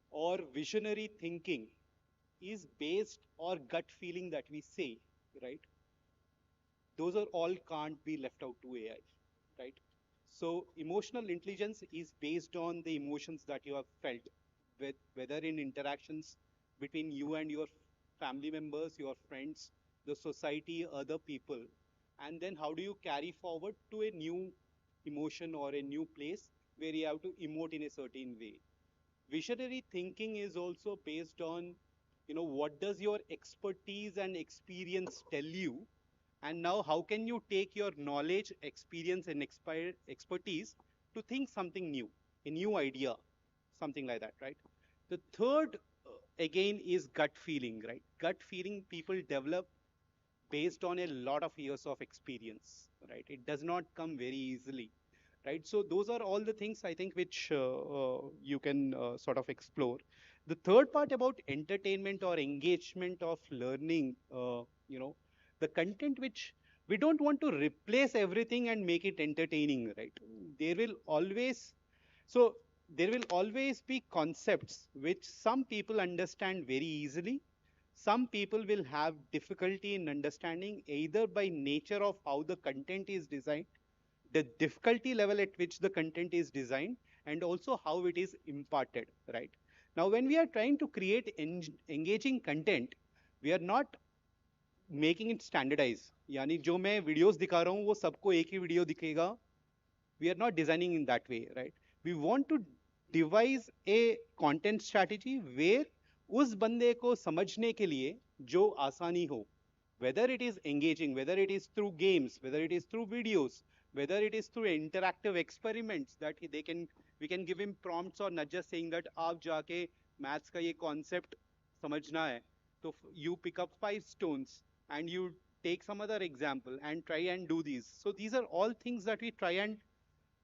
K: Or visionary thinking is based or gut feeling that we say, right? Those are all can't be left out to AI, right? So emotional intelligence is based on the emotions that you have felt, with whether in interactions between you and your family members, your friends, the society, other people, and then how do you carry forward to a new emotion or a new place where you have to emote in a certain way. Visionary thinking is also based on, what does your expertise and experience tell you, and now how can you take your knowledge, experience, and expertise to think something new, a new idea, something like that, right? The third, again, is gut feeling, right? Gut feeling people develop based on a lot of years of experience, right? It does not come very easily, right? So those are all the things I think which you can sort of explore. The third part about entertainment or engagement of learning, the content which we don't want to replace everything and make it entertaining, right? There will always, so there will always be concepts which some people understand very easily. Some people will have difficulty in understanding either by nature of how the content is designed, the difficulty level at which the content is designed, and also how it is imparted, right? Now, when we are trying to create engaging content, we are not making it standardized. यानी जो मैं videos दिखा रहा हूँ वो सबको एक ही video दिखेगा. We are not designing in that way, right? We want to devise a content strategy where उस बंदे को समझने के लिए जो आसानी हो, whether it is engaging, whether it is through games, whether it is through videos, whether it is through interactive experiments that we can give him prompts or nudges saying that आप जाके maths का ये concept समझना है, तो you pick up 5 stones and you take some other example and try and do these. So these are all things that we try and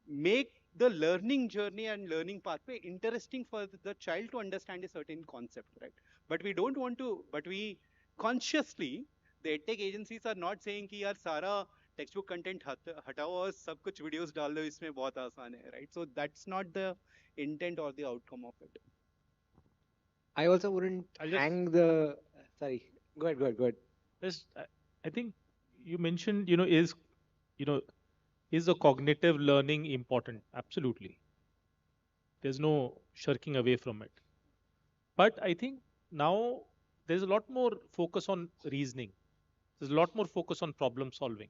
K: make the learning journey and learning pathway interesting for the child to understand a certain concept, right? But we don't want to, but we consciously, the edtech agencies are not saying कि यार सारा textbook content हटाओ और सब कुछ videos डाल दो इसमें बहुत आसान है, right? So that's not the intent or the outcome of it.
B: I also wouldn't hang the. Sorry, go ahead.
L: Yes, I think you mentioned, is the cognitive learning important? Absolutely. There's no shirking away from it. But I think now there's a lot more focus on reasoning. There's a lot more focus on problem solving.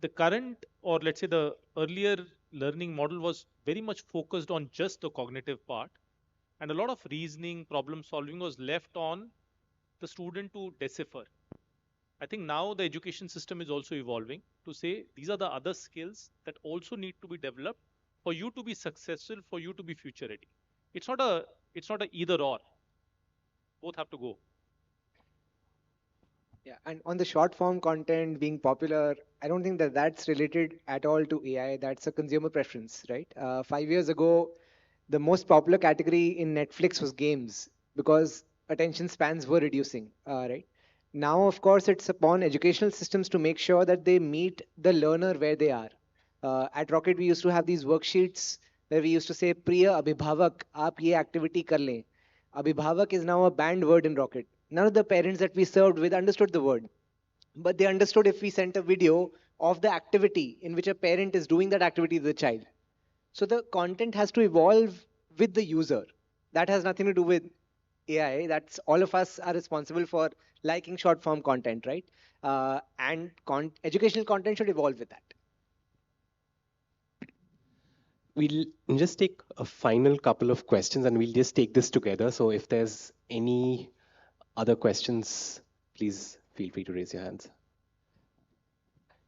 L: The current, or let's say the earlier learning model was very much focused on just the cognitive part, and a lot of reasoning, problem solving was left on the student to decipher. I think now the education system is also evolving to say these are the other skills that also need to be developed for you to be successful, for you to be future ready. It's not a either or. Both have to go.
B: Yeah, and on the short form content being popular, I don't think that that's related at all to AI. That's a consumer preference, right? 5 years ago, the most popular category in Netflix was games because attention spans were reducing, right? Now, of course, it's upon educational systems to make sure that they meet the learner where they are. At Rocket, we used to have these worksheets where we used to say, Priya Abhibhavak, aap ye activity kar lein. Abhibhavak is now a banned word in Rocket. None of the parents that we served with understood the word, but they understood if we sent a video of the activity in which a parent is doing that activity to the child. So the content has to evolve with the user. That has nothing to do with AI. That's all of us are responsible for liking short form content, right? And educational content should evolve with that.
G: We'll just take a final couple of questions and we'll just take this together. So if there's any other questions, please feel free to raise your hands.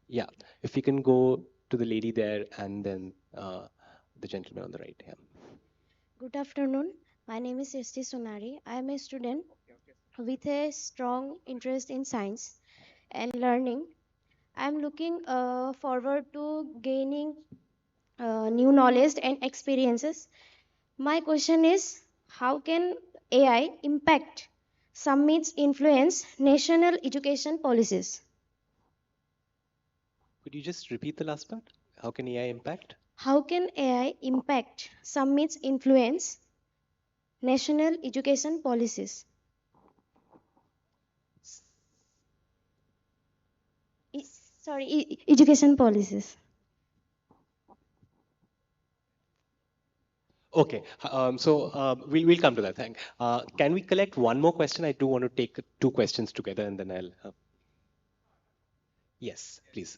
G: Yeah, if you can go to the lady there and then the gentleman on the right. Yeah.
O: Good afternoon. My name is Esti Sonari. I am a student with a strong interest in science and learning. I am looking forward to gaining new knowledge and experiences. My question is, how can AI impact summits influence national education policies?
G: Could you just repeat the last part? How can AI impact?
O: How can AI impact summits influence national education policies? Education policies.
G: Okay, we'll come to that. Thank. Can we collect one more question? I do want to take two questions together, and then I'll. Yes, please.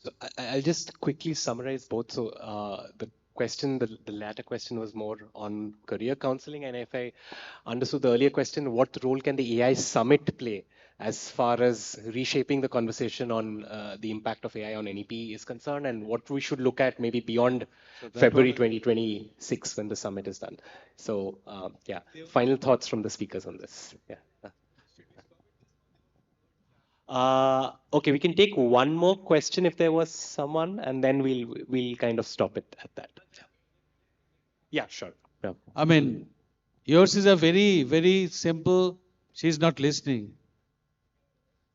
G: So I'll just quickly summarize both. So the question, the latter question was more on career counseling. And if I understood the earlier question, what role can the AI summit play as far as reshaping the conversation on the impact of AI on NEP is concerned, and what we should look at maybe beyond February 2026 when the summit is done. So yeah, final thoughts from the speakers on this. Yeah. Okay, we can take one more question if there was someone, and then we'll kind of stop it at that. Yeah, sure. Yeah.
H: I mean, yours is a very simple. She's not listening.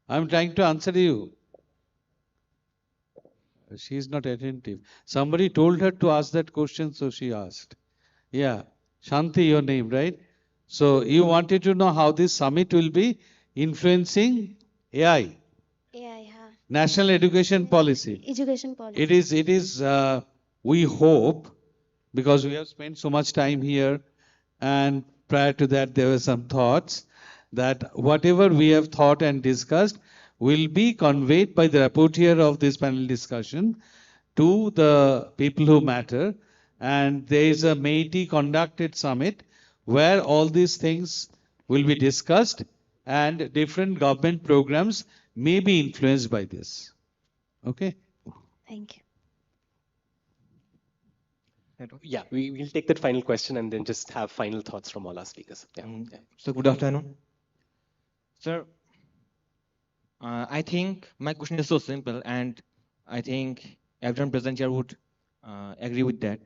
H: I'm trying to answer you. She's not attentive. Somebody told her to ask that question, so she asked. Yeah, Shanti, your name, right? So you wanted to know how this summit will be influencing AI.
O: AI,
H: National Education Policy.
O: Education policy.
H: It is, we hope, because we have spent so much time here, and prior to that there were some thoughts, that whatever we have thought and discussed will be conveyed by the rapporteur of this panel discussion to the people who matter. And there is a MeitY conducted summit where all these things will be discussed and different government programs may be influenced by this. Okay?
O: Thank you.
G: Yeah, we'll take that final question and then just have final thoughts from all our speakers. Yeah.
T: So good afternoon. Sir, I think my question is so simple, and I think everyone present here would agree with that.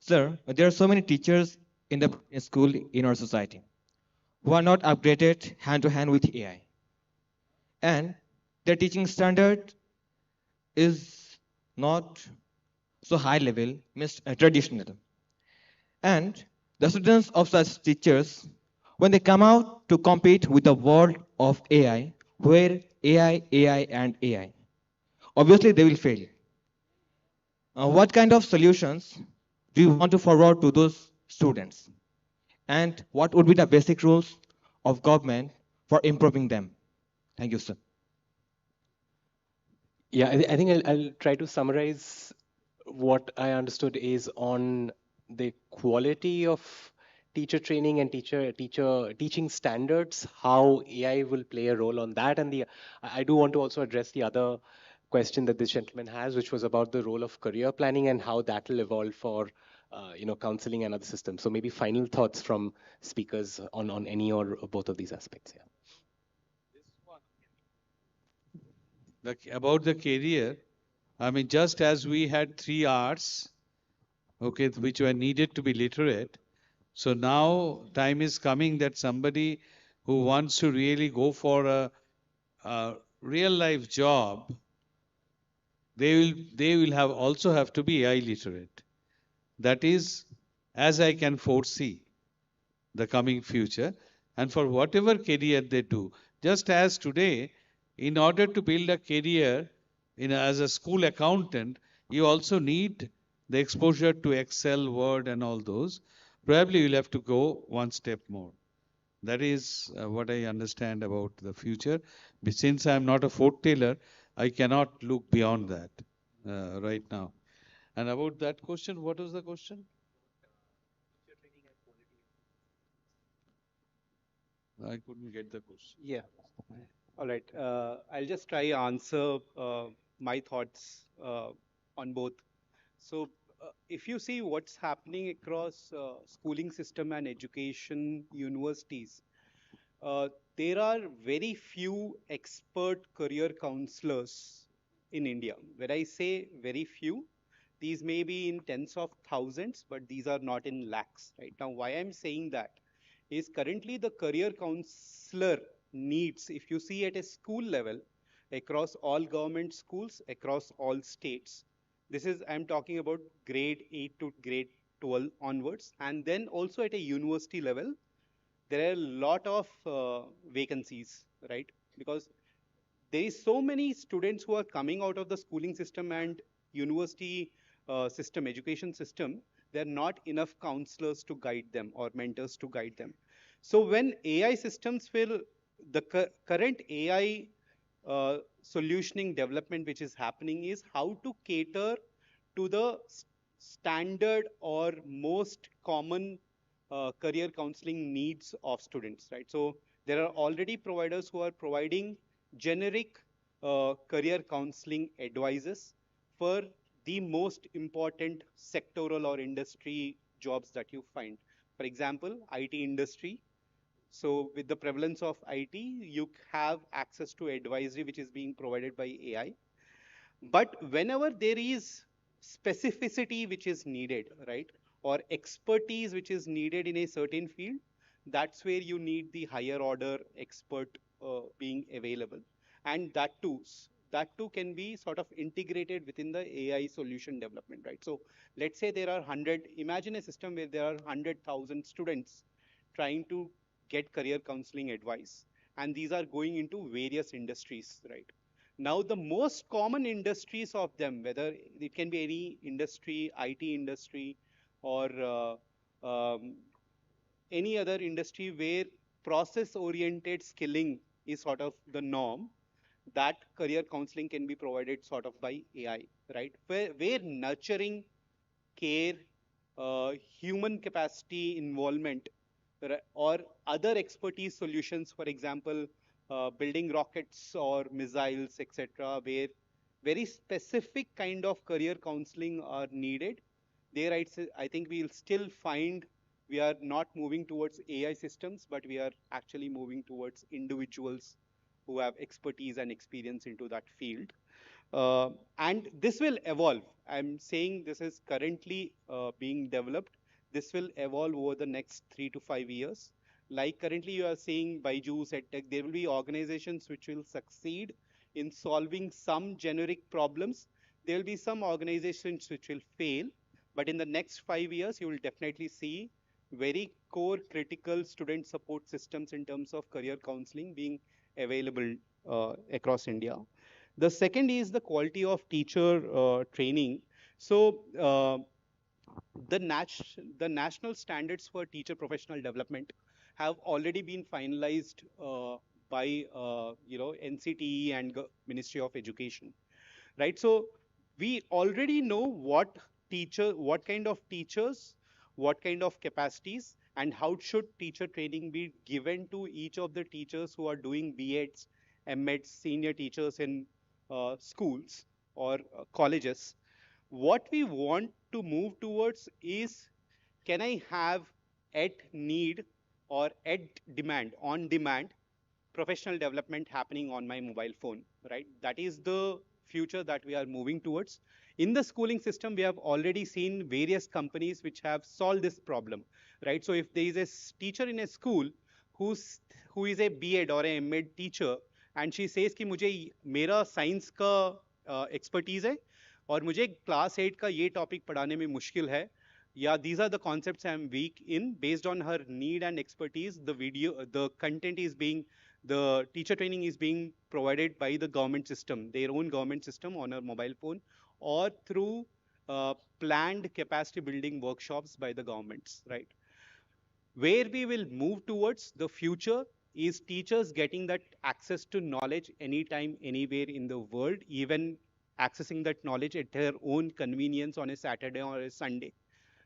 T: Sir, there are so many teachers in the school in our society who are not upgraded hand to hand with AI. And their teaching standard is not so high level, means traditional. And the students of such teachers, when they come out to compete with the world of AI, where AI, and AI, obviously they will fail. What kind of solutions do you want to forward to those students? And what would be the basic rules of government for improving them? Thank you, sir.
G: Yeah, I think I'll try to summarize what I understood is on the quality of teacher training and teaching standards, how AI will play a role on that. And I do want to also address the other question that this gentleman has, which was about the role of career planning and how that will evolve for counseling and other systems. So maybe final thoughts from speakers on any or both of these aspects. Yeah.
H: About the career, I mean, just as we had 3 hours, okay, which were needed to be literate, so now time is coming that somebody who wants to really go for a real life job, they will have also have to be AI literate. That is, as I can foresee the coming future, and for whatever career they do, just as today, in order to build a career as a school accountant, you also need the exposure to Excel, Word, and all those. Probably you'll have to go one step more. That is what I understand about the future. But since I'm not a foreteller, I cannot look beyond that right now. And about that question, what was the question? I couldn't get the question.
K: Yeah. All right. I'll just try answer my thoughts on both. So, if you see what's happening across schooling system and education universities, there are very few expert career counselors in India. When I say very few, these may be in tens of thousands, but these are not in lakhs. Right now, why I'm saying that is currently the career counselor needs, if you see at a school level, across all government schools, across all states. This is, I'm talking about grade 8 to grade 12 onwards. And then also at a university level, there are a lot of vacancies, right? Because there is so many students who are coming out of the schooling system and university system, education system, there are not enough counselors to guide them or mentors to guide them. So when AI systems will, the current AI solutioning development which is happening is how to cater to the standard or most common career counseling needs of students, right? So there are already providers who are providing generic career counseling advices for the most important sectoral or industry jobs that you find. For example, IT industry. So with the prevalence of IT, you have access to advisory which is being provided by AI. But whenever there is specificity which is needed, right, or expertise which is needed in a certain field, that's where you need the higher order expert being available. And that too can be sort of integrated within the AI solution development, right? So let's say there are 100, imagine a system where there are 100,000 students trying to get career counseling advice. And these are going into various industries, right? Now, the most common industries of them, whether it can be any industry, IT industry, or any other industry where process-oriented skilling is sort of the norm, that career counseling can be provided sort of by AI, right? Where nurturing, care, human capacity involvement, or other expertise solutions, for example, building rockets or missiles, etc., where very specific kind of career counseling are needed. There, I think we'll still find we are not moving towards AI systems, but we are actually moving towards individuals who have expertise and experience into that field. And this will evolve. I'm saying this is currently being developed. This will evolve over the next 3 to 5 years. Like currently you are seeing Byju's, EdTech, there will be organizations which will succeed in solving some generic problems. There will be some organizations which will fail. But in the next 5 years, you will definitely see very core critical student support systems in terms of career counseling being available across India. The second is the quality of teacher training. So the national standards for teacher professional development have already been finalized by NCTE and Ministry of Education, right? So we already know what kind of teachers, what kind of capacities, and how should teacher training be given to each of the teachers who are doing B.Eds, M.Eds, senior teachers in schools or colleges, what we want to move towards is, can I have at need or at demand, on demand, professional development happening on my mobile phone, right? That is the future that we are moving towards. In the schooling system, we have already seen various companies which have solved this problem, right? So if there is a teacher in a school who's who is a B.Ed or a M.Ed teacher, and she says कि मुझे मेरा science का expertise है और मुझे class 8 का ये topic पढ़ाने में मुश्किल है, yeah, these are the concepts I'm weak in. Based on her need and expertise, the content is being, the teacher training is being provided by the government system, their own government system on her mobile phone, or through planned capacity building workshops by the governments, right? Where we will move towards the future is teachers getting that access to knowledge anytime, anywhere in the world, even accessing that knowledge at their own convenience on a Saturday or a Sunday,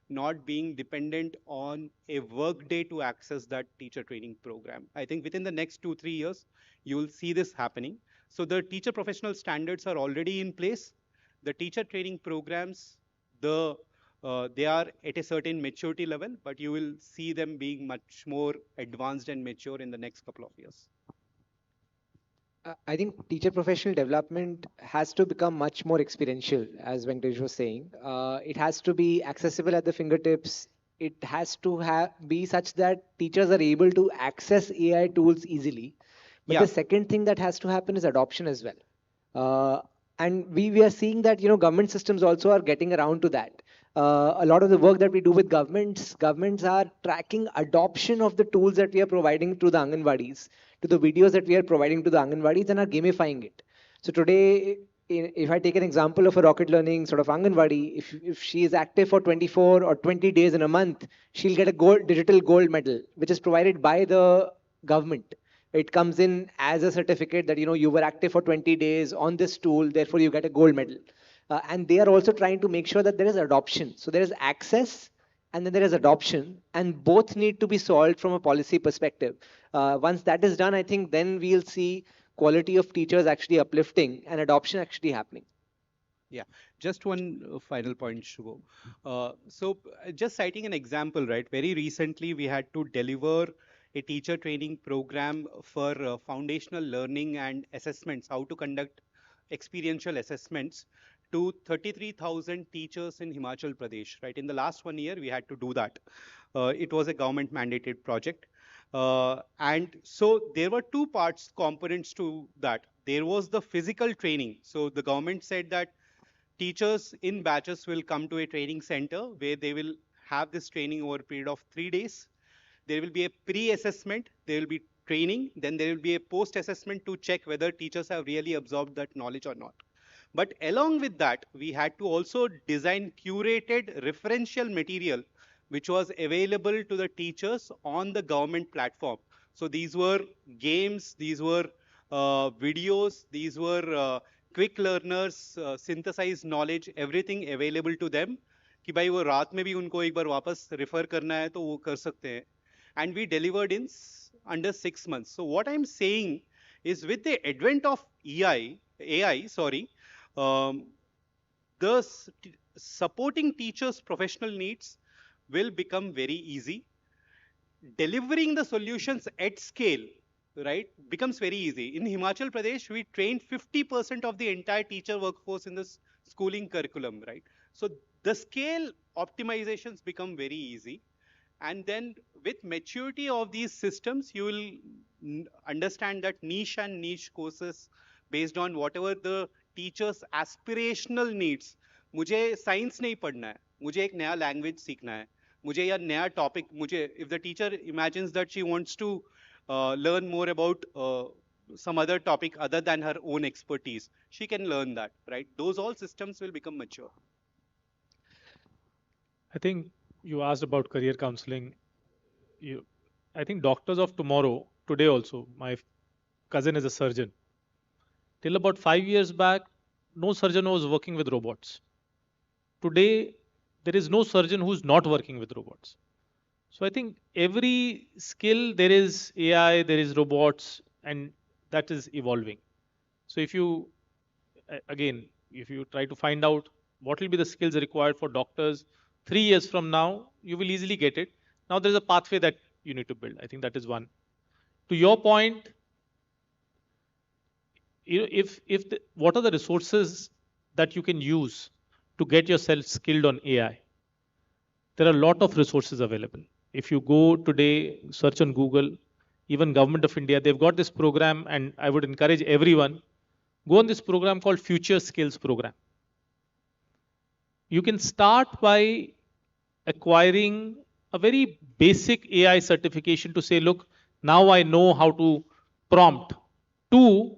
K: not being dependent on a work day to access that teacher training program. I think within the next 2-3 years, you will see this happening. So the teacher professional standards are already in place. The teacher training programs, they are at a certain maturity level, but you will see them being much more advanced and mature in the next couple of years.
B: I think teacher professional development has to become much more experiential, as Venkatesh was saying. It has to be accessible at the fingertips. It has to be such that teachers are able to access AI tools easily. But the second thing that has to happen is adoption as well. And we are seeing that government systems also are getting around to that. A lot of the work that we do with governments are tracking adoption of the tools that we are providing to the Anganwadis, to the videos that we are providing to the Anganwadis, and are gamifying it. So today, if I take an example of a rocket learning sort of Anganwadi, if she is active for 24 or 20 days in a month, she'll get a digital gold medal, which is provided by the government. It comes in as a certificate that you were active for 20 days on this tool, therefore you get a gold medal. And they are also trying to make sure that there is adoption. So there is access and then there is adoption, and both need to be solved from a policy perspective. Once that is done, I think then we'll see quality of teachers actually uplifting and adoption actually happening.
K: Yeah, just one final point, Shubho. Just citing an example, right? Very recently, we had to deliver a teacher training program for foundational learning and assessments, how to conduct experiential assessments to 33,000 teachers in Himachal Pradesh, right? In the last 1 year, we had to do that. It was a government mandated project. And so there were two components to that. There was the physical training. So the government said that teachers in batches will come to a training center where they will have this training over a period of 3 days. There will be a pre-assessment, there will be training, then there will be a post-assessment to check whether teachers have really absorbed that knowledge or not. But along with that, we had to also design curated referential material which was available to the teachers on the government platform. So these were games, these were videos, these were quick learners, synthesized knowledge, everything available to them कि भाई वो रात में भी उनको एक बार वापस refer करना है तो वो कर सकते हैं. And we delivered in under 6 months. So what I'm saying is, with the advent of AI, the supporting teachers' professional needs will become very easy. Delivering the solutions at scale, right, becomes very easy. In Himachal Pradesh, we trained 50% of the entire teacher workforce in this schooling curriculum, right? So the scale optimizations become very easy. And then with maturity of these systems, you will understand that niche courses based on whatever the teacher's aspirational needs. मुझे science नहीं पढ़ना है, मुझे एक नया language सीखना है, मुझे या नया topic, if the teacher imagines that she wants to learn more about some other topic other than her own expertise, she can learn that, right? Those all systems will become mature.
L: I think you asked about career counseling. I think doctors of tomorrow, today also, my cousin is a surgeon. Till about 5 years back, no surgeon was working with robots. Today, there is no surgeon who's not working with robots. So I think every skill, there is AI, there is robots, and that is evolving. So if you again, if you try to find out what will be the skills required for doctors 3 years from now, you will easily get it. Now there's a pathway that you need to build. I think that is one. To your point, if what are the resources that you can use to get yourself skilled on AI? There are a lot of resources available. If you go today, search on Google, even Government of India, they've got this program, and I would encourage everyone, go on this program called Future Skills Program. You can start by acquiring a very basic AI certification to say, look, now I know how to prompt, to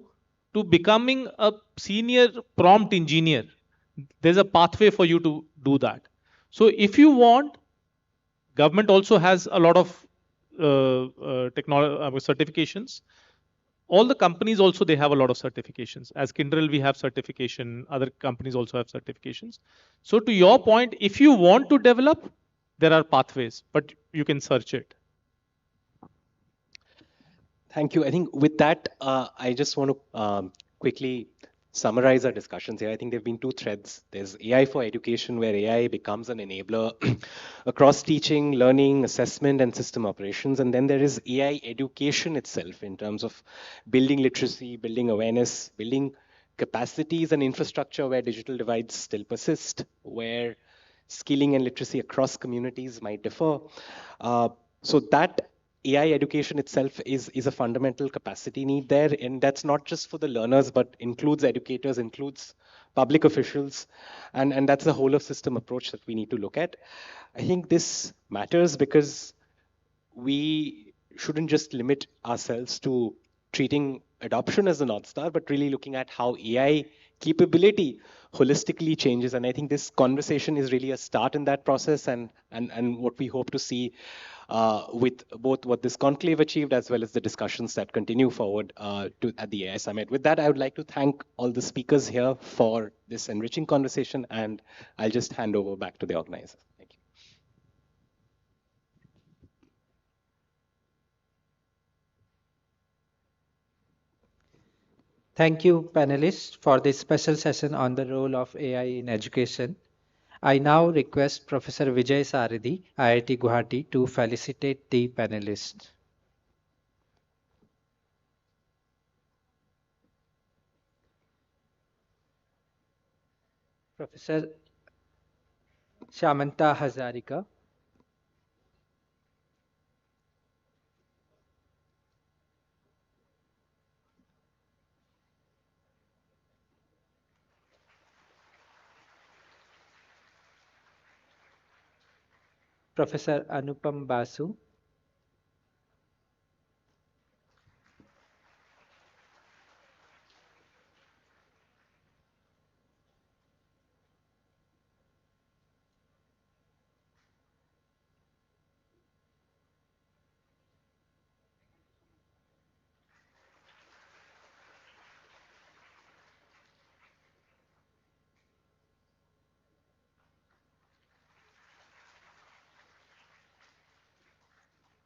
L: becoming a senior prompt engineer. There's a pathway for you to do that. So if you want, government also has a lot of certifications. All the companies also, they have a lot of certifications. As Kyndryl, we have certification. Other companies also have certifications. So to your point, if you want to develop, there are pathways, but you can search it.
G: Thank you. I think with that, I just want to quickly summarize our discussions here. I think there have been two threads. There's AI for education, where AI becomes an enabler across teaching, learning, assessment, and system operations. And then there is AI education itself in terms of building literacy, building awareness, building capacities and infrastructure where digital divides still persist, where skilling and literacy across communities might differ. So that AI education itself is a fundamental capacity need there. And that's not just for the learners, but includes educators, includes public officials. And that's a whole of system approach that we need to look at. I think this matters because we shouldn't just limit ourselves to treating adoption as a North Star, but really looking at how AI capability holistically changes. And I think this conversation is really a start in that process, and what we hope to see with both what this conclave achieved as well as the discussions that continue forward at the AI Summit. With that, I would like to thank all the speakers here for this enriching conversation, and I'll just hand over back to the organizers. Thank you.
A: Thank you, panelists, for this special session on the role of AI in education. I now request Professor Vijay Saridhi, IIT Guwahati, to felicitate the panelists. Professor Shamanta Hazarika. Professor Anupam Basu.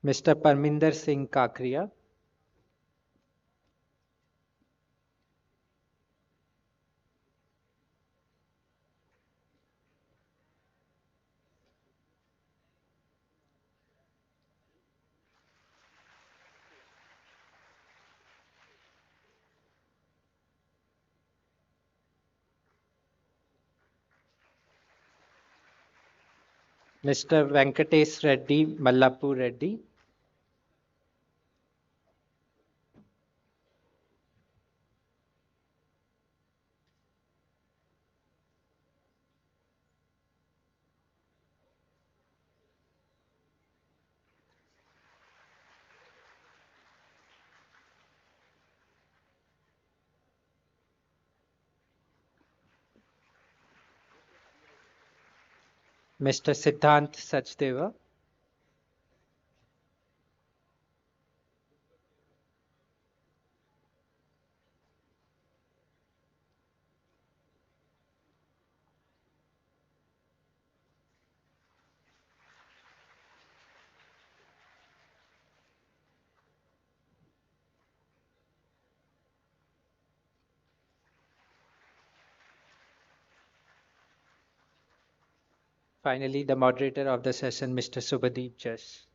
A: Mr. Parminder Singh Kakria. Mr. Venkatesh Reddy Mallapu Reddy. Mr. Siddhant Sachdeva. Finally, the moderator of the session, Mr. Subhadeep Jas.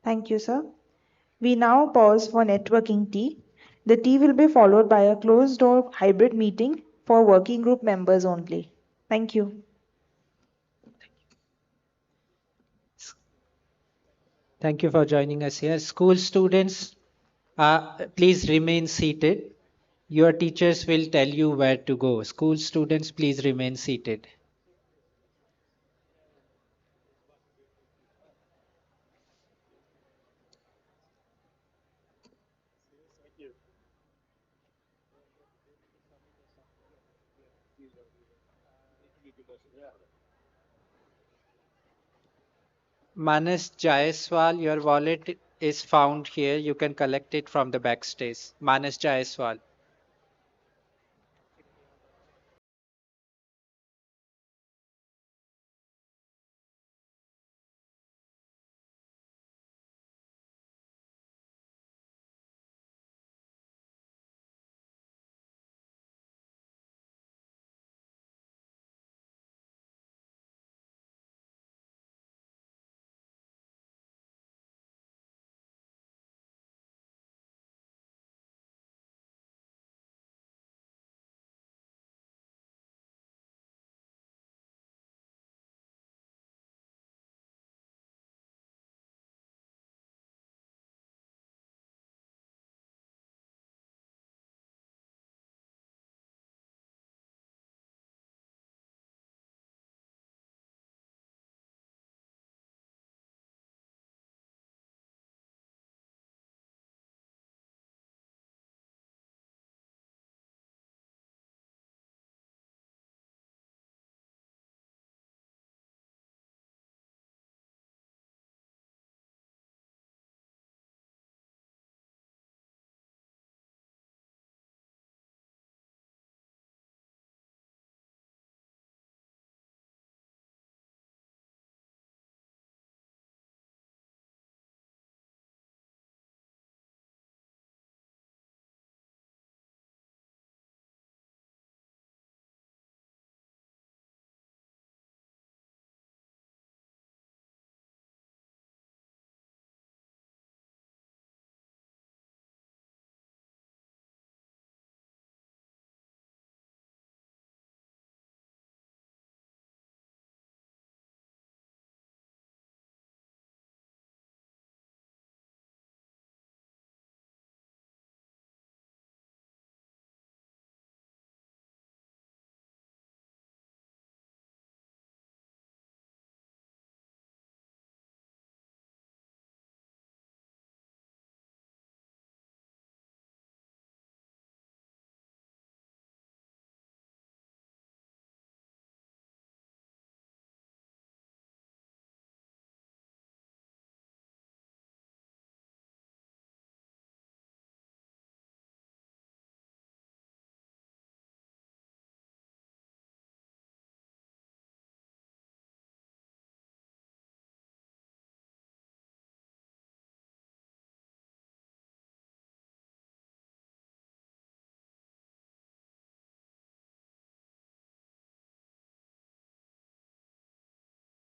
I: Thank you, sir. We now pause for networking tea. The tea will be followed by a closed-door hybrid meeting for working group members only. Thank you.
A: Thank you for joining us here. School students, please remain seated. Your teachers will tell you where to go. School students, please remain seated. Manas Jaiswal, your wallet is found here. You can collect it from the backstage. Manas Jaiswal.